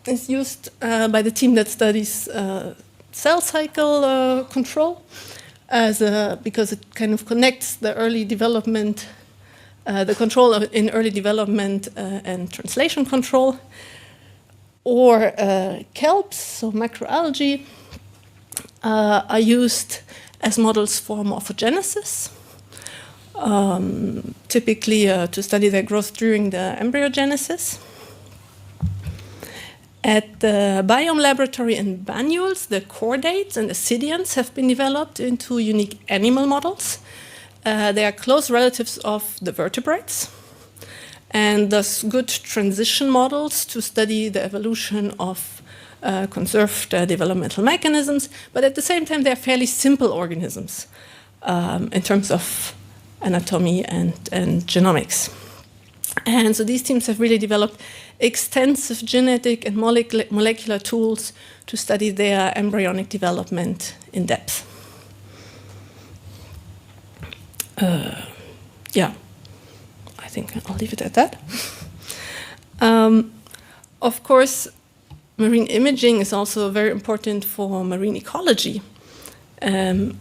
Speaker 6: is used by the team that studies cell cycle control, because it kind of connects the early development, the control in early development and translation control. Or kelps, so macroalgae, are used as models for morphogenesis, typically to study their growth during the embryogenesis. At the biome laboratory in Banyuls, the chordates and ascidians have been developed into unique animal models. They are close relatives of the vertebrates, and thus good transition models to study the evolution of conserved developmental mechanisms, but at the same time they're fairly simple organisms in terms of anatomy and genomics. And so these teams have really developed extensive genetic and molecular tools to study their embryonic development in depth. I think I'll leave it at that. Of course, marine imaging is also very important for marine ecology. And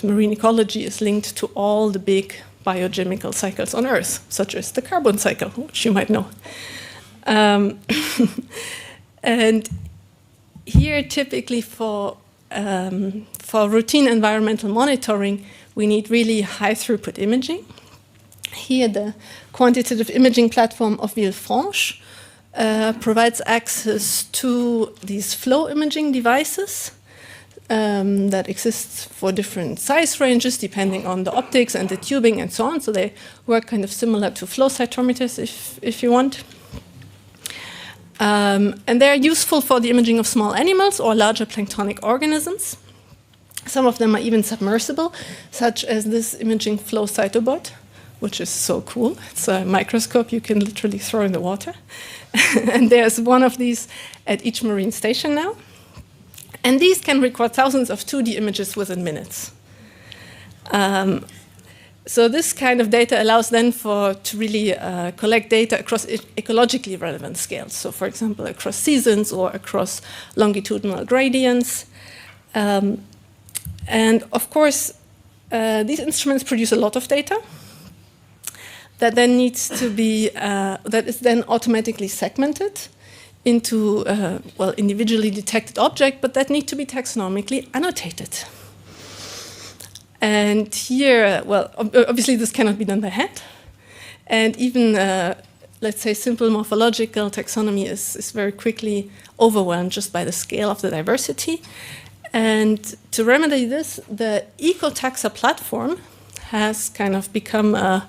Speaker 6: marine ecology is linked to all the big biochemical cycles on Earth, such as the carbon cycle, which you might know. And here, typically for routine environmental monitoring, we need really high throughput imaging. Here, the quantitative imaging platform of Villefranche provides access to these flow imaging devices that exist for different size ranges depending on the optics and the tubing and so on. So they work kind of similar to flow cytometers if you want. And they're useful for the imaging of small animals or larger planktonic organisms. Some of them are even submersible, such as this imaging flow cytobot, which is so cool. It's a microscope you can literally throw in the water. And there's one of these at each marine station now. And these can record thousands of 2D images within minutes. So this kind of data allows then to really collect data across ecologically relevant scales. So for example, across seasons or across longitudinal gradients. And of course, these instruments produce a lot of data that then needs to be, that is then automatically segmented into, well, individually detected objects, but that need to be taxonomically annotated. And here, well, obviously this cannot be done by hand. And even, let's say, simple morphological taxonomy is very quickly overwhelmed just by the scale of the diversity. And to remedy this, the EcoTaxa platform has kind of become a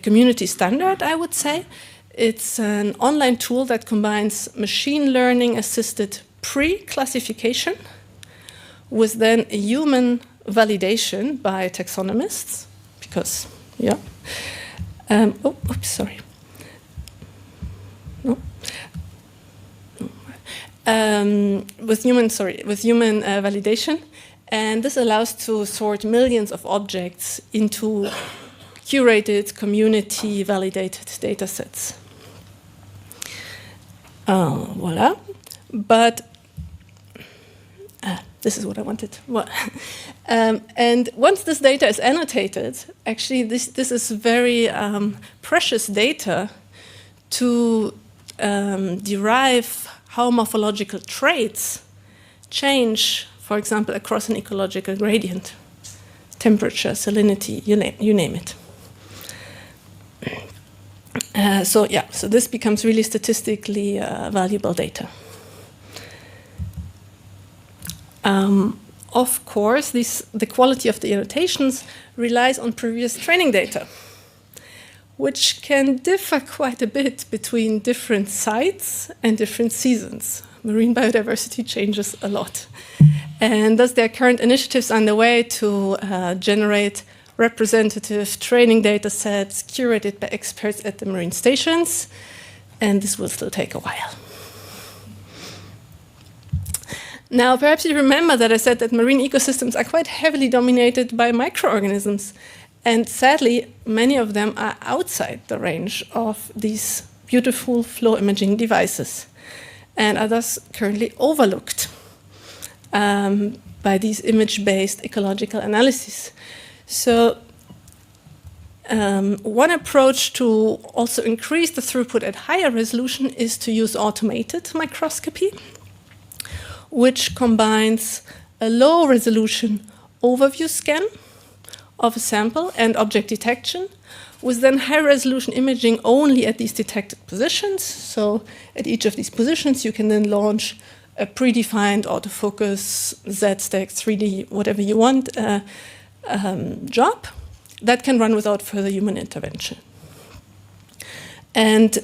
Speaker 6: community standard, I would say. It's an online tool that combines machine learning assisted pre-classification with then a human validation by taxonomists, because, yeah. Oh, oops, sorry. No. With human validation, and this allows to sort millions of objects into curated, community-validated data sets. Voila. But this is what I wanted. Well, and once this data is annotated, actually this is very precious data to derive how morphological traits change, for example, across an ecological gradient, temperature, salinity, you name it. So this becomes really statistically valuable data. Of course, the quality of the annotations relies on previous training data, which can differ quite a bit between different sites and different seasons. Marine biodiversity changes a lot. And thus there are current initiatives underway to generate representative training data sets curated by experts at the marine stations, and this will still take a while. Now, perhaps you remember that I said that marine ecosystems are quite heavily dominated by microorganisms, and sadly, many of them are outside the range of these beautiful flow imaging devices, and are thus currently overlooked by these image-based ecological analyses. So one approach to also increase the throughput at higher resolution is to use automated microscopy, which combines a low resolution overview scan of a sample and object detection with then high resolution imaging only at these detected positions. So at each of these positions you can then launch a predefined autofocus, Z-stack, 3D, whatever you want, job that can run without further human intervention. And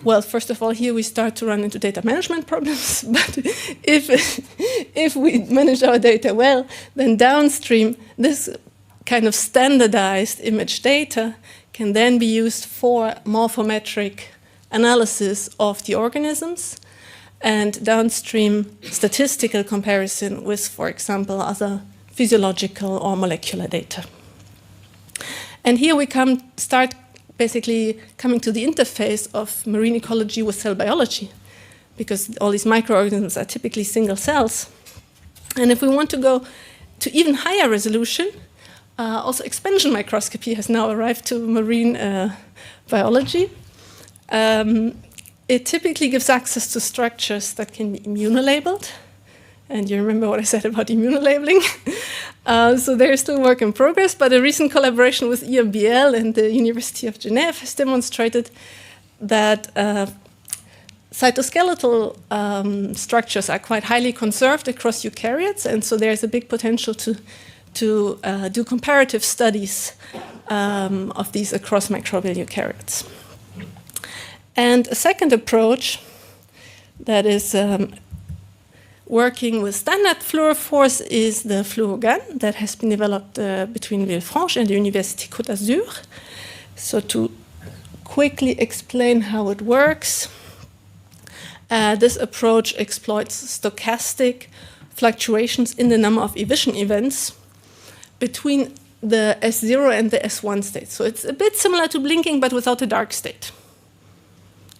Speaker 6: well, first of all, here we start to run into data management problems, but if we manage our data well, then downstream, this kind of standardized image data can then be used for morphometric analysis of the organisms and downstream statistical comparison with, for example, other physiological or molecular data. And here we start basically coming to the interface of marine ecology with cell biology, because all these microorganisms are typically single cells. And if we want to go to even higher resolution, also expansion microscopy has now arrived to marine biology. It typically gives access to structures that can be immunolabeled. And you remember what I said about immunolabeling. So there's still work in progress, but a recent collaboration with EMBL and the University of Geneva has demonstrated that cytoskeletal structures are quite highly conserved across eukaryotes, and so there's a big potential to do comparative studies of these across microbial eukaryotes. And a second approach that is working with standard fluorophores is the fluorogan that has been developed between Villefranche and the University Côte d'Azur. So to quickly explain how it works, this approach exploits stochastic fluctuations in the number of emission events between the S0 and the S1 state. So it's a bit similar to blinking, but without the dark state,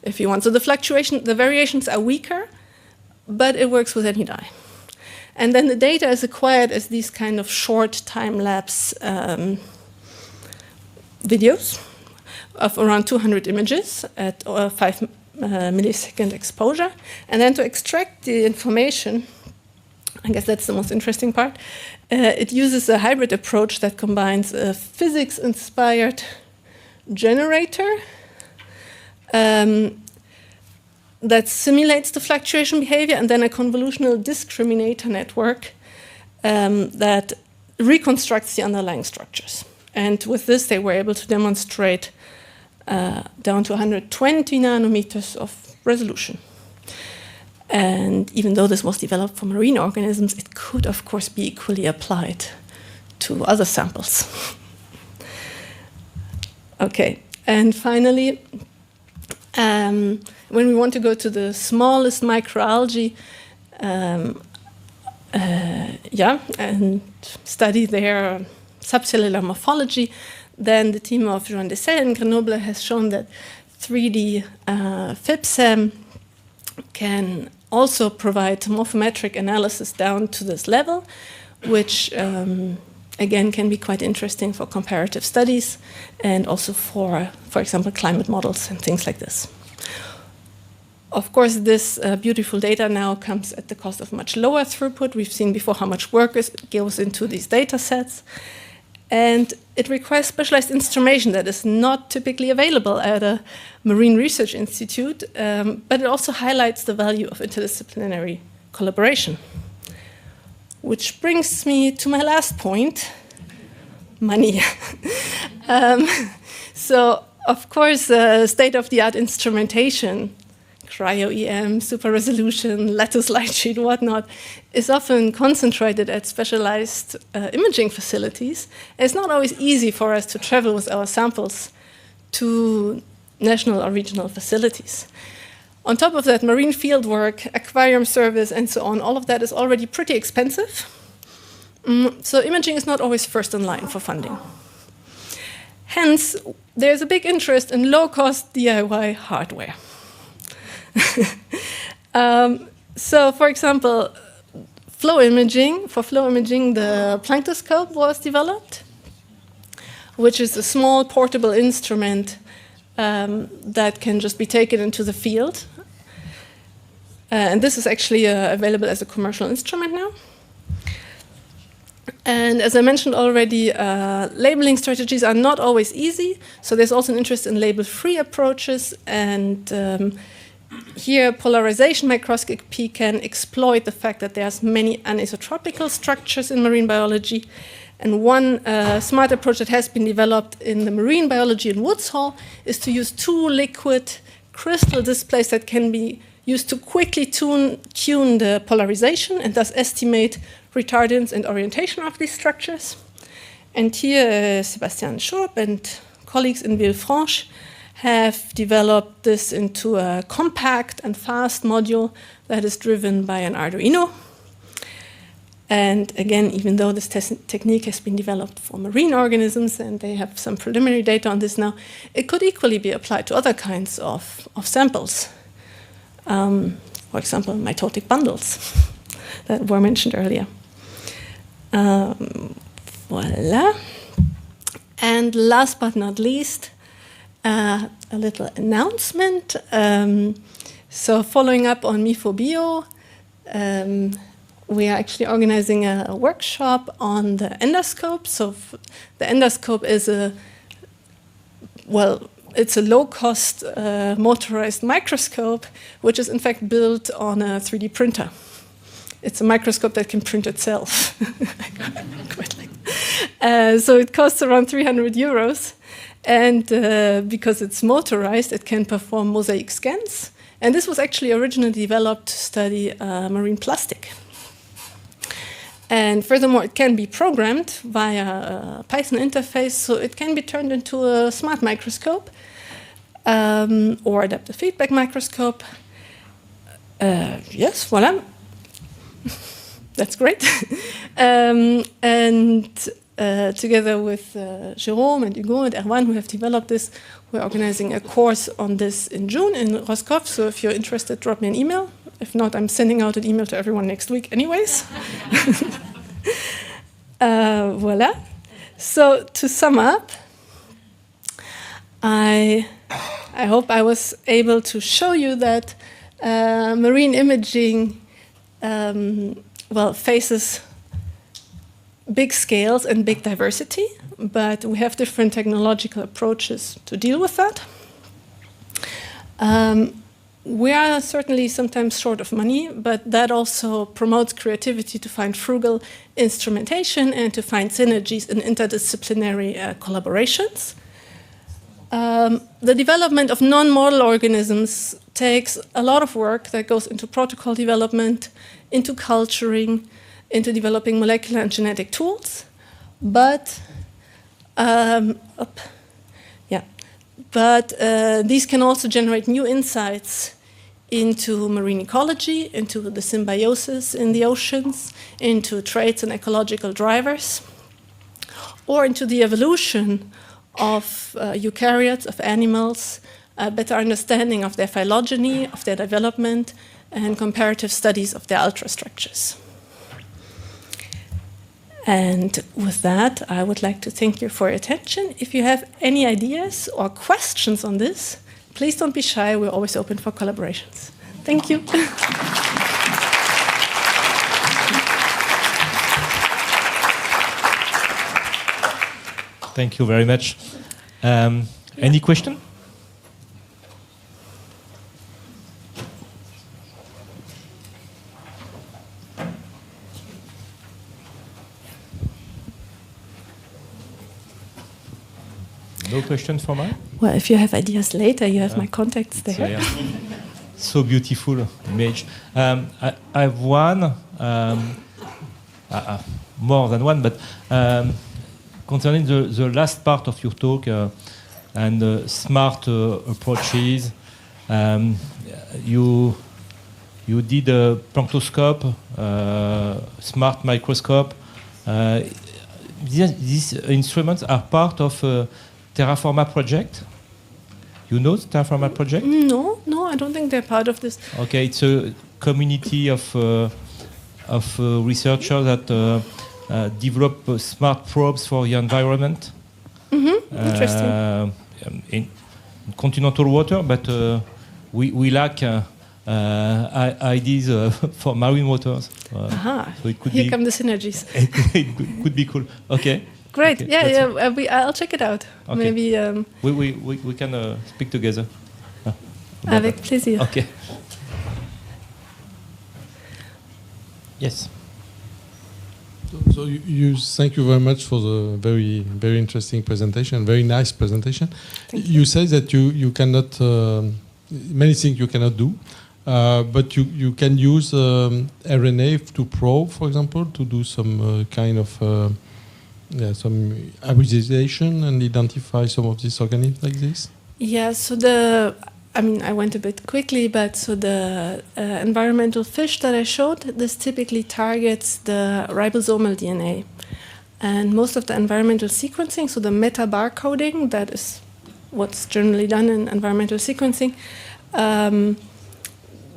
Speaker 6: if you want. So the variations are weaker, but it works with any dye. And then the data is acquired as these kind of short time-lapse videos of around 200 images at 5 millisecond exposure. And then to extract the information, I guess that's the most interesting part, it uses a hybrid approach that combines a physics-inspired generator that simulates the fluctuation behavior, and then a convolutional discriminator network that reconstructs the underlying structures. And with this, they were able to demonstrate down to 120 nanometers of resolution. And even though this was developed for marine organisms, it could, of course, be equally applied to other samples. Okay, and finally, when we want to go to the smallest microalgae, and study their subcellular morphology, then the team of Joan Dessel in Grenoble has shown that 3D FIBSEM can also provide morphometric analysis down to this level, which again can be quite interesting for comparative studies and also for example, climate models and things like this. Of course, this beautiful data now comes at the cost of much lower throughput. We've seen before how much work goes into these data sets. And it requires specialized instrumentation that is not typically available at a marine research institute, but it also highlights the value of interdisciplinary collaboration. Which brings me to my last point, money. So, of course, state-of-the-art instrumentation, cryo-EM, super resolution, lattice light sheet, whatnot, is often concentrated at specialized imaging facilities. It's not always easy for us to travel with our samples to national or regional facilities. On top of that, marine field work, aquarium service, and so on, all of that is already pretty expensive. So imaging is not always first in line for funding. Hence, there's a big interest in low-cost DIY hardware. So, for example, for flow imaging, the planktoscope was developed, which is a small portable instrument that can just be taken into the field. And this is actually available as a commercial instrument now. And as I mentioned already, labeling strategies are not always easy. So there's also an interest in label-free approaches. And here, polarization microscopy can exploit the fact that there's many anisotropical structures in marine biology. And one smart approach that has been developed in the marine biology in Woods Hole is to use two liquid crystal displays that can be used to quickly tune the polarization and thus estimate retardance and orientation of these structures. And here, Sébastien Schurp and colleagues in Villefranche have developed this into a compact and fast module that is driven by an Arduino. And again, even though this technique has been developed for marine organisms, and they have some preliminary data on this now, it could equally be applied to other kinds of samples. For example, mitotic bundles that were mentioned earlier. Voila. And last but not least, a little announcement. So following up on MIFO-Bio, we are actually organizing a workshop on the endoscope. So the endoscope is it's a low-cost motorized microscope, which is in fact built on a 3D printer. It's a microscope that can print itself. Quite like so it costs around 300 euros. And because it's motorized, it can perform mosaic scans. And this was actually originally developed to study marine plastic. And furthermore, it can be programmed via a Python interface, so it can be turned into a smart microscope or adaptive feedback microscope. Yes, voilà. That's great. Together with Jérôme and Hugo and Erwan, who have developed this, we're organizing a course on this in June in Roscoff. So if you're interested, drop me an email. If not, I'm sending out an email to everyone next week anyways. Voilà. So to sum up, I hope I was able to show you that marine imaging faces big scales and big diversity, but we have different technological approaches to deal with that. We are certainly sometimes short of money, but that also promotes creativity to find frugal instrumentation and to find synergies in interdisciplinary collaborations. The development of non-model organisms takes a lot of work that goes into protocol development, into culturing, into developing molecular and genetic tools, but these can also generate new insights into marine ecology, into the symbiosis in the oceans, into traits and ecological drivers, or into the evolution of eukaryotes, of animals, a better understanding of their phylogeny, of their development, and comparative studies of their ultrastructures. And with that, I would like to thank you for your attention. If you have any ideas or questions on this, please don't be shy. We're always open for collaborations. Thank you.
Speaker 20: Thank you very much. Any question? No questions for me?
Speaker 6: Well, if you have ideas later, you have my contacts there.
Speaker 20: So, yeah. So beautiful image. I have one, more than one, but concerning the last part of your talk and smart approaches, you did a planktoscope, smart microscope. These instruments are part of Terraforma project. You know the Terraforma project?
Speaker 6: No, I don't think they're part of this.
Speaker 20: Okay, it's a community of researchers that develop smart probes for the environment.
Speaker 6: Interesting.
Speaker 20: In continental water, but we lack ideas for marine waters.
Speaker 6: So it could Here come the synergies.
Speaker 20: It could be cool. Okay.
Speaker 6: Great.
Speaker 20: Okay,
Speaker 6: I'll check it out.
Speaker 20: Okay.
Speaker 6: Maybe.
Speaker 20: We can speak together.
Speaker 6: Avec plaisir.
Speaker 20: Okay. Yes.
Speaker 13: So thank you very much for the very, very interesting presentation, very nice presentation. You say that you cannot, many things you cannot do, but you can use RNA to probe, for example, to do some kind of some hybridization and identify some of these organisms like this?
Speaker 6: Yeah, so I went a bit quickly, but so the environmental fish that I showed, this typically targets the ribosomal DNA. And most of the environmental sequencing, so the meta-barcoding, that is what's generally done in environmental sequencing,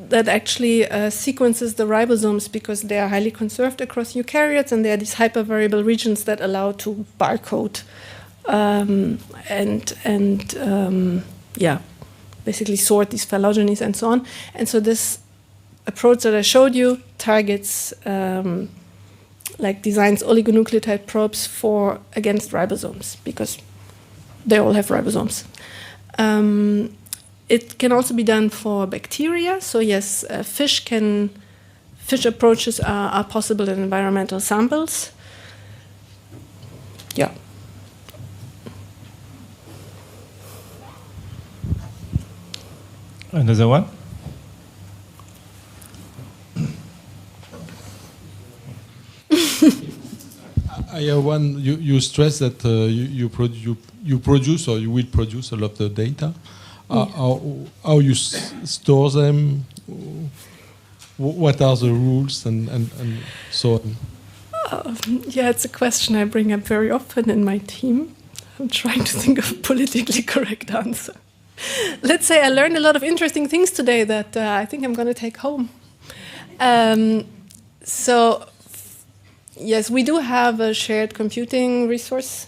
Speaker 6: that actually sequences the ribosomes because they are highly conserved across eukaryotes, and there are these hypervariable regions that allow to barcode basically sort these phylogenies and so on. And so this approach that I showed you targets, designs oligonucleotide probes against ribosomes because they all have ribosomes. It can also be done for bacteria. So yes, fish approaches are possible in environmental samples. Yeah.
Speaker 20: Another one?
Speaker 13: I have one. You stress that you produce or you will produce a lot of data. How you store them? What are the rules and so on?
Speaker 6: Yeah, it's a question I bring up very often in my team. I'm trying to think of a politically correct answer. Let's say I learned a lot of interesting things today that I think I'm going to take home. So, yes, we do have a shared computing resource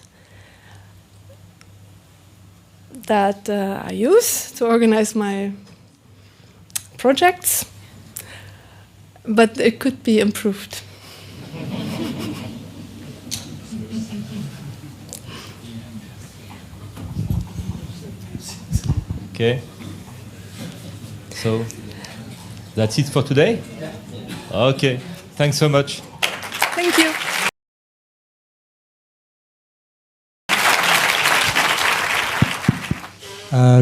Speaker 6: that I use to organize my projects, but it could be improved.
Speaker 20: Okay. So that's it for today? Okay. Thanks so much.
Speaker 6: Thank you.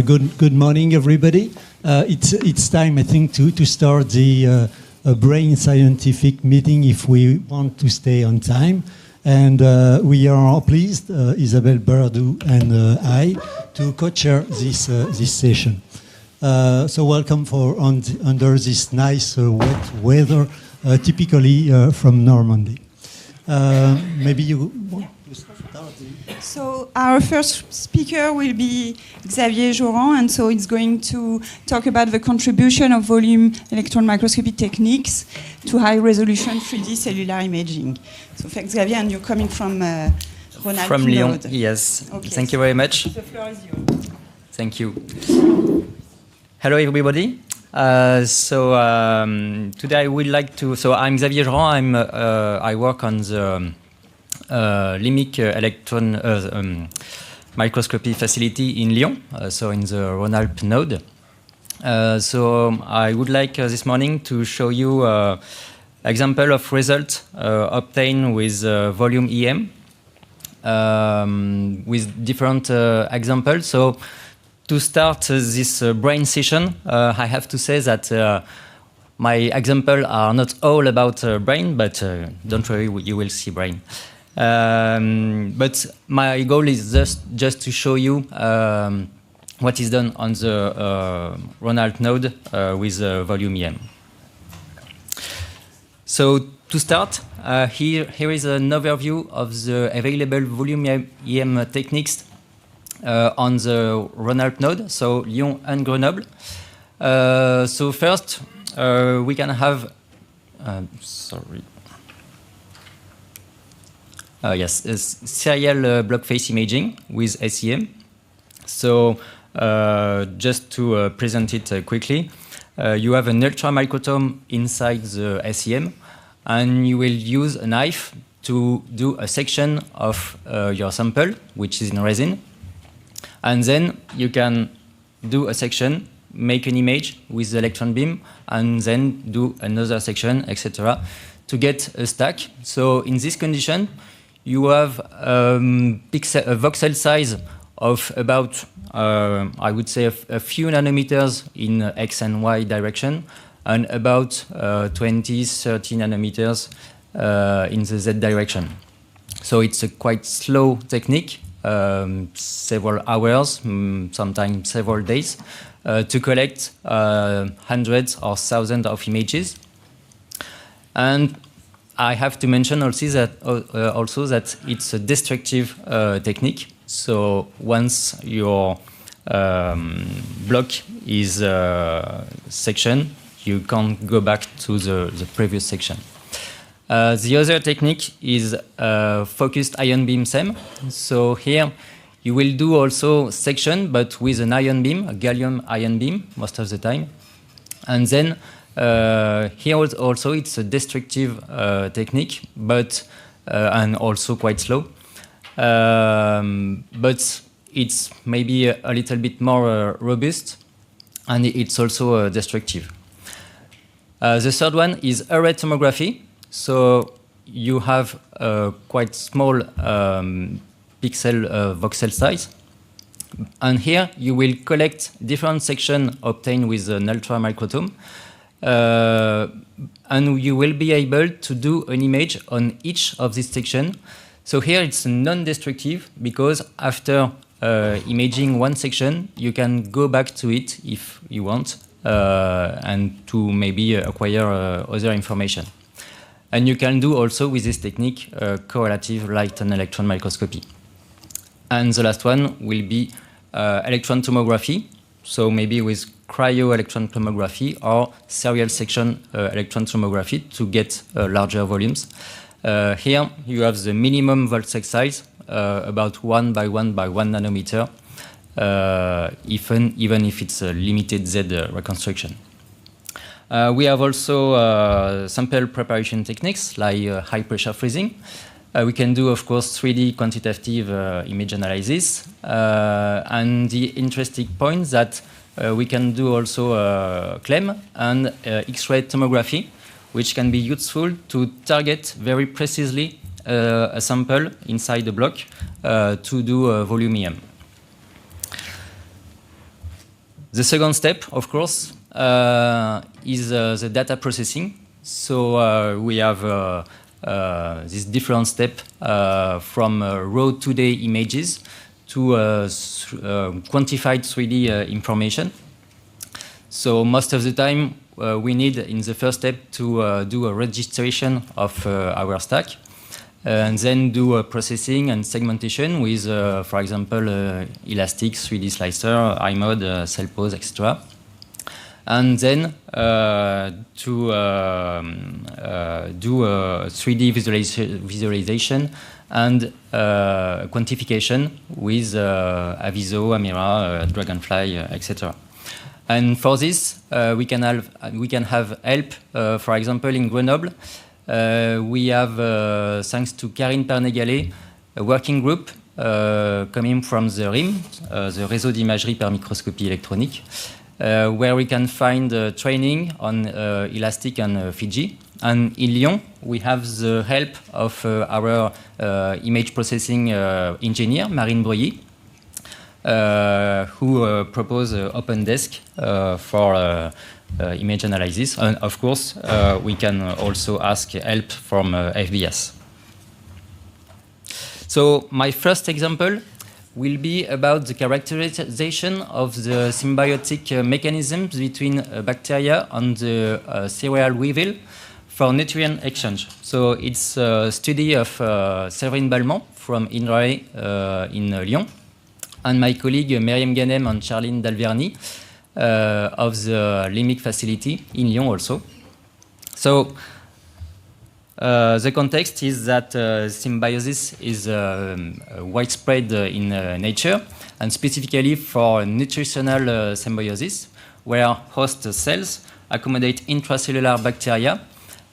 Speaker 14: Good morning, everybody. It's time, I think, to start the brain scientific meeting if we want to stay on time. And we are pleased, Isabelle, Bardou, and I, to co-chair this session. So welcome under this nice wet weather, typically from Normandy. Maybe you want to start?
Speaker 16: So our first speaker will be Xavier Joran, and so it's going to talk about the contribution of volume electron microscopy techniques to high-resolution 3D cellular imaging. So thanks, Xavier, and you're coming from Ronald
Speaker 18: From Lyon,
Speaker 16: Node.
Speaker 18: yes.
Speaker 16: Okay,
Speaker 18: Thank you very much.
Speaker 16: The floor is yours.
Speaker 18: Thank you. Hello, everybody. Today I would like to. So I'm Xavier Joran. I work on the LIMIC electron microscopy facility in Lyon, so in the Rhône-Alpes node. So I would like this morning to show you example of result obtained with volume EM with different examples. So to start this brain session, I have to say that my examples are not all about brain, but don't worry, you will see brain. But my goal is just to show you what is done on the Rhône-Alpes node with volume EM. So to start, here is an overview of the available volume EM techniques on the Rhône-Alpes node, so Lyon and Grenoble. So first, we can have, yes, serial block face imaging with SEM. So just to present it quickly, you have an ultramicrotome inside the SEM, and you will use a knife to do a section of your sample, which is in resin. And then you can do a section, make an image with the electron beam, and then do another section, etc., to get a stack. So in this condition, you have a voxel size of about, I would say, a few nanometers in X and Y direction, and about 20, 30 nanometers in the Z direction. So it's a quite slow technique, several hours, sometimes several days, to collect hundreds or thousands of images. And I have to mention also that it's a destructive technique. So once your block is sectioned, you can't go back to the previous section. The other technique is focused ion beam SEM. So here you will do also section, but with an ion beam, a gallium ion beam, most of the time. And then here also it's a destructive technique, but and also quite slow. But it's maybe a little bit more robust, and it's also destructive. The third one is array tomography. So you have a quite small pixel voxel size. And here you will collect different sections obtained with an ultramicrotome. And you will be able to do an image on each of these sections So here it's non-destructive because after imaging one section, you can go back to it if you want and to maybe acquire other information. And you can do also with this technique correlative light and electron microscopy. And the last one will be electron tomography. So maybe with cryo-electron tomography or serial section electron tomography to get larger volumes. Here you have the minimum voltec size, about 1 by 1 by 1 nanometer, even if it's a limited Z reconstruction. We have also sample preparation techniques like high pressure freezing. We can do, of course, 3D quantitative image analysis. And the interesting point that we can do also CLEM and X-ray tomography, which can be useful to target very precisely a sample inside the block to do volume EM. The second step, of course, is the data processing. So we have this different step from raw 2D images to quantified 3D information. So most of the time we need in the first step to do a registration of our stack and then do a processing and segmentation with, for example, Elastic, 3D slicer, iMod, cell pose, etc. And then to do a 3D visualization and quantification with Aviso, Amira, Dragonfly, etc. And for this, we can have help. For example, in Grenoble, we have, thanks to Karine Pernegalet, a working group coming from the RIM, the Réseau d'imagerie par microscopie électronique, where we can find training on Elastic and Fiji. And in Lyon, we have the help of our image processing engineer, Marine Breuilly, who propose Open Desk for image analysis. And of course, we can also ask help from FBS. So my first example will be about the characterization of the symbiotic mechanisms between bacteria and the cereal weevil for nutrient exchange. So it's a study of Séverine Balmont from INRAE in Lyon, and my colleague Myriam Ganem and Charline Dalverny of the LIMIC facility in Lyon also. So the context is that symbiosis is widespread in nature, and specifically for nutritional symbiosis, where host cells accommodate intracellular bacteria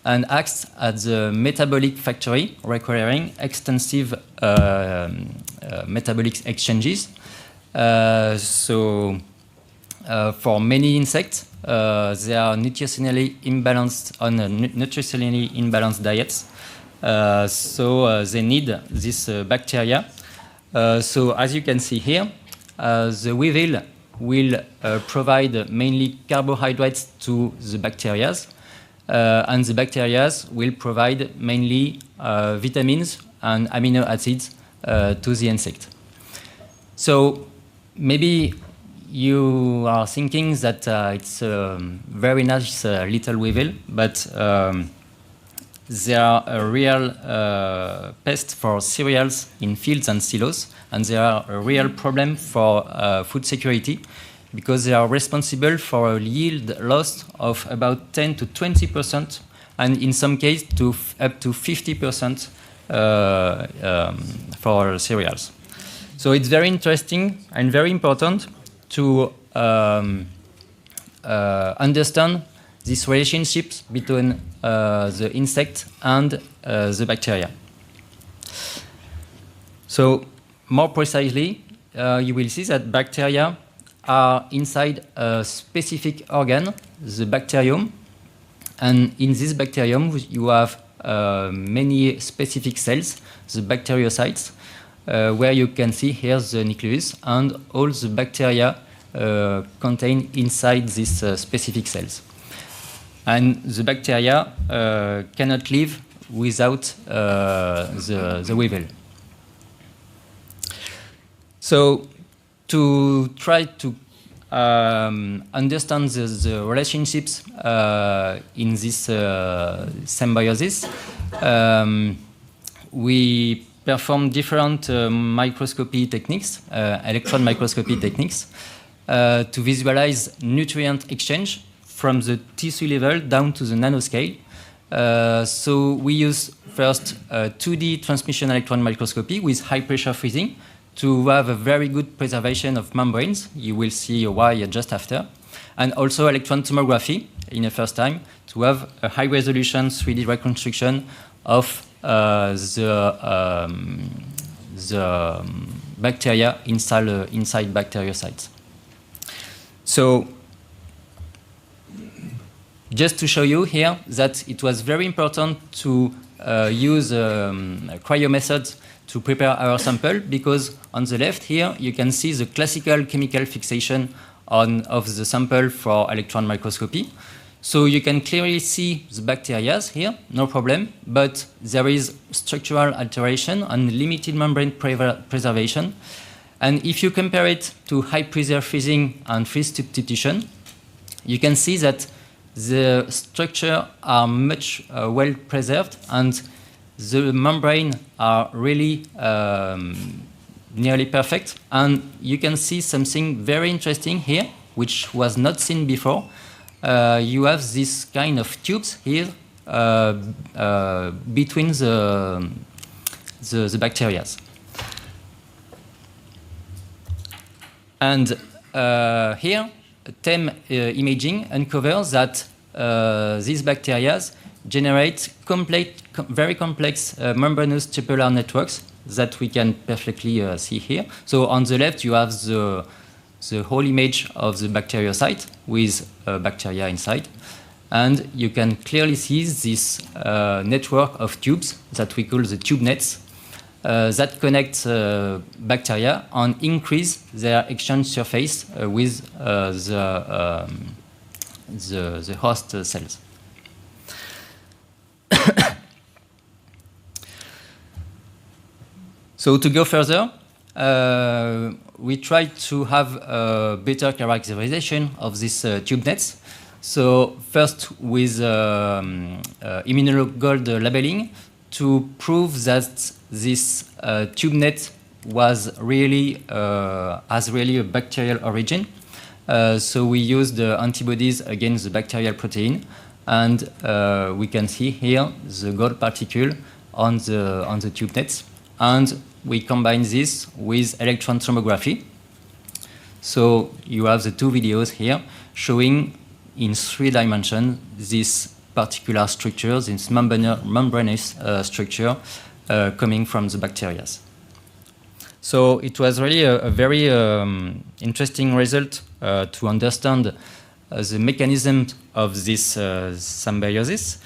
Speaker 18: and acts as the metabolic factory, requiring extensive metabolic exchanges. For many insects, they are nutritionally imbalanced on nutritionally imbalanced diets, so they need this bacteria. So as you can see here, the weevil will provide mainly carbohydrates to the bacteria, and the bacteria will provide mainly vitamins and amino acids to the insect. So maybe you are thinking that it's a very nice little weevil, but they are a real pest for cereals in fields and silos, and they are a real problem for food security, because they are responsible for a yield loss of about 10 to 20%, and in some cases up to 50% for cereals. So it's very interesting and very important to understand these relationships between the insect and the bacteria. So more precisely, you will see that bacteria are inside a specific organ, the bacterium, and in this bacterium you have many specific cells, the bacteriocytes, where you can see here the nucleus and all the bacteria contained inside these specific cells. And the bacteria cannot live without the weevil. So to try to understand the relationships in this symbiosis, we perform different microscopy techniques, electron microscopy techniques, to visualize nutrient exchange from the tissue level down to the nanoscale. So we use first 2D transmission electron microscopy with high pressure freezing to have a very good preservation of membranes. You will see why just after. And also electron tomography in the first time to have a high resolution 3D reconstruction of the bacteria inside bacteriocytes. So just to show you here that it was very important to use cryo methods to prepare our sample, because on the left here you can see the classical chemical fixation of the sample for electron microscopy. So you can clearly see the bacteria here, no problem, but there is structural alteration and limited membrane preservation. And if you compare it to high pressure freezing and freeze substitution, you can see that the structure are much well preserved, and the membrane are really nearly perfect. And you can see something very interesting here, which was not seen before. You have this kind of tubes here between the bacteria. And here, TEM imaging uncovers that these bacteria generate very complex membranous tubular networks that we can perfectly see here. So on the left, you have the whole image of the bacteriocyte with bacteria inside. And you can clearly see this network of tubes that we call the tube nets that connect bacteria and increase their exchange surface with the host cells. So to go further, we tried to have a better characterization of these tube nets. So first with immunogold labeling to prove that this tube net was really has really a bacterial origin. So we used the antibodies against the bacterial protein, and we can see here the gold particle on the tube nets, and we combine this with electron tomography. So you have the two videos here showing in 3 dimensions this particular structure, this membranous structure coming from the bacteria. So it was really a very interesting result to understand the mechanism of this symbiosis.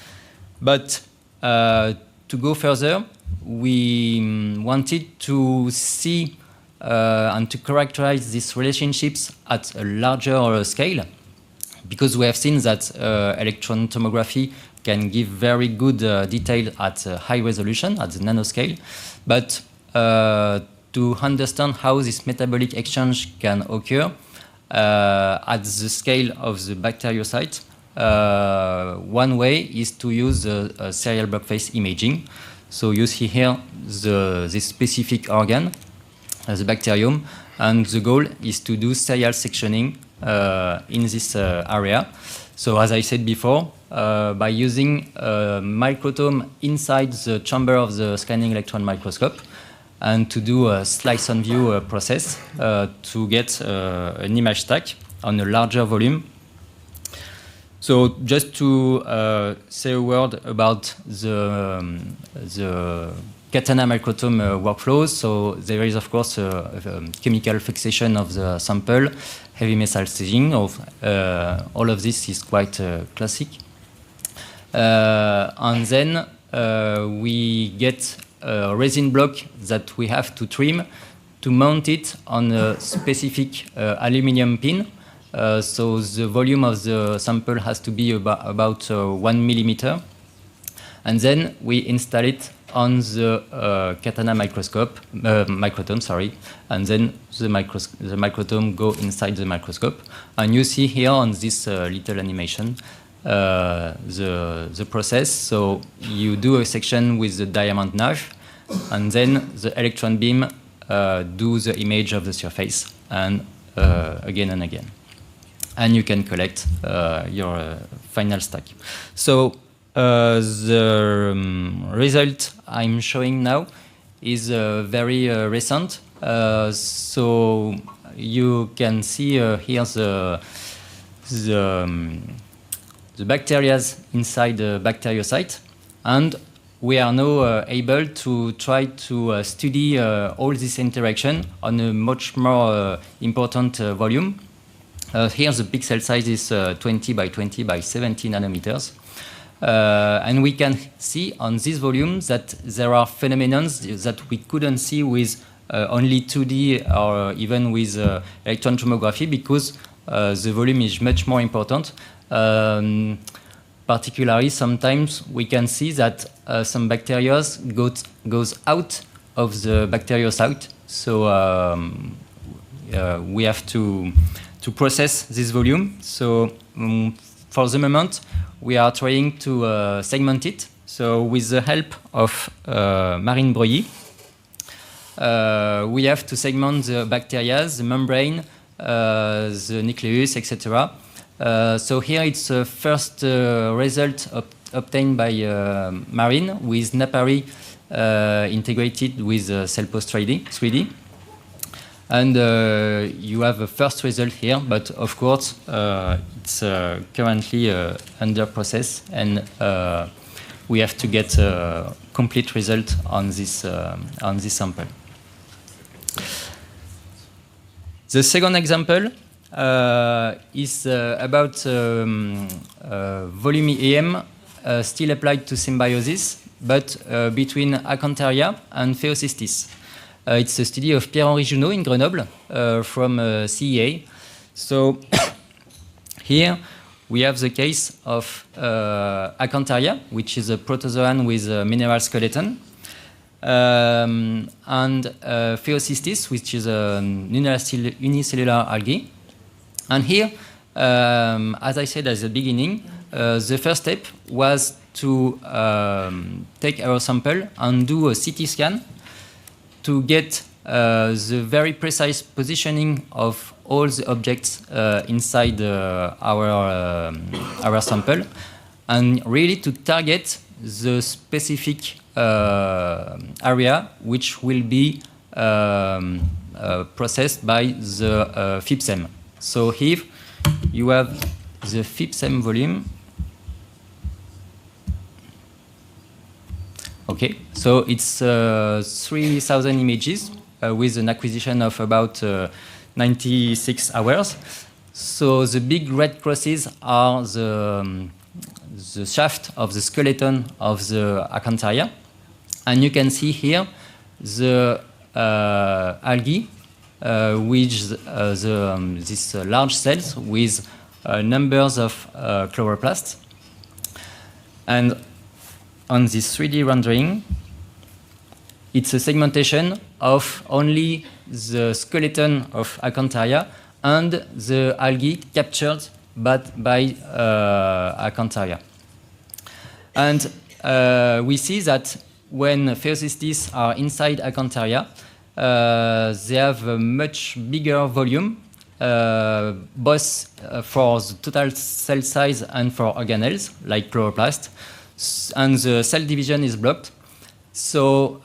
Speaker 18: But to go further, we wanted to see and to characterize these relationships at a larger scale, because we have seen that electron tomography can give very good detail at high resolution, at the nanoscale. But to understand how this metabolic exchange can occur at the scale of the bacteriocyte, one way is to use serial block phase imaging. So you see here this specific organ, the bacterium, and the goal is to do serial sectioning in this area. So as I said before, by using a microtome inside the chamber of the scanning electron microscope, and to do a slice on view process to get an image stack on a larger volume. So just to say a word about the Katana microtome workflows. So there is, of course, a chemical fixation of the sample, heavy methyl staging. All of this is quite classic. And then we get a resin block that we have to trim to mount it on a specific aluminum pin. So the volume of the sample has to be about 1 millimeter. And then we install it on the katana microtome, sorry, and then the microtome go inside the microscope. And you see here on this little animation the process. So you do a section with the diamond knife, and then the electron beam do the image of the surface, and again and again. And you can collect your final stack. So the result I'm showing now is very recent. So you can see here the bacteria inside the bacteriocyte, and we are now able to try to study all this interaction on a much more important volume. Here the pixel size is 20 by 20 by 70 nanometers. And we can see on this volume that there are phenomena that we couldn't see with only 2D or even with electron tomography, because the volume is much more important. Particularly, sometimes we can see that some bacteria goes out of the bacteriocyte. So we have to process this volume. So for the moment, we are trying to segment it. So with the help of marine broillie, we have to segment the bacteria, the membrane, the nucleus, etc. So here it's the first result obtained by Marine with Napari integrated with CellPost 3D. And you have a first result here, but of course it's currently under process, and we have to get a complete result on this sample. The second example is about volume EM still applied to symbiosis, but between Acantharia and Phaeocystis. It's a study of Pierre-Henri Junot in Grenoble from CEA. So here we have the case of Acantharia, which is a protozoan with a mineral skeleton, and Phaeocystis, which is a unicellular algae. And here, as I said at the beginning, the first step was to take our sample and do a CT scan to get the very precise positioning of all the objects inside our sample, and really to target the specific area which will be processed by the FIPSEM. So here you have the FIPSEM volume. Okay, so it's 3,000 images with an acquisition of about 96 hours. So the big red crosses are the shaft of the skeleton of the Acantharia. And you can see here the algae, which these large cells with numbers of chloroplasts. And on this 3D rendering, it's a segmentation of only the skeleton of Acantharia and the algae captured by Acantharia. And we see that when Phaeocystis are inside Acantharia, they have a much bigger volume, both for the total cell size and for organelles, like chloroplast, and the cell division is blocked. So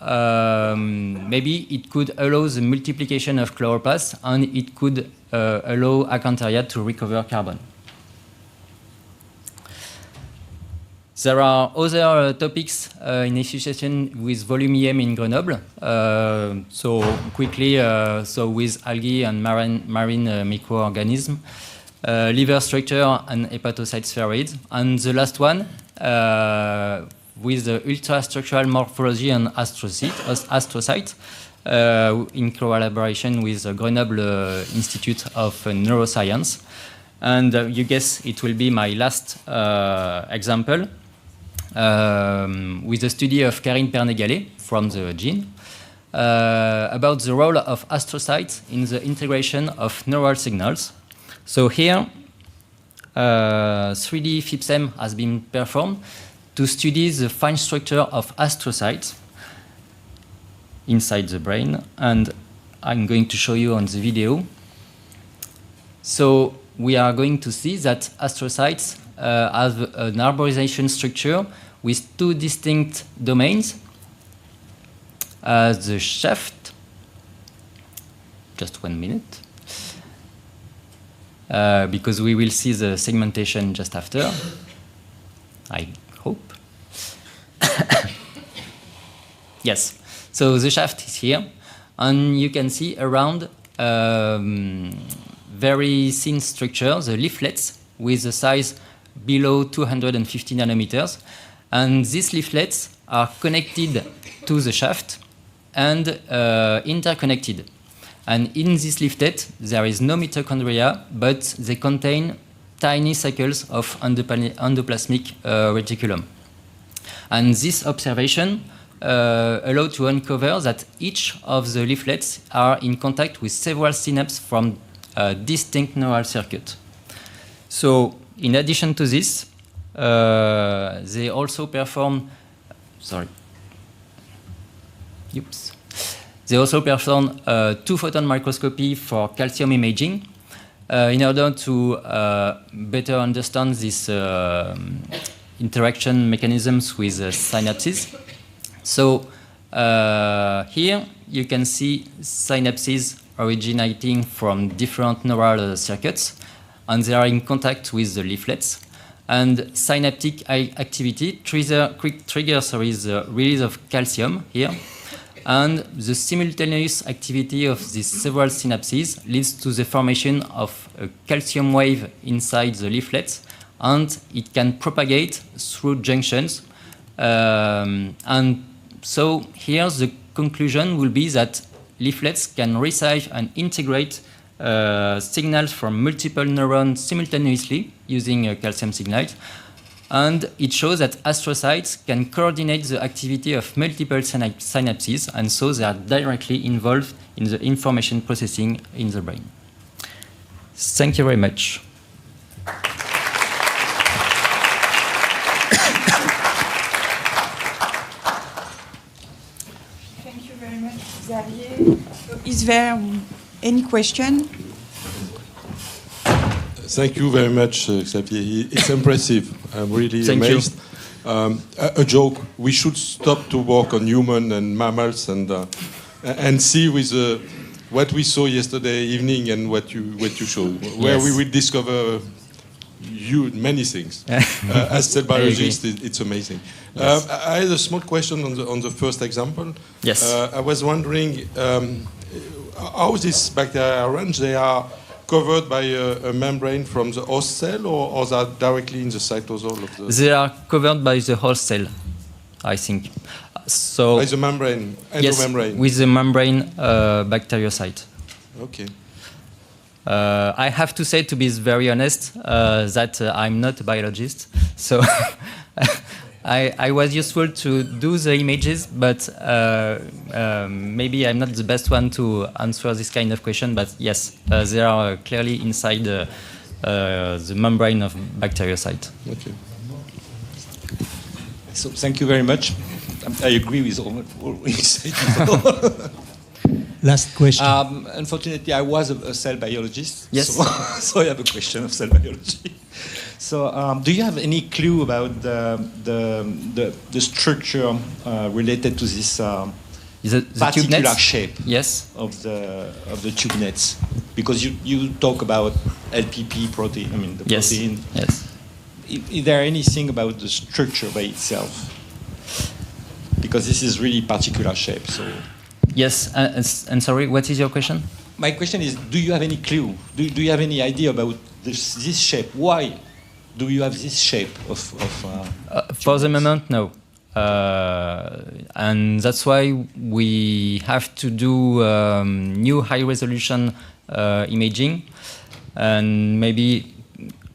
Speaker 18: maybe it could allow the multiplication of chloroplasts, and it could allow Acantharia to recover carbon. There are other topics in association with volume EM in Grenoble. So quickly, so with algae and marine microorganisms, liver structure and hepatocyte spheroids, and the last one with the ultrastructural morphology and astrocyte in collaboration with the Grenoble Institute of Neuroscience. And you guess it will be my last example. with a study of Karine Pernet-Gallet from the gene about the role of astrocytes in the integration of neural signals. So here, 3D FIPSEM has been performed to study the fine structure of astrocytes inside the brain, and I'm going to show you on the video. So we are going to see that astrocytes have an arborization structure with two distinct domains. The shaft, just 1 minute, because we will see the segmentation just after, I hope. Yes, so the shaft is here, and you can see around very thin structure, the leaflets with a size below 250 nanometers, and these leaflets are connected to the shaft and interconnected. And in this leaflet, there is no mitochondria, but they contain tiny cycles of endoplasmic reticulum. And this observation allowed to uncover that each of the leaflets are in contact with several synapses from distinct neural circuits. So, in addition to this, they also perform, They also perform two-photon microscopy for calcium imaging in order to better understand these interaction mechanisms with synapses. So here you can see synapses originating from different neural circuits, and they are in contact with the leaflets. And synaptic activity triggers the release of calcium here. And the simultaneous activity of these several synapses leads to the formation of a calcium wave inside the leaflets, and it can propagate through junctions. And so here the conclusion will be that leaflets can receive and integrate signals from multiple neurons simultaneously using calcium signals. And it shows that astrocytes can coordinate the activity of multiple synapses, and so they are directly involved in the information processing in the brain. Thank you very much.
Speaker 16: Thank you very much, Xavier. Is there any question?
Speaker 5: Thank you very much, Xavier. It's impressive. I'm really amazed. A joke. We should stop to work on human and mammals and see with what we saw yesterday evening and what you showed, where we will discover many things. As cell biologists, it's amazing. Yes. I had a small question on the first example.
Speaker 18: Yes.
Speaker 5: I was wondering how these bacteria are arranged. They are covered by a membrane from the host cell, or they are directly in the cytosol of the...
Speaker 18: They are covered by the host cell, I think. So
Speaker 5: by the membrane, endomembrane.
Speaker 18: Yes, with the membrane bacteriocyte.
Speaker 5: Okay.
Speaker 18: I have to say, to be very honest, that I'm not a biologist, so I was useful to do the images, but maybe I'm not the best one to answer this kind of question. But yes, they are clearly inside the membrane of bacteriocyte.
Speaker 5: Okay.
Speaker 19: So thank you very much. I agree with all you said before.
Speaker 14: Last question.
Speaker 19: Unfortunately, I was a cell biologist.
Speaker 18: Yes.
Speaker 19: So I have a question of cell biology. So, do you have any clue about the structure related to this particular shape?
Speaker 18: Yes.
Speaker 19: Of the tube nets? Because you talk about LPP protein. I mean the protein.
Speaker 18: Yes.
Speaker 19: Is there anything about the structure by itself? Because this is really particular shape. So.
Speaker 18: Yes. And sorry, what is your question?
Speaker 19: My question is: do you have any clue? Do you have any idea about this shape? Why do you have this shape of
Speaker 18: for the moment, no. And that's why we have to do new high-resolution imaging, and maybe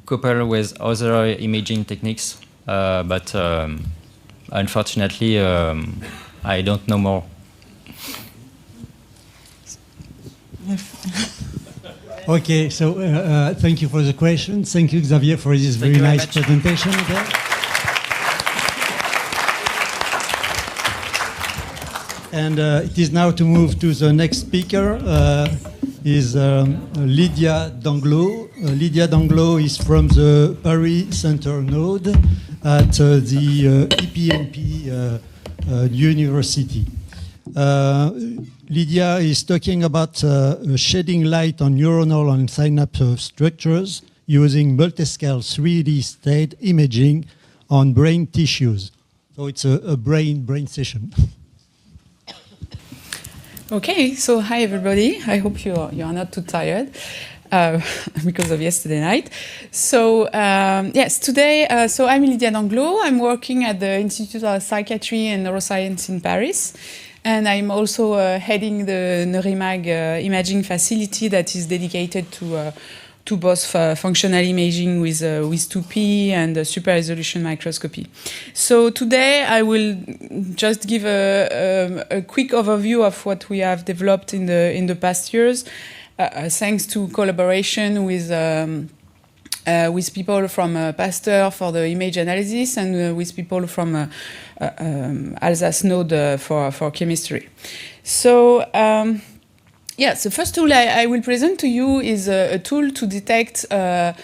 Speaker 18: couple with other imaging techniques. But unfortunately, I don't know more.
Speaker 14: Okay, so thank you for the question. Thank you, Xavier, for this very nice presentation. And it is now to move to the next speaker, is Lydia Danglot. Lydia Danglot is from the Paris Center node at the EPNP University. Lydia is talking about shedding light on neuronal and synapse structures using multiscale 3D state imaging on brain tissues. So it's a brain session.
Speaker 11: Okay, so hi everybody. I hope you are not too tired because of yesterday night. So yes, today, so I'm Lydia Danglot. I'm working at the Institute of Psychiatry and Neuroscience in Paris. And I'm also heading the René-Marc imaging facility that is dedicated to both functional imaging with 2P and super resolution microscopy. So today I will just give a quick overview of what we have developed in the past years, thanks to collaboration with people from Pasteur for the image analysis and with people from Alsace node for chemistry. So yeah, the first tool I will present to you is a tool to detect the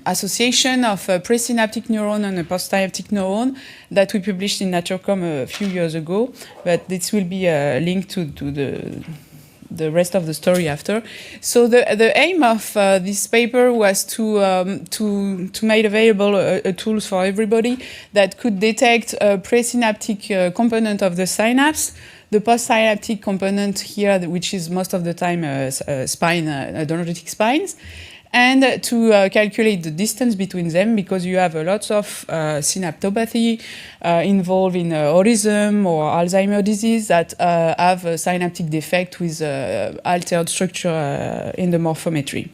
Speaker 11: association of a presynaptic neuron and a postsynaptic neuron that we published in NatureCom a few years ago, but this will be linked to the rest of the story after. So the aim of this paper was to make available tools for everybody that could detect a presynaptic component of the synapse, the postsynaptic component here, which is most of the time spine, dendritic spines, and to calculate the distance between them, because you have a lot of synaptopathy involved in autism or Alzheimer's disease that have a synaptic defect with altered structure in the morphometry.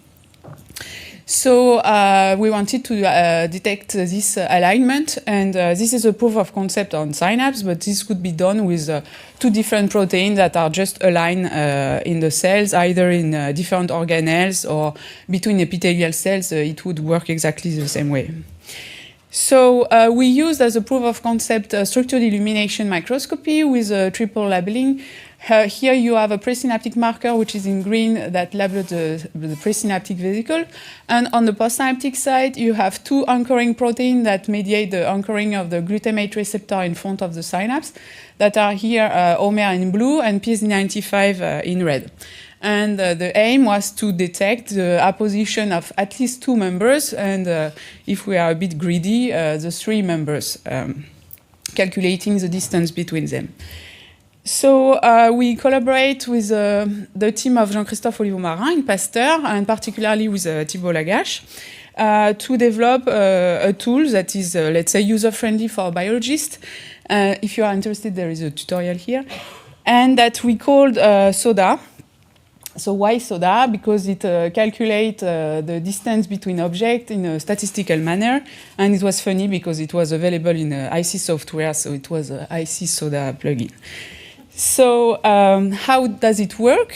Speaker 11: So we wanted to detect this alignment, and this is a proof of concept on synapse, but this could be done with two different proteins that are just aligned in the cells, either in different organelles or between epithelial cells. It would work exactly the same way. So we used as a proof of concept structured illumination microscopy with triple labeling. Here you have a presynaptic marker, which is in green, that labeled the presynaptic vesicle. And on the postsynaptic side, you have two anchoring proteins that mediate the anchoring of the glutamate receptor in front of the synapse, that are here HOMER in blue and PSD95 in red. And the aim was to detect the apposition of at least two members, and if we are a bit greedy, the three members, calculating the distance between them. So we collaborate with the team of Jean-Christophe Oliveau-Marin in Pasteur, and particularly with Thibault Lagache, to develop a tool that is, let's say, user-friendly for biologists. If you are interested, there is a tutorial here. And that we called SODA. So why SODA? Because it calculates the distance between objects in a statistical manner. And it was funny because it was available in IC software, so it was an IC SODA plugin. So how does it work?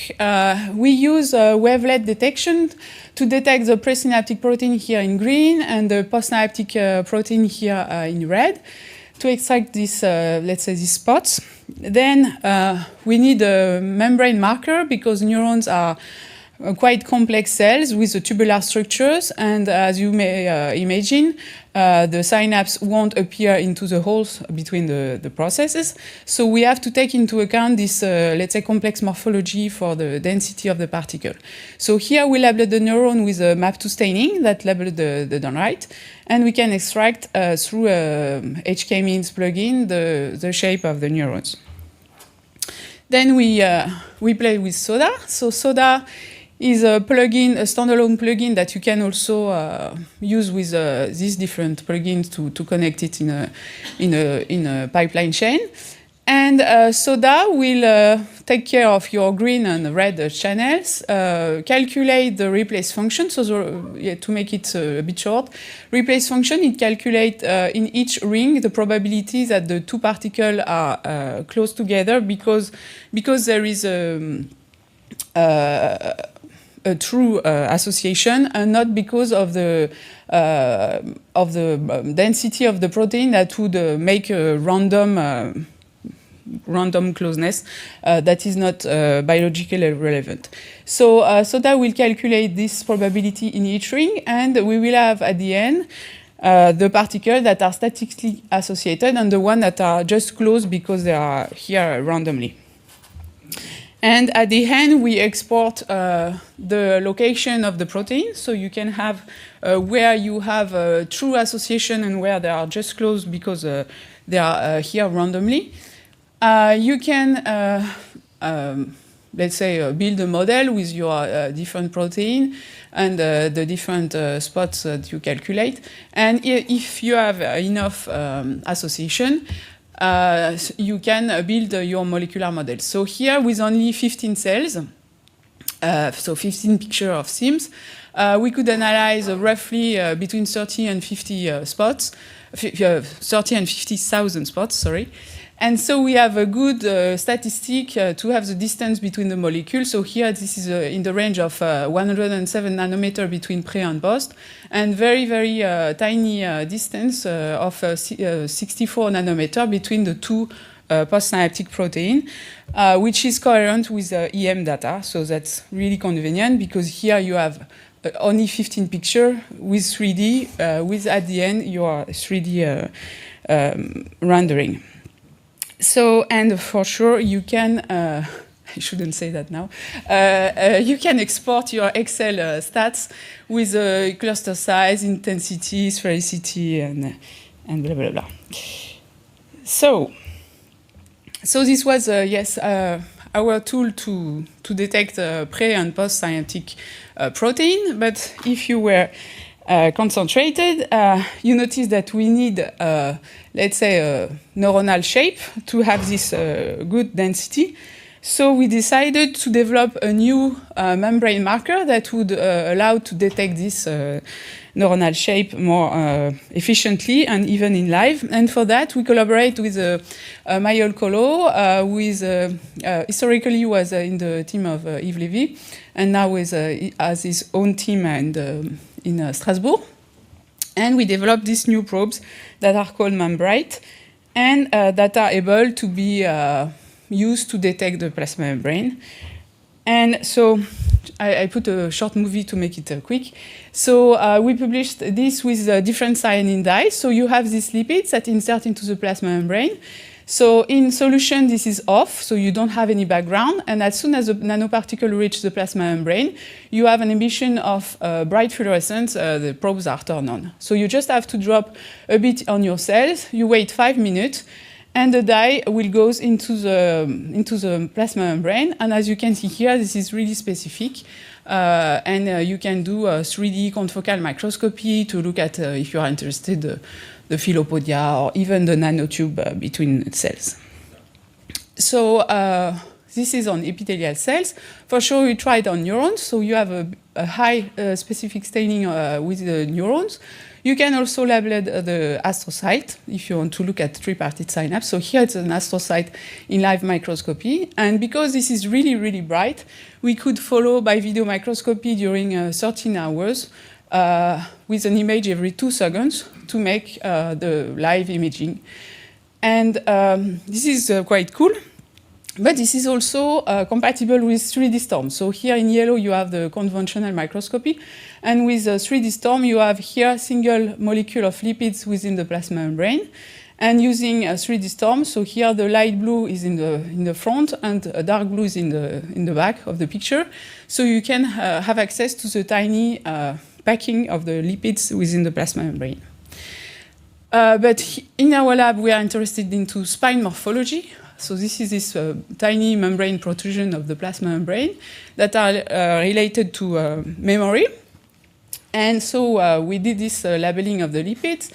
Speaker 11: We use wavelet detection to detect the presynaptic protein here in green and the postsynaptic protein here in red to extract this, let's say, these spots. Then we need a membrane marker because neurons are quite complex cells with tubular structures, and as you may imagine, the synapse won't appear into the holes between the processes. So we have to take into account this, let's say, complex morphology for the density of the particle. So here we labeled the neuron with a MAP2 staining that labeled the dendrite, and we can extract through a HK-means plugin the shape of the neurons. Then we play with SODA. So SODA is a plugin, a standalone plugin that you can also use with these different plugins to connect it in a pipeline chain. And SODA will take care of your green and red channels, calculate the replace function. So to make it a bit short, replace function, it calculates in each ring the probability that the two particles are close together because there is a true association, and not because of the density of the protein that would make a random closeness that is not biologically relevant. So that will calculate this probability in each ring, and we will have at the end the particles that are statistically associated and the ones that are just close because they are here randomly. And at the end, we export the location of the protein, so you can have where you have a true association and where they are just close because they are here randomly. You can, let's say, build a model with your different protein and the different spots that you calculate. And if you have enough association, you can build your molecular model. So here, with only 15 cells, so 15 pictures of SIMS, we could analyze roughly between 30 and 50 spots, 30 and 50,000 spots, sorry. And so we have a good statistic to have the distance between the molecules. So here this is in the range of 107 nanometers between pre and post, and very, very tiny distance of 64 nanometers between the two post-synaptic protein, which is coherent with EM data. So that's really convenient because here you have only 15 pictures with 3D, with at the end your 3D rendering. So, and for sure, you can, I shouldn't say that now, you can export your Excel stats with cluster size, intensity, sphericity, and blah, blah, blah. So this was, yes, our tool to detect pre- and post-synaptic protein. But if you were concentrated, you notice that we need, let's say, a neuronal shape to have this good density. So we decided to develop a new membrane marker that would allow to detect this neuronal shape more efficiently and even in live. And for that, we collaborate with Mayol Kolo, who is historically was in the team of Yves Lévy, and now has his own team and in Strasbourg. And we developed these new probes that are called Membrite and that are able to be used to detect the plasma membrane. And so I put a short movie to make it quick. So we published this with different cyanine dyes. So you have these lipids that insert into the plasma membrane. So in solution, this is off, so you don't have any background. And as soon as the nanoparticle reaches the plasma membrane, you have an emission of bright fluorescence. The probes are turned on. So you just have to drop a bit on your cells. You wait 5 minutes, and the dye will go into the plasma membrane. And as you can see here, this is really specific. And you can do 3D confocal microscopy to look at, if you are interested, the philopodia or even the nanotube between cells. So this is on epithelial cells. For sure, we tried on neurons. So you have a high specific staining with the neurons. You can also label the astrocyte if you want to look at tripartite synapse. So here it's an astrocyte in live microscopy. And because this is really, really bright, we could follow by video microscopy during 13 hours with an image every 2 seconds to make the live imaging. And this is quite cool. But this is also compatible with 3D storm. So here in yellow, you have the conventional microscopy. And with 3D storm, you have here a single molecule of lipids within the plasma membrane. And using 3D storm, so here the light blue is in the front and dark blue is in the back of the picture. So you can have access to the tiny packing of the lipids within the plasma membrane. But in our lab, we are interested into spine morphology. So this is this tiny membrane protrusion of the plasma membrane that are related to memory. And so we did this labeling of the lipids.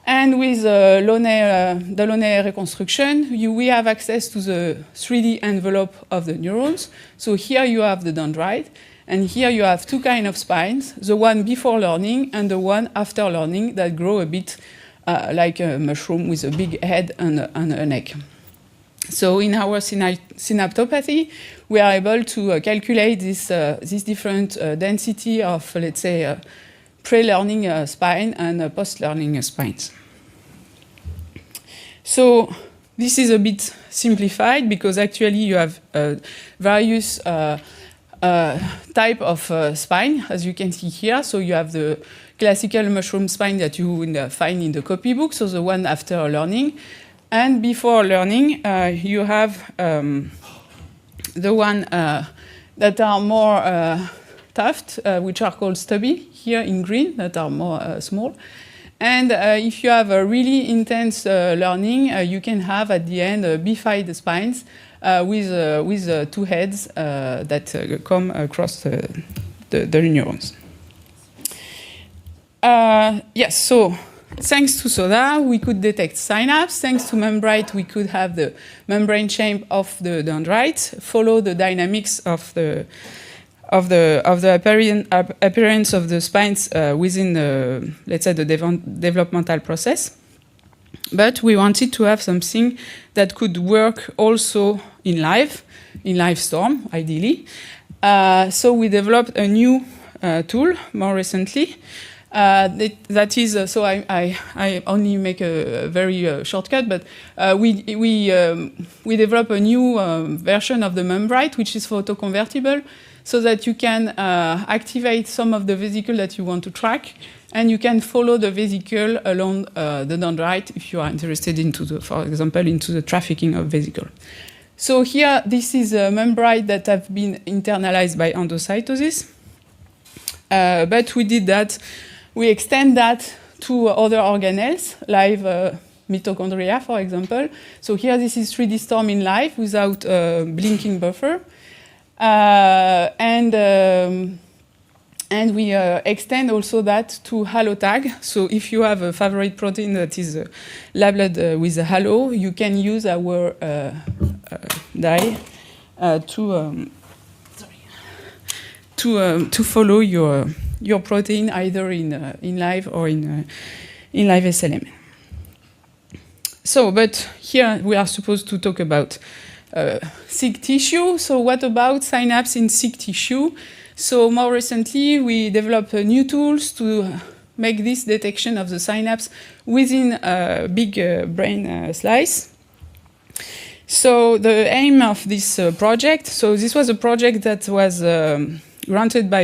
Speaker 11: And with the Launay reconstruction, we have access to the 3D envelope of the neurons. So here you have the dendrite, and here you have two kinds of spines, the one before learning and the one after learning that grow a bit like a mushroom with a big head and a neck. So in our synaptopathy, we are able to calculate this different density of, let's say, pre-learning spine and post-learning spines. So this is a bit simplified because actually you have various type of spine, as you can see here. So you have the classical mushroom spine that you will find in the copybook, so the one after learning. And before learning, you have the one that are more tuft, which are called stubby, here in green, that are more small. And if you have a really intense learning, you can have at the end bifid spines with two heads that come across the neurons. Yes, so thanks to SODA, we could detect synapse. Thanks to membrane, we could have the membrane shape of the dendrite, follow the dynamics of the appearance of the spines within the, let's say, the developmental process. But we wanted to have something that could work also in live storm, ideally. So we developed a new tool more recently. That is, so I only make a very shortcut, but we develop a new version of the membrane, which is photoconvertible, so that you can activate some of the vesicle that you want to track, and you can follow the vesicle along the dendrite if you are interested into for example, into the trafficking of vesicle. So here, this is a membrane that have been internalized by endocytosis, but we did that. We extend that to other organelles, live mitochondria, for example. So here, this is 3D storm in live without blinking buffer. And we extend also that to halo tag. So if you have a favorite protein that is labeled with a halo, you can use our dye to follow your protein either in live or in live SLM. So, but here we are supposed to talk about sick tissue. So what about synapse in sick tissue? So more recently, we developed new tools to make this detection of the synapse within a big brain slice. So the aim of this project, so this was a project that was granted by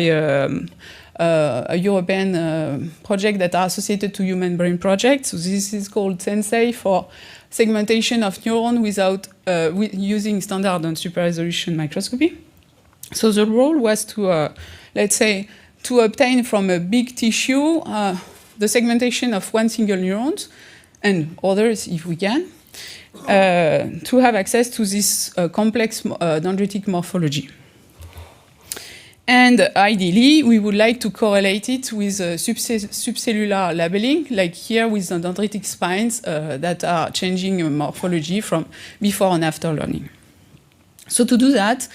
Speaker 11: a European project that are associated to Human Brain Project. So this is called SENSEI for segmentation of neuron without using standard and super resolution microscopy. So the role was to, let's say, to obtain from a big tissue the segmentation of one single neuron and others if we can, to have access to this complex dendritic morphology. And ideally, we would like to correlate it with subcellular labeling, like here with the dendritic spines that are changing morphology from before and after learning. So to do that,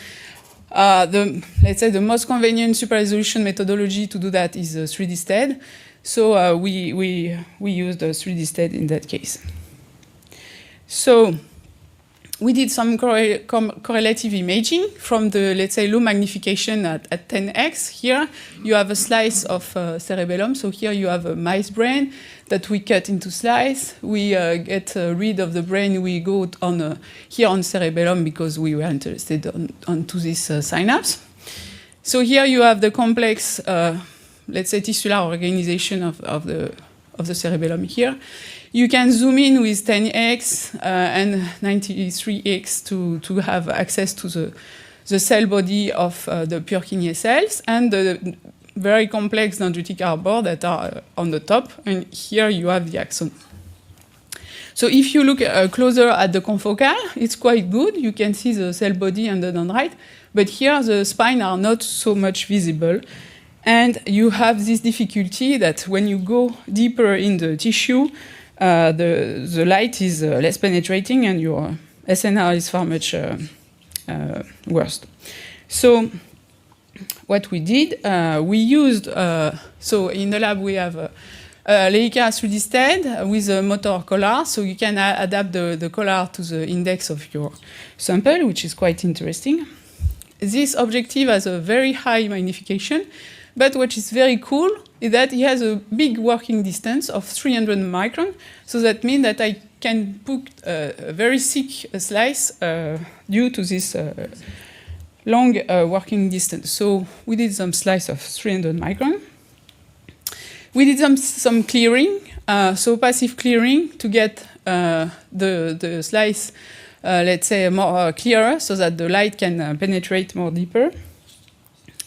Speaker 11: let's say the most convenient super resolution methodology to do that is 3D STED. So we used 3D STED in that case. So we did some correlative imaging from the, let's say, low magnification at 10x. Here you have a slice of cerebellum. So here you have a mice brain that we cut into slice. We get rid of the brain. We go on here on cerebellum because we were interested onto this synapse. So here you have the complex, let's say, tissular organization of the cerebellum here. You can zoom in with 10x and 93x to have access to the cell body of the Purkinje cells and the very complex dendritic arbor that are on the top. And here you have the axon. So if you look closer at the confocal, it's quite good. You can see the cell body and the dendrite. But here the spine are not so much visible. And you have this difficulty that when you go deeper in the tissue, the light is less penetrating and your SNR is far much worse. So what we did, we used, so in the lab we have Leica 3D stead with a motor collar, so you can adapt the collar to the index of your sample, which is quite interesting. This objective has a very high magnification, but what is very cool is that it has a big working distance of 300 microns, so that means that I can put a very thick slice due to this long working distance. So we did some slice of 300 microns. We did some clearing, so passive clearing to get the slice, let's say, more clearer so that the light can penetrate more deeper.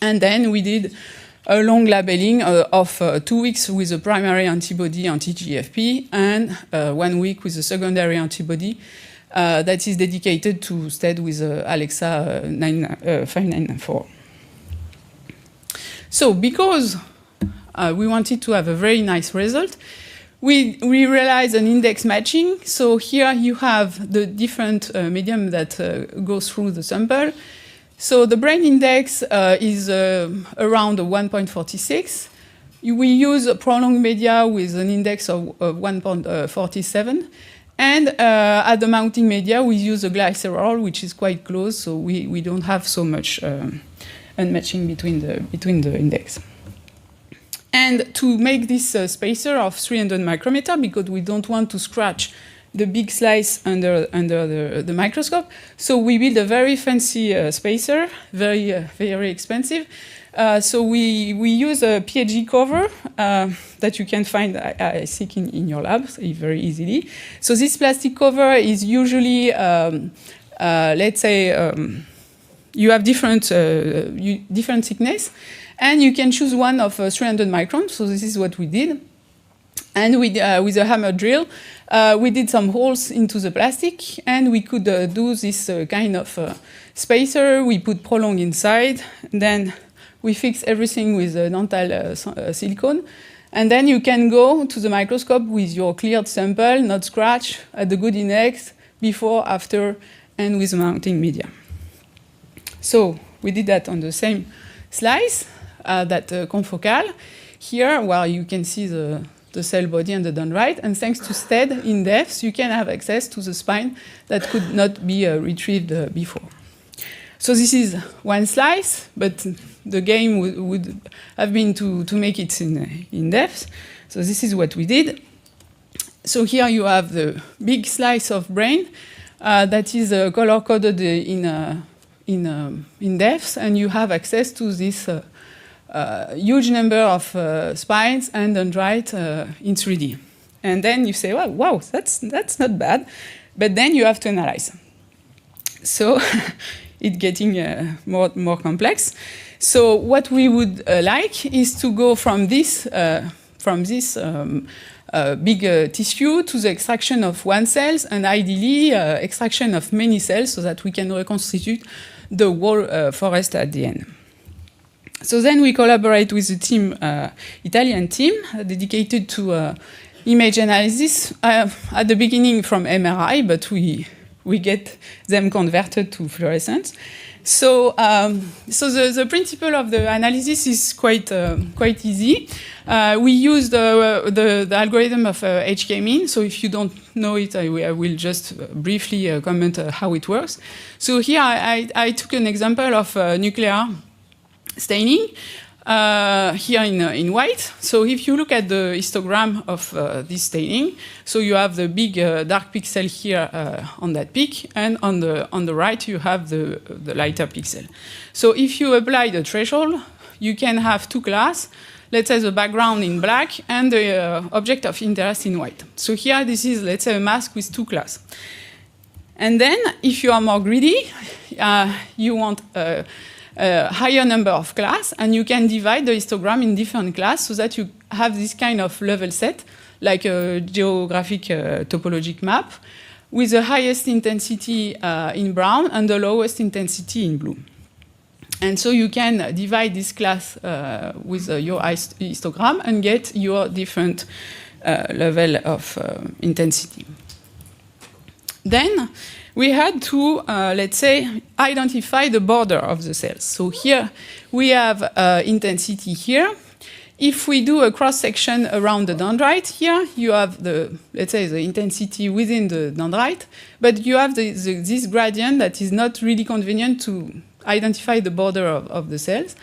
Speaker 11: And then we did a long labeling of 2 weeks with a primary antibody anti-GFP and 1 week with a secondary antibody that is dedicated to stead with Alexa 5994. So because we wanted to have a very nice result, we realized an index matching. So here you have the different medium that goes through the sample. So the brain index is around 1.46. We use a prolonged media with an index of 1.47. And at the mounting media, we use a glycerol, which is quite close, so we don't have so much unmatching between the index. And to make this spacer of 300 micrometer, because we don't want to scratch the big slice under the microscope, so we build a very fancy spacer, very expensive. So we use a PHG cover that you can find, I think, in your lab very easily. So this plastic cover is usually, let's say, you have different thickness, and you can choose one of 300 microns. So this is what we did. And with a hammer drill, we did some holes into the plastic, and we could do this kind of spacer. We put prolong inside, then we fix everything with dental silicone. And then you can go to the microscope with your cleared sample, not scratch, at the good index, before, after, and with mounting media. So we did that on the same slice, that confocal. Here, where you can see the cell body and the dendrite, and thanks to STED in depth, you can have access to the spine that could not be retrieved before. So this is one slice, but the game would have been to make it in depth. So this is what we did. So here you have the big slice of brain that is color-coded in depth, and you have access to this huge number of spines and dendrite in 3D. And then you say, well, wow, that's not bad. But then you have to analyze. So it's getting more complex. So what we would like is to go from this big tissue to the extraction of one cell, and ideally extraction of many cells so that we can reconstitute the whole forest at the end. So then we collaborate with the team, Italian team, dedicated to image analysis, at the beginning from MRI, but we get them converted to fluorescence. So the principle of the analysis is quite easy. We use the algorithm of HK-mean. So if you don't know it, I will just briefly comment how it works. So here I took an example of nuclear staining here in white. So if you look at the histogram of this staining, so you have the big dark pixel here on that peak, and on the right you have the lighter pixel. So if you apply the threshold, you can have two classes. Let's say the background in black and the object of interest in white. So here this is, let's say, a mask with two classes. And then if you are more greedy, you want a higher number of classes, and you can divide the histogram in different classes so that you have this kind of level set, like a geographic topologic map, with the highest intensity in brown and the lowest intensity in blue. And so you can divide this class with your histogram and get your different level of intensity. Then we had to, let's say, identify the border of the cells. So here we have intensity here. If we do a cross-section around the dendrite here, you have the, let's say, the intensity within the dendrite, but you have this gradient that is not really convenient to identify the border of the cells.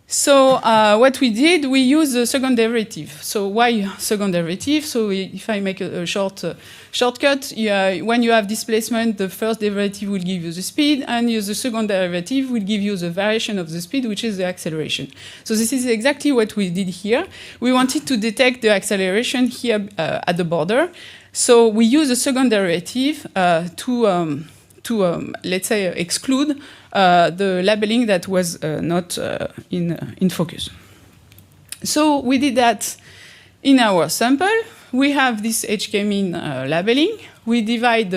Speaker 11: So what we did, we used the second derivative. So why second derivative? So if I make a shortcut, when you have displacement, the first derivative will give you the speed, and the second derivative will give you the variation of the speed, which is the acceleration. So this is exactly what we did here. We wanted to detect the acceleration here at the border. So we use the second derivative to let's say, exclude the labeling that was not in focus. So we did that in our sample. We have this HK-mean labeling. We divide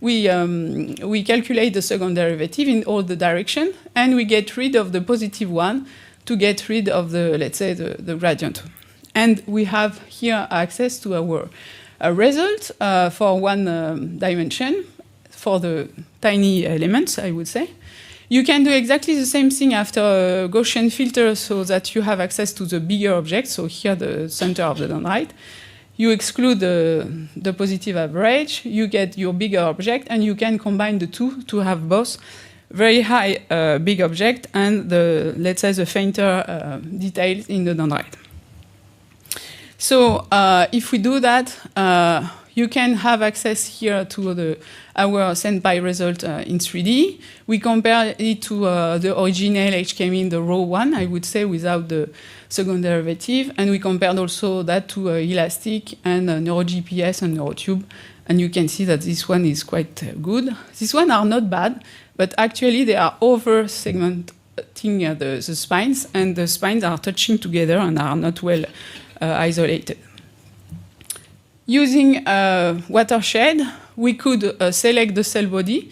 Speaker 11: we calculate the second derivative in all the directions, and we get rid of the positive one to get rid of the, let's say, the gradient. And we have here access to our result for one dimension, for the tiny elements, I would say. You can do exactly the same thing after a Gaussian filter so that you have access to the bigger object. So here, the center of the dendrite. You exclude the positive average, you get your bigger object, and you can combine the two to have both very high big object and the, let's say, the fainter details in the dendrite. So if we do that, you can have access here to our SendPy result in 3D. We compare it to the original HK-mean, the raw one, I would say, without the second derivative. And we compared also that to Elastic and NeuroGPS and NeuroTube. And you can see that this one is quite good. These ones are not bad, but actually they are over-segmenting the spines, and the spines are touching together and are not well isolated. Using watershed, we could select the cell body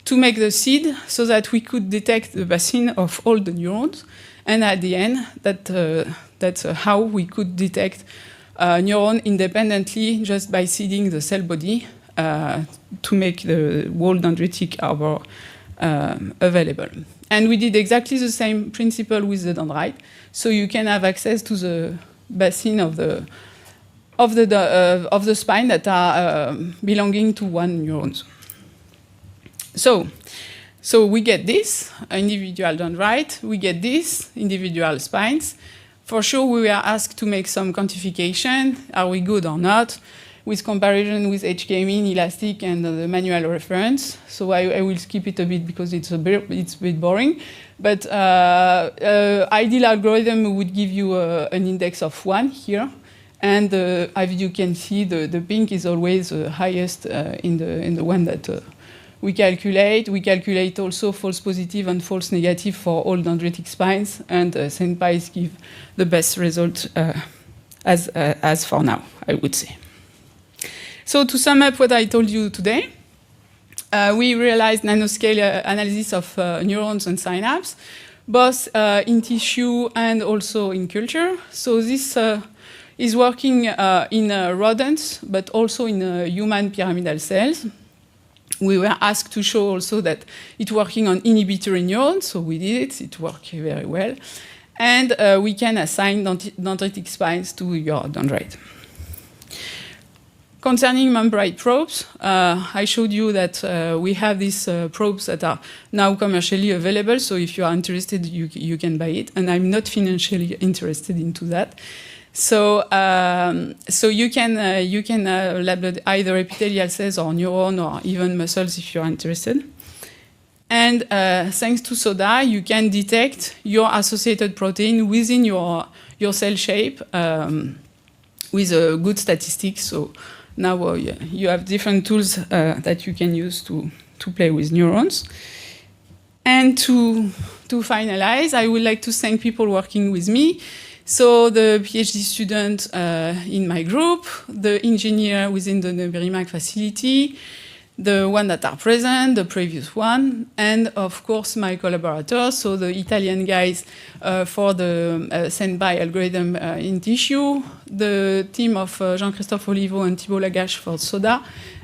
Speaker 11: to make the seed so that we could detect the basin of all the neurons. And at the end, that's how we could detect neuron independently just by seeding the cell body to make the whole dendritic arbor available. And we did exactly the same principle with the dendrite. So you can have access to the basin of the spine that are belonging to one neurons. So we get this individual dendrite, we get this individual spines. For sure, we were asked to make some quantification. Are we good or not? With comparison with HK-mean, Elastic, and the manual reference. So I will skip it a bit because it's a bit boring. But ideal algorithm would give you an index of 1 here. And as you can see, the pink is always the highest in the one that we calculate. We calculate also false positive and false negative for all dendritic spines, and SendPys give the best result as for now, I would say. So to sum up what I told you today, we realized nanoscale analysis of neurons and synapses, both in tissue and also in culture. So this is working in rodents, but also in human pyramidal cells. We were asked to show also that it's working on inhibitory neurons, so we did it. It worked very well. And we can assign dendritic spines to your dendrite. Concerning membrane probes, I showed you that we have these probes that are now commercially available, so if you are interested, you can buy it. And I'm not financially interested into that. So you can lab either epithelial cells or neuron or even muscles if you're interested. And thanks to SODA, you can detect your associated protein within your cell shape with a good statistics. So now you have different tools that you can use to play with neurons. And to finalize, I would like to thank people working with me. So the PhD student in my group, the engineer within the René-Marc facility, the ones that are present, the previous one, and of course my collaborators, so the Italian guys for the send-by algorithm in tissue, the team of Jean-Christophe Olivo and Thibault Lagache for SODA,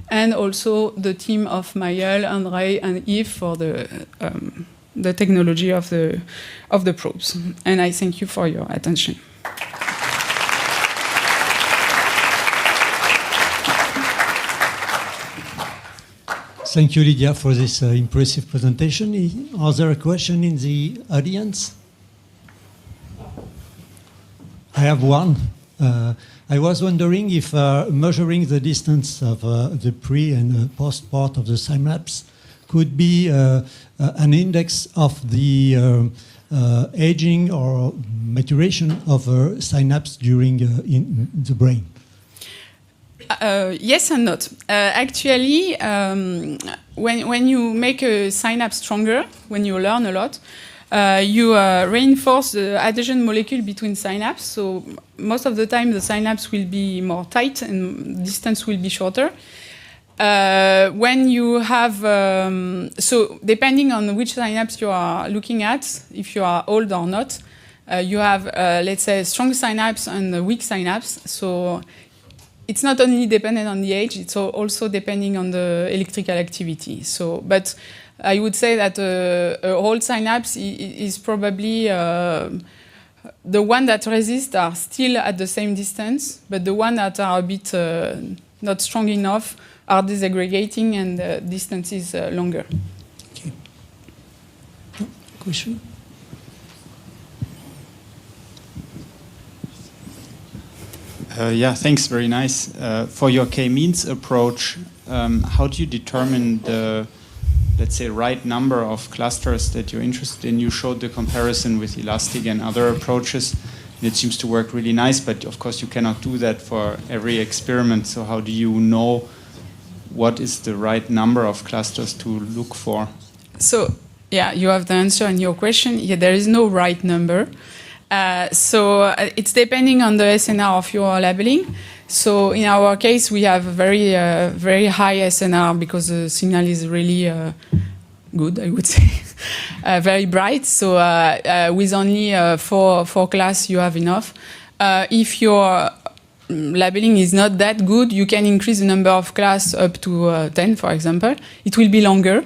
Speaker 11: and also the team of Maëlle, André, and Yves for the technology of the probes. And I thank you for your attention.
Speaker 14: Thank you, Lydia, for this impressive presentation. Are there a question in the audience? I have one. I was wondering if measuring the distance of the pre and post part of the synapse could be an index of the aging or maturation of a synapse during in the brain.
Speaker 11: Yes and not. Actually, when you make a synapse stronger, when you learn a lot, you reinforce the adhesion molecule between synapses. So most of the time, the synapse will be more tight and distance will be shorter. When you have, so depending on which synapse you are looking at, if you are old or not, you have, let's say, strong synapse and a weak synapse. So it's not only dependent on the age, it's also depending on the electrical activity. So, but I would say that a whole synapse is probably the one that resist are still at the same distance, but the one that are a bit not strong enough are disaggregating and the distance is longer.
Speaker 14: Okay. Question?
Speaker 3: Yeah, thanks, very nice. For your k-means approach, how do you determine the, let's say, right number of clusters that you're interested in? You showed the comparison with elastic and other approaches, and it seems to work really nice, but of course you cannot do that for every experiment. So how do you know what is the right number of clusters to look for?
Speaker 11: So, yeah, you have the answer in your question. Yeah, there is no right number. So it's depending on the SNR of your labeling. So in our case, we have a very high SNR because the signal is really good, I would say, very bright. So with only four class, you have enough. If your labeling is not that good, you can increase the number of class up to 10, for example. It will be longer,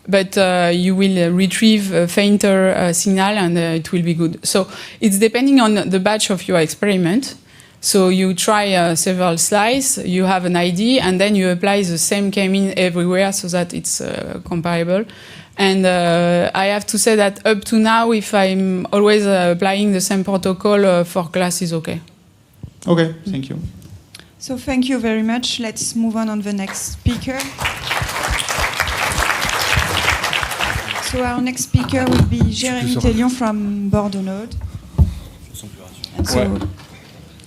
Speaker 11: but you will retrieve a fainter signal and it will be good. So it's depending on the batch of your experiment. So you try several slices, you have an ID, and then you apply the same k-mean everywhere so that it's comparable. And I have to say that up to now, if I'm always applying the same protocol for class is okay.
Speaker 3: Okay, thank you.
Speaker 16: So thank you very much. Let's move on the next speaker. So our next speaker will be René-Marc from Bardou node. And so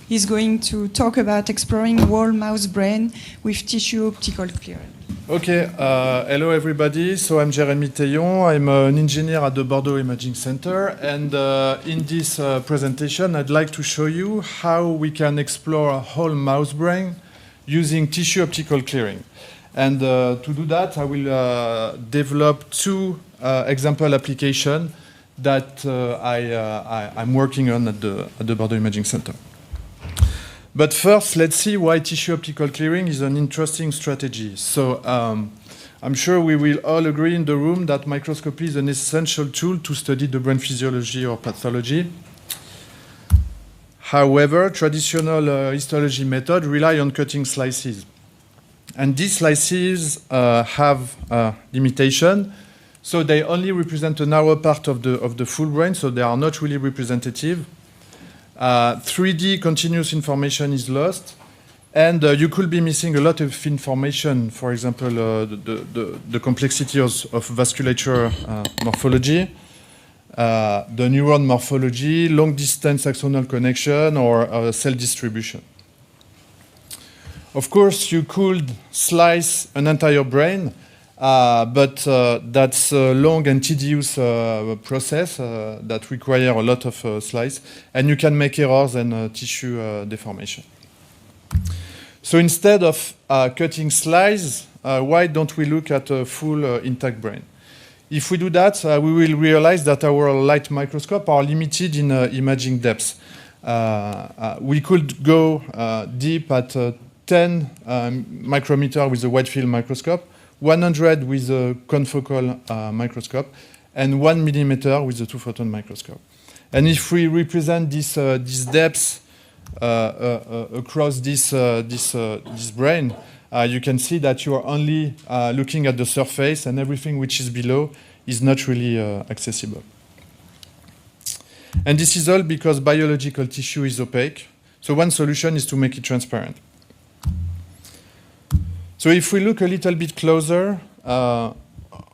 Speaker 16: he's going to talk about exploring whole mouse brain with tissue optical clearing.
Speaker 15: Okay, hello everybody. So I'm Jérémy Théillon. I'm an engineer at the Bardou Imaging Center. And in this presentation, I'd like to show you how we can explore a whole mouse brain using tissue optical clearing. And to do that, I will develop two example applications that I'm working on at the Bardou Imaging Center. But first, let's see why tissue optical clearing is an interesting strategy. So I'm sure we will all agree in the room that microscopy is an essential tool to study the brain physiology or pathology. However, traditional histology methods rely on cutting slices. And these slices have limitation. So they only represent a narrow part of the full brain, so they are not really representative. 3D continuous information is lost, and you could be missing a lot of information, for example, the complexity of vasculature morphology, the neuron morphology, long-distance axonal connection, or cell distribution. Of course, you could slice an entire brain, but that's a long and tedious process that requires a lot of slice, and you can make errors and tissue deformation. So instead of cutting slices, why don't we look at a full intact brain? If we do that, we will realize that our light microscope are limited in imaging depth. We could go deep at 10 micrometer with a wide field microscope, 100 with a confocal microscope, and 1 millimeter with a 2-photon microscope. And if we represent this depth across this brain, you can see that you are only looking at the surface, and everything which is below is not really accessible. And this is all because biological tissue is opaque. So one solution is to make it transparent. So if we look a little bit closer,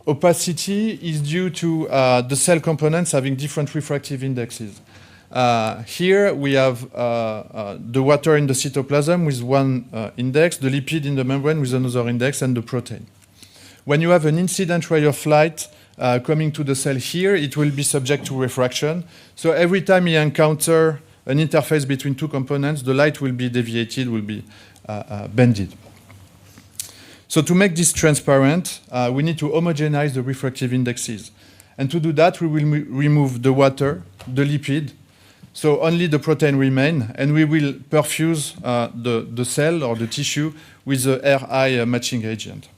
Speaker 15: opacity is due to the cell components having different refractive indexes. Here we have the water in the cytoplasm with one index, the lipid in the membrane with another index, and the protein. When you have an incident ray of light coming to the cell here, it will be subject to refraction. So every time you encounter an interface between two components, the light will be deviated, will be bended. So to make this transparent, we need to homogenize the refractive indexes. And to do that, we will remove the water, the lipid, so only the protein remain, and we will perfuse the cell or the tissue with the Ri matching agent.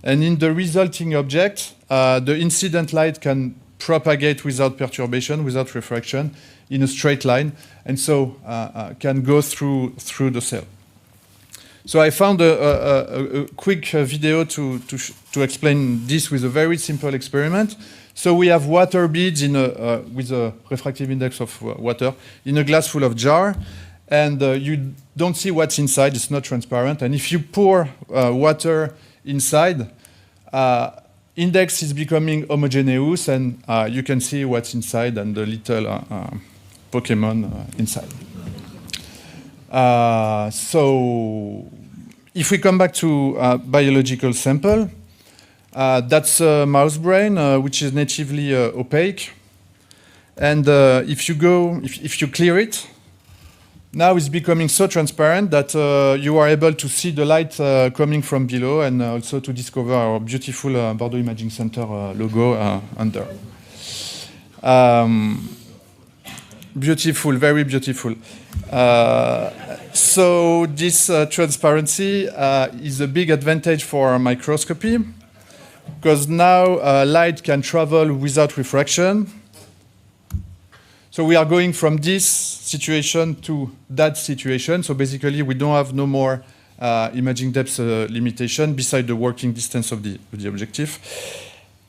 Speaker 15: And in the resulting object, the incident light can propagate without perturbation, without refraction, in a straight line, and so can go through the cell. So I found a quick video to explain this with a very simple experiment. So we have water beads with a refractive index of water in a glass full of jar, and you don't see what's inside, it's not transparent. And if you pour water inside, index is becoming homogeneous, and you can see what's inside and the little Pokemon inside. So if we come back to biological sample, that's a mouse brain, which is natively opaque. And if you clear it, now it's becoming so transparent that you are able to see the light coming from below, and also to discover our beautiful Bardou Imaging Center logo under. Beautiful, very beautiful. So this transparency is a big advantage for microscopy, because now light can travel without refraction. So we are going from this situation to that situation. So basically, we don't have no more imaging depth limitation beside the working distance of the objective.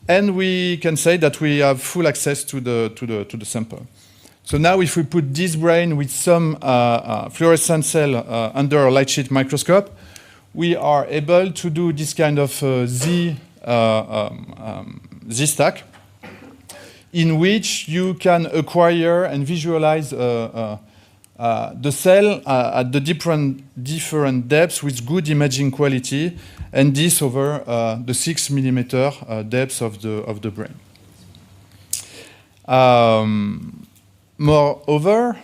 Speaker 15: And we can say that we have full access to the sample. So now if we put this brain with some fluorescent cell under a light sheet microscope, we are able to do this kind of Z stack, in which you can acquire and visualize the cell at the different depths with good imaging quality, and this over the 6 millimeter depth of the brain. Moreover,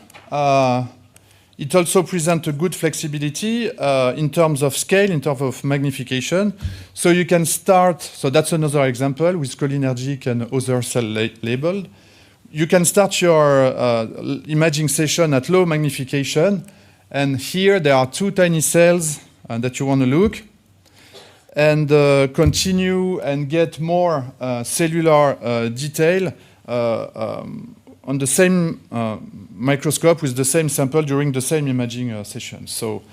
Speaker 15: it also presents a good flexibility in terms of scale, in terms of magnification. So you can start, so that's another example with cholinergic and other cell labeled. You can start your imaging session at low magnification, and here there are 2 tiny cells that you want to look, and continue and get more cellular detail on the same microscope with the same sample during the same imaging session. So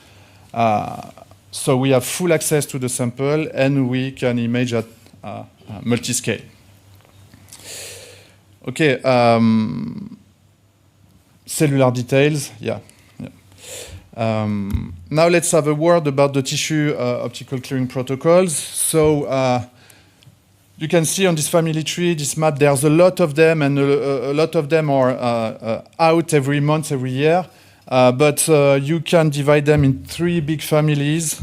Speaker 15: we have full access to the sample, and we can image at multi-scale. Okay, cellular details, yeah. Now let's have a word about the tissue optical clearing protocols. So you can see on this family tree, this map, there's a lot of them, and a lot of them are out every month, every year. But you can divide them in 3 big families: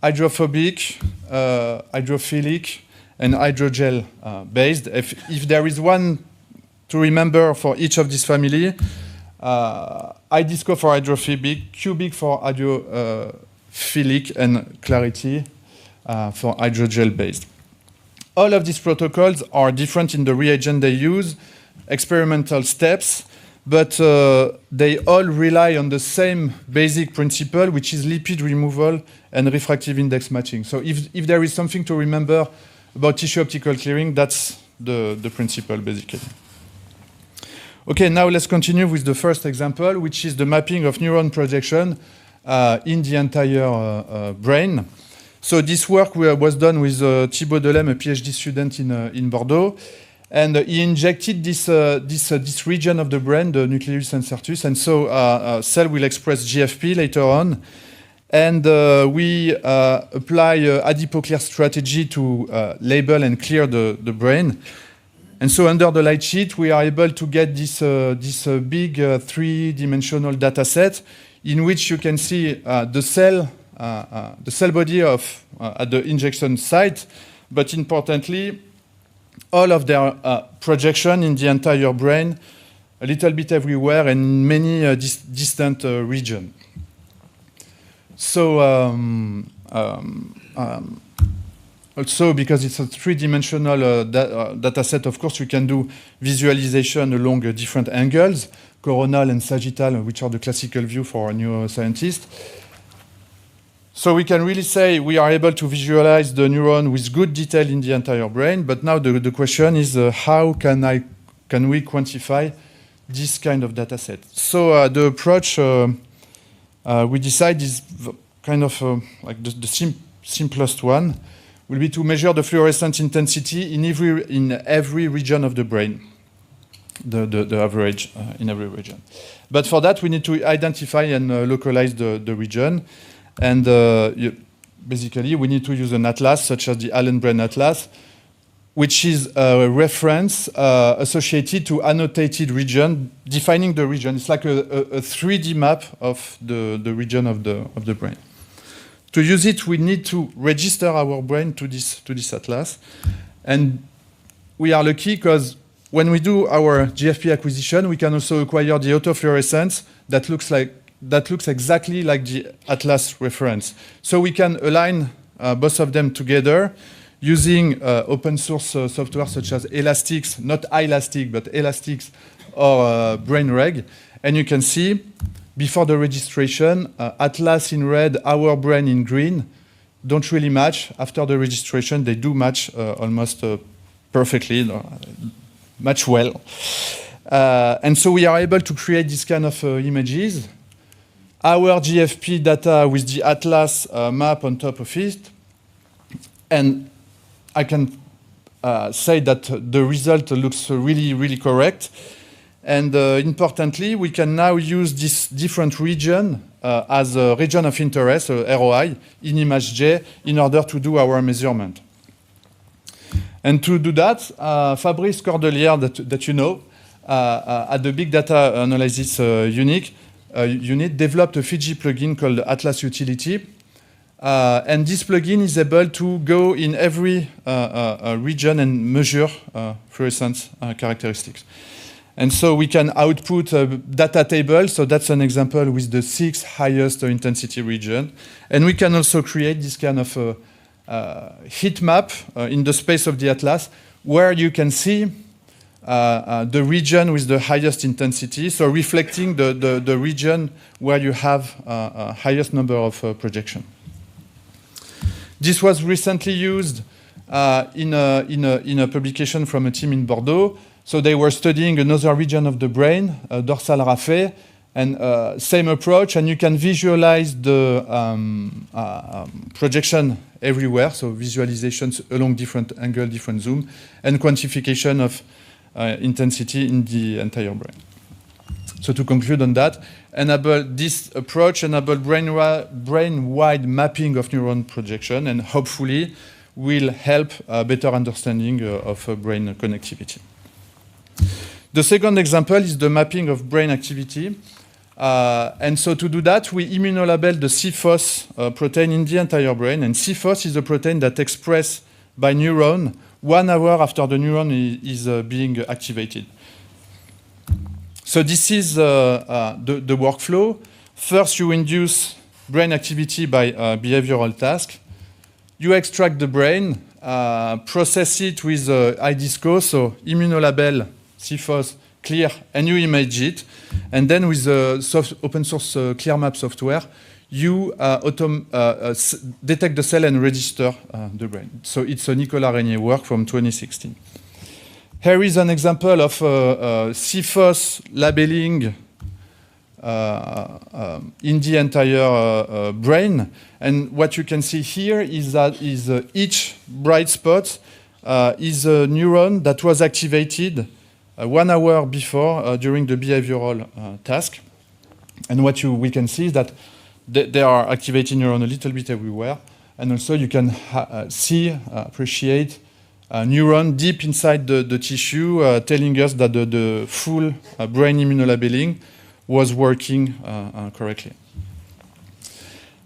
Speaker 15: hydrophobic, hydrophilic, and hydrogel based. If there is one to remember for each of these family, iDisco for hydrophobic, cubic for hydrophilic, and clarity for hydrogel based. All of these protocols are different in the reagent they use, experimental steps, but they all rely on the same basic principle, which is lipid removal and refractive index matching. So if there is something to remember about tissue optical clearing, that's the principle, basically. Okay, now let's continue with the first example, which is the mapping of neuron projection in the entire brain. So this work was done with Thibaut Delem, a PhD student in Bordeaux, and he injected this region of the brain, the nucleus incertus, and so a cell will express GFP later on, and we apply adipoclear strategy to label and clear the brain. And so under the light sheet, we are able to get this big three-dimensional data set in which you can see the cell body of at the injection site, but importantly, all of their projection in the entire brain, a little bit everywhere and in many distant regions. So also, because it's a three-dimensional data set, of course, you can do visualization along different angles, coronal and sagittal, which are the classical view for a neuroscientist. So we can really say we are able to visualize the neuron with good detail in the entire brain, but now the question is how can we quantify this kind of data set? So the approach we decide is kind of like the simplest one, will be to measure the fluorescence intensity in every region of the brain, the average in every region. But for that, we need to identify and localize the region. And basically, we need to use an atlas, such as the Allen Brain Atlas, which is a reference associated to annotated region, defining the region. It's like a 3D map of the region of the brain. To use it, we need to register our brain to this atlas. And we are lucky because when we do our GFP acquisition, we can also acquire the autofluorescence that looks exactly like the atlas reference. So we can align both of them together using open source software such as Elastics, not iLastic, but Elastics or BrainReg. And you can see before the registration, atlas in red, our brain in green, don't really match. After the registration, they do match almost perfectly, match well. And so we are able to create this kind of images. Our GFP data with the atlas map on top of it. And I can say that the result looks really, really correct. And importantly, we can now use this different region as a region of interest, ROI, in image J, in order to do our measurement. And to do that, Fabrice Cordelier, that you know, at the Big Data Analysis unit, developed a Fiji plugin called Atlas Utility. And this plugin is able to go in every region and measure fluorescence characteristics. And so we can output a data table. So that's an example with the 6 highest intensity region. And we can also create this kind of heat map in the space of the atlas where you can see the region with the highest intensity. So reflecting the region where you have highest number of projection. This was recently used in a publication from a team in Bordeaux. So they were studying another region of the brain, dorsal raphe, and same approach. And you can visualize the projection everywhere. So visualizations along different angle, different zoom, and quantification of intensity in the entire brain. So to conclude on that, this approach enables brain-wide mapping of neuron projection and hopefully will help better understanding of brain connectivity. The second example is the mapping of brain activity. And so to do that, we immunolabel the CFOS protein in the entire brain. And CFOS is a protein that expressed by neuron 1 hour after the neuron is being activated. So this is the workflow. First, you induce brain activity by behavioral task. you extract the brain, process it with iDisco, so immunolabel, CFOS, clear, and you image it. And then with the open source ClearMap software, you detect the cell and register the brain. So it's a Nicolas Régnier work from 2016. Here is an example of CFOS labeling in the entire brain. And what you can see here is that each bright spot is a neuron that was activated 1 hour before during the behavioral task. And what we can see is that they are activating neurons a little bit everywhere. And also you can appreciate a neuron deep inside the tissue telling us that the full brain immunolabeling was working correctly.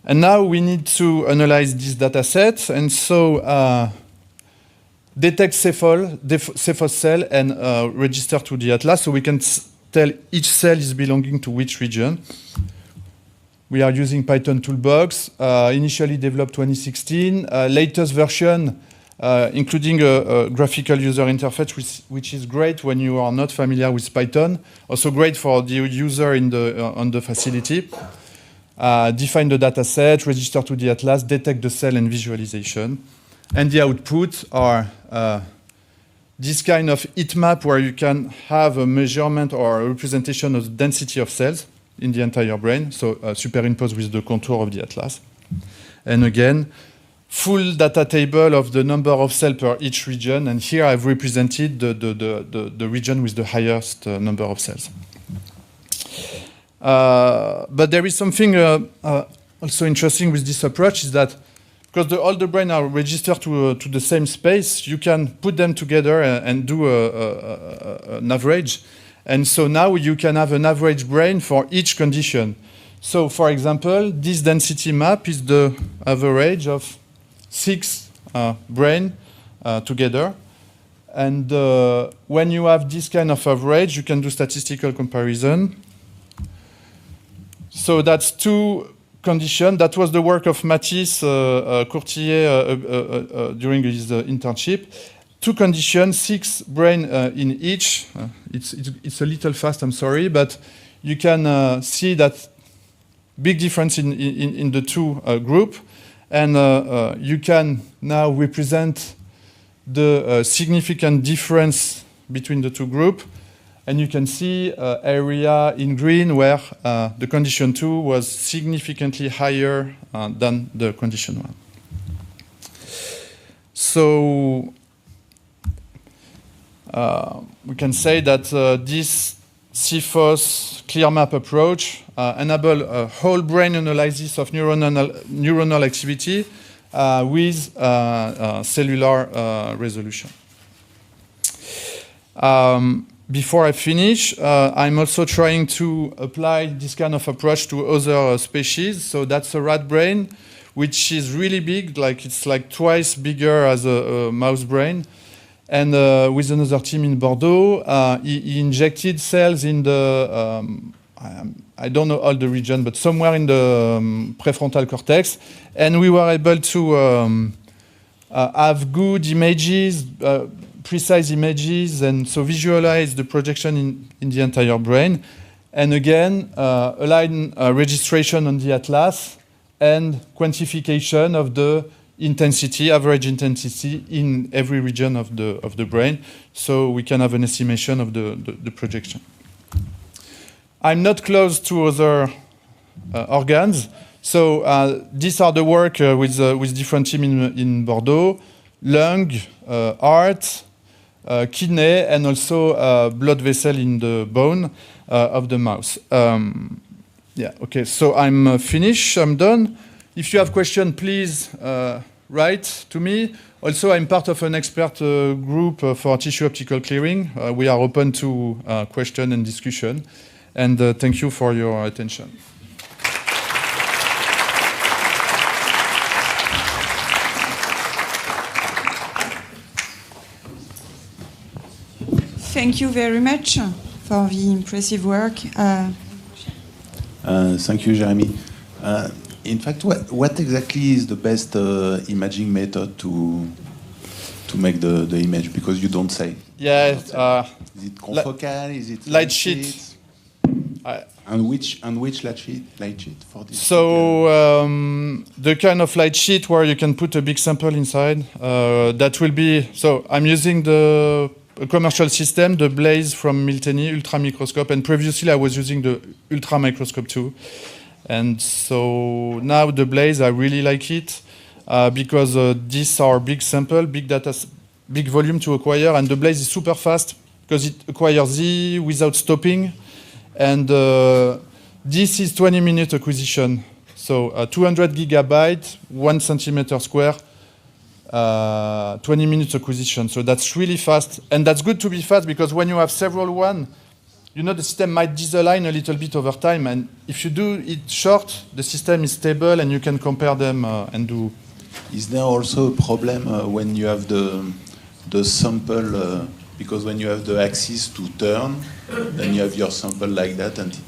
Speaker 15: And now we need to analyze this data set. And so detect CFOS cell and register to the atlas. So we can tell each cell is belonging to which region. We are using Python Toolbox, initially developed 2016. Latest version, including a graphical user interface, which is great when you are not familiar with Python. Also great for the user on the facility. Define the data set, register to the atlas, detect the cell and visualization. And the outputs are this kind of heat map where you can have a measurement or a representation of the density of cells in the entire brain, so superimposed with the contour of the atlas. And again, full data table of the number of cells per each region, and here I've represented the region with the highest number of cells. But there is something also interesting with this approach, is that because all the brain are registered to the same space, you can put them together and do an average. And so now you can have an average brain for each condition. So for example, this density map is the average of 6 brain together. And when you have this kind of average, you can do statistical comparison. So that's 2 conditions. That was the work of Mathis Courtier during his internship. 2 conditions, 6 brain in each. It's a little fast, I'm sorry, but you can see that big difference in the 2 group. And you can now represent the significant difference between the 2 groups. And you can see area in green where the condition 2 was significantly higher than the condition 1. So we can say that this CFOS ClearMap approach enable a whole brain analysis of neuronal activity with cellular resolution. Before I finish, I'm also trying to apply this kind of approach to other species. So that's a rat brain, which is really big, it's like twice bigger as a mouse brain. And with another team in Bordeaux, he injected cells in the, I don't know all the region, but somewhere in the prefrontal cortex. And we were able to have good images, precise images, and so visualize the projection in the entire brain. And again, align registration on the atlas and quantification of the intensity, average intensity in every region of the brain, so we can have an estimation of the projection. I'm not close to other organs, so these are the work with different teams in Bordeaux: lung, heart, kidney, and also blood vessel in the bone of the mouse. Yeah, okay, so I'm finished, I'm done. If you have questions, please write to me. Also, I'm part of an expert group for tissue optical clearing. We are open to question and discussion. And thank you for your attention.
Speaker 16: Thank you very much for the impressive work.
Speaker 2: Thank you, Jeremy. In fact, what exactly is the best imaging method to make the image? Because you don't say.
Speaker 15: Yeah.
Speaker 2: Is it confocal? Is it
Speaker 15: light sheet?
Speaker 2: And which light sheet for this?
Speaker 15: So the kind of light sheet where you can put a big sample inside. That will be. So I'm using the commercial system, the Blaze from Miltenyi ultra microscope, and previously I was using the ultra microscope too. And so now the Blaze, I really like it because these are big sample, big data, big volume to acquire, and the Blaze is super fast because it acquires Z without stopping. And this is 20-minute acquisition. So 200 gigabyte, 1 centimeter square, 20 minutes acquisition. So that's really fast. And that's good to be fast because when you have several one, you know the system might disalign a little bit over time. And if you do it short, the system is stable and you can compare them and do.
Speaker 2: Is there also a problem when you have the sample, because when you have the axis to turn, then you have your sample like that and it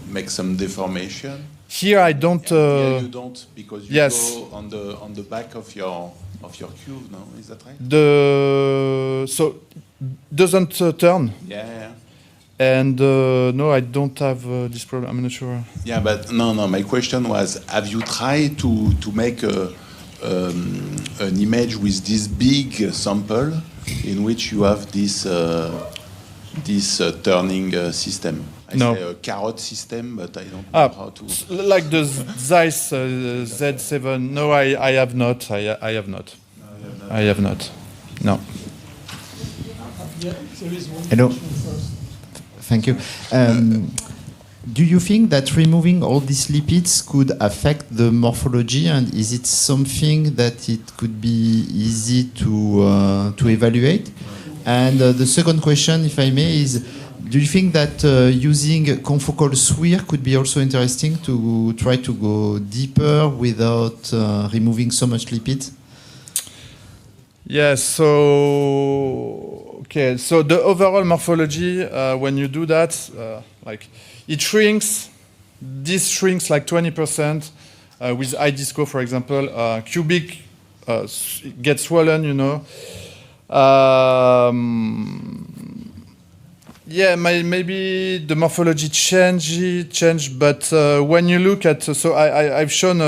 Speaker 2: makes some deformation?
Speaker 15: Here I don't.
Speaker 2: Here you don't, because you
Speaker 15: yes.
Speaker 2: go on the back of your cube. No, is that right?
Speaker 15: So doesn't turn.
Speaker 2: Yeah.
Speaker 15: And no, I don't have this problem. I'm not sure.
Speaker 2: Yeah, but no. My question was: have you tried to make an image with this big sample in which you have this turning system? I say a carrot system, but I don't know how to.
Speaker 15: Like the Zeiss Z7. No, I have not. I have not. I have not. No.
Speaker 21: Hello. Thank you. Do you think that removing all these lipids could affect the morphology, and is it something that it could be easy to evaluate? And the second question, if I may, is: do you think that using confocal sphere could be also interesting to try to go deeper without removing so much lipids?
Speaker 15: Yes. So the overall morphology, when you do that, like it shrinks. This shrinks like 20% with iDisco, for example. Cubic gets swollen, you know. Yeah, maybe the morphology changed, but when you look at, so I've shown,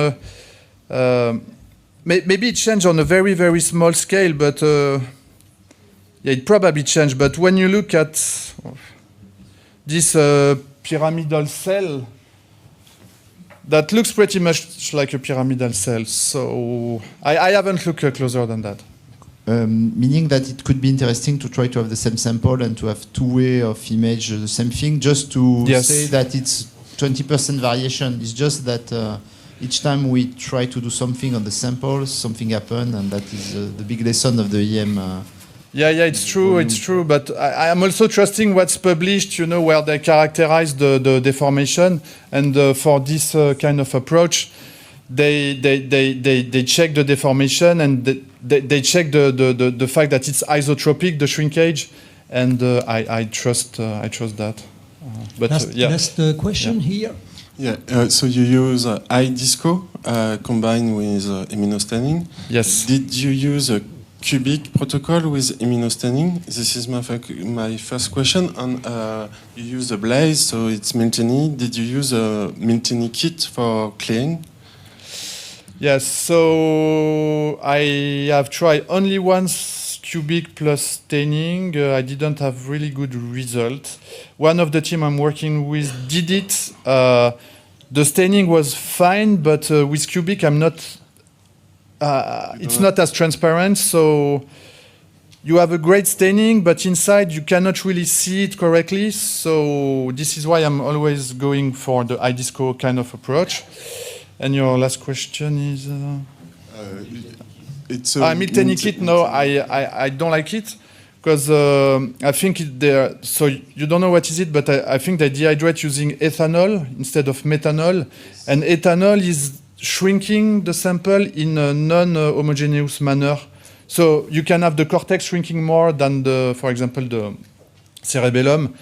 Speaker 15: maybe it changed on a very, very small scale, but yeah, it probably changed. But when you look at this pyramidal cell, that looks pretty much like a pyramidal cell. So I haven't looked closer than that.
Speaker 21: Meaning that it could be interesting to try to have the same sample and to have two ways of image the same thing, just to say that it's 20% variation. It's just that each time we try to do something on the sample, something happens, and that is the big lesson of the EM.
Speaker 15: Yeah, it's true. But I am also trusting what's published, you know, where they characterize the deformation, and for this kind of approach, they check the deformation and they check the fact that it's isotropic, the shrinkage, and I trust that. But
Speaker 14: last question here.
Speaker 22: Yeah, so you use iDisco combined with immunostaining.
Speaker 15: Yes.
Speaker 22: Did you use a cubic protocol with immunostaining? This is my first question. And you use a Blaze, so it's Miltenyi. Did you use a Miltenyi kit for cleaning?
Speaker 15: Yes, so I have tried only once cubic plus staining. I didn't have really good result. One of the team I'm working with did it. The staining was fine, but with cubic I'm not. It's not as transparent, so you have a great staining, but inside you cannot really see it correctly. So this is why I'm always going for the iDisco kind of approach. And your last question is?
Speaker 22: It's
Speaker 15: Miltenyi kit. No, I don't like it because I think so you don't know what is it, but I think they dehydrate using ethanol instead of methanol, and ethanol is shrinking the sample in a non-homogeneous manner. So you can have the cortex shrinking more than for example, the cerebellum,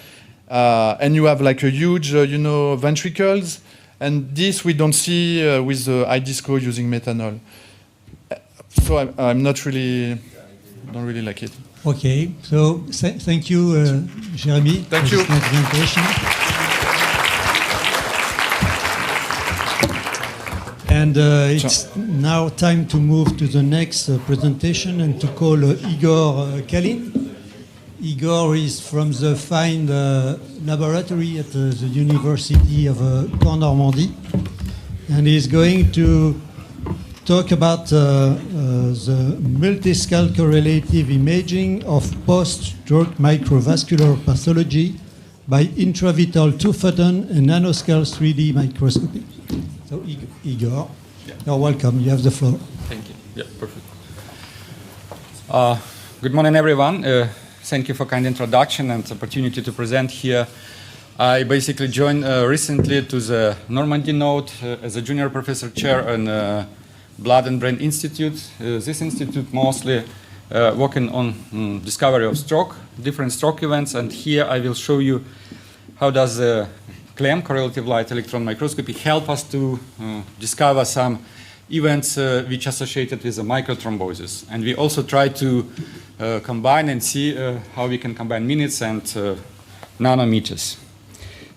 Speaker 15: and you have like a huge, ventricles. And this we don't see with the iDisco using methanol. So I'm not really, don't really like it.
Speaker 14: Okay, so thank you, Jeremy.
Speaker 15: Thank
Speaker 14: for
Speaker 15: you.
Speaker 14: this presentation. And it's now time to move to the next presentation and to call Igor Kalin. Igor is from the FIND laboratory at the University of Normandie, and he's going to talk about the multiscale correlative imaging of post-stroke microvascular pathology by intravital 2-photon and nanoscale 3D microscopy. So Igor, you're welcome. You have the floor.
Speaker 7: Thank you. Yeah, perfect. Good morning, everyone. Thank you for kind introduction and opportunity to present here. I basically joined recently to the Normandie node as a junior professor chair in Blood and Brain Institute. This institute mostly working on discovery of stroke, different stroke events, and here I will show you how does the CLEM, correlative light electron microscopy, help us to discover some events which are associated with the microthrombosis. And we also try to combine and see how we can combine minutes and nanometers.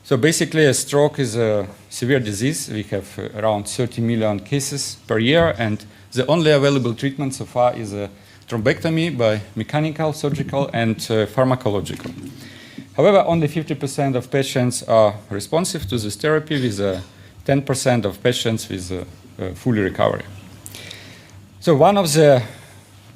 Speaker 7: So basically a stroke is a severe disease. We have around 30 million cases per year, and the only available treatment so far is a thrombectomy by mechanical, surgical, and pharmacological. However, only 50% of patients are responsive to this therapy, with 10% of patients with full recovery. So one of the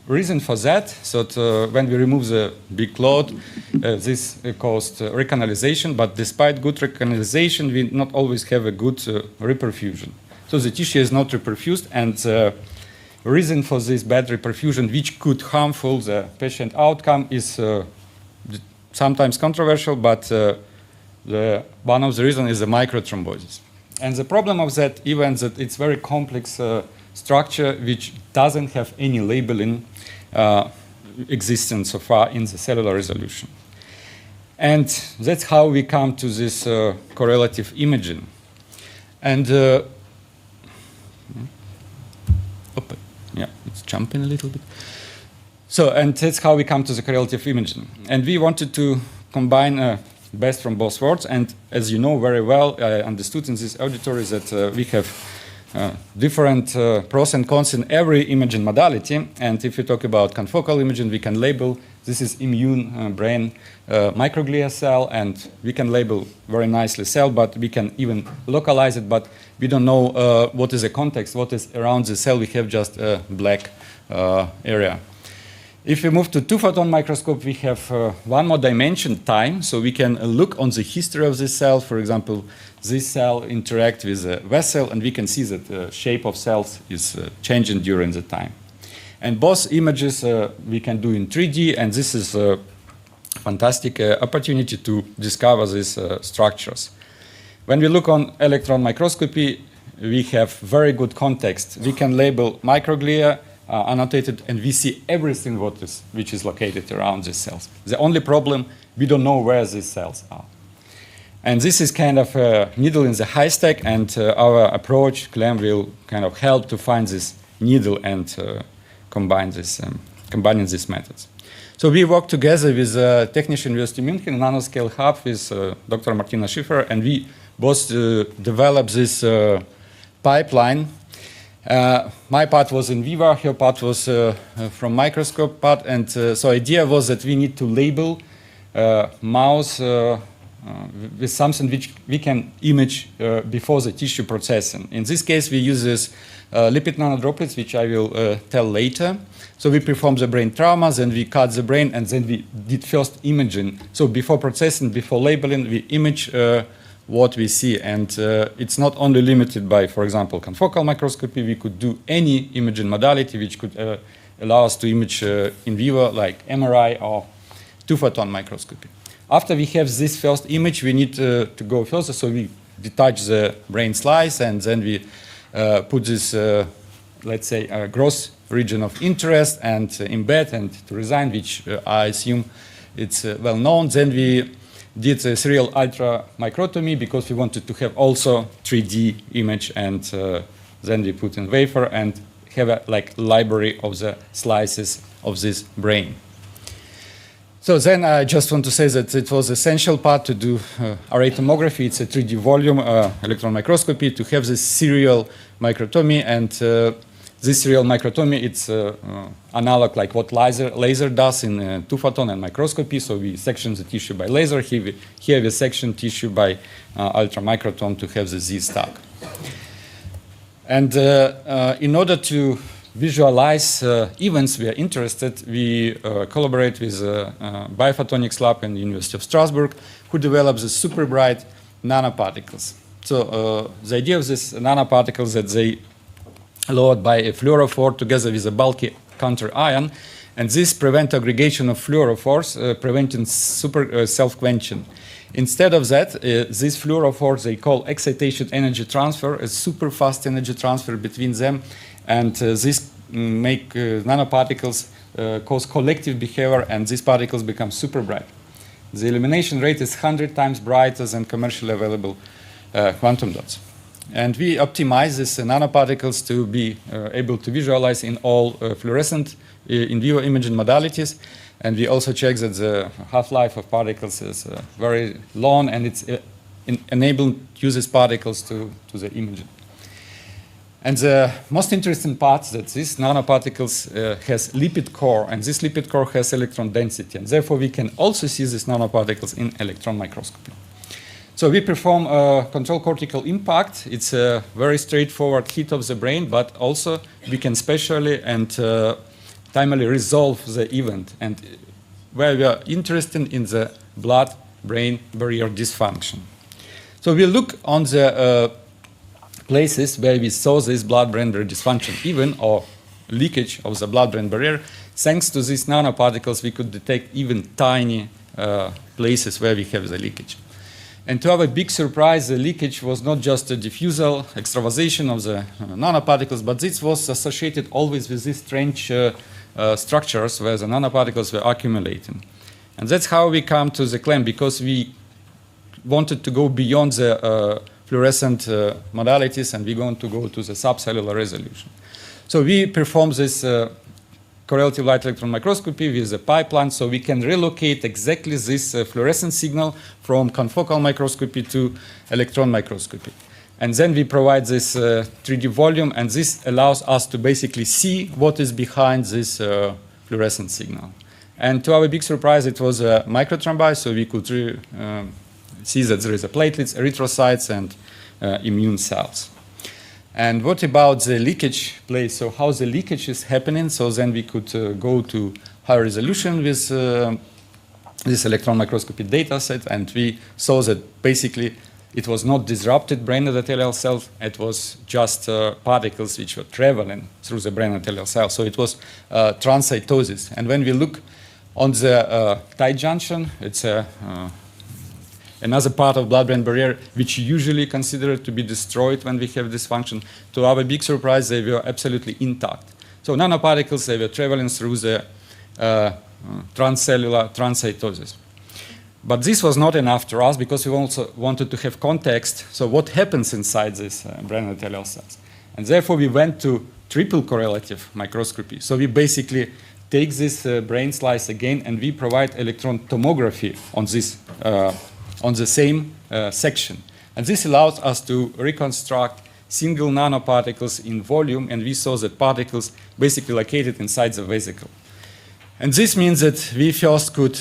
Speaker 7: reasons for that, so when we remove the big load, this caused recanalization, but despite good recanalization, we not always have a good reperfusion. So the tissue is not reperfused, and the reason for this bad reperfusion, which could harmful the patient outcome, is sometimes controversial, but one of the reasons is the microthrombosis. And the problem of that event is that it's very complex structure which doesn't have any labeling existence so far in the cellular resolution. And that's how we come to this correlative imaging. And yeah, it's jumping a little bit. So, and that's how we come to the correlative imaging. And we wanted to combine best from both worlds. And as you know very well, I understood in this auditory that we have different pros and cons in every imaging modality. And if we talk about confocal imaging, we can label this is immune brain microglia cell, and we can label very nicely cell, but we can even localize it, but we don't know what is the context, what is around the cell. We have just a black area. If we move to 2-photon microscope, we have one more dimension, time, so we can look on the history of this cell. For example, this cell interact with a vessel, and we can see that the shape of cells is changing during the time. And both images we can do in 3D, and this is a fantastic opportunity to discover these structures. When we look on electron microscopy, we have very good context. We can label microglia, annotated, and we see everything which is located around these cells. The only problem, we don't know where these cells are. And this is kind of a needle in the haystack, and our approach, CLEM, will kind of help to find this needle and combining these methods. So we work together with Technische University München, Nanoscale Hub, with Dr. Martina Schiffer, and we both developed this pipeline. My part was in vivo, her part was from microscope part, and so idea was that we need to label mouse with something which we can image before the tissue processing. In this case, we use this lipid nanodroplets, which I will tell later. So we perform the brain traumas, and we cut the brain, and then we did first imaging. So before processing, before labeling, we image what we see. And it's not only limited by, for example, confocal microscopy. We could do any imaging modality which could allow us to image in vivo, like MRI or 2-photon microscopy. After we have this first image, we need to go further. So we detach the brain slice, and then we put this, let's say, gross region of interest and embed and to resign, which I assume it's well known. Then we did a serial ultramicrotomy because we wanted to have also 3D image, and then we put in wafer and have a like library of the slices of this brain. So then I just want to say that it was essential part to do array tomography. It's a 3D volume electron microscopy to have this serial microtomy, and this serial microtomy, it's analog like what laser does in two-photon and microscopy. So we section the tissue by laser. Here we section tissue by ultramicroton to have the Z stack. And in order to visualize events we are interested, we collaborate with Biophotonics Lab in the University of Strasbourg, who develops the super bright nanoparticles. So the idea of these nanoparticles that they lowered by a fluorophore together with a bulky counter ion, and this prevent aggregation of fluorophores, preventing super self-quenching. Instead of that, these fluorophores they call excitation energy transfer, a super fast energy transfer between them, and this make nanoparticles cause collective behavior, and these particles become super bright. The illumination rate is 100 times brighter than commercially available quantum dots. And we optimize these nanoparticles to be able to visualize in all fluorescent in vivo imaging modalities. And we also check that the half-life of particles is very long, and it's enabling uses particles to the imaging. And the most interesting part is that these nanoparticles has lipid core, and this lipid core has electron density, and therefore we can also see these nanoparticles in electron microscopy. So we perform control cortical impact. It's a very straightforward hit of the brain, but also we can spatially and timely resolve the event, and where we are interested in the blood-brain barrier dysfunction. So we look on the places where we saw this blood-brain barrier dysfunction, even or leakage of the blood-brain barrier. Thanks to these nanoparticles, we could detect even tiny places where we have the leakage. And to our big surprise, the leakage was not just a diffusal, extravasation of the nanoparticles, but this was associated always with these strange structures where the nanoparticles were accumulating. And that's how we come to the claim, because we wanted to go beyond the fluorescent modalities, and we want to go to the subcellular resolution. So we perform this correlative light electron microscopy with a pipeline, so we can relocate exactly this fluorescent signal from confocal microscopy to electron microscopy. And then we provide this 3D volume, and this allows us to basically see what is behind this fluorescent signal. And to our big surprise, it was a microthrombi, so we could see that there is a platelets, erythrocytes, and immune cells. And what about the leakage place? So how the leakage is happening? So then we could go to high resolution with this electron microscopy data set, and we saw that basically it was not disrupted brain endothelial cells, it was just particles which were traveling through the brain endothelial cells. So it was transcytosis. And when we look on the tight junction, it's another part of blood-brain barrier which usually considered to be destroyed when we have this function. To our big surprise, they were absolutely intact. So nanoparticles, they were traveling through the transcellular transcytosis. But this was not enough to us, because we also wanted to have context. So what happens inside these brain endothelial cells? And therefore we went to triple correlative microscopy. So we basically take this brain slice again, and we provide electron tomography on this on the same section. And this allows us to reconstruct single nanoparticles in volume, and we saw that particles basically located inside the vesicle. And this means that we first could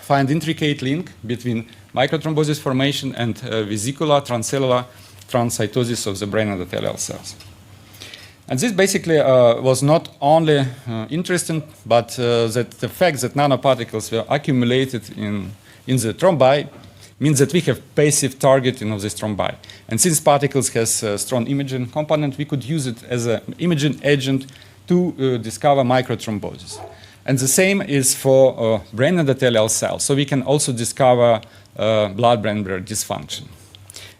Speaker 7: find intricate link between microthrombosis formation and vesicular transcellular transcytosis of the brain endothelial cells. And this basically was not only interesting, but that the fact that nanoparticles were accumulated in the thrombi means that we have passive targeting of this thrombi. And since particles has a strong imaging component, we could use it as an imaging agent to discover microthrombosis. And the same is for brain endothelial cells. So we can also discover blood-brain barrier dysfunction.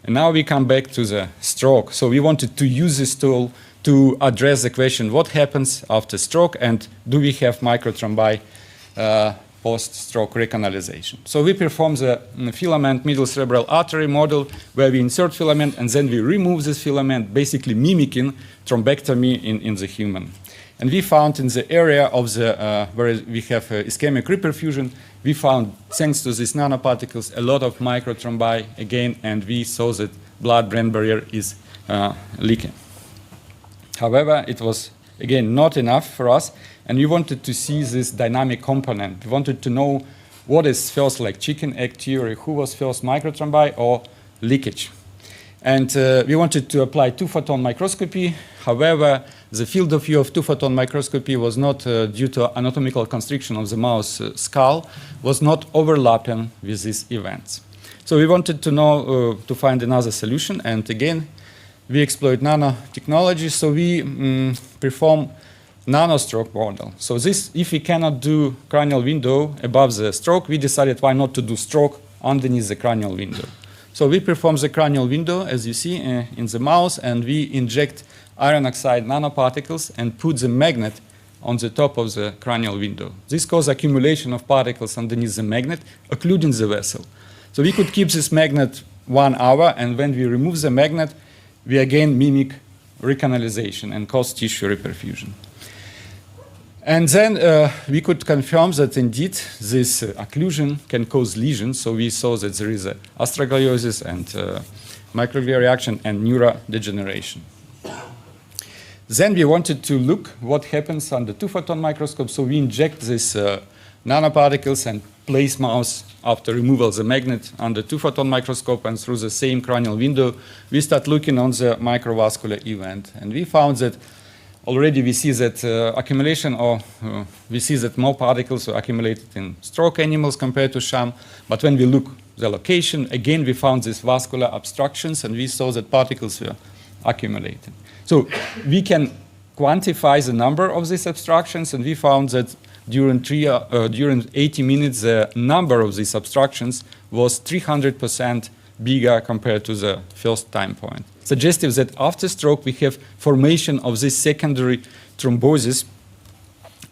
Speaker 7: And now we come back to the stroke. So we wanted to use this tool to address the question, what happens after stroke, and do we have microthrombi post-stroke recanalization. So we perform the filament middle cerebral artery model where we insert filament and then we remove this filament, basically mimicking thrombectomy in the human. And we found in the area of the where we have ischemic reperfusion, we found, thanks to these nanoparticles, a lot of microthrombi again, and we saw that blood-brain barrier is leaking. However, it was, again, not enough for us, and we wanted to see this dynamic component. We wanted to know what is first, like chicken egg theory, who was first, microthrombi or leakage. And we wanted to apply two-photon microscopy. However, the field of view of two-photon microscopy was not, due to anatomical constriction of the mouse skull, was not overlapping with these events. So we wanted to know, to find another solution, and again, we exploit nanotechnology, so we perform nanostroke model. So this, if we cannot do cranial window above the stroke, we decided why not to do stroke underneath the cranial window. So we perform the cranial window, as you see in the mouse, and we inject iron oxide nanoparticles and put the magnet on the top of the cranial window. This causes accumulation of particles underneath the magnet, occluding the vessel. So we could keep this magnet 1 hour, and when we remove the magnet, we again mimic recanalization and cause tissue reperfusion. And then we could confirm that indeed this occlusion can cause lesions. So we saw that there is astrogliosis and microglia reaction and neurodegeneration. Then we wanted to look what happens under two-photon microscope. So we inject these nanoparticles and place mouse after removal of the magnet under two-photon microscope, and through the same cranial window, we start looking on the microvascular event. And we found that already we see that accumulation, or we see that more particles are accumulated in stroke animals compared to sham. But when we look the location, again we found these vascular obstructions, and we saw that particles were accumulated. So we can quantify the number of these obstructions, and we found that during 80 minutes, the number of these obstructions was 300% bigger compared to the first time point, suggestive that after stroke we have formation of this secondary thrombosis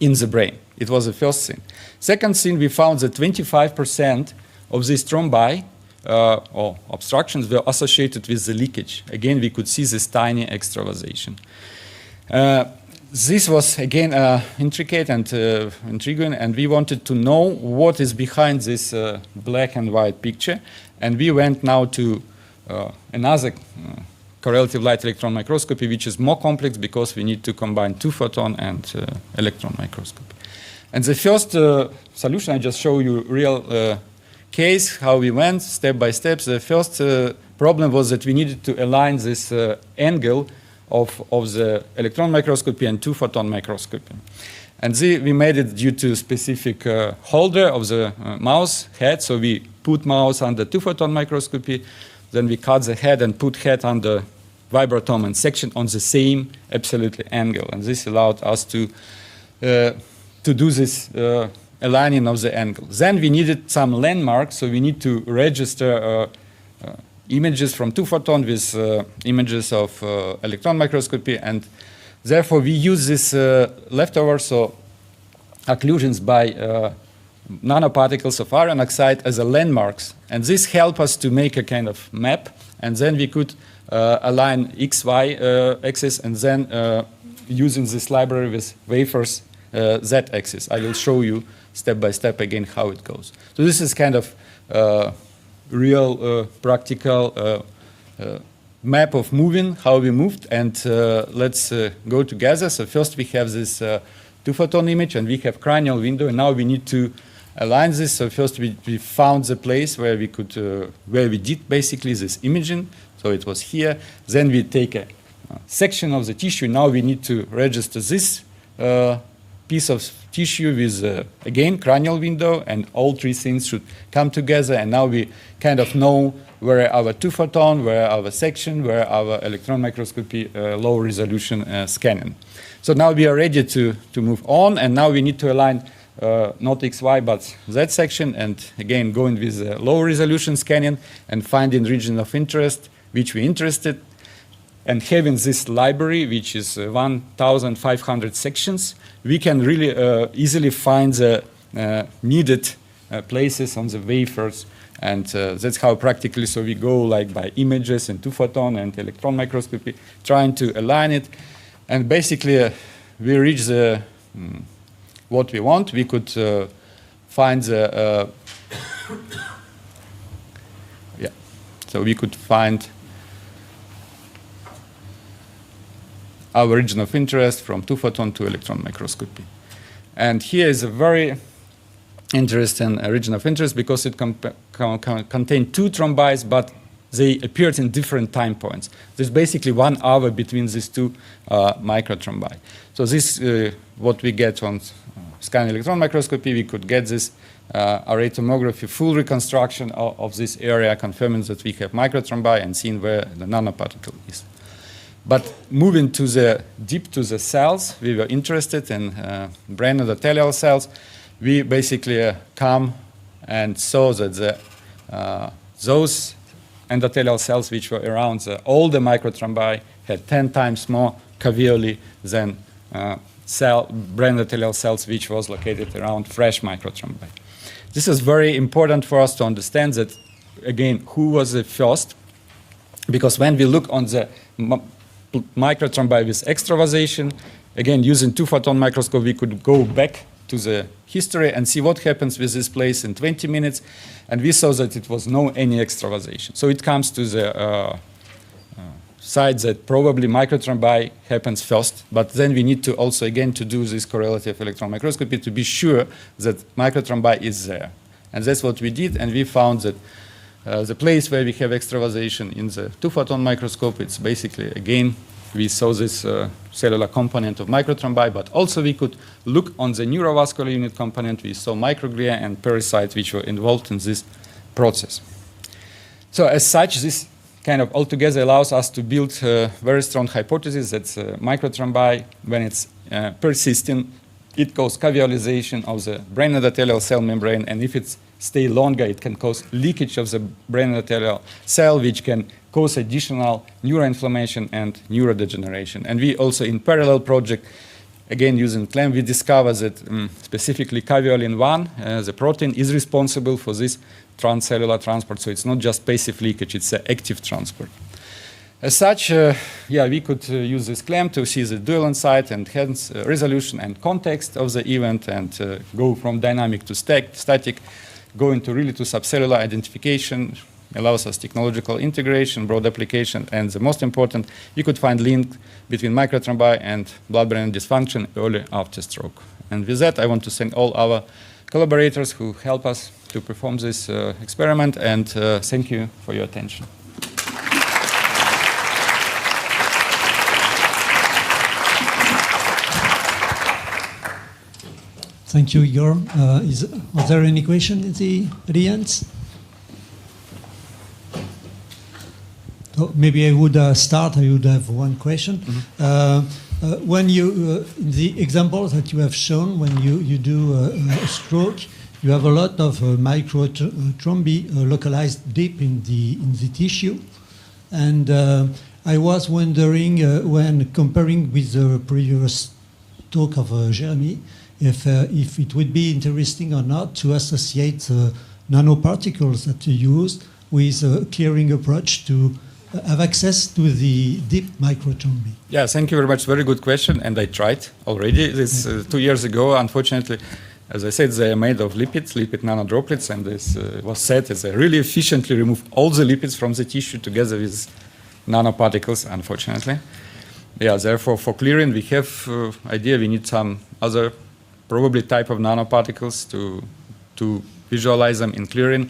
Speaker 7: in the brain. It was the first thing. Second thing, we found that 25% of these thrombi or obstructions were associated with the leakage. Again, we could see this tiny extravasation. This was, again, intricate and intriguing, and we wanted to know what is behind this black and white picture. And we went now to another correlative light electron microscopy, which is more complex because we need to combine two-photon and electron microscopy. And the first solution, I just show you real case, how we went step by step. The first problem was that we needed to align this angle of the electron microscopy and two-photon microscopy. And we made it due to specific holder of the mouse head. So we put mouse under two-photon microscopy, then we cut the head and put head under vibratome and section on the same absolutely angle. And this allowed us to do this aligning of the angle. Then we needed some landmarks, so we need to register images from two-photon with images of electron microscopy, and therefore we use this leftover, so occlusions by nanoparticles of iron oxide as a landmarks, and this helps us to make a kind of map, and then we could align XY axis, and then using this library with wafers Z axis. I will show you step by step again how it goes. So this is kind of real practical map of moving, how we moved, and let's go together. So first we have this two-photon image, and we have cranial window, and now we need to align this. So first we found the place where we could, where we did basically this imaging. So it was here. Then we take a section of the tissue. Now we need to register this piece of tissue with, again, cranial window, and all three things should come together. And now we kind of know where our two-photon, where our section, where our electron microscopy low resolution scanning. So now we are ready to move on, and now we need to align not XY but Z section, and again going with low resolution scanning and finding region of interest which we're interested, and having this library, which is 1,500 sections, we can really easily find the needed places on the wafers. And that's how practically, so we go like by images and 2-photon and electron microscopy, trying to align it. And basically, we reach the what we want. We could find the so we could find our region of interest from 2-photon to electron microscopy. And here is a very interesting region of interest because it contained 2 trombi, but they appeared in different time points. There's basically 1 hour between these 2 microtrombi. So this what we get on scanning electron microscopy. We could get this array tomography, full reconstruction of this area, confirming that we have microtrombi and seeing where the nanoparticle is. But moving to the deep to the cells, we were interested in brain endothelial cells. We basically come and saw that those endothelial cells which were around all the microtrombi had 10 times more caveoli than brain endothelial cells which was located around fresh microtrombi. This is very important for us to understand that, again, who was the first? Because when we look on the microtrombi with extravasation, again, using 2-photon microscope, we could go back to the history and see what happens with this place in 20 minutes. And we saw that it was no any extravasation. So it comes to the side that probably microtrombi happens first, but then we need to also, again, to do this correlative electron microscopy to be sure that microtrombi is there. And that's what we did, and we found that the place where we have extravasation in the 2-photon microscope, it's basically, again, we saw this cellular component of microtrombi, but also we could look on the neurovascular unit component. We saw microglia and pericytes which were involved in this process. So as such, this kind of altogether allows us to build a very strong hypothesis that microtrombi, when it's persisting, it causes caveolization of the brain endothelial cell membrane, and if it stays longer, it can cause leakage of the brain endothelial cell, which can cause additional neuroinflammation and neurodegeneration. And we also, in parallel project, again using CLAM, we discovered that specifically caveolin 1, the protein, is responsible for this transcellular transport. So it's not just passive leakage, it's an active transport. As such, we could use this CLAM to see the dual site and hence resolution and context of the event and go from dynamic to static, go into really to subcellular identification, allows us technological integration, broad application, and the most important, you could find link between microtrombi and blood-brain dysfunction early after stroke. And with that, I want to thank all our collaborators who help us to perform this experiment, and thank you for your attention.
Speaker 14: Thank you, Igor. Are there any questions at the end? So maybe I would start. I would have one question. Mm-hmm. When you, the examples that you have shown, when you do a stroke, you have a lot of microthrombi localized deep in the tissue, and I was wondering when comparing with the previous talk of Jeremy, if it would be interesting or not to associate nanoparticles that you used with a clearing approach to have access to the deep microthrombi.
Speaker 7: Yeah, thank you very much. Very good question, and I tried already this 2 years ago. Unfortunately, as I said, they are made of lipids, lipid nanodroplets, and this was said as they really efficiently remove all the lipids from the tissue together with nanoparticles, unfortunately. Yeah, therefore, for clearing, we have idea we need some other probably type of nanoparticles to visualize them in clearing.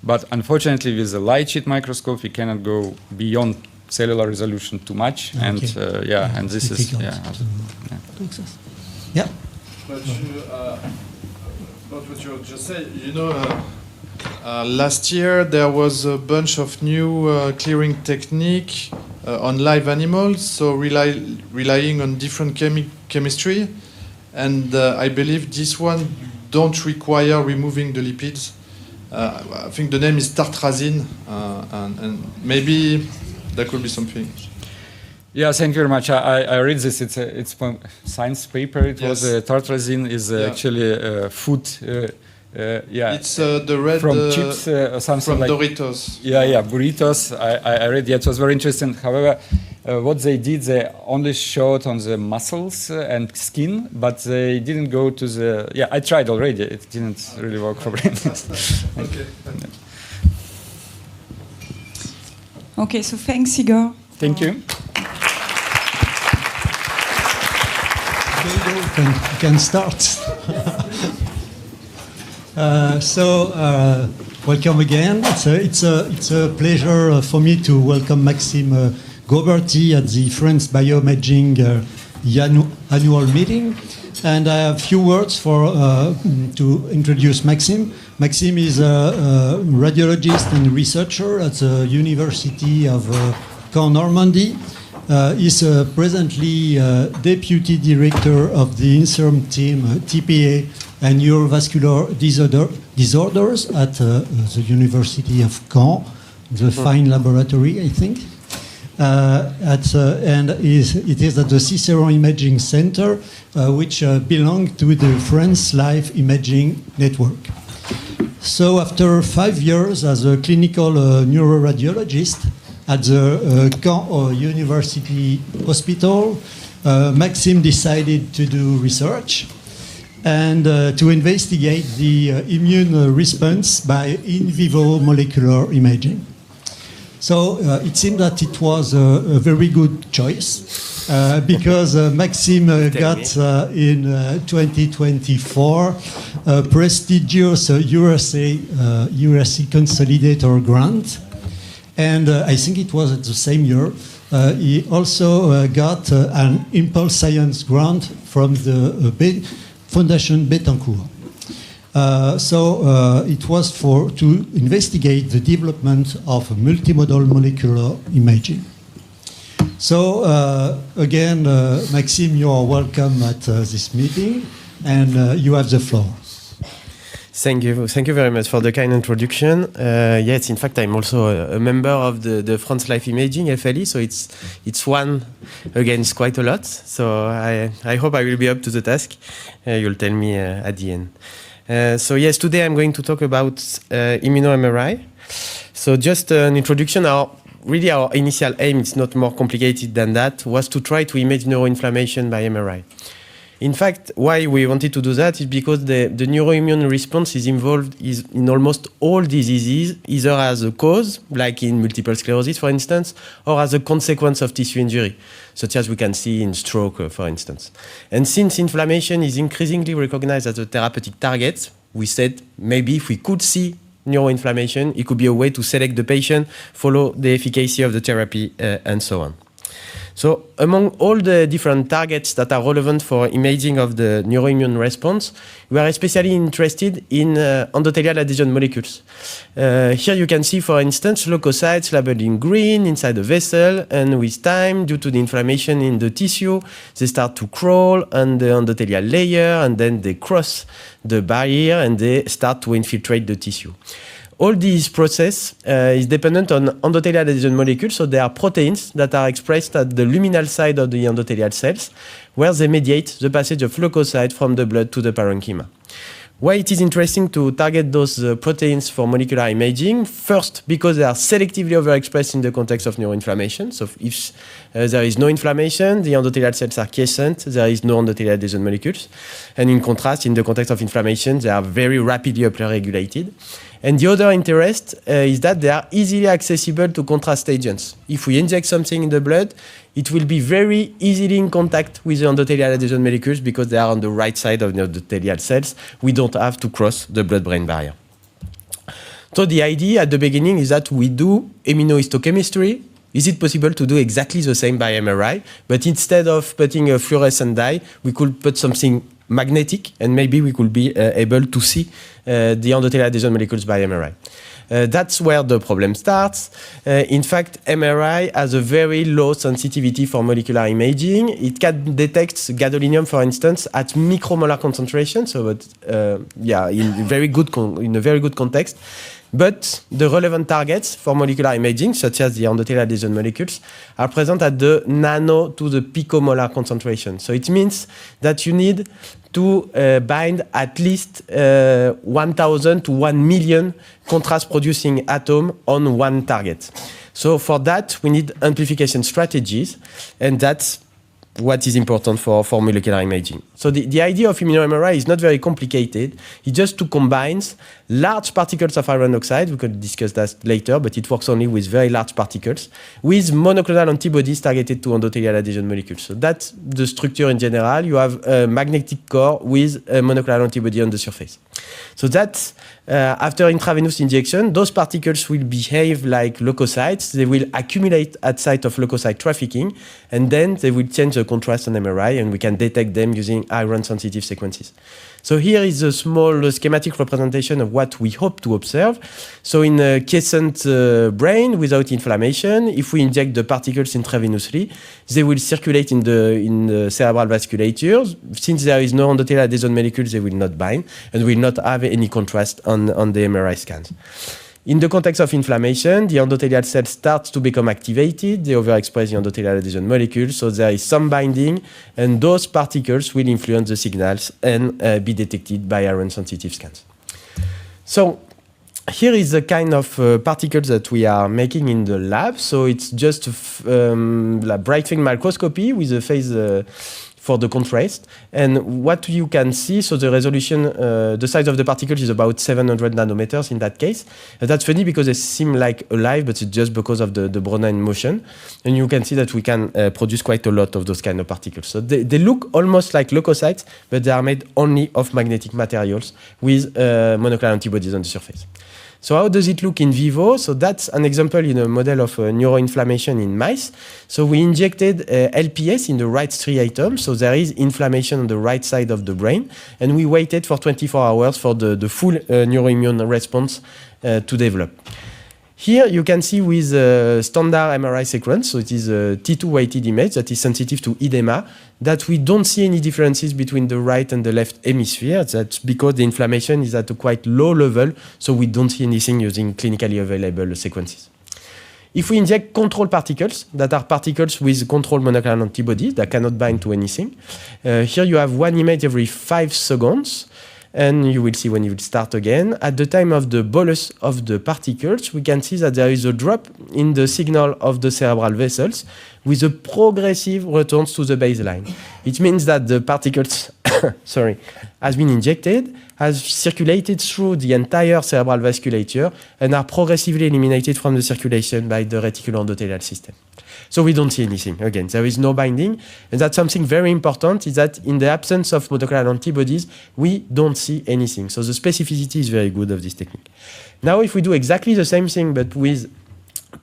Speaker 7: But unfortunately, with the light sheet microscope, we cannot go beyond cellular resolution too much. Okay. And and this is
Speaker 14: yeah.
Speaker 15: But what you just said, you know, last year there was a bunch of new clearing technique on live animals, so relying on different chemistry, and I believe this one don't require removing the lipids. I think the name is tartrazine, and maybe that could be something.
Speaker 7: Yeah, thank you very much. I read this. It's a science paper. It was tartrazine is actually food.
Speaker 15: It's the red
Speaker 7: from chips or something
Speaker 15: from
Speaker 7: like
Speaker 15: Doritos.
Speaker 7: Yeah, burritos. I read. Yeah, it was very interesting. However, what they did, they only showed on the muscles and skin, but they didn't go to the. Yeah, I tried already. It didn't really work for me.
Speaker 15: Okay.
Speaker 16: Okay, so thanks, Igor.
Speaker 7: Thank you.
Speaker 14: You can start. Welcome again. It's a pleasure for me to welcome Maxime Goberty at the France-BioImaging annual meeting. And I have a few words to introduce Maxime. Maxime is a radiologist and researcher at the University of Caen, Normandie. He's presently deputy director of the INSERM team, TPA, and neurovascular disorders at the University of Caen, the fine laboratory, I think. And it is at the Cicero Imaging Center, which belongs to the France Life Imaging Network. So after 5 years as a clinical neuroradiologist at the Caen University Hospital, Maxime decided to do research and to investigate the immune response by in vivo molecular imaging. So it seemed that it was a very good choice because Maxime got in 2024 a prestigious URC Consolidator grant, and I think it was at the same year he also got an Impulse Science grant from the Fondation Bettencourt. It was to investigate the development of multimodal molecular imaging. So again, Maxime, you are welcome at this meeting, and you have the floor.
Speaker 8: Thank you very much for the kind introduction. Yes, in fact, I'm also a member of the France Life Imaging FLE, so it's one against quite a lot. So I hope I will be up to the task. You'll tell me at the end. So yes, today I'm going to talk about immuno-MRI. So just an introduction. Our initial aim, it's not more complicated than that, was to try to image neuroinflammation by MRI. In fact, why we wanted to do that is because the neuroimmune response is involved in almost all diseases, either as a cause, like in multiple sclerosis, for instance, or as a consequence of tissue injury, such as we can see in stroke, for instance. And since inflammation is increasingly recognized as a therapeutic target, we said maybe if we could see neuroinflammation, it could be a way to select the patient, follow the efficacy of the therapy, and so on. So among all the different targets that are relevant for imaging of the neuroimmune response, we are especially interested in endothelial adhesion molecules. Here you can see, for instance, leukocytes labeled in green inside the vessel, and with time, due to the inflammation in the tissue, they start to crawl on the endothelial layer, and then they cross the barrier and they start to infiltrate the tissue. All this process is dependent on endothelial adhesion molecules, so they are proteins that are expressed at the luminal side of the endothelial cells, where they mediate the passage of leukocytes from the blood to the parenchyma. Why it is interesting to target those proteins for molecular imaging? First, because they are selectively overexpressed in the context of neuroinflammation. So if there is no inflammation, the endothelial cells are quiescent, there is no endothelial adhesion molecules. And in contrast, in the context of inflammation, they are very rapidly upregulated. And the other interest is that they are easily accessible to contrast agents. If we inject something in the blood, it will be very easily in contact with the endothelial adhesion molecules because they are on the right side of the endothelial cells. We don't have to cross the blood-brain barrier. So the idea at the beginning is that we do immunohistochemistry. Is it possible to do exactly the same by MRI? But instead of putting a fluorescent dye, we could put something magnetic, and maybe we could be able to see the endothelial adhesion molecules by MRI. That's where the problem starts. In fact, MRI has a very low sensitivity for molecular imaging. It can detect gadolinium, for instance, at micromolar concentration. So, in a very good context. But the relevant targets for molecular imaging, such as the endothelial adhesion molecules, are present at the nano to the picomolar concentration. So it means that you need to bind at least 1,000 to 1 million contrast-producing atoms on one target. So for that, we need amplification strategies, and that's what is important for molecular imaging. So the idea of immuno-MRI is not very complicated. It's just to combine large particles of iron oxide, we could discuss that later, but it works only with very large particles, with monoclonal antibodies targeted to endothelial adhesion molecules. So that's the structure in general. You have a magnetic core with a monoclonal antibody on the surface. So that's, after intravenous injection, those particles will behave like leukocytes. They will accumulate at site of leukocyte trafficking, and then they will change the contrast on MRI, and we can detect them using iron-sensitive sequences. So here is a small schematic representation of what we hope to observe. So in a quiescent brain without inflammation, if we inject the particles intravenously, they will circulate in the cerebral vasculature. Since there is no endothelial adhesion molecules, they will not bind and will not have any contrast on the MRI scans. In the context of inflammation, the endothelial cell starts to become activated. They overexpress the endothelial adhesion molecules, so there is some binding, and those particles will influence the signals and be detected by iron-sensitive scans. So here is the kind of particles that we are making in the lab. So it's just bright field microscopy with a phase for the contrast. And what you can see, so the resolution, the size of the particles is about 700 nanometers in that case. And that's funny because they seem like alive, but it's just because of the Brownian motion. And you can see that we can produce quite a lot of those kind of particles. So they look almost like leukocytes, but they are made only of magnetic materials with monoclonal antibodies on the surface. So how does it look in vivo? So that's an example in a model of neuroinflammation in mice. So we injected LPS in the right striatum. So there is inflammation on the right side of the brain. And we waited for 24 hours for the full neuroimmune response to develop. Here you can see with a standard MRI sequence, so it is a T2 weighted image that is sensitive to edema, that we don't see any differences between the right and the left hemisphere. That's because the inflammation is at a quite low level, so we don't see anything using clinically available sequences. If we inject control particles, that are particles with control monoclonal antibodies that cannot bind to anything, here you have one image every 5 seconds. And you will see when you will start again. At the time of the bolus of the particles, we can see that there is a drop in the signal of the cerebral vessels with a progressive return to the baseline. It means that the particles has been injected, has circulated through the entire cerebral vasculature, and are progressively eliminated from the circulation by the reticuloendothelial system. So we don't see anything. Again, there is no binding. And that's something very important, is that in the absence of monoclonal antibodies, we don't see anything. So the specificity is very good of this technique. Now, if we do exactly the same thing, but with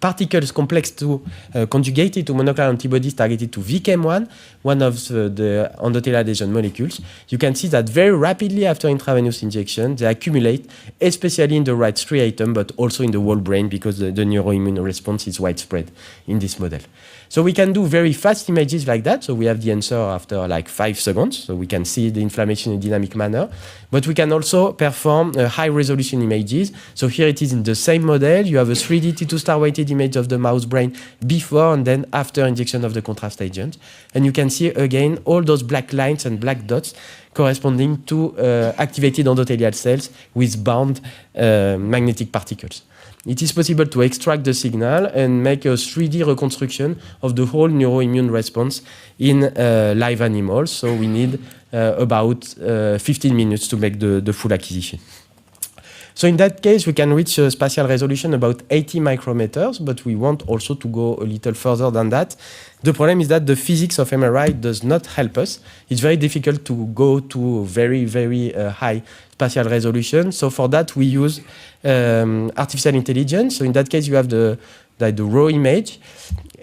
Speaker 8: particles complex to conjugated to monoclonal antibodies targeted to VCAM1, one of the endothelial adhesion molecules, you can see that very rapidly after intravenous injection, they accumulate, especially in the right striatum, but also in the whole brain because the neuroimmune response is widespread in this model. So we can do very fast images like that. So we have the answer after like 5 seconds. So we can see the inflammation in a dynamic manner. But we can also perform high resolution images. So here it is in the same model. You have a 3D T2 star weighted image of the mouse brain before and then after injection of the contrast agent. And you can see again all those black lines and black dots corresponding to activated endothelial cells with bound magnetic particles. It is possible to extract the signal and make a 3D reconstruction of the whole neuroimmune response in live animals. So we need about 15 minutes to make the full acquisition. So in that case, we can reach a spatial resolution about 80 micrometers, but we want also to go a little further than that. The problem is that the physics of MRI does not help us. It's very difficult to go to very, very high spatial resolution. So for that, we use artificial intelligence. So in that case, you have the raw image,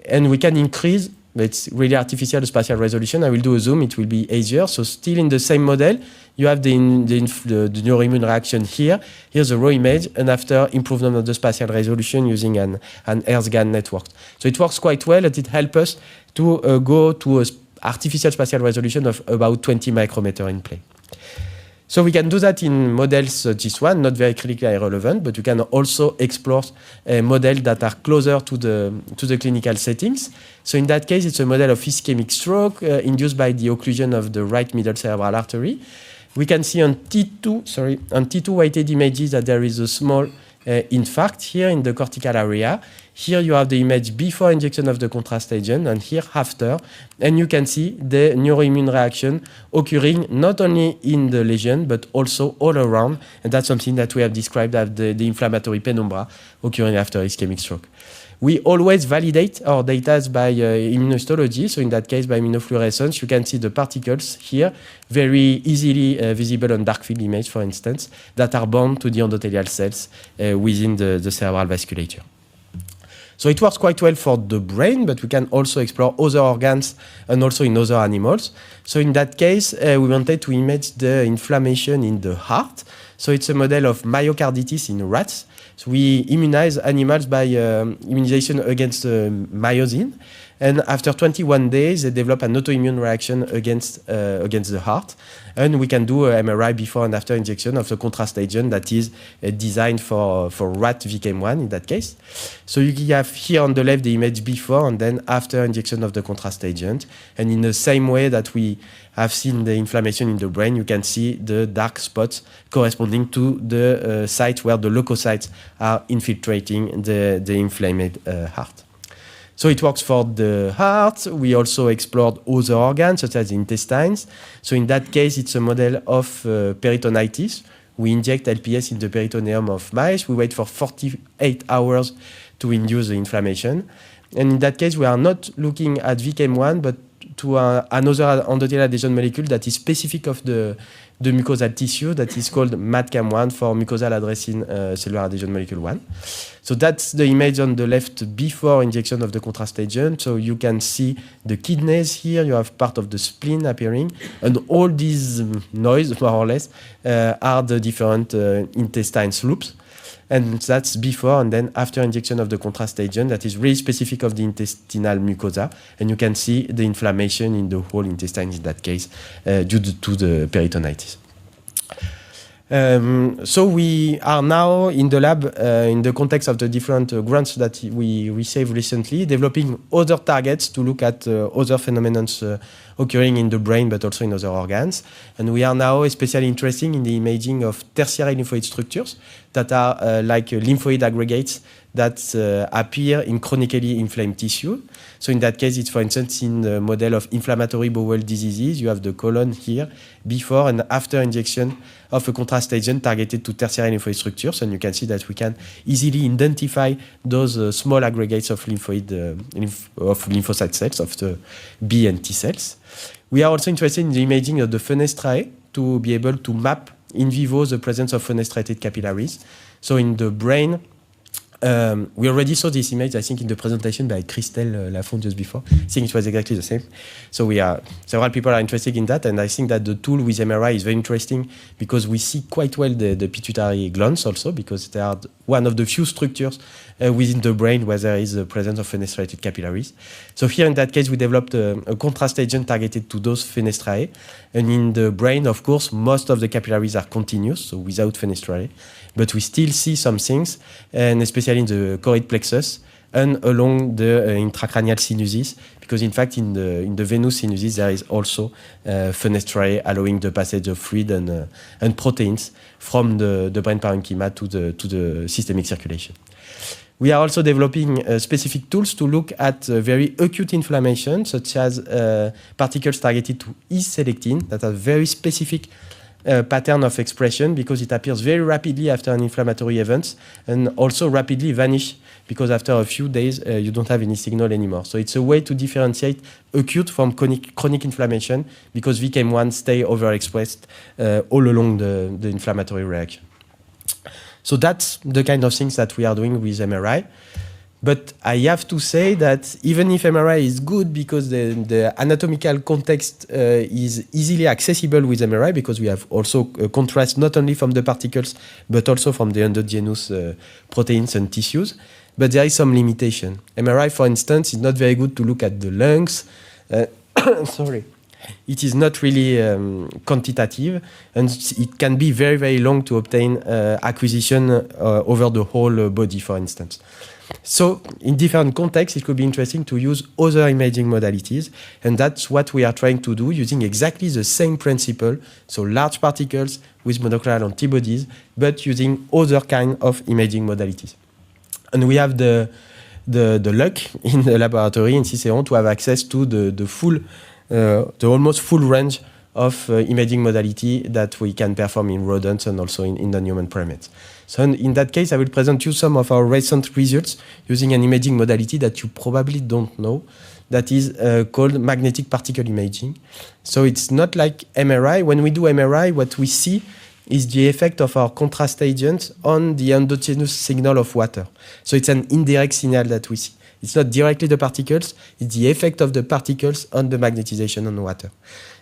Speaker 8: and we can increase. It's really artificial spatial resolution. I will do a zoom, it will be easier. So still in the same model, you have the neuroimmune reaction here. Here's the raw image, and after improvement of the spatial resolution using an AirScan network. So it works quite well, and it helps us to go to an artificial spatial resolution of about 20 micrometers in plane. So we can do that in models, this one, not very critically relevant, but we can also explore models that are closer to the clinical settings. So in that case, it's a model of ischemic stroke induced by the occlusion of the right middle cerebral artery. We can see on T2 weighted images that there is a small infarct here in the cortical area. Here you have the image before injection of the contrast agent and here after. And you can see the neuroimmune reaction occurring not only in the lesion but also all around. And that's something that we have described as the inflammatory penumbra occurring after ischemic stroke. We always validate our data by immunohistology. So in that case, by immunofluorescence, you can see the particles here, very easily visible on dark field image, for instance, that are bound to the endothelial cells within the cerebral vasculature. So it works quite well for the brain, but we can also explore other organs and also in other animals. So in that case, we wanted to image the inflammation in the heart. So it's a model of myocarditis in rats. So we immunize animals by immunization against myosin. And after 21 days, they develop an autoimmune reaction against the heart. And we can do an MRI before and after injection of the contrast agent that is designed for rat VKM1 in that case. So you have here on the left the image before and then after injection of the contrast agent. And in the same way that we have seen the inflammation in the brain, you can see the dark spots corresponding to the site where the leukocytes are infiltrating the inflamed heart. So it works for the heart. We also explored other organs, such as intestines. So in that case, it's a model of peritonitis. We inject LPS in the peritoneum of mice. We wait for 48 hours to induce the inflammation. And in that case, we are not looking at VKM1, but to another endothelial adhesion molecule that is specific of the mucosal tissue that is called MADCAM1 for mucosal addressing cellular adhesion molecule 1. So that's the image on the left before injection of the contrast agent. So you can see the kidneys here, you have part of the spleen appearing, and all these noise, more or less, are the different intestine loops. And that's before and then after injection of the contrast agent that is really specific of the intestinal mucosa. And you can see the inflammation in the whole intestine in that case due to the peritonitis. So we are now in the lab, in the context of the different grants that we received recently, developing other targets to look at other phenomena occurring in the brain but also in other organs. And we are now especially interested in the imaging of tertiary lymphoid structures that are like lymphoid aggregates that appear in chronically inflamed tissue. So in that case, it's for instance in the model of inflammatory bowel diseases. You have the colon here before and after injection of a contrast agent targeted to tertiary lymphoid structures. And you can see that we can easily identify those small aggregates of lymphocyte cells, of the B and T cells. We are also interested in the imaging of the fenestrae to be able to map in vivo the presence of fenestrated capillaries. So in the brain, we already saw this image, I think, in the presentation by Christelle Lafont just before. I think it was exactly the same. So several people are interested in that, and I think that the tool with MRI is very interesting because we see quite well the pituitary glands also, because they are one of the few structures within the brain where there is the presence of fenestrated capillaries. So here in that case, we developed a contrast agent targeted to those fenestrae. And in the brain, of course, most of the capillaries are continuous, so without fenestrae. But we still see some things, and especially in the choroid plexus and along the intracranial sinuses, because in fact in the venous sinuses there is also fenestrae allowing the passage of fluid and proteins from the brain parenchyma to the systemic circulation. We are also developing specific tools to look at very acute inflammation, such as particles targeted to E-selectin that are very specific pattern of expression because it appears very rapidly after an inflammatory event and also rapidly vanish because after a few days you don't have any signal anymore. So it's a way to differentiate acute from chronic inflammation because VKM1 stay overexpressed all along the inflammatory reaction. So that's the kind of things that we are doing with MRI. But I have to say that even if MRI is good because the anatomical context is easily accessible with MRI because we have also contrast not only from the particles but also from the endogenous proteins and tissues, but there is some limitation. MRI, for instance, is not very good to look at the lungs. Sorry. it is not really quantitative, and it can be very, very long to obtain acquisition over the whole body, for instance. So in different contexts, it could be interesting to use other imaging modalities, and that's what we are trying to do using exactly the same principle, so large particles with monoclonal antibodies, but using other kind of imaging modalities. And we have the luck in the laboratory in Cicéron to have access to the almost full range of imaging modality that we can perform in rodents and also in non-human primates. So in that case, I will present you some of our recent results using an imaging modality that you probably don't know, that is called magnetic particle imaging. So it's not like MRI. When we do MRI, what we see is the effect of our contrast agent on the endogenous signal of water. So it's an indirect signal that we see. It's not directly the particles, it's the effect of the particles on the magnetization on water.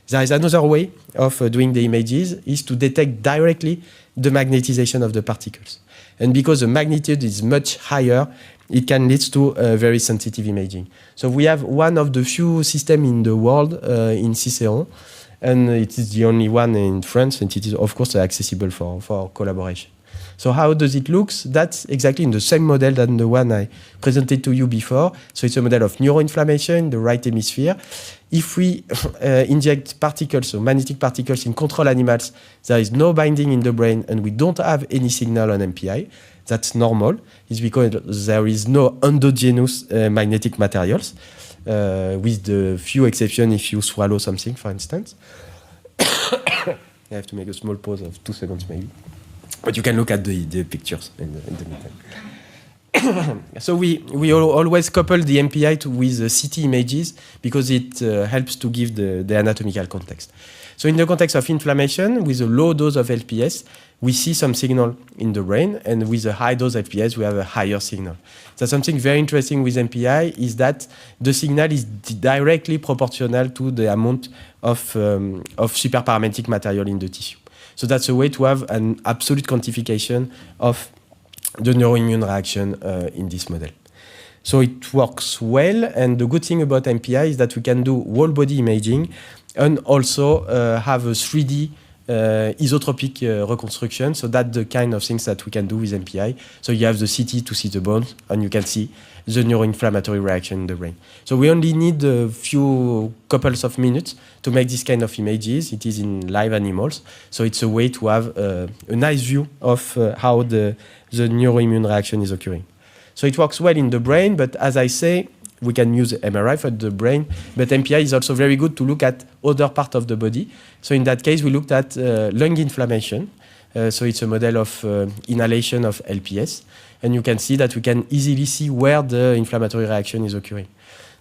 Speaker 8: There is another way of doing the images, is to detect directly the magnetization of the particles. And because the magnitude is much higher, it can lead to very sensitive imaging. So we have one of the few systems in the world in Cicéron, and it is the only one in France, and it is of course accessible for collaboration. So how does it look? That's exactly in the same model than the one I presented to you before. So it's a model of neuroinflammation in the right hemisphere. If we inject particles, so magnetic particles in control animals, there is no binding in the brain and we don't have any signal on MPI. That's normal. It's because there is no endogenous magnetic materials, with the few exceptions if you swallow something, for instance. I have to make a small pause of 2 seconds maybe. But you can look at the pictures in the meantime. So we always couple the MPI with the CT images because it helps to give the anatomical context. So in the context of inflammation, with a low dose of LPS, we see some signal in the brain, and with a high dose of LPS, we have a higher signal. So something very interesting with MPI is that the signal is directly proportional to the amount of superparametric material in the tissue. So that's a way to have an absolute quantification of the neuroimmune reaction in this model. So it works well, and the good thing about MPI is that we can do whole body imaging and also have a 3D isotropic reconstruction. So that's the kind of things that we can do with MPI. So you have the CT to see the bones, and you can see the neuroinflammatory reaction in the brain. So we only need a few couples of minutes to make this kind of images. It is in live animals. So it's a way to have a nice view of how the neuroimmune reaction is occurring. So it works well in the brain, but as I say, we can use MRI for the brain, but MPI is also very good to look at other parts of the body. So in that case, we looked at lung inflammation. So it's a model of inhalation of LPS. And you can see that we can easily see where the inflammatory reaction is occurring.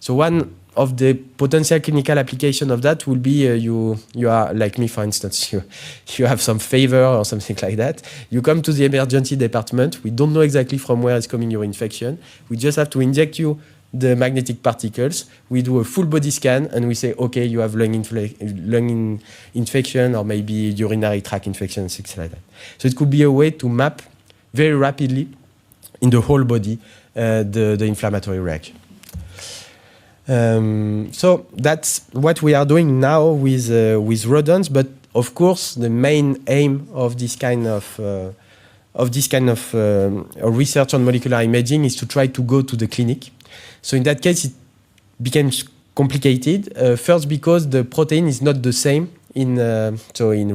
Speaker 8: So one of the potential clinical application of that will be you are like me, for instance, you have some fever or something like that. You come to the emergency department. We don't know exactly from where is coming your infection. We just have to inject you the magnetic particles. We do a full body scan and we say, okay, you have lung infection or maybe urinary tract infection, things like that. So it could be a way to map very rapidly in the whole body the inflammatory reaction. So that's what we are doing now with rodents, but of course the main aim of this kind of research on molecular imaging is to try to go to the clinic. So in that case, it became complicated. First, because the protein is not the same in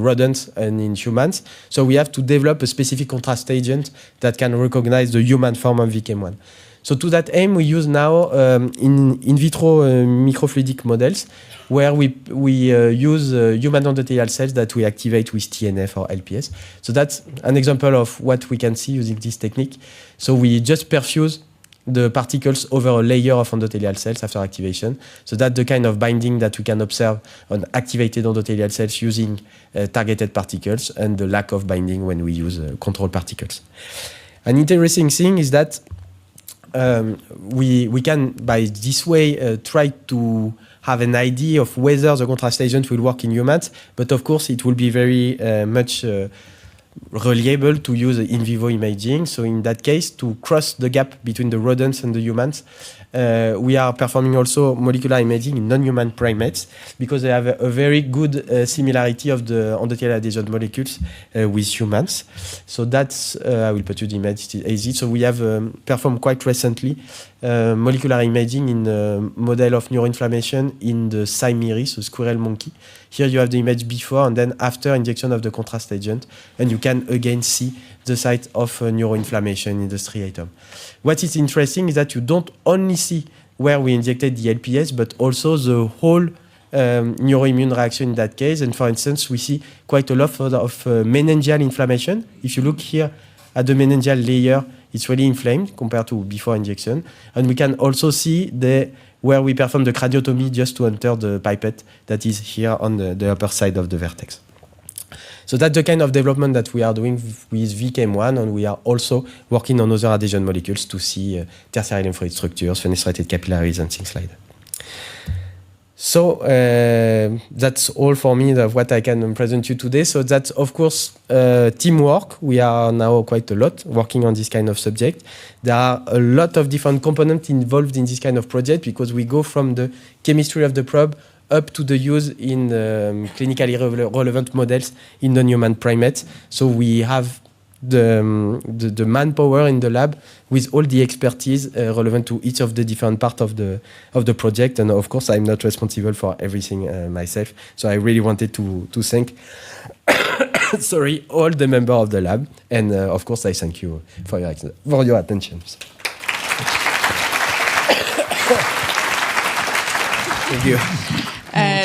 Speaker 8: rodents and in humans. So we have to develop a specific contrast agent that can recognize the human form of VKM1. So to that aim, we use now in vitro microfluidic models where we use human endothelial cells that we activate with TNF or LPS. So that's an example of what we can see using this technique. So we just perfuse the particles over a layer of endothelial cells after activation. So that's the kind of binding that we can observe on activated endothelial cells using targeted particles, and the lack of binding when we use control particles. An interesting thing is that we can, by this way, try to have an idea of whether the contrast agent will work in humans, but of course it will be very much reliable to use in vivo imaging. So in that case, to cross the gap between the rodents and the humans, we are performing also molecular imaging in non-human primates because they have a very good similarity of the endothelial adhesion molecules with humans. So that's, I will put you the image, it is easy. So we have performed quite recently molecular imaging in a model of neuroinflammation in the Cymeri, so squirrel monkey. Here you have the image before and then after injection of the contrast agent, and you can again see the site of neuroinflammation in the striatum. What is interesting is that you don't only see where we injected the LPS, but also the whole neuroimmune reaction in that case. And for instance, we see quite a lot of meningeal inflammation. If you look here at the meningeal layer, it's really inflamed compared to before injection. And we can also see where we perform the craniotomy just to enter the pipette that is here on the upper side of the vertex. So that's the kind of development that we are doing with VKM1, and we are also working on other adhesion molecules to see tertiary lymphoid structures, fenestrated capillaries, and things like that. So that's all for me of what I can present you today. So that's, of course, teamwork. We are now quite a lot working on this kind of subject. There are a lot of different components involved in this kind of project because we go from the chemistry of the probe up to the use in clinically relevant models in non-human primates. So we have the manpower in the lab with all the expertise relevant to each of the different parts of the project. And of course, I'm not responsible for everything myself. So I really wanted to thank all the members of the lab. And of course, I thank you for your attention. Thank you.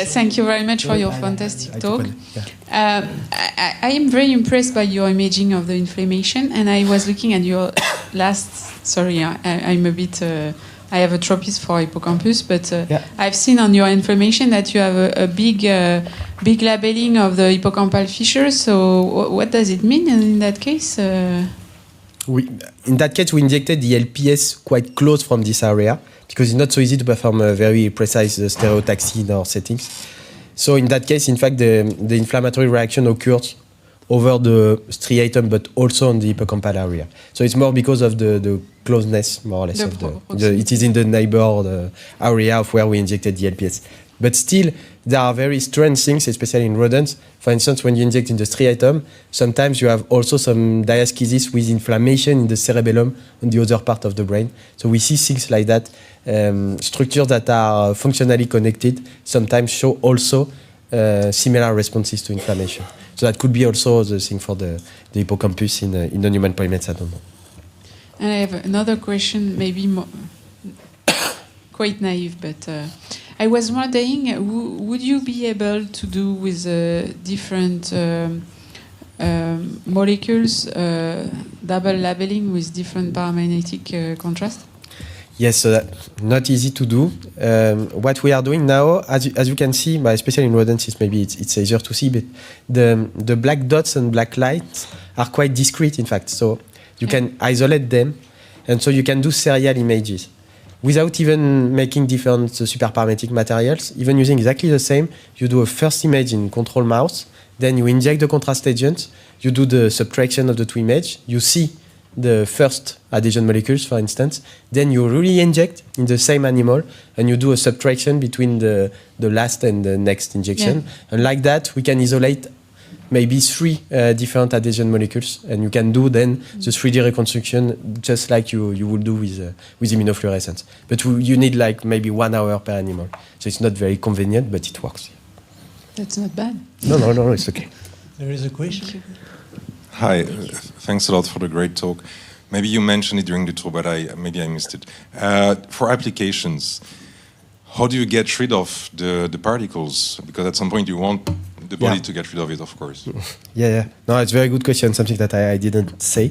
Speaker 11: Thank you very much for your fantastic talk. I am very impressed by your imaging of the inflammation, and I was looking at your last. Sorry, I'm a bit. I have a tropism for hippocampus, but I've seen on your information that you have a big labeling of the hippocampal fissures. So what does it mean in that case?
Speaker 8: In that case, we injected the LPS quite close from this area because it's not so easy to perform a very precise stereotaxy in our settings. So in that case, in fact, the inflammatory reaction occurs over the striatum, but also on the hippocampal area. So it's more because of the closeness, more or less, it is in the neighbor area of where we injected the LPS. But still, there are very strange things, especially in rodents. For instance, when you inject in the striatum, sometimes you have also some diaschisis with inflammation in the cerebellum on the other part of the brain. So we see things like that. Structures that are functionally connected sometimes show also similar responses to inflammation. So that could be also the thing for the hippocampus in non-human primates, I don't know.
Speaker 11: And I have another question, maybe more quite naive, but I was wondering, would you be able to do with different molecules double labeling with different paramagnetic contrast?
Speaker 8: Yes, so that's not easy to do. What we are doing now, as you can see, but especially in rodents, maybe it's easier to see, but the black dots and black lights are quite discrete, in fact. So you can isolate them, and so you can do serial images without even making different superparametric materials. Even using exactly the same, you do a first image in control mouse, then you inject the contrast agent, you do the subtraction of the two images, you see the first adhesion molecules, for instance, then you re-inject in the same animal, and you do a subtraction between the last and the next injection. Yeah. And like that, we can isolate maybe 3 different adhesion molecules, and you can do then the 3D reconstruction just like you would do with immunofluorescence. But you need like maybe 1 hour per animal. So it's not very convenient, but it works.
Speaker 11: That's not bad.
Speaker 8: No, it's okay.
Speaker 14: There is a question.
Speaker 1: Hi, thanks a lot for the great talk. Maybe you mentioned it during the talk, but maybe I missed it. For applications, how do you get rid of the particles? Because at some point you want the body to get rid of it, of course.
Speaker 8: Yeah. No, it's a very good question, something that I didn't say.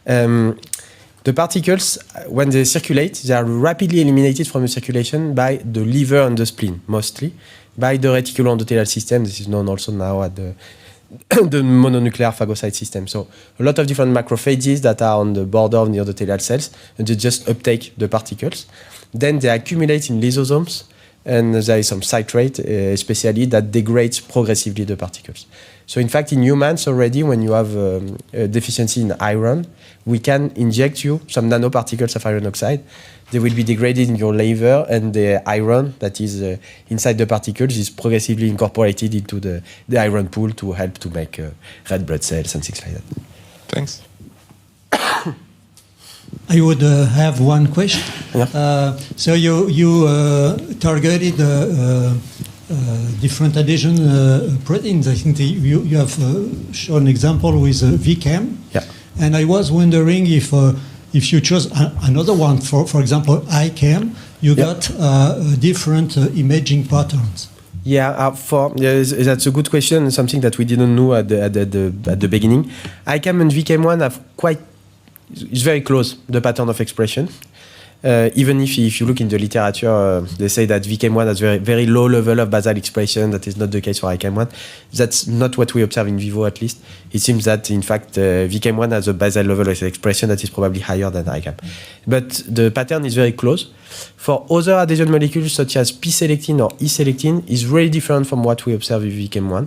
Speaker 8: The particles, when they circulate, they are rapidly eliminated from the circulation by the liver and the spleen, mostly, by the reticuloendothelial system. This is known also now at the mononuclear phagocyte system. So a lot of different macrophages that are on the border of the endothelial cells, and they just uptake the particles. Then they accumulate in lysosomes and there is some citrate, especially, that degrades progressively the particles. So in fact, in humans already, when you have a deficiency in iron, we can inject you some nanoparticles of iron oxide. They will be degraded in your liver, and the iron that is inside the particles is progressively incorporated into the iron pool to help to make red blood cells and things like that.
Speaker 1: Thanks.
Speaker 14: I would have one question.
Speaker 8: Yeah.
Speaker 14: So you targeted different adhesion proteins. I think you have shown an example with VCAM.
Speaker 8: Yeah.
Speaker 14: And I was wondering if you chose another one, for example, ICAM, you got different imaging patterns.
Speaker 8: Yeah, that's a good question, and something that we didn't know at the beginning. ICAM and VCAM1 have it's very close, the pattern of expression. Even if you look in the literature, they say that VCAM1 has very, very low level of basal expression. That is not the case for ICAM1. That's not what we observe in vivo, at least. It seems that, in fact, VCAM1 has a basal level of expression that is probably higher than ICAM. But the pattern is very close. For other adhesion molecules, such as P-selectin or E-selectin, is really different from what we observe with VCAM1.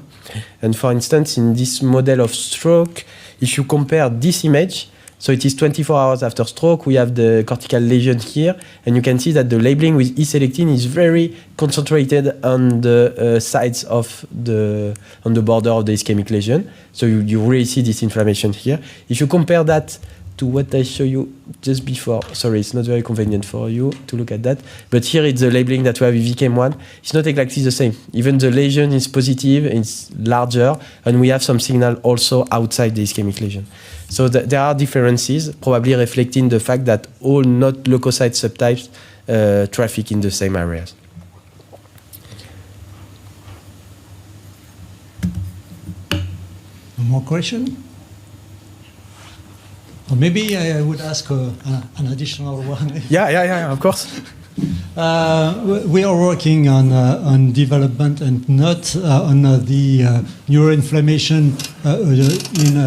Speaker 8: And for instance, in this model of stroke, if you compare this image, so it is 24 hours after stroke, we have the cortical lesion here, and you can see that the labeling with E-selectin is very concentrated on the sides of on the border of the ischemic lesion. So you really see this inflammation here. If you compare that to what I show you just before, sorry, it's not very convenient for you to look at that, but here it's the labeling that we have with VCAM1. It's not exactly the same. Even the lesion is positive, it's larger, and we have some signal also outside the ischemic lesion. So there are differences, probably reflecting the fact that all not leukocyte subtypes traffic in the same areas.
Speaker 14: No more question? Or maybe I would ask an additional one.
Speaker 8: Yeah, of course.
Speaker 14: We are working on development and not on the neuroinflammation in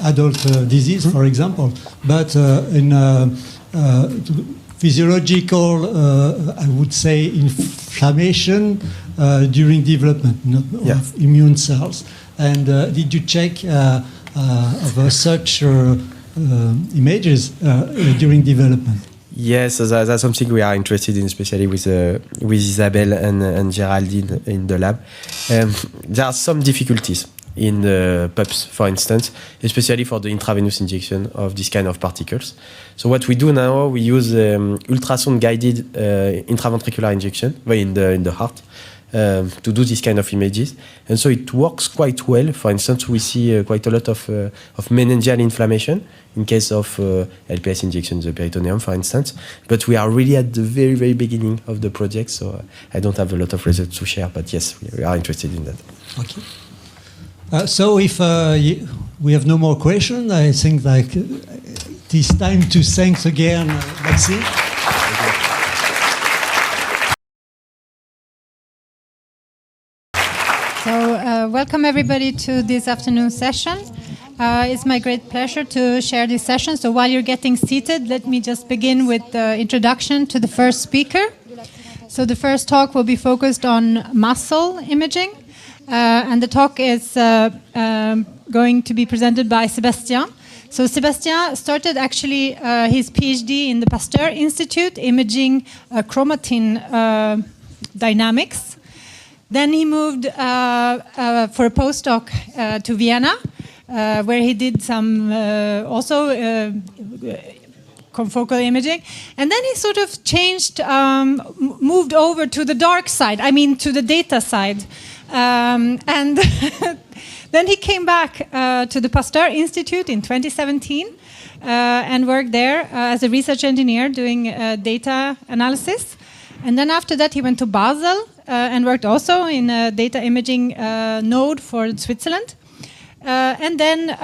Speaker 14: adult disease, for example, but in physiological, I would say, inflammation during development of immune cells. And did you check of such images during development?
Speaker 8: Yes, that's something we are interested in, especially with Isabelle and Geraldine in the lab. There are some difficulties in the pups, for instance, especially for the intravenous injection of this kind of particles. So what we do now, we use ultrasound-guided intraventricular injection in the heart to do this kind of images. And so it works quite well. For instance, we see quite a lot of meningeal inflammation in case of LPS injection in the peritoneum, for instance. But we are really at the very, very beginning of the project, so I don't have a lot of results to share, but yes, we are interested in that.
Speaker 14: Okay. So if we have no more questions, I think like it is time to thank again Maxime.
Speaker 9: So welcome everybody to this afternoon session. It's my great pleasure to share this session. So while you're getting seated, let me just begin with the introduction to the first speaker. So the first talk will be focused on muscle imaging. And the talk is going to be presented by Sébastien. So Sébastien started actually his PhD in the Pasteur Institute, imaging chromatin dynamics. Then he moved for a postdoc to Vienna, where he did some also confocal imaging. And then he sort of changed, moved over to the dark side, I mean to the data side. And then he came back to the Pasteur Institute in 2017 and worked there as a research engineer doing data analysis. And then after that he went to Basel and worked also in a data imaging node for Switzerland. And then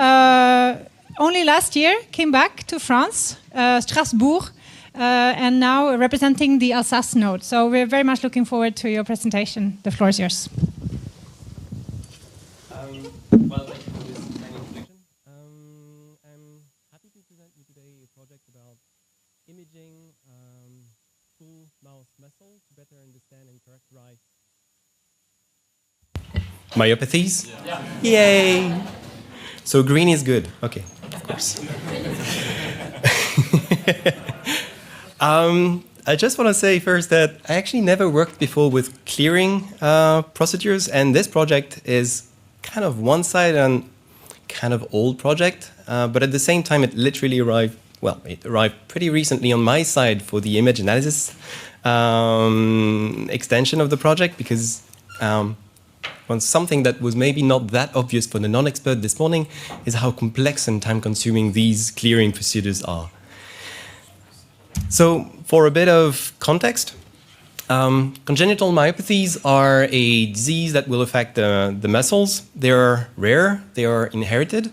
Speaker 9: only last year came back to France, Strasbourg, and now representing the Alsace node. So we're very much looking forward to your presentation. The floor is yours.
Speaker 17: Well, thank you for this kind introduction. I'm happy to present you today a project about imaging full mouse of muscle to better understand and characterize
Speaker 8: myopathies? Yay! So green is good. Okay, of course. I just want to say first that I actually never worked before with clearing procedures, and this project is kind of one-sided and kind of old project, but at the same time it literally arrived, well, it arrived pretty recently on my side for the image analysis extension of the project, because something that was maybe not that obvious for the non-expert this morning is how complex and time-consuming these clearing procedures are. So, for a bit of context, congenital myopathies are a disease that will affect the muscles. They are rare, they are inherited,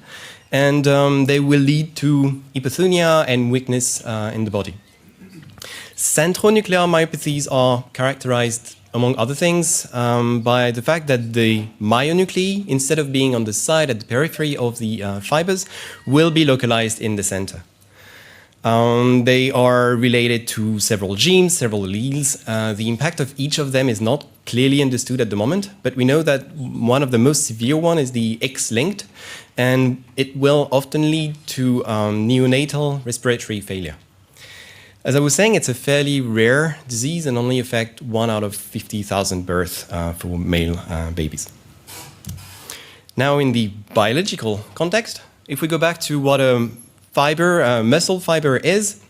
Speaker 8: and they will lead to hypothonia and weakness in the body. Centronuclear myopathies are characterized, among other things, by the fact that the myonuclei, instead of being on the side at the periphery of the fibers, will be localized in the center. They are related to several genes, several alleles. The impact of each of them is not clearly understood at the moment, but we know that one of the most severe one is the X-linked, and it will often lead to neonatal respiratory failure. As I was saying, it's a fairly rare disease and only affect 1 out of 50,000 births for male babies. Now, in the biological context, if we go back to what a muscle fiber is,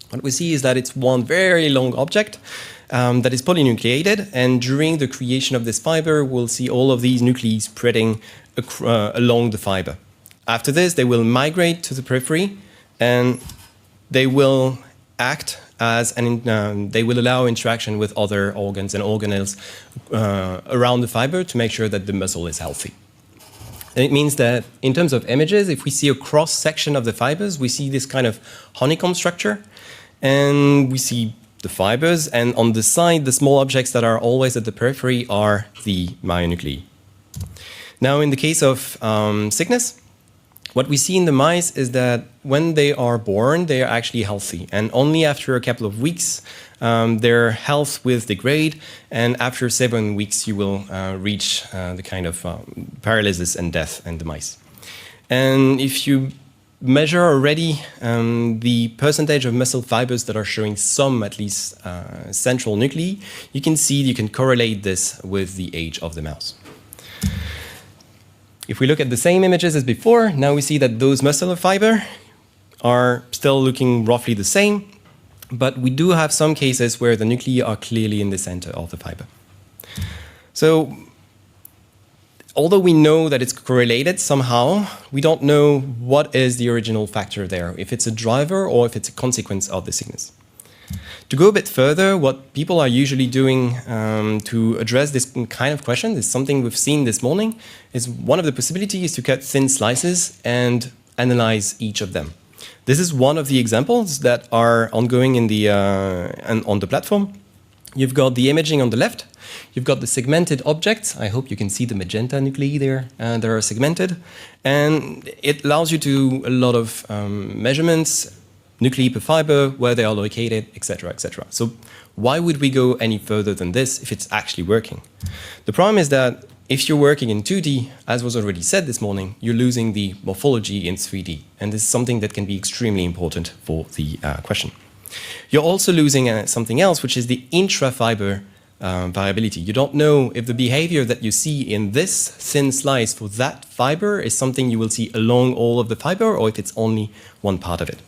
Speaker 8: what we see is that it's one very long object that is polynucleated, and during the creation of this fiber, we'll see all of these nuclei spreading along the fiber. After this, they will migrate to the periphery, and they will act as they will allow interaction with other organs and organelles around the fiber to make sure that the muscle is healthy. And it means that in terms of images, if we see a cross-section of the fibers, we see this kind of honeycomb structure, and we see the fibers, and on the side, the small objects that are always at the periphery are the myonuclei. Now, in the case of sickness, what we see in the mice is that when they are born, they are actually healthy, and only after a couple of weeks, their health will degrade, and after 7 weeks, you will reach the kind of paralysis and death in the mice. And if you measure already the percentage of muscle fibers that are showing some, at least, central nuclei, you can correlate this with the age of the mouse. If we look at the same images as before, now we see that those muscle fiber are still looking roughly the same, but we do have some cases where the nuclei are clearly in the center of the fiber. So, although we know that it's correlated somehow, we don't know what is the original factor there, if it's a driver or if it's a consequence of the sickness. To go a bit further, what people are usually doing to address this kind of question is something we've seen this morning. Is one of the possibilities to cut thin slices and analyze each of them. This is one of the examples that are ongoing in the on the platform. You've got the imaging on the left. You've got the segmented objects. I hope you can see the magenta nuclei there. They are segmented, and it allows you to do a lot of measurements. Nuclei per fiber, where they are located, etc., etc. So why would we go any further than this if it's actually working? The problem is that if you're working in 2D, as was already said this morning, you're losing the morphology in 3D. And this is something that can be extremely important for the question. You're also losing something else, which is the intra-fiber variability. You don't know if the behavior that you see in this thin slice for that fiber is something you will see along all of the fiber, or if it's only one part of it.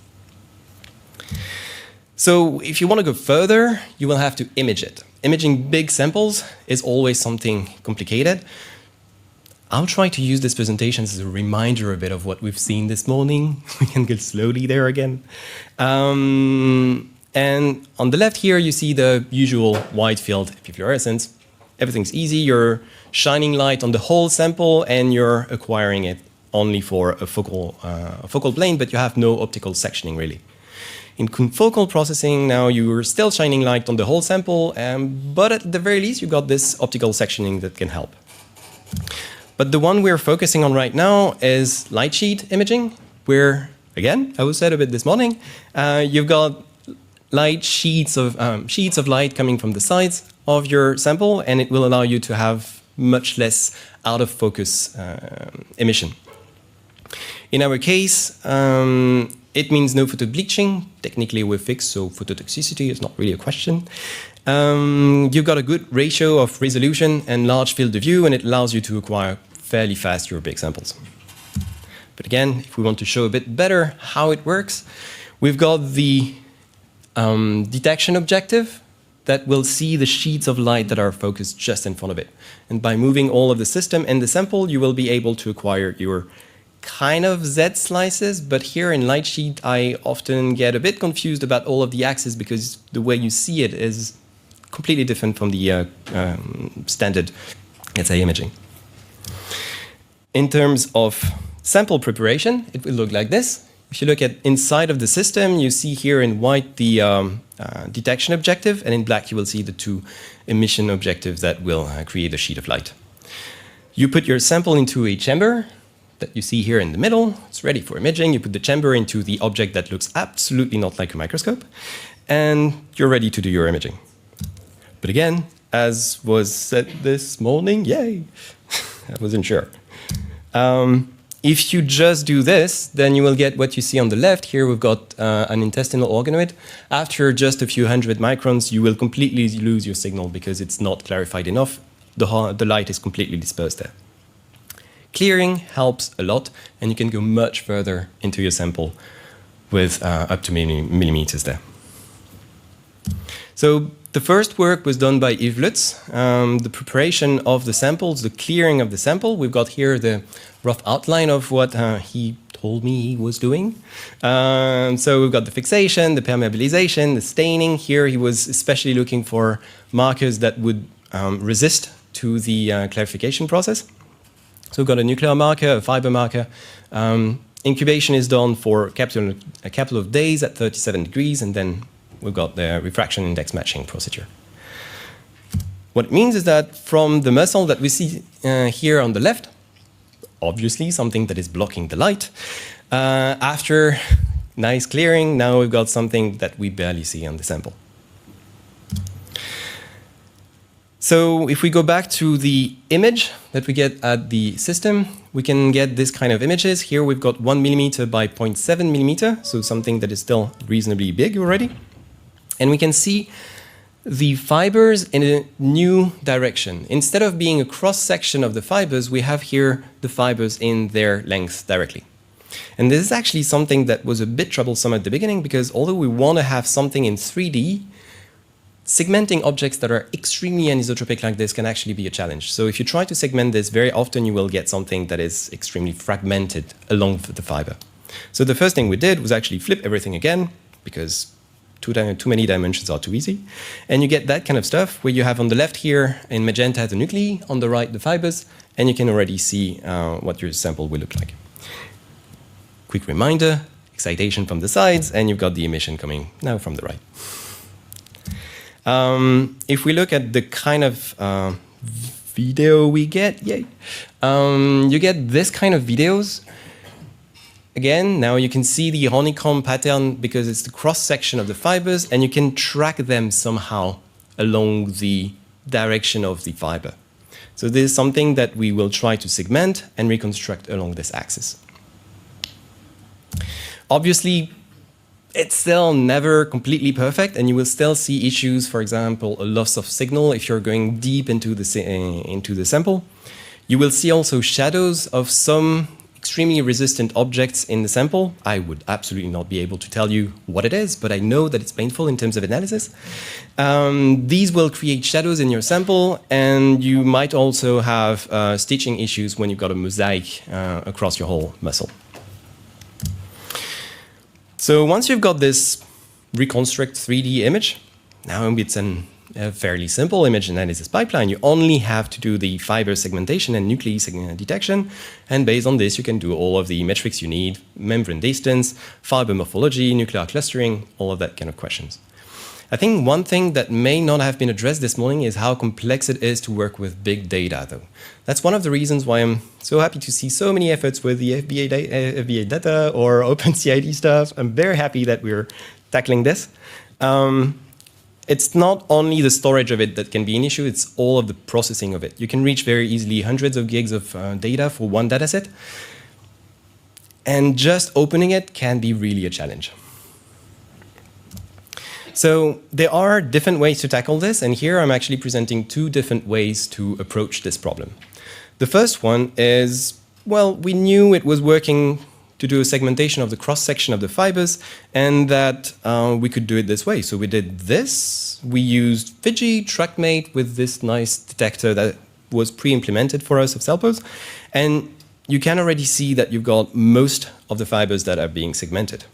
Speaker 8: So if you want to go further, you will have to image it. Imaging big samples is always something complicated. I'll try to use this presentation as a reminder a bit of what we've seen this morning. We can go slowly there again. And on the left here, you see the usual wide field fluorescence. Everything's easy. You're shining light on the whole sample, and you're acquiring it only for a focal plane, but you have no optical sectioning, really. In confocal processing, now you're still shining light on the whole sample, but at the very least, you've got this optical sectioning that can help. But the one we're focusing on right now is light sheet imaging, where, again, I was said a bit this morning, you've got light sheets of light coming from the sides of your sample, and it will allow you to have much less out of focus emission. In our case, it means no photo bleaching. Technically, we're fixed, so phototoxicity is not really a question. You've got a good ratio of resolution and large field of view, and it allows you to acquire fairly fast your big samples. But again, if we want to show a bit better how it works, we've got the detection objective that will see the sheets of light that are focused just in front of it. And by moving all of the system and the sample, you will be able to acquire your kind of Z slices, but here in light sheet, I often get a bit confused about all of the axes because the way you see it is completely different from the standard, let's say, imaging. In terms of sample preparation, it will look like this. If you look at inside of the system, you see here in white the detection objective, and in black you will see the two emission objectives that will create a sheet of light. You put your sample into a chamber that you see here in the middle. It's ready for imaging. You put the chamber into the object that looks absolutely not like a microscope, and you're ready to do your imaging. But again, as was said this morning, yay, I wasn't sure. If you just do this, then you will get what you see on the left. Here we've got an intestinal organoid. After just a few hundred microns, you will completely lose your signal because it's not clarified enough. The light is completely dispersed there. Clearing helps a lot, and you can go much further into your sample with up to millimeters there. So the first work was done by Yves Lutz, the preparation of the samples, the clearing of the sample. We've got here the rough outline of what he told me he was doing. So we've got the fixation, the permeabilization, the staining. Here he was especially looking for markers that would resist to the clarification process. So we've got a nuclear marker, a fiber marker. Incubation is done for a couple of days at 37 degrees, and then we've got the refraction index matching procedure. What it means is that from the muscle that we see here on the left, obviously something that is blocking the light, after nice clearing, now we've got something that we barely see on the sample. So if we go back to the image that we get at the system, we can get this kind of images. Here we've got 1 millimeter by 0.7 millimeter, so something that is still reasonably big already. And we can see the fibers in a new direction. Instead of being a cross-section of the fibers, we have here the fibers in their length directly. And this is actually something that was a bit troublesome at the beginning, because although we want to have something in 3D, segmenting objects that are extremely anisotropic like this can actually be a challenge. So if you try to segment this, very often you will get something that is extremely fragmented along the fiber. So the first thing we did was actually flip everything again, because too many dimensions are too easy. And you get that kind of stuff where you have on the left here in magenta the nuclei, on the right the fibers, and you can already see what your sample will look like. Quick reminder, excitation from the sides, and you've got the emission coming now from the right. If we look at the kind of video we get, yay, you get this kind of videos. Again, now you can see the honeycomb pattern because it's the cross-section of the fibers, and you can track them somehow along the direction of the fiber. So this is something that we will try to segment and reconstruct along this axis. Obviously, it's still never completely perfect, and you will still see issues, for example, a loss of signal if you're going deep into the sample. You will see also shadows of some extremely resistant objects in the sample. I would absolutely not be able to tell you what it is, but I know that it's painful in terms of analysis. These will create shadows in your sample, and you might also have stitching issues when you've got a mosaic across your whole muscle. So once you've got this reconstruct 3D image, now it's a fairly simple image analysis pipeline. You only have to do the fiber segmentation and nuclei detection, and based on this you can do all of the metrics you need, membrane distance, fiber morphology, nuclear clustering, all of that kind of questions. I think one thing that may not have been addressed this morning is how complex it is to work with big data, though. That's one of the reasons why I'm so happy to see so many efforts with the FBA data or OpenCID stuff. I'm very happy that we're tackling this.
Speaker 17: It's not only the storage of it that can be an issue, it's all of the processing of it. You can reach very easily hundreds of gigs of data for one dataset, and just opening it can be really a challenge. So there are different ways to tackle this, and here I'm actually presenting two different ways to approach this problem. The first one is, well, we knew it was working to do a segmentation of the cross-section of the fibers, and that we could do it this way. So we did this. We used Fiji, TrackMate with this nice detector that was pre-implemented for us of cell pose, and you can already see that you've got most of the fibers that are being segmented.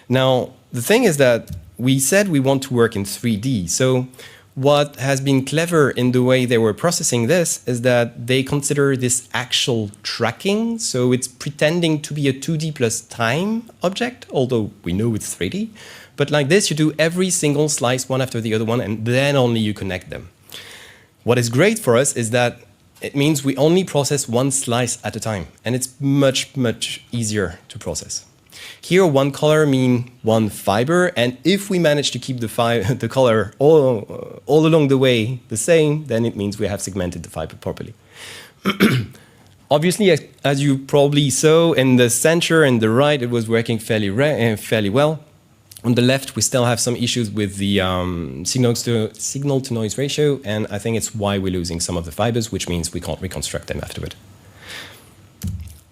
Speaker 17: Now, the thing is that we said we want to work in 3D. So what has been clever in the way they were processing this is that they consider this actual tracking. So it's pretending to be a 2D plus time object, although we know it's 3D. But like this, you do every single slice one after the other one, and then only you connect them. What is great for us is that it means we only process one slice at a time, and it's much, much easier to process. Here, one color means one fiber, and if we manage to keep the color all along the way the same, then it means we have segmented the fiber properly. Obviously, as you probably saw, in the center and the right, it was working fairly well. On the left, we still have some issues with the signal-to-noise ratio, and I think it's why we're losing some of the fibers, which means we can't reconstruct them afterward.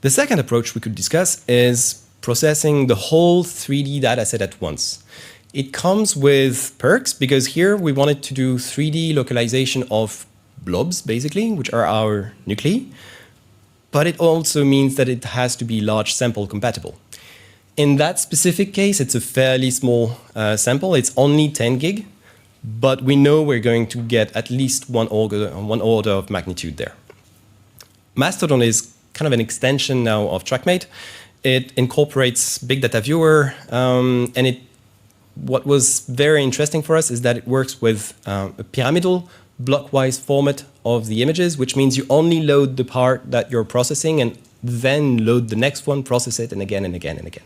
Speaker 17: The second approach we could discuss is processing the whole 3D dataset at once. It comes with perks, because here we wanted to do 3D localization of blobs, basically, which are our nuclei, but it also means that it has to be large sample compatible. In that specific case, it's a fairly small sample. It's only 10 gig, but we know we're going to get at least one order of magnitude there. Mastodon is kind of an extension now of TrackMate. It incorporates Big Data Viewer, and what was very interesting for us is that it works with a pyramidal, blockwise format of the images, which means you only load the part that you're processing and then load the next one, process it, and again and again and again.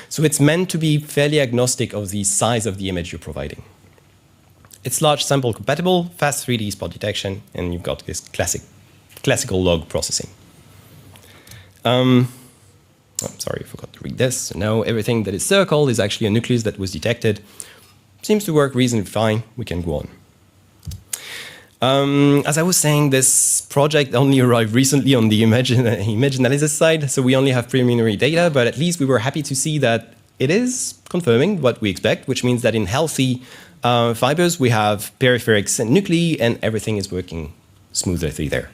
Speaker 17: So it's meant to be fairly agnostic of the size of the image you're providing. It's large sample compatible, fast 3D spot detection, and you've got this classical log processing. I'm sorry, I forgot to read this. So now everything that is circled is actually a nucleus that was detected. Seems to work reasonably fine. We can go on. As I was saying, this project only arrived recently on the image analysis side, so we only have preliminary data, but at least we were happy to see that it is confirming what we expect, which means that in healthy fibers, we have peripherics and nuclei, and everything is working smoothly there.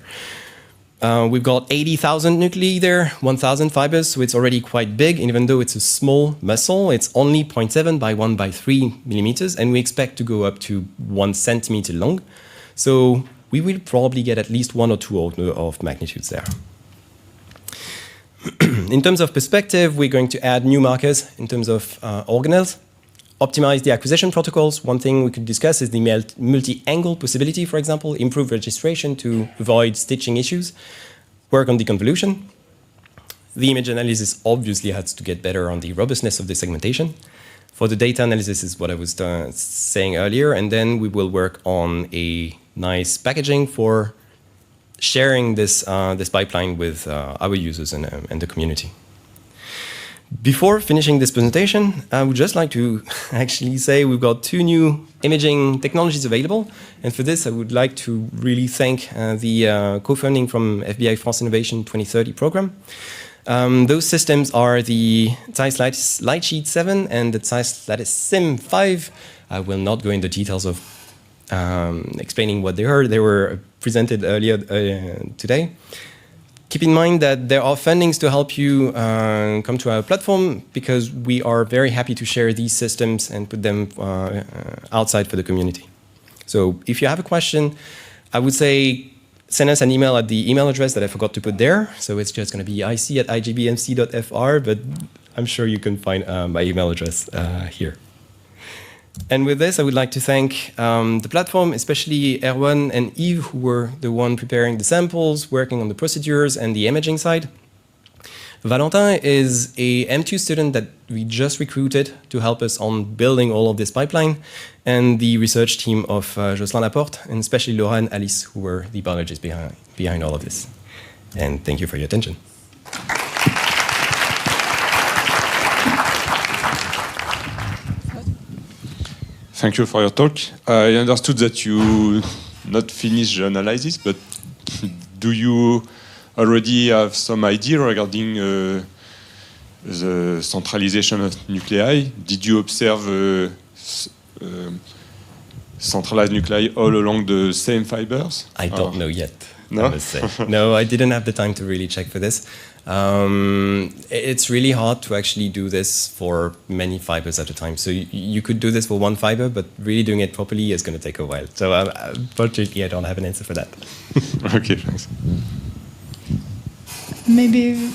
Speaker 17: We've got 80,000 nuclei there, 1,000 fibers, so it's already quite big. And even though it's a small muscle, it's only 0.7 by 1 by 3 millimeters, and we expect to go up to 1 centimeter long. So we will probably get at least 1 or 2 order of magnitudes there. In terms of perspective, we're going to add new markers in terms of organelles. Optimize the acquisition protocols. One thing we could discuss is the multi-angle possibility, for example, improve registration to avoid stitching issues, work on deconvolution. The image analysis obviously has to get better on the robustness of the segmentation. For the data analysis is what I was saying earlier, and then we will work on a nice packaging for sharing this pipeline with our users and the community. Before finishing this presentation, I would just like to actually say we've got 2 new imaging technologies available. And for this, I would like to really thank the co-funding from FBI France Innovation 2030 program. Those systems are the Zeiss Lightsheet 7 and the Zeiss Lattice Sim 5. I will not go into details of explaining what they are. They were presented earlier today. Keep in mind that there are fundings to help you come to our platform, because we are very happy to share these systems and put them outside for the community. So if you have a question, I would say send us an email at the email address that I forgot to put there. So it's just going to be ic@igbmc.fr, but I'm sure you can find my email address here. And with this, I would like to thank the platform, especially Erwan and Yves, who were the one preparing the samples, working on the procedures and the imaging side. Valentin is a M2 student that we just recruited to help us on building all of this pipeline, and the research team of Jocelyn Laporte, and especially Laura and Alice, who were the biologists behind all of this. And thank you for your attention.
Speaker 4: Thank you for your talk. I understood that you not finished the analysis, but do you already have some idea regarding the centralization of nuclei? Did you observe centralized nuclei all along the same fibers?
Speaker 17: I don't know yet.
Speaker 4: No?
Speaker 17: I must say. No, I didn't have the time to really check for this. It's really hard to actually do this for many fibers at a time. So you could do this for one fiber, but really doing it properly is going to take a while. So unfortunately, I don't have an answer for that.
Speaker 4: Okay, thanks.
Speaker 9: Maybe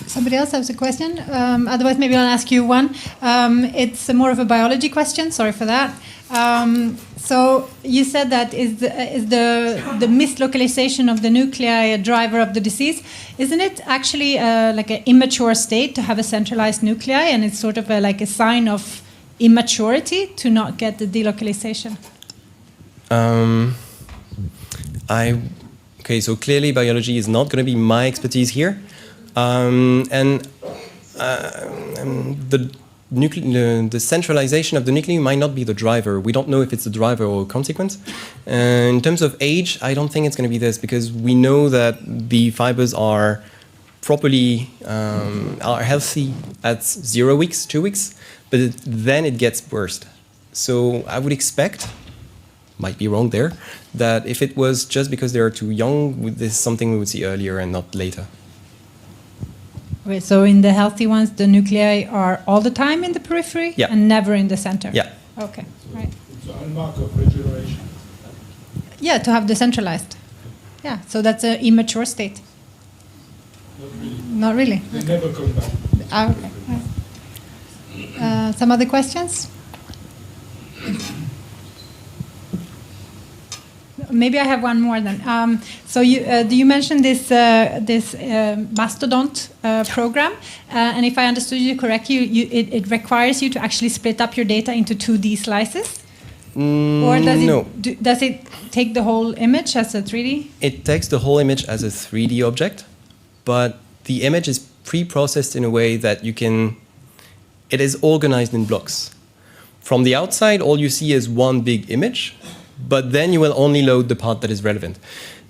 Speaker 9: somebody else has a question. Otherwise, maybe I'll ask you one. It's more of a biology question. Sorry for that. So you said that is the mislocalization of the nuclei a driver of the disease? Isn't it actually like an immature state to have a centralized nuclei, and it's sort of like a sign of immaturity to not get the delocalization?
Speaker 17: Okay, so clearly biology is not going to be my expertise here, and the centralization of the nuclei might not be the driver. We don't know if it's a driver or a consequence. In terms of age, I don't think it's going to be this, because we know that the fibers are properly are healthy at 0 weeks, 2 weeks, but then it gets burst. So I would expect, might be wrong there, that if it was just because they are too young, this is something we would see earlier and not later.
Speaker 9: Okay, so in the healthy ones, the nuclei are all the time in the periphery,
Speaker 17: yeah,
Speaker 9: and never in the center?
Speaker 17: Yeah.
Speaker 9: Okay, right.
Speaker 13: It's a hallmark of regeneration.
Speaker 9: Yeah, to have decentralized. Yeah, so that's an immature state. Not really.
Speaker 13: They never come back.
Speaker 9: Okay. Right. Some other questions? Maybe I have one more then. So you mentioned this mastodont program, and if I understood you correctly, it requires you to actually split up your data into 2D slices, or does it take the whole image as a 3D?
Speaker 17: It takes the whole image as a 3D object, but the image is pre-processed in a way that it is organized in blocks. From the outside, all you see is one big image, but then you will only load the part that is relevant.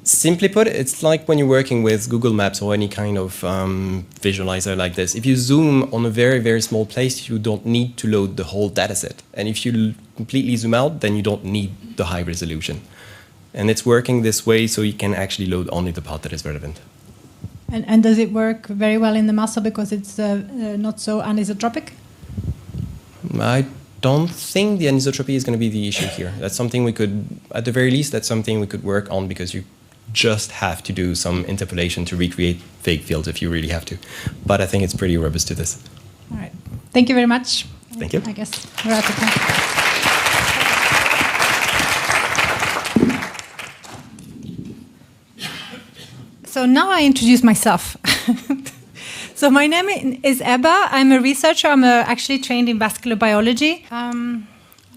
Speaker 17: Simply put, it's like when you're working with Google Maps or any kind of visualizer like this. If you zoom on a very, very small place, you don't need to load the whole dataset. And if you completely zoom out, then you don't need the high resolution. And it's working this way so you can actually load only the part that is relevant.
Speaker 9: And does it work very well in the muscle because it's not so anisotropic?
Speaker 17: I don't think the anisotropy is going to be the issue here. That's something we could, at the very least, that's something we could work on, because you just have to do some interpolation to recreate fake fields if you really have to. But I think it's pretty robust to this.
Speaker 9: All right. Thank you very much.
Speaker 17: Thank you.
Speaker 9: I guess we're out of time. So now I introduce myself. So my name is Ebba. I'm a researcher. I'm actually trained in vascular biology.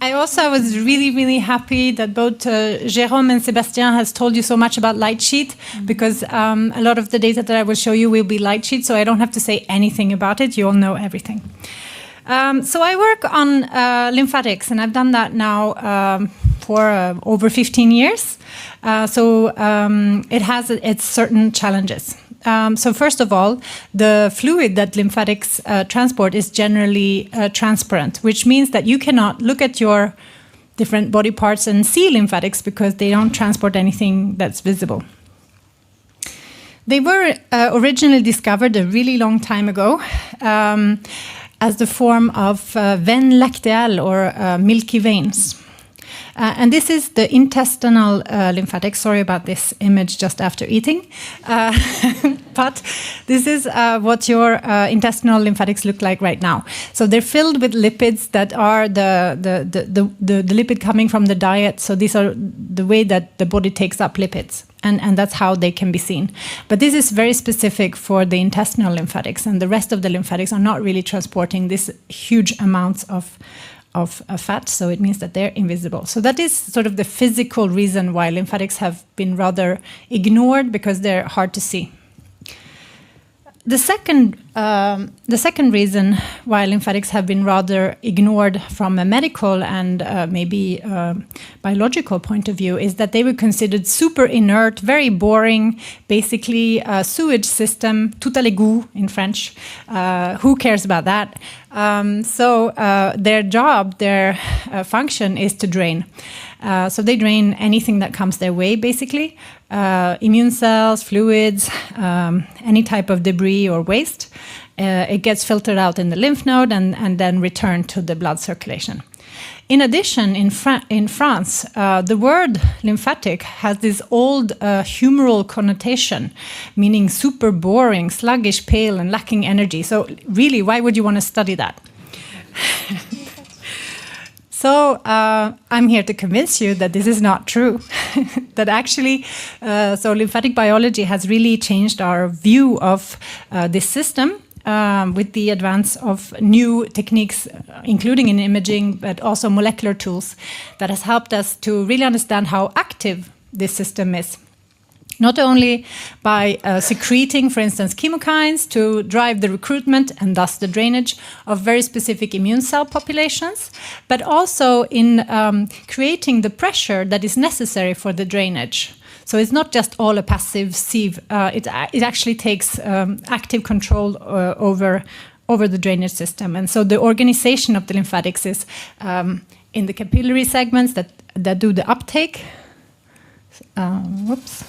Speaker 9: I also was really, really happy that both Jérôme and Sébastien has told you so much about light sheet, because a lot of the data that I will show you will be light sheet, so I don't have to say anything about it. You all know everything. So I work on lymphatics, and I've done that now for over 15 years. So it has its certain challenges. So first of all, the fluid that lymphatics transport is generally transparent, which means that you cannot look at your different body parts and see lymphatics because they don't transport anything that's visible. They were originally discovered a really long time ago as the form of veine lactéale, or milky veins. And this is the intestinal lymphatics. Sorry about this image just after eating. But this is what your intestinal lymphatics look like right now. So they're filled with lipids that are the lipid coming from the diet. So these are the way that the body takes up lipids. and that's how they can be seen. But this is very specific for the intestinal lymphatics, and the rest of the lymphatics are not really transporting these huge amounts of fat, so it means that they're invisible. So that is sort of the physical reason why lymphatics have been rather ignored, because they're hard to see. The second reason why lymphatics have been rather ignored from a medical and maybe biological point of view is that they were considered super inert, very boring, basically a sewage system, tout à l'égout in French. Who cares about that? So their job, their function is to drain. So they drain anything that comes their way, basically. Immune cells, fluids, any type of debris or waste. It gets filtered out in the lymph node and then returned to the blood circulation. In addition, in France, the word lymphatic has this old humoral connotation, meaning super boring, sluggish, pale, and lacking energy. So really, why would you want to study that? So I'm here to convince you that this is not true. That actually, so lymphatic biology has really changed our view of this system with the advance of new techniques, including in imaging, but also molecular tools that has helped us to really understand how active this system is. Not only by secreting, for instance, chemokines to drive the recruitment and thus the drainage of very specific immune cell populations, but also in creating the pressure that is necessary for the drainage. So it's not just all a passive sieve. It actually takes active control over the drainage system. And so the organization of the lymphatics is in the capillary segments that do the uptake. Whoops.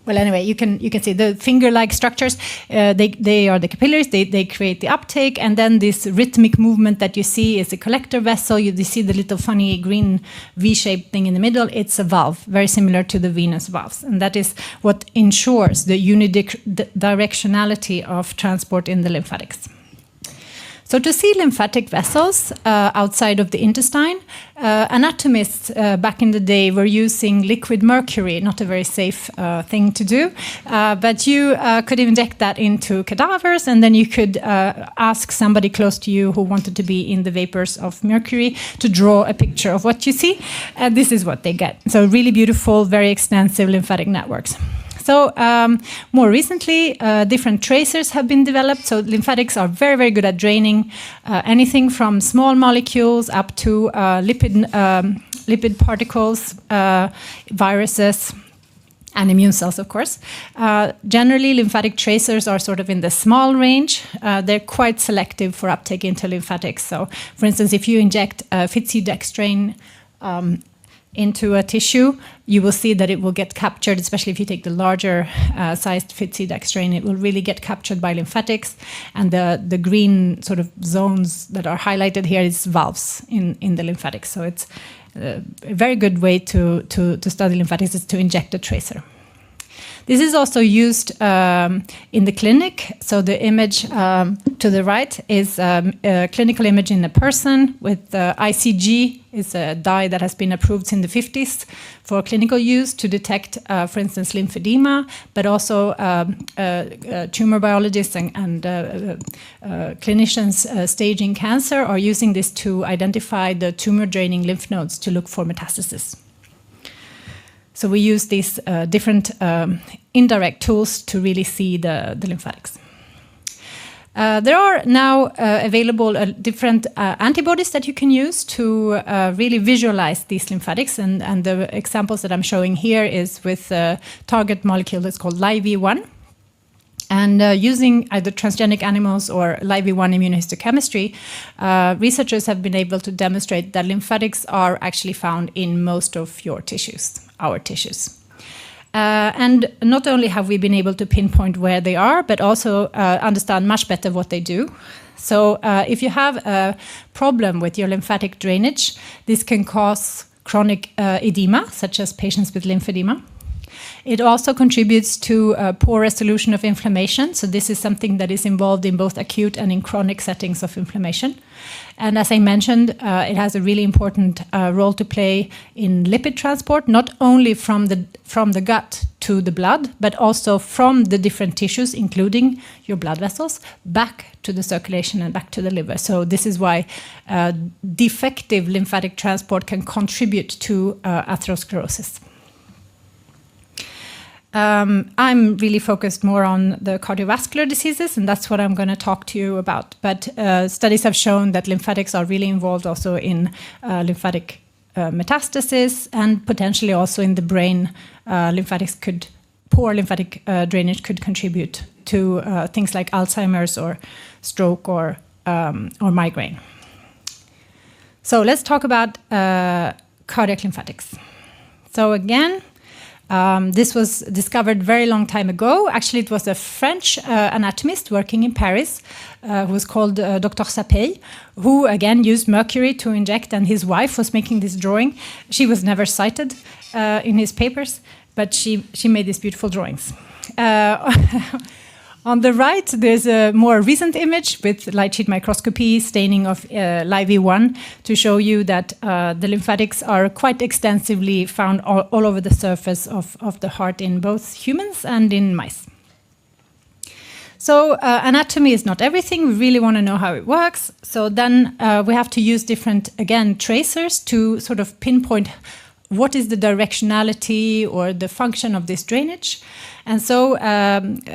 Speaker 9: Well, anyway, you can see the finger-like structures. They are the capillaries. They create the uptake, and then this rhythmic movement that you see is a collector vessel. You see the little funny green V-shaped thing in the middle. It's a valve, very similar to the venous valves, and that is what ensures the unidirectionality of transport in the lymphatics. So to see lymphatic vessels outside of the intestine, anatomists back in the day were using liquid mercury, not a very safe thing to do, but you could inject that into cadavers, and then you could ask somebody close to you who wanted to be in the vapors of mercury to draw a picture of what you see, and this is what they get. So really beautiful, very extensive lymphatic networks. So more recently, different tracers have been developed. So lymphatics are very, very good at draining anything from small molecules up to lipid particles, viruses, and immune cells, of course. Generally, lymphatic tracers are sort of in the small range. They're quite selective for uptake into lymphatics. So, for instance, if you inject phytidextrine into a tissue, you will see that it will get captured, especially if you take the larger sized phytidextrine, it will really get captured by lymphatics. And the green sort of zones that are highlighted here is valves in the lymphatics. So it's a very good way to study lymphatics is to inject a tracer. This is also used in the clinic. So the image to the right is a clinical image in a person with ICG. Is a dye that has been approved since the 50s for clinical use to detect, for instance, lymphedema, but also tumor biologists and clinicians staging cancer are using this to identify the tumor-draining lymph nodes to look for metastasis. So we use these different indirect tools to really see the lymphatics. There are now available different antibodies that you can use to really visualize these lymphatics. And the examples that I'm showing here is with a target molecule that's called LIV-1. And using either transgenic animals or LIV-1 immunohistochemistry, researchers have been able to demonstrate that lymphatics are actually found in most of your tissues, our tissues. And not only have we been able to pinpoint where they are, but also understand much better what they do. So if you have a problem with your lymphatic drainage, this can cause chronic edema, such as patients with lymphedema. It also contributes to poor resolution of inflammation. So this is something that is involved in both acute and in chronic settings of inflammation. And as I mentioned, it has a really important role to play in lipid transport, not only from the gut to the blood, but also from the different tissues, including your blood vessels, back to the circulation and back to the liver. So this is why defective lymphatic transport can contribute to atherosclerosis. I'm really focused more on the cardiovascular diseases, and that's what I'm going to talk to you about. But studies have shown that lymphatics are really involved also in lymphatic metastasis, and potentially also in the brain. Poor lymphatic drainage could contribute to things like Alzheimer's or stroke or migraine. So let's talk about cardiac lymphatics. So again, this was discovered very long time ago. Actually, it was a French anatomist working in Paris who was called Dr. Sapey, who again used mercury to inject, and his wife was making this drawing. She was never cited in his papers, but she made these beautiful drawings. On the right, there's a more recent image with light sheet microscopy staining of LIV1 to show you that the lymphatics are quite extensively found all over the surface of the heart in both humans and in mice. So anatomy is not everything. We really want to know how it works. So then we have to use different, again, tracers to sort of pinpoint what is the directionality or the function of this drainage. And so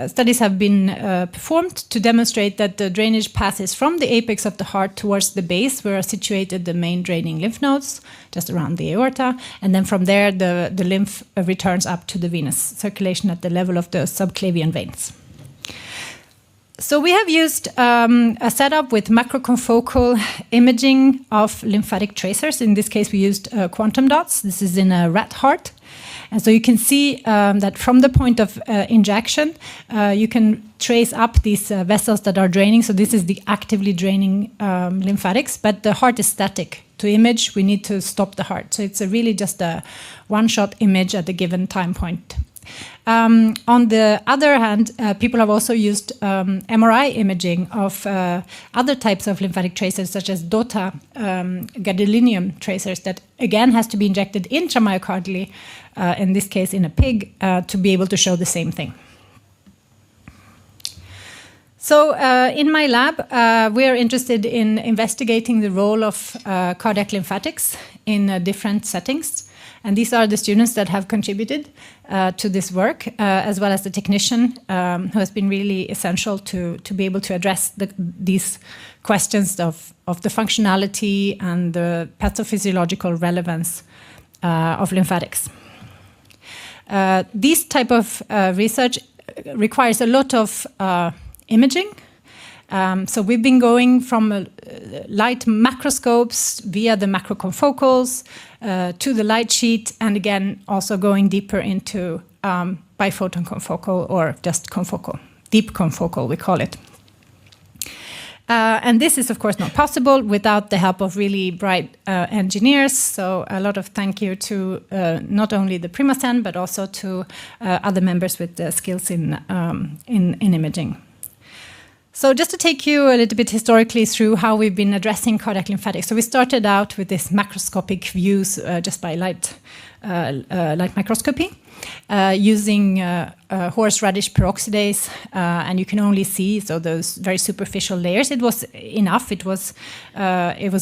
Speaker 9: studies have been performed to demonstrate that the drainage passes from the apex of the heart towards the base, where are situated the main draining lymph nodes, just around the aorta. And then from there, the lymph returns up to the venous circulation at the level of the subclavian veins. So we have used a setup with macroconfocal imaging of lymphatic tracers. In this case, we used quantum dots. This is in a rat heart. And so you can see that from the point of injection, you can trace up these vessels that are draining. So this is the actively draining lymphatics, but the heart is static. To image, we need to stop the heart. So it's really just a one-shot image at a given time point. On the other hand, people have also used MRI imaging of other types of lymphatic tracers, such as DOTA, gadolinium tracers, that again has to be injected intramyocardially, in this case in a pig, to be able to show the same thing. So in my lab, we are interested in investigating the role of cardiac lymphatics in different settings. And these are the students that have contributed to this work, as well as the technician who has been really essential to be able to address these questions of the functionality and the pathophysiological relevance of lymphatics. This type of research requires a lot of imaging. So we've been going from light macroscopes via the macroconfocals to the light sheet, and again also going deeper into biphoton confocal, or just confocal, deep confocal we call it. And this is of course not possible without the help of really bright engineers. So a lot of thank you to not only the Primacen but also to other members with the skills in imaging. So just to take you a little bit historically through how we've been addressing cardiac lymphatics. So we started out with this macroscopic views just by light microscopy using horseradish peroxidase, and you can only see those very superficial layers. It was enough. It was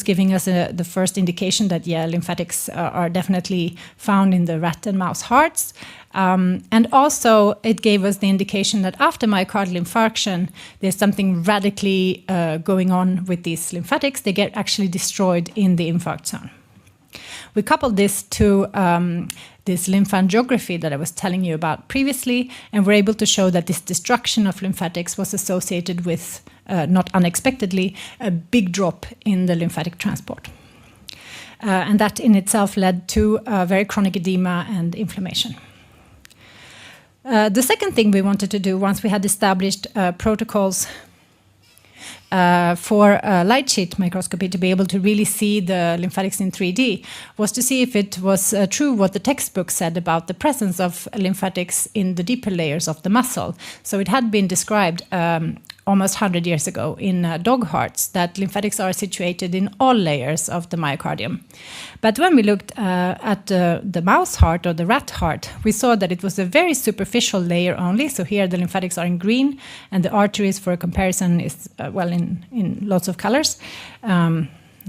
Speaker 9: giving us the first indication that lymphatics are definitely found in the rat and mouse hearts. And also, it gave us the indication that after myocardial infarction, there's something radically going on with these lymphatics. They get actually destroyed in the infarct zone. We coupled this to this lymphangiography that I was telling you about previously, and we're able to show that this destruction of lymphatics was associated with, not unexpectedly, a big drop in the lymphatic transport. And that in itself led to very chronic edema and inflammation. The second thing we wanted to do once we had established protocols for light sheet microscopy to be able to really see the lymphatics in 3D was to see if it was true what the textbook said about the presence of lymphatics in the deeper layers of the muscle. So it had been described almost 100 years ago in dog hearts that lymphatics are situated in all layers of the myocardium. But when we looked at the mouse heart or the rat heart, we saw that it was a very superficial layer only. So here the lymphatics are in green, and the arteries, for a comparison, is in lots of colors.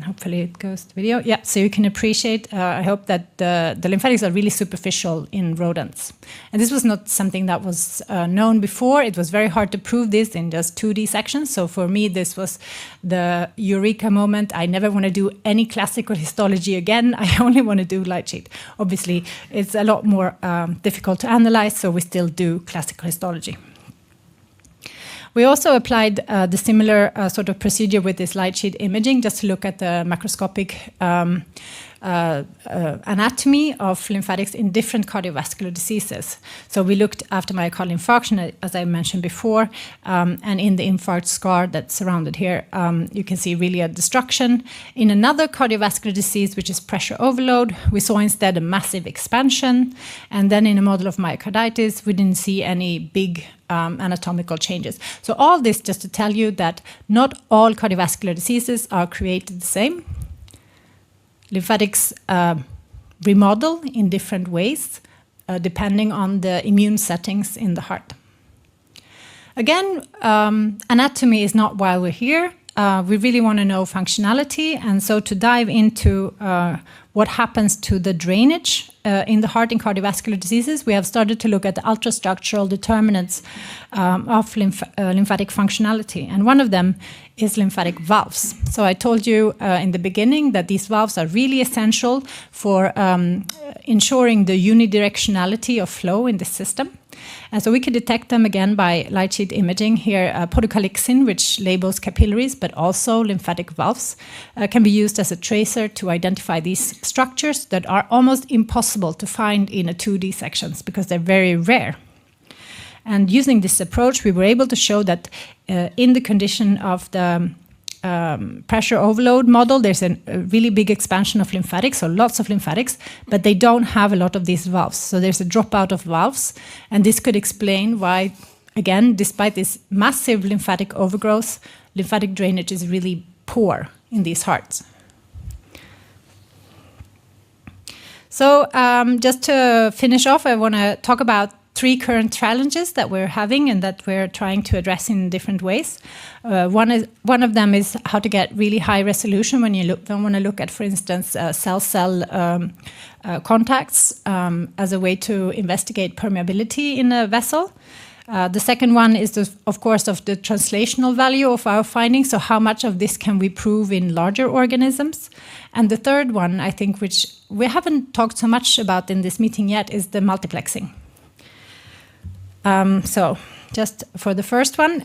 Speaker 9: Hopefully it goes to video. Yeah, so you can appreciate, I hope that the lymphatics are really superficial in rodents. And this was not something that was known before. It was very hard to prove this in just 2D sections. So for me, this was the eureka moment. I never want to do any classical histology again. I only want to do light sheet. Obviously, it's a lot more difficult to analyze, so we still do classical histology. We also applied the similar sort of procedure with this light sheet imaging, just to look at the macroscopic anatomy of lymphatics in different cardiovascular diseases. So we looked after myocardial infarction, as I mentioned before, and in the infarct scar that's surrounded here, you can see really a destruction. In another cardiovascular disease, which is pressure overload, we saw instead a massive expansion. And then in a model of myocarditis, we didn't see any big anatomical changes. So all this just to tell you that not all cardiovascular diseases are created the same. Lymphatics remodel in different ways, depending on the immune settings in the heart. Again, anatomy is not why we're here. We really want to know functionality, and so to dive into what happens to the drainage in the heart in cardiovascular diseases, we have started to look at the ultrastructural determinants of lymphatic functionality, and one of them is lymphatic valves. So I told you in the beginning that these valves are really essential for ensuring the unidirectionality of flow in the system. And so we can detect them again by light sheet imaging. Here, podocalixin, which labels capillaries, but also lymphatic valves, can be used as a tracer to identify these structures that are almost impossible to find in a 2D sections because they're very rare. And using this approach, we were able to show that in the condition of the pressure overload model, there's a really big expansion of lymphatics, so lots of lymphatics, but they don't have a lot of these valves. So there's a dropout of valves, and this could explain why, again, despite this massive lymphatic overgrowth, lymphatic drainage is really poor in these hearts. So just to finish off, I want to talk about 3 current challenges that we're having and that we're trying to address in different ways. One of them is how to get really high resolution when you want to look at, for instance, cell-cell contacts as a way to investigate permeability in a vessel. The second one is, of course, of the translational value of our findings. So how much of this can we prove in larger organisms? And the third one, I think, which we haven't talked so much about in this meeting yet, is the multiplexing. So just for the first one,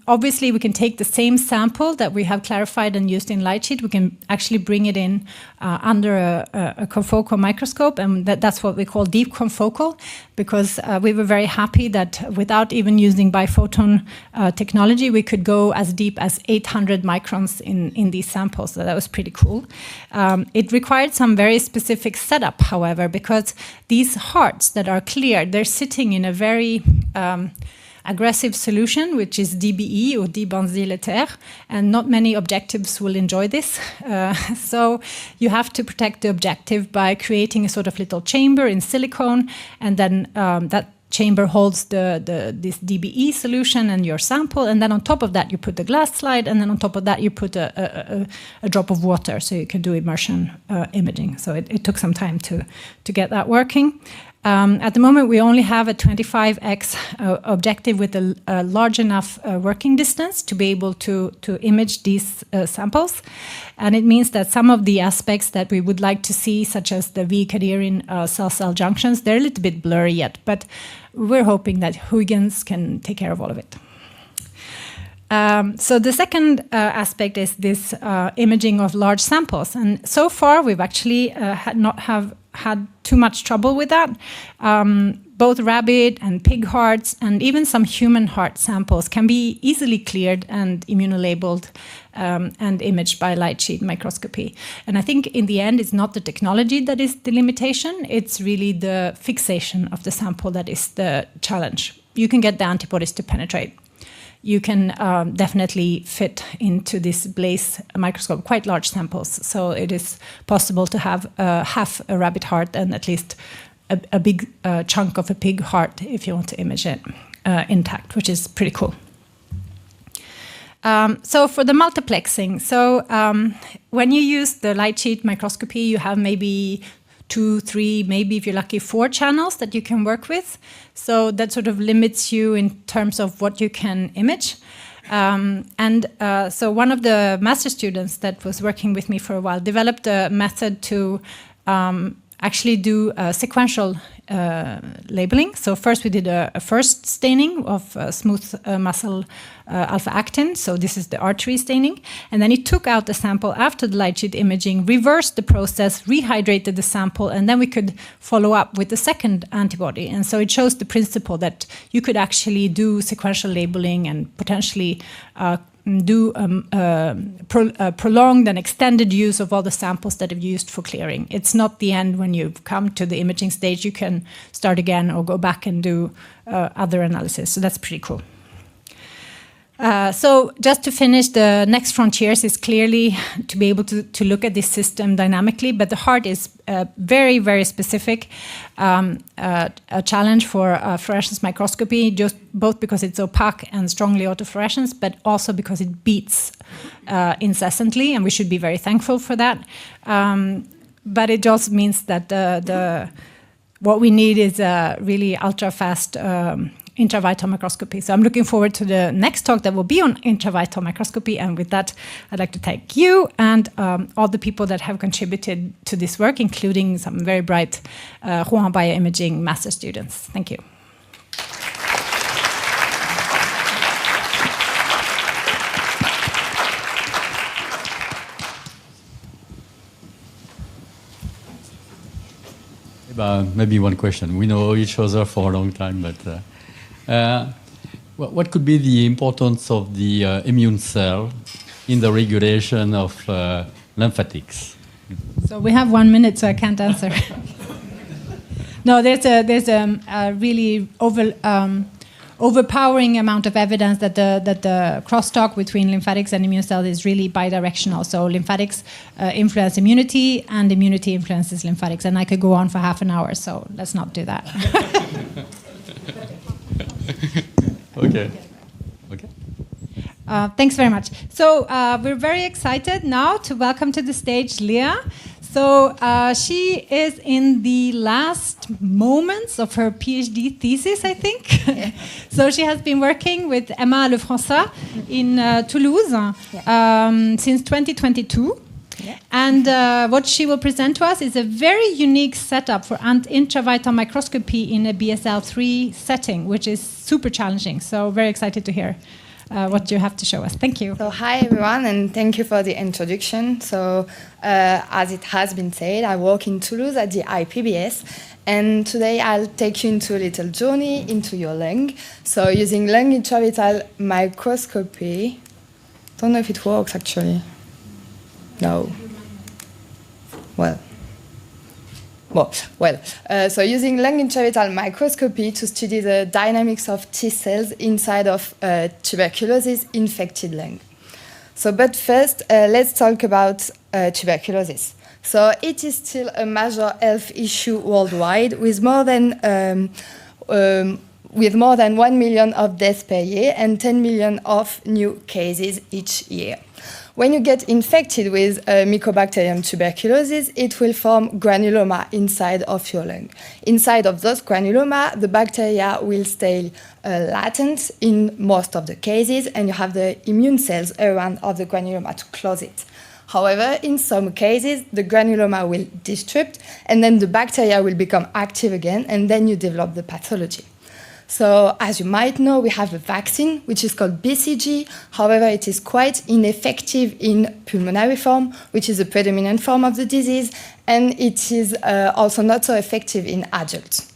Speaker 9: obviously we can take the same sample that we have clarified and used in light sheet. We can actually bring it in under a confocal microscope, and that's what we call deep confocal, because we were very happy that without even using biphoton technology, we could go as deep as 800 microns in these samples. So that was pretty cool. It required some very specific setup, however, because these hearts that are clear, they're sitting in a very aggressive solution, which is DBE or dibenzylester, and not many objectives will enjoy this. So you have to protect the objective by creating a sort of little chamber in silicone, and then that chamber holds this DBE solution and your sample, and then on top of that you put the glass slide, and then on top of that you put a drop of water, so you can do immersion imaging. So it took some time to get that working. At the moment, we only have a 25x objective with a large enough working distance to be able to image these samples. And it means that some of the aspects that we would like to see, such as the V-cadherin cell-cell junctions, they're a little bit blurry yet, but we're hoping that Huygens can take care of all of it. So the second aspect is this imaging of large samples. And so far, we've actually not had too much trouble with that. both rabbit and pig hearts and even some human heart samples can be easily cleared and immunolabeled and imaged by light sheet microscopy. And I think in the end, it's not the technology that is the limitation, it's really the fixation of the sample that is the challenge. You can get the antibodies to penetrate. You can definitely fit into this Blaze microscope quite large samples. So it is possible to have half a rabbit heart and at least a big chunk of a pig heart if you want to image it intact, which is pretty cool. So for the multiplexing, when you use the light sheet microscopy, you have maybe 2, 3, maybe if you're lucky, 4 channels that you can work with. So that sort of limits you in terms of what you can image. So one of the master students that was working with me for a while developed a method to actually do sequential labeling. So first we did a first staining of smooth muscle alpha-actin. So this is the artery staining. And then he took out the sample after the light sheet imaging, reversed the process, rehydrated the sample, and then we could follow up with the second antibody. And so it shows the principle that you could actually do sequential labeling and potentially do prolonged and extended use of all the samples that have used for clearing. It's not the end when you've come to the imaging stage. You can start again or go back and do other analysis. So that's pretty cool. So just to finish, the next frontiers is clearly to be able to look at this system dynamically, but the heart is very, very specific, a challenge for fluorescence microscopy, just both because it's opaque and strongly autofluorescence, but also because it beats incessantly, and we should be very thankful for that. But it just means that what we need is really ultra-fast intravital microscopy. So I'm looking forward to the next talk that will be on intravital microscopy. And with that, I'd like to thank you and all the people that have contributed to this work, including some very bright Rouen bioimaging master students. Thank you.
Speaker 10: Maybe one question. We know each other for a long time, but what could be the importance of the immune cell in the regulation of lymphatics?
Speaker 9: So we have 1 minute, so I can't answer. No, there's a really overpowering amount of evidence that the crosstalk between lymphatics and immune cells is really bidirectional. So lymphatics influence immunity, and immunity influences lymphatics. And I could go on for half an hour, so let's not do that.
Speaker 10: Okay.
Speaker 9: Thanks very much. So we're very excited now to welcome to the stage Leah. So she is in the last moments of her PhD thesis, I think. Yeah. So she has been working with Emma Lefrançois in Toulouse since 2022. Yeah. And what she will present to us is a very unique setup for intravital microscopy in a BSL-3 setting, which is super challenging. So very excited to hear what you have to show us. Thank you.
Speaker 12: So hi everyone, and thank you for the introduction. So as it has been said, I work in Toulouse at the IPBS, and today I'll take you into a little journey into your lung. So using lung intravital microscopy, don't know if it works actually. No. So using lung intravital microscopy to study the dynamics of T cells inside of tuberculosis-infected lung. So, but first, let's talk about tuberculosis. So it is still a major health issue worldwide, with more than 1 million of deaths per year and 10 million of new cases each year. When you get infected with Mycobacterium tuberculosis, it will form granuloma inside of your lung. Inside of those granuloma, the bacteria will stay latent in most of the cases, and you have the immune cells around of the granuloma to close it. However, in some cases, the granuloma will disrupt, and then the bacteria will become active again, and then you develop the pathology. So, as you might know, we have a vaccine, which is called BCG. However, it is quite ineffective in pulmonary form, which is the predominant form of the disease, and it is also not so effective in adults.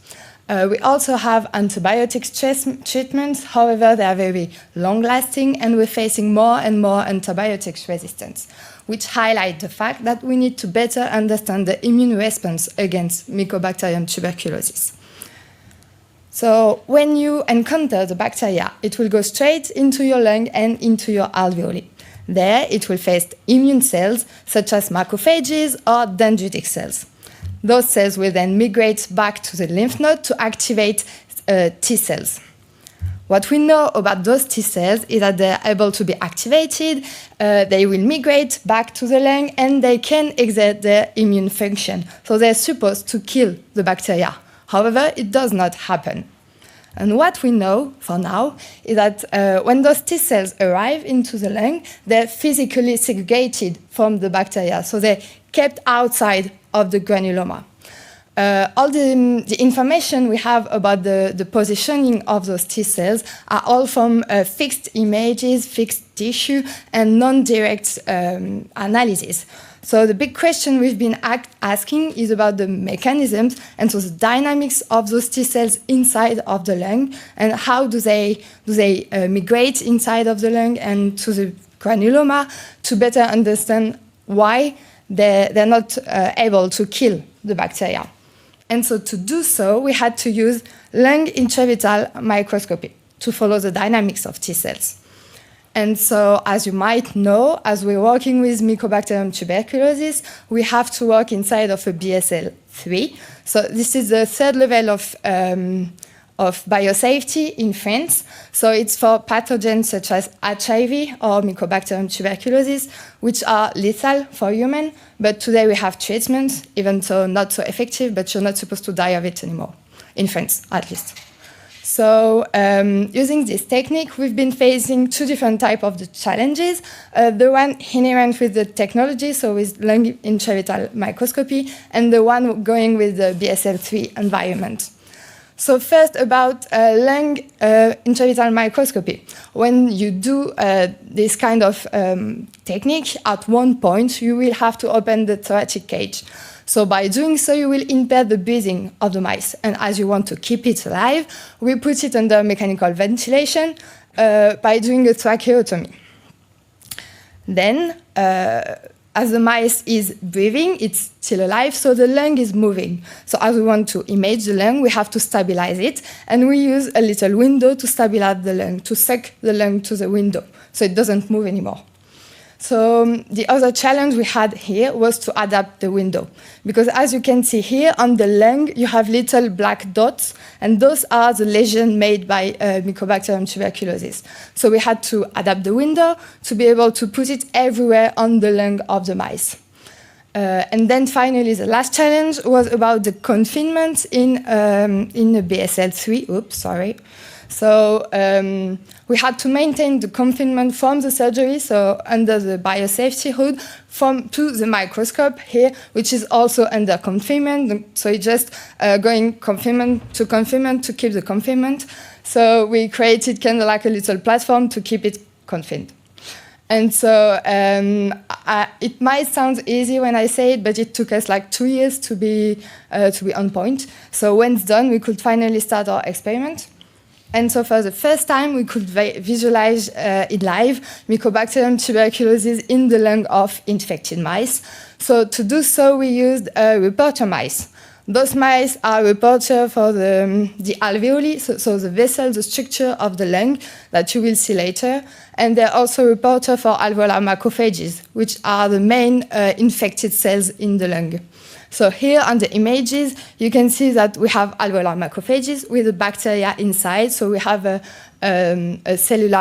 Speaker 12: We also have antibiotics treatments, however, they are very long-lasting, and we're facing more and more antibiotics resistance, which highlight the fact that we need to better understand the immune response against Mycobacterium tuberculosis. So when you encounter the bacteria, it will go straight into your lung and into your alveoli. There, it will face immune cells, such as macrophages or dendritic cells. Those cells will then migrate back to the lymph node to activate T cells. What we know about those T cells is that they're able to be activated, they will migrate back to the lung, and they can exert their immune function. So they're supposed to kill the bacteria. However, it does not happen. And what we know for now is that when those T cells arrive into the lung, they're physically segregated from the bacteria. So they're kept outside of the granuloma. All the information we have about the positioning of those T cells are all from fixed images, fixed tissue, and non-direct analysis. So the big question we've been asking is about the mechanisms and so the dynamics of those T cells inside of the lung, and how do they migrate inside of the lung and to the granuloma to better understand why they're not able to kill the bacteria. And so to do so, we had to use lung intravital microscopy to follow the dynamics of T cells. And so, as you might know, as we're working with Mycobacterium tuberculosis, we have to work inside of a BSL-3. So this is the third level of biosafety in France. So it's for pathogens such as HIV or Mycobacterium tuberculosis, which are lethal for humans. But today we have treatments, even though not so effective, but you're not supposed to die of it anymore, in France at least. So using this technique, we've been facing two different types of the challenges. The one inherent with the technology, so with lung intravital microscopy, and the one going with the BSL-3 environment. So first about lung intravital microscopy. When you do this kind of technique, at one point you will have to open the thoracic cage. So by doing so, you will impair the breathing of the mice. And as you want to keep it alive, we put it under mechanical ventilation by doing a tracheotomy. Then, as the mice is breathing, it's still alive, so the lung is moving. So as we want to image the lung, we have to stabilize it, and we use a little window to stabilize the lung, to suck the lung to the window, so it doesn't move anymore. So the other challenge we had here was to adapt the window. Because as you can see here on the lung, you have little black dots, and those are the lesions made by Mycobacterium tuberculosis. So we had to adapt the window to be able to put it everywhere on the lung of the mice. And then finally, the last challenge was about the confinement in the BSL-3. Oops, sorry. So we had to maintain the confinement from the surgery, so under the biosafety hood, to the microscope here, which is also under confinement. So it's just going confinement to keep the confinement. So we created kind of like a little platform to keep it confined. And so it might sound easy when I say it, but it took us like 2 years to be on point. So when it's done, we could finally start our experiment. And so for the first time, we could visualize it live, Mycobacterium tuberculosis in the lung of infected mice. So to do so, we used reporter mice. Those mice are reporter for the alveoli, so the vessel, the structure of the lung that you will see later. And they're also reporter for alveolar macrophages, which are the main infected cells in the lung. So here on the images, you can see that we have alveolar macrophages with the bacteria inside. So we have a single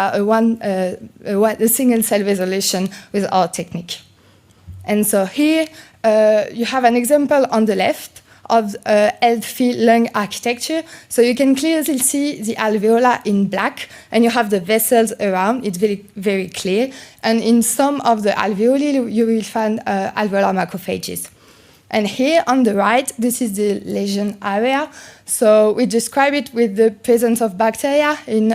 Speaker 12: cell resolution with our technique. And so here you have an example on the left of healthy lung architecture. So you can clearly see the alveolar in black, and you have the vessels around. It's very, very clear. And in some of the alveoli, you will find alveolar macrophages. And here on the right, this is the lesion area. So we describe it with the presence of bacteria in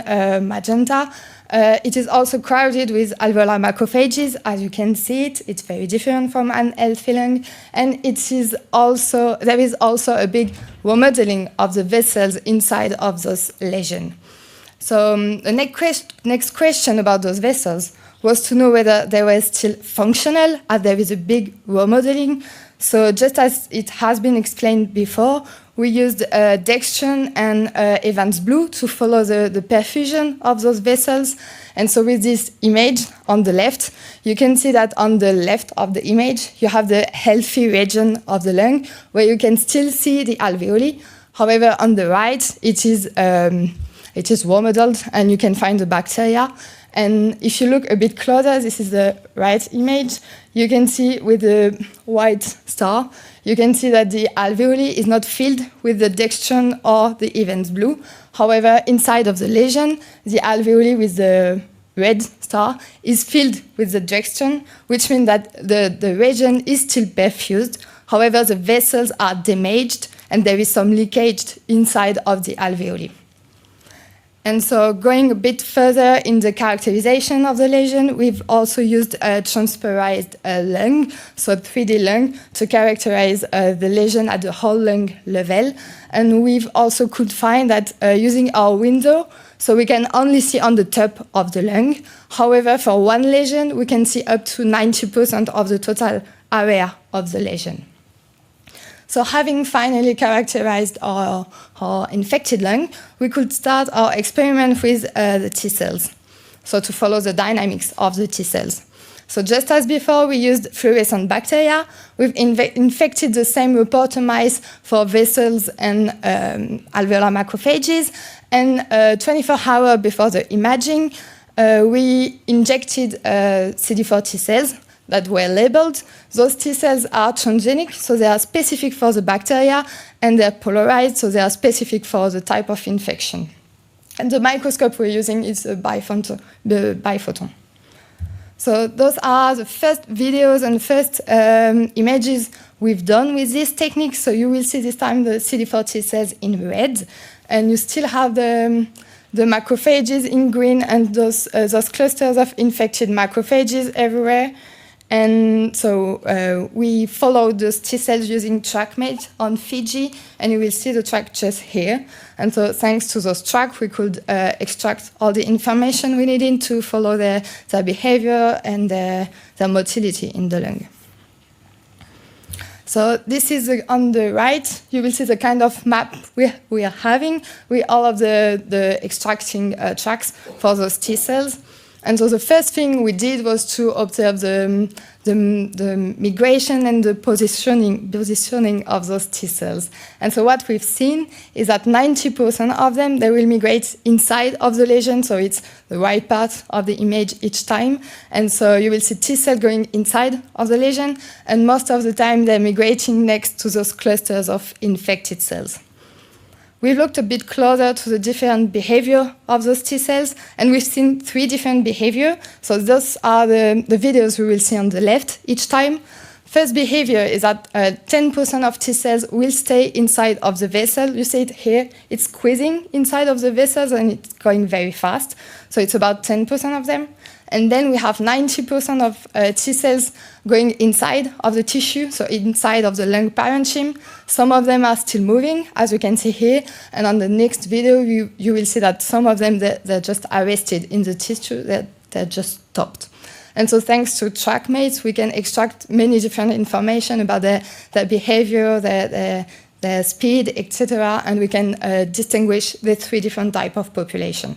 Speaker 12: magenta, It is also crowded with alveolar macrophages. As you can see it's very different from an healthy lung. And there is also a big remodeling of the vessels inside of those lesions. So the next question about those vessels was to know whether they were still functional, as there is a big remodeling. So just as it has been explained before, we used dextran and Evans blue to follow the perfusion of those vessels. And so with this image on the left, you can see that on the left of the image, you have the healthy region of the lung, where you can still see the alveoli. However, on the right, it is remodeled, and you can find the bacteria. And if you look a bit closer, this is the right image, you can see with the white star, you can see that the alveoli is not filled with the dextran or the Evans blue. However, inside of the lesion, the alveoli with the red star is filled with the dextran, which means that the region is still perfused. However, the vessels are damaged and there is some leakage inside of the alveoli. And so going a bit further in the characterization of the lesion, we've also used a transperized lung, so 3D lung, to characterize the lesion at the whole lung level. And we've also could find that using our window, so we can only see on the top of the lung. However, for one lesion, we can see up to 90% of the total area of the lesion. So having finally characterized our infected lung, we could start our experiment with the T cells, so to follow the dynamics of the T cells. So just as before, we used fluorescent bacteria. We've infected the same reporter mice for vessels and alveolar macrophages. And 24 hours before the imaging, we injected CD4 T cells that were labeled. Those T cells are transgenic, so they are specific for the bacteria, and they're polarized, so they are specific for the type of infection. And the microscope we're using is the biphoton. So those are the first videos and first images we've done with this technique. So you will see this time the CD4 T cells in red, and you still have the macrophages in green, and those clusters of infected macrophages everywhere. And so we followed those T cells using TrackMate on Fiji, and you will see the track just here. And so thanks to those tracks, we could extract all the information we needed to follow their behavior and their motility in the lung. So this is on the right, you will see the kind of map we are having with all of the extracting tracks for those T cells. And so the first thing we did was to observe the migration and the positioning of those T cells. And so what we've seen is that 90% of them, they will migrate inside of the lesion, so it's the right part of the image each time. And so you will see T cells going inside of the lesion, and most of the time they're migrating next to those clusters of infected cells. We've looked a bit closer to the different behavior of those T cells, and we've seen 3 different behaviors. So those are the videos we will see on the left each time. First behavior is that 10% of T cells will stay inside of the vessel. You see it here, it's squeezing inside of the vessels and it's going very fast. So it's about 10% of them. And then we have 90% of T cells going inside of the tissue, so inside of the lung parenchyma. Some of them are still moving, as you can see here. And on the next video, you will see that some of them, they're just arrested in the tissue, they're just stopped. And so thanks to TrackMates, we can extract many different information about their behavior, their speed, etc. And we can distinguish the 3 different types of population.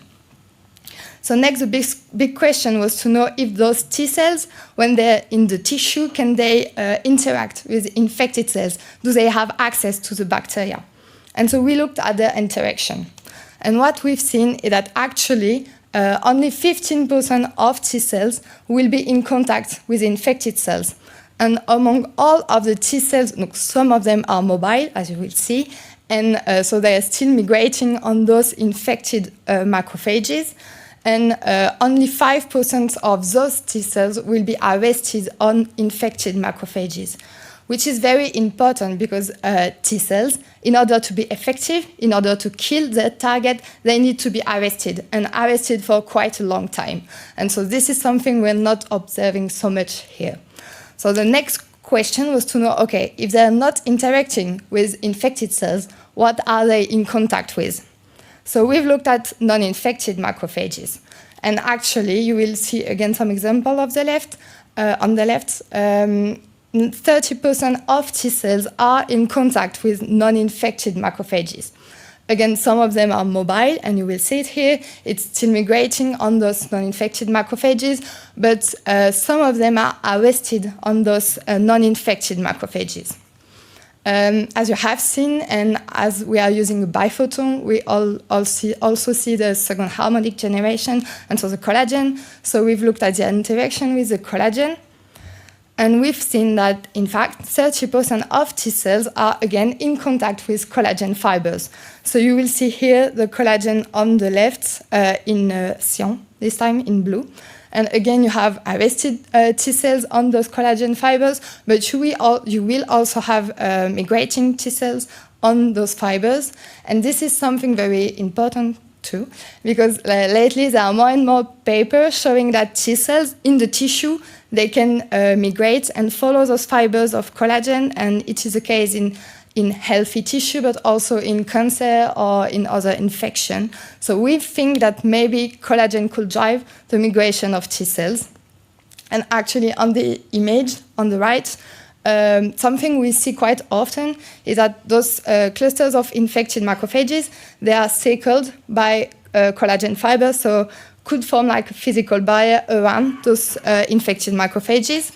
Speaker 12: So next, the big question was to know if those T cells, when they're in the tissue, can they interact with infected cells? Do they have access to the bacteria? And so we looked at their interaction. And what we've seen is that actually only 15% of T cells will be in contact with infected cells. And among all of the T cells, look, some of them are mobile, as you will see, and so they are still migrating on those infected macrophages. And only 5% of those T cells will be arrested on infected macrophages. which is very important because T cells, in order to be effective, in order to kill the target, they need to be arrested, and arrested for quite a long time. And so this is something we're not observing so much here. So the next question was to know, okay, if they're not interacting with infected cells, what are they in contact with? So we've looked at non-infected macrophages. And actually, you will see again some example of the left. On the left, 30% of T cells are in contact with non-infected macrophages. Again, some of them are mobile, and you will see it here. It's still migrating on those non-infected macrophages, but some of them are arrested on those non-infected macrophages. As you have seen, and as we are using a biphoton, we also see the second harmonic generation, and so the collagen. So we've looked at the interaction with the collagen. And we've seen that, in fact, 30% of T cells are, again, in contact with collagen fibers. So you will see here the collagen on the left in cyan, this time in blue. And again, you have arrested T cells on those collagen fibers, but you will also have migrating T cells on those fibers. And this is something very important too, because lately there are more and more papers showing that T cells in the tissue, they can migrate and follow those fibers of collagen, and it is the case in healthy tissue, but also in cancer or in other infection. So we think that maybe collagen could drive the migration of T cells. And actually on the image on the right, something we see quite often is that those clusters of infected macrophages, they are circled by collagen fibers, so could form like a physical barrier around those infected macrophages.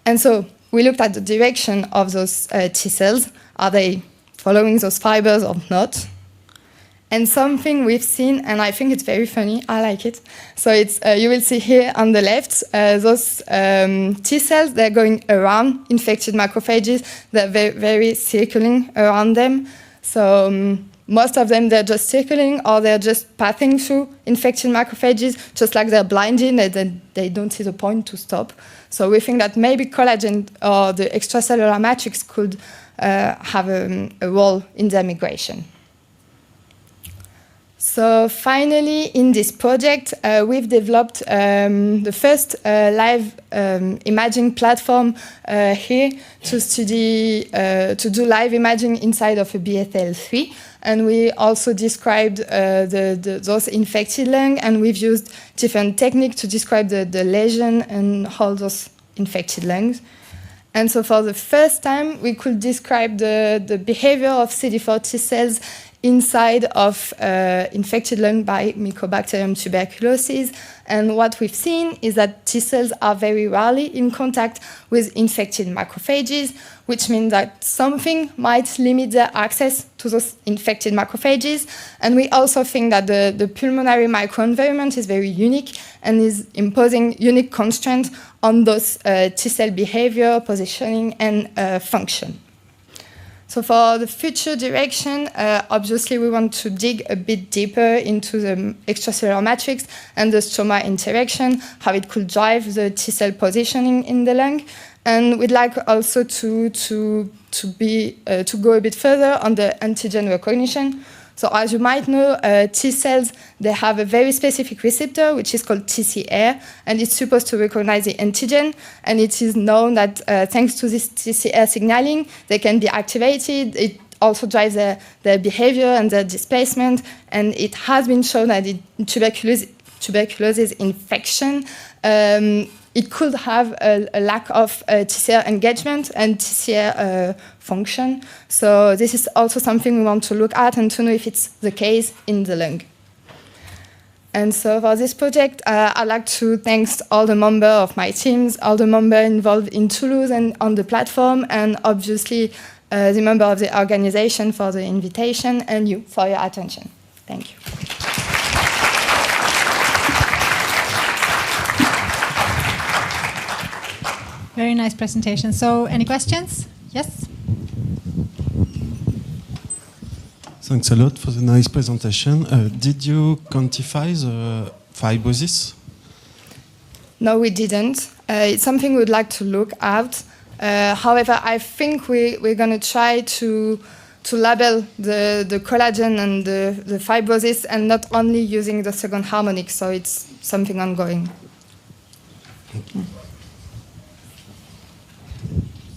Speaker 12: And so we looked at the direction of those T cells. Are they following those fibers or not? And something we've seen, and I think it's very funny, I like it. So it's you will see here on the left, those T cells, they're going around infected macrophages. They're very circling around them. So most of them, they're just circling or they're just passing through infected macrophages, just like they're blinded and they don't see the point to stop. So we think that maybe collagen or the extracellular matrix could have a role in their migration. So finally, in this project, we've developed the first live imaging platform here to study, to do live imaging inside of a BSL-3. And we also described those infected lungs, and we've used different techniques to describe the lesion and all those infected lungs. And so for the first time, we could describe the behavior of CD4 T cells inside of infected lung by Mycobacterium tuberculosis. And what we've seen is that T cells are very rarely in contact with infected macrophages, which means that something might limit their access to those infected macrophages. And we also think that the pulmonary microenvironment is very unique and is imposing unique constraints on those T cell behavior, positioning, and function. So for the future direction, obviously we want to dig a bit deeper into the extracellular matrix and the stroma interaction, how it could drive the T cell positioning in the lung. And we'd like also to go a bit further on the antigen recognition. So as you might know, T cells, they have a very specific receptor, which is called TCR, and it's supposed to recognize the antigen. And it is known that thanks to this TCR signaling, they can be activated. It also drives their behavior and their displacement. And it has been shown that in tuberculosis infection, it could have a lack of TCR engagement and TCR function. So this is also something we want to look at and to know if it's the case in the lung. And so for this project, I'd like to thank all the members of my teams, all the members involved in Toulouse and on the platform, and obviously the member of the organization for the invitation, and you for your attention. Thank you.
Speaker 9: Very nice presentation. So, any questions? Yes?
Speaker 22: Thanks a lot for the nice presentation. Did you quantify the fibrosis?
Speaker 12: No, we didn't. It's something we'd like to look at. However, I think we're going to try to label the collagen and the fibrosis, and not only using the second harmonic, so it's something ongoing.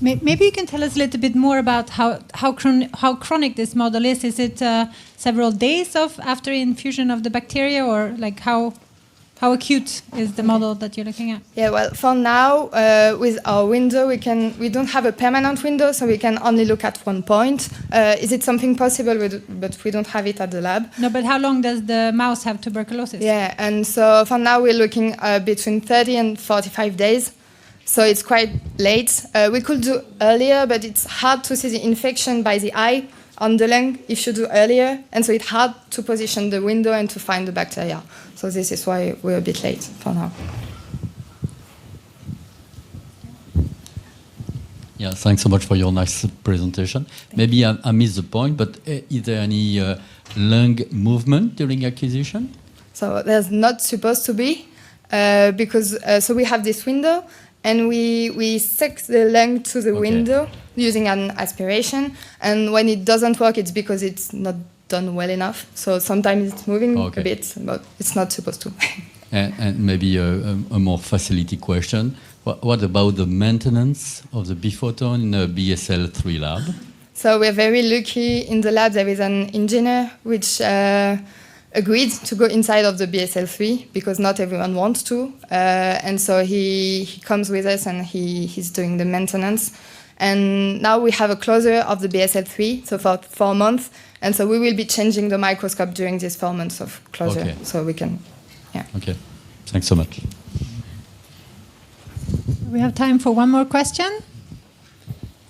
Speaker 9: Maybe you can tell us a little bit more about how chronic this model is. Is it several days after infusion of the bacteria, or like how acute is the model that you're looking at?
Speaker 12: Yeah, well, for now, with our window, we don't have a permanent window, so we can only look at one point. Is it something possible, but we don't have it at the lab?
Speaker 9: No, but how long does the mouse have tuberculosis?
Speaker 12: Yeah, and so for now, we're looking between 30 and 45 days. So it's quite late. We could do earlier, but it's hard to see the infection by the eye on the lung if you do earlier. And so it's hard to position the window and to find the bacteria. So this is why we're a bit late for now.
Speaker 10: Yeah, thanks so much for your nice presentation. Maybe I missed the point, but is there any lung movement during acquisition?
Speaker 12: So there's not supposed to be, because so we have this window, and we suck the lung to the window using an aspiration. And when it doesn't work, it's because it's not done well enough. So sometimes it's moving a bit, but it's not supposed to.
Speaker 10: And maybe a more facility question. What about the maintenance of the biphoton in a BSL-3 lab?
Speaker 12: So we're very lucky in the lab. There is an engineer which agreed to go inside of the BSL-3 because not everyone wants to. And so he comes with us and he's doing the maintenance. And now we have a closure of the BSL-3, so for 4 months. And so we will be changing the microscope during these 4 months of closure. So we can, yeah.
Speaker 10: Okay, thanks so much.
Speaker 9: We have time for one more question.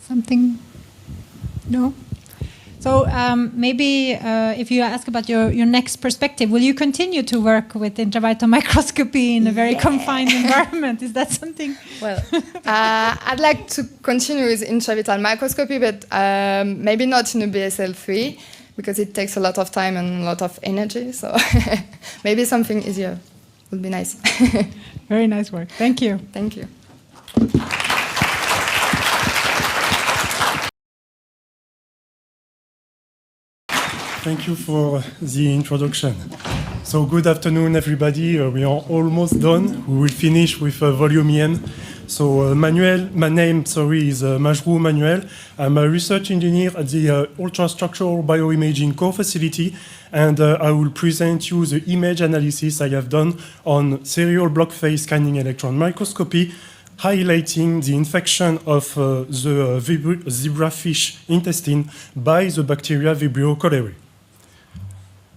Speaker 9: Something? No? So maybe if you ask about your next perspective, will you continue to work with intravital microscopy in a very confined environment? Is that something?
Speaker 12: Well, I'd like to continue with intravital microscopy, but maybe not in a BSL-3 because it takes a lot of time and a lot of energy. So maybe something easier would be nice.
Speaker 9: Very nice work. Thank you.
Speaker 12: Thank you.
Speaker 6: Thank you for the introduction. So good afternoon, everybody. We are almost done. We will finish with volume EM. So my name is Majrou Manuel. I'm a research engineer at the ultrastructural bioimaging core facility, and I will present you the image analysis I have done on serial block phase scanning electron microscopy, highlighting the infection of the zebrafish intestine by the bacteria Vibrio cholerae.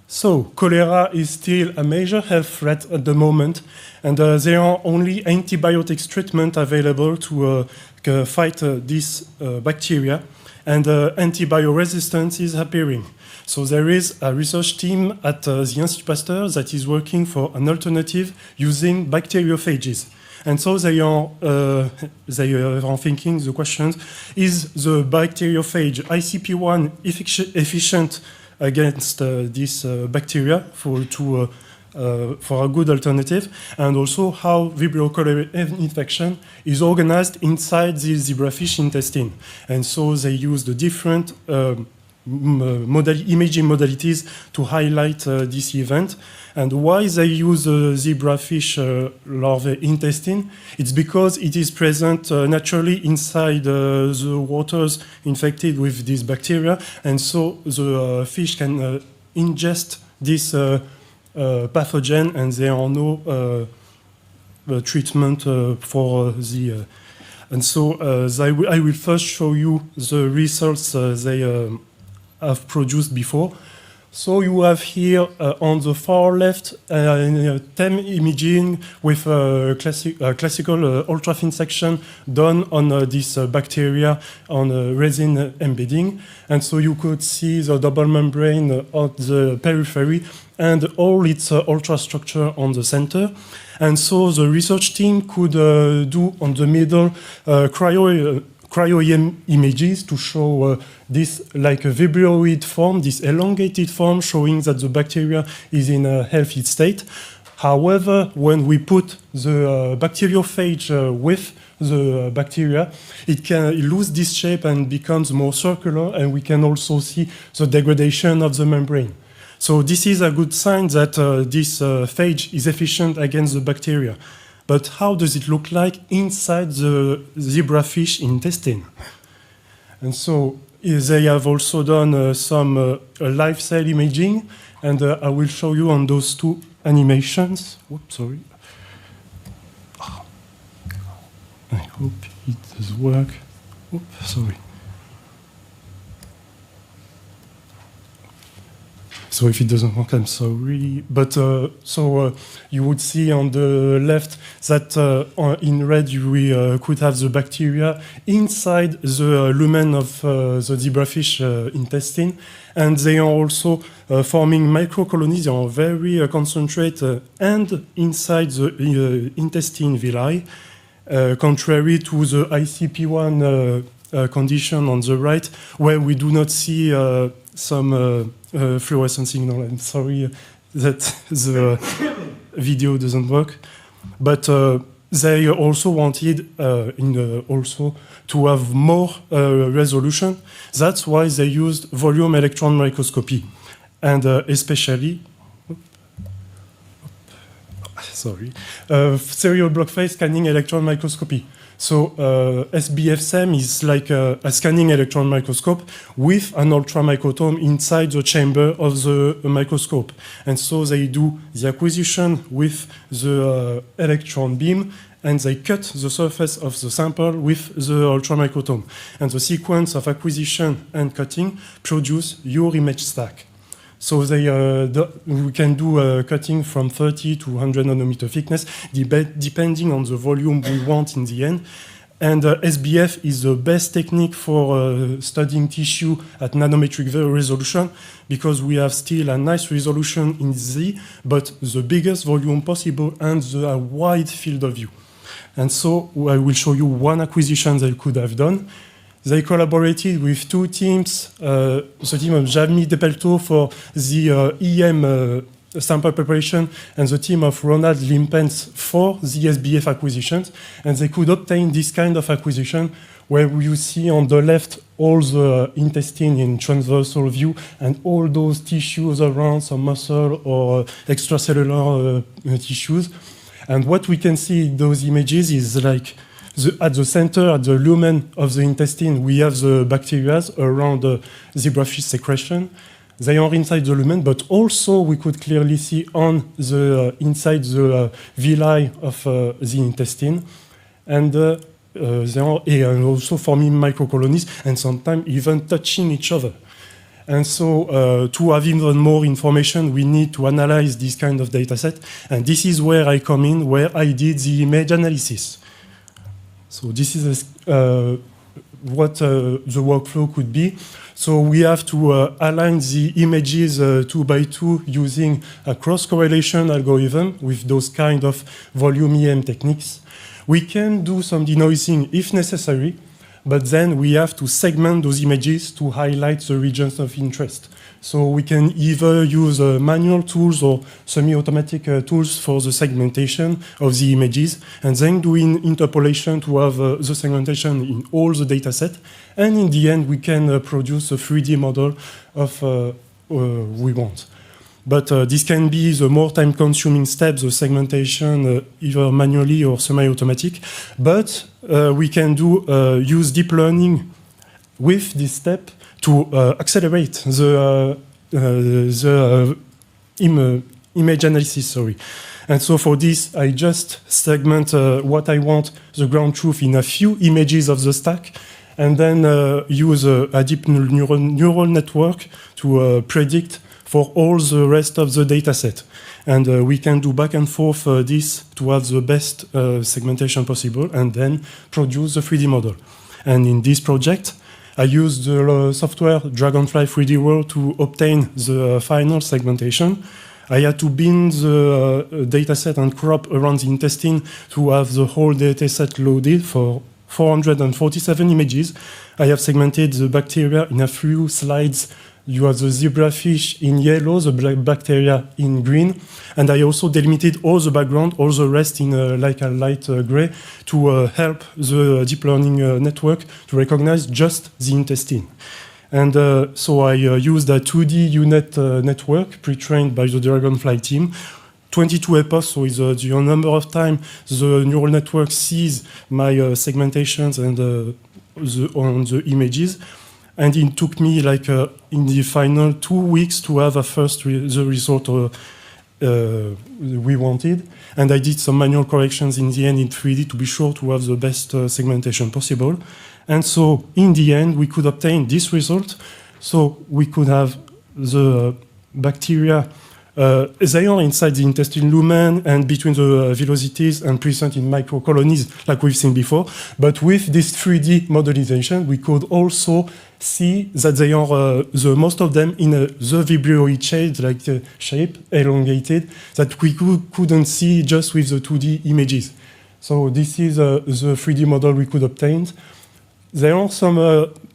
Speaker 6: So, cholera is still a major health threat at the moment, and there are only antibiotics treatment available to fight this bacteria, and antibioresistance is appearing. So there is a research team at the Institut Pasteur that is working for an alternative using bacteriophages. And so they are thinking the question, is the bacteriophage ICP1 efficient against this bacteria for a good alternative, and also how Vibrio cholerae infection is organized inside the zebrafish intestine. And so they use the different imaging modalities to highlight this event. And why they use the zebrafish larvae intestine? It's because it is present naturally inside the waters infected with this bacteria, and so the fish can ingest this pathogen, and there are no treatment for the. And so I will first show you the results they have produced before. So you have here on the far left TEM imaging with classical ultra-thin section done on this bacteria on resin embedding. And so you could see the double membrane on the periphery and all its ultrastructure on the center. And so the research team could do on the middle cryo images to show this like a vibrioid form, this elongated form, showing that the bacteria is in a healthy state. However, when we put the bacteriophage with the bacteria, it can lose this shape and becomes more circular, and we can also see the degradation of the membrane. So this is a good sign that this phage is efficient against the bacteria. But how does it look like inside the zebrafish intestine? And so they have also done some live cell imaging, and I will show you on those two animations. Whoops, sorry. I hope it does work. Oops, sorry. So if it doesn't work, I'm sorry. But you would see on the left that in red we could have the bacteria inside the lumen of the zebrafish intestine, and they are also forming microcolonies. They are very concentrated and inside the intestine villi, contrary to the ICP1 condition on the right, where we do not see some fluorescent signal. I'm sorry that the video doesn't work, but they also wanted also to have more resolution. That's why they used volume electron microscopy, and especially serial block phase scanning electron microscopy. So SBFSEM is like a scanning electron microscope with an ultramicrotome inside the chamber of the microscope. And so they do the acquisition with the electron beam, and they cut the surface of the sample with the ultramicrotome. And the sequence of acquisition and cutting produce your image stack. So we can do cutting from 30 to 100 nanometer thickness, depending on the volume we want in the end. And SBF is the best technique for studying tissue at nanometric resolution, because we have still a nice resolution in Z, but the biggest volume possible and a wide field of view. And so I will show you one acquisition they could have done. They collaborated with two teams, the team of Jamie Depelto for the EM sample preparation and the team of Ronald Limpens for the SBF acquisitions. And they could obtain this kind of acquisition where you see on the left all the intestine in transversal view and all those tissues around, some muscle or extracellular tissues. And what we can see in those images is like at the center, at the lumen of the intestine, we have the bacteria around the zebrafish secretion. They are inside the lumen, but also we could clearly see on the inside the villi of the intestine, and they are also forming microcolonies and sometimes even touching each other. And so to have even more information, we need to analyze this kind of data set, and this is where I come in, where I did the image analysis. So this is what the workflow could be. So we have to align the images 2 by 2 using a cross-correlation algorithm with those kind of volume EM techniques. We can do some denoising if necessary, but then we have to segment those images to highlight the regions of interest. So we can either use manual tools or semi-automatic tools for the segmentation of the images, and then doing interpolation to have the segmentation in all the data set. And in the end, we can produce a 3D model of we want. But this can be the more time-consuming step, the segmentation, either manually or semi-automatic. But we can use deep learning with this step to accelerate the image analysis. And so for this, I just segment what I want, the ground truth, in a few images of the stack, and then use a deep neural network to predict for all the rest of the data set. And we can do back and forth this to have the best segmentation possible and then produce the 3D model. And in this project, I used the software Dragonfly 3D World to obtain the final segmentation. I had to bin the dataset and crop around the intestine to have the whole dataset loaded for 447 images. I have segmented the bacteria in a few slides. You have the zebrafish in yellow, the black bacteria in green, and I also delimited all the background, all the rest in like a light gray to help the deep learning network to recognize just the intestine. And so I used a 2D UNet network pre-trained by the Dragonfly team. 22 epochs, so is the number of times the neural network sees my segmentations and on the images. And it took me like in the final 2 weeks to have the result we wanted. And I did some manual corrections in the end in 3D to be sure to have the best segmentation possible. And so in the end, we could obtain this result. So we could have the bacteria, they are inside the intestine lumen and between the velocities and present in microcolonies like we've seen before. But with this 3D modelization, we could also see that they are, most of them in the vibrio shape, like shape, elongated, that we couldn't see just with the 2D images. So this is the 3D model we could obtain. There are some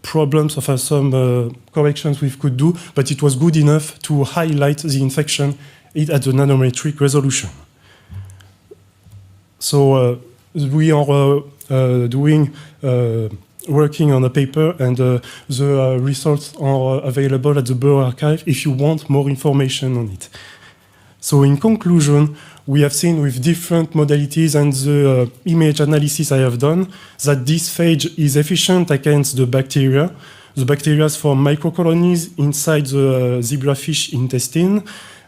Speaker 6: problems of some corrections we could do, but it was good enough to highlight the infection at the nanometric resolution. So we are working on a paper, and the results are available at the Burr Archive if you want more information on it. So in conclusion, we have seen with different modalities and the image analysis I have done that this phage is efficient against the bacteria. The bacteria form microcolonies inside the zebrafish intestine.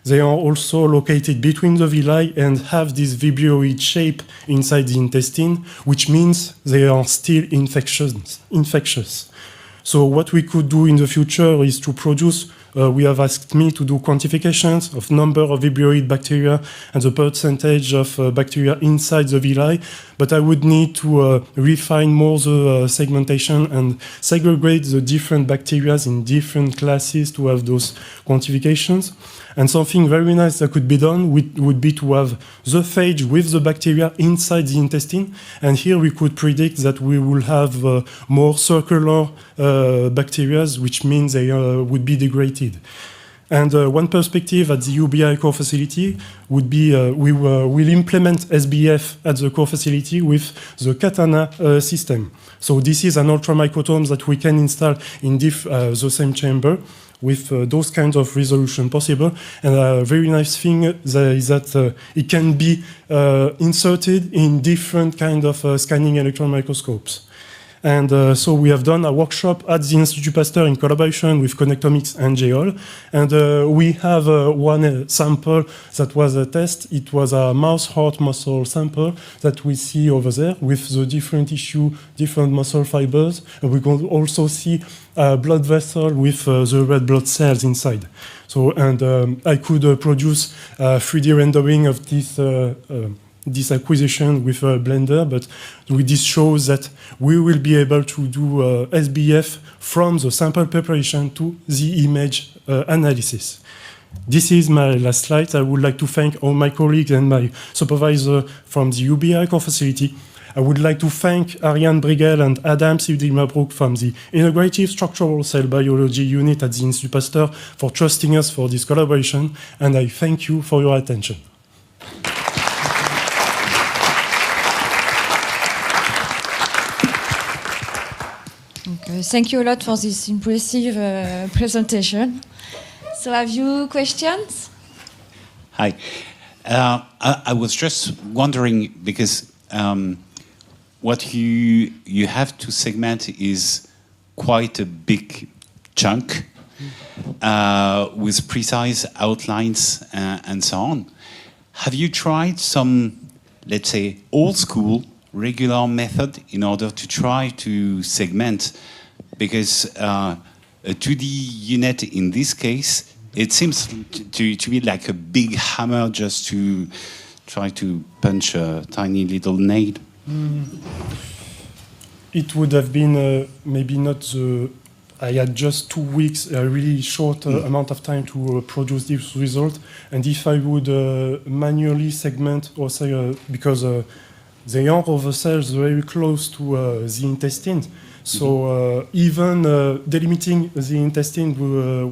Speaker 6: They are also located between the villi and have this vibroid shape inside the intestine, which means they are still infectious. So what we could do in the future is to produce we have asked me to do quantifications of number of vibroid bacteria and the percentage of bacteria inside the villi, but I would need to refine more the segmentation and segregate the different bacteria in different classes to have those quantifications. And something very nice that could be done would be to have the phage with the bacteria inside the intestine. And here we could predict that we will have more circular bacteria, which means they would be degraded. And one perspective at the UBI core facility would be we will implement SBF at the core facility with the Katana system. So this is an ultramicrotome that we can install in the same chamber with those kinds of resolution possible. And a very nice thing is that it can be inserted in different kind of scanning electron microscopes. And so we have done a workshop at the Institut Pasteur in collaboration with Connectomics and GEOL. And we have one sample that was a test. It was a mouse heart muscle sample that we see over there with the different tissue, different muscle fibers. And we can also see a blood vessel with the red blood cells inside. So, and I could produce 3D rendering of this acquisition with a Blender, but this shows that we will be able to do SBF from the sample preparation to the image analysis. This is my last slide. I would like to thank all my colleagues and my supervisor from the UBI core facility. I would like to thank Ariane Brigel and Adam Sivdi-Mabrouk from the Integrative Structural Cell Biology Unit at the Institut Pasteur for trusting us for this collaboration, and I thank you for your attention.
Speaker 5: Okay, thank you a lot for this impressive presentation. So have you questions?
Speaker 20: Hi. I was just wondering, because what you have to segment is quite a big chunk with precise outlines and so on. Have you tried some, let's say, old school regular method in order to try to segment? Because a 2D unit in this case, it seems to be like a big hammer just to try to punch a tiny little nail.
Speaker 6: It would have been maybe not the... I had just 2 weeks, a really short amount of time to produce this result. And if I would manually segment, or say, because they are of the cells very close to the intestine. So even delimiting the intestine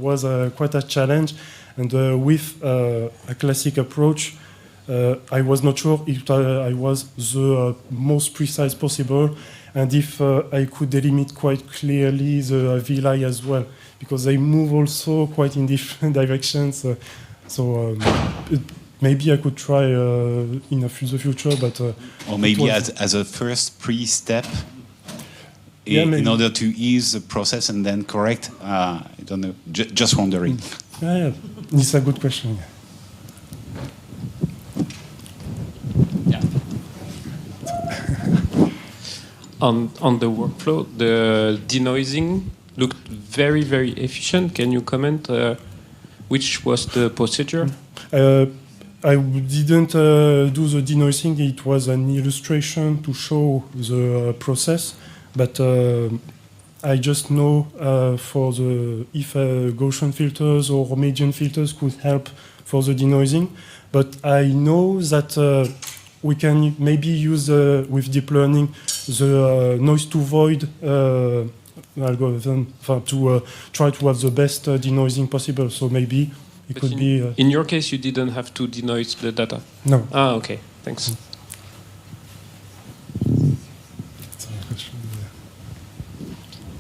Speaker 6: was quite a challenge. And with a classic approach, I was not sure if I was the most precise possible, and if I could delimit quite clearly the villi as well, because they move also quite in different directions. Maybe I could try in the future, but
Speaker 20: or maybe as a first pre-step, in order to ease the process and then correct. I don't know. Just wondering.
Speaker 6: Yeah, it's a good question.
Speaker 18: On the workflow, the denoising looked very, very efficient. Can you comment which was the procedure?
Speaker 6: I didn't do the denoising. It was an illustration to show the process, but I just know for if Gaussian filters or median filters could help for the denoising. But I know that we can maybe use with deep learning the noise to void algorithm to try to have the best denoising possible. So maybe it could be.
Speaker 18: In your case, you didn't have to denoise the data.
Speaker 6: No.
Speaker 18: Ah, okay. Thanks.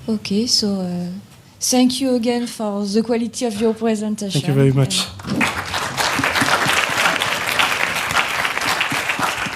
Speaker 5: Okay, so thank you again for the quality of your presentation.
Speaker 6: Thank you very much.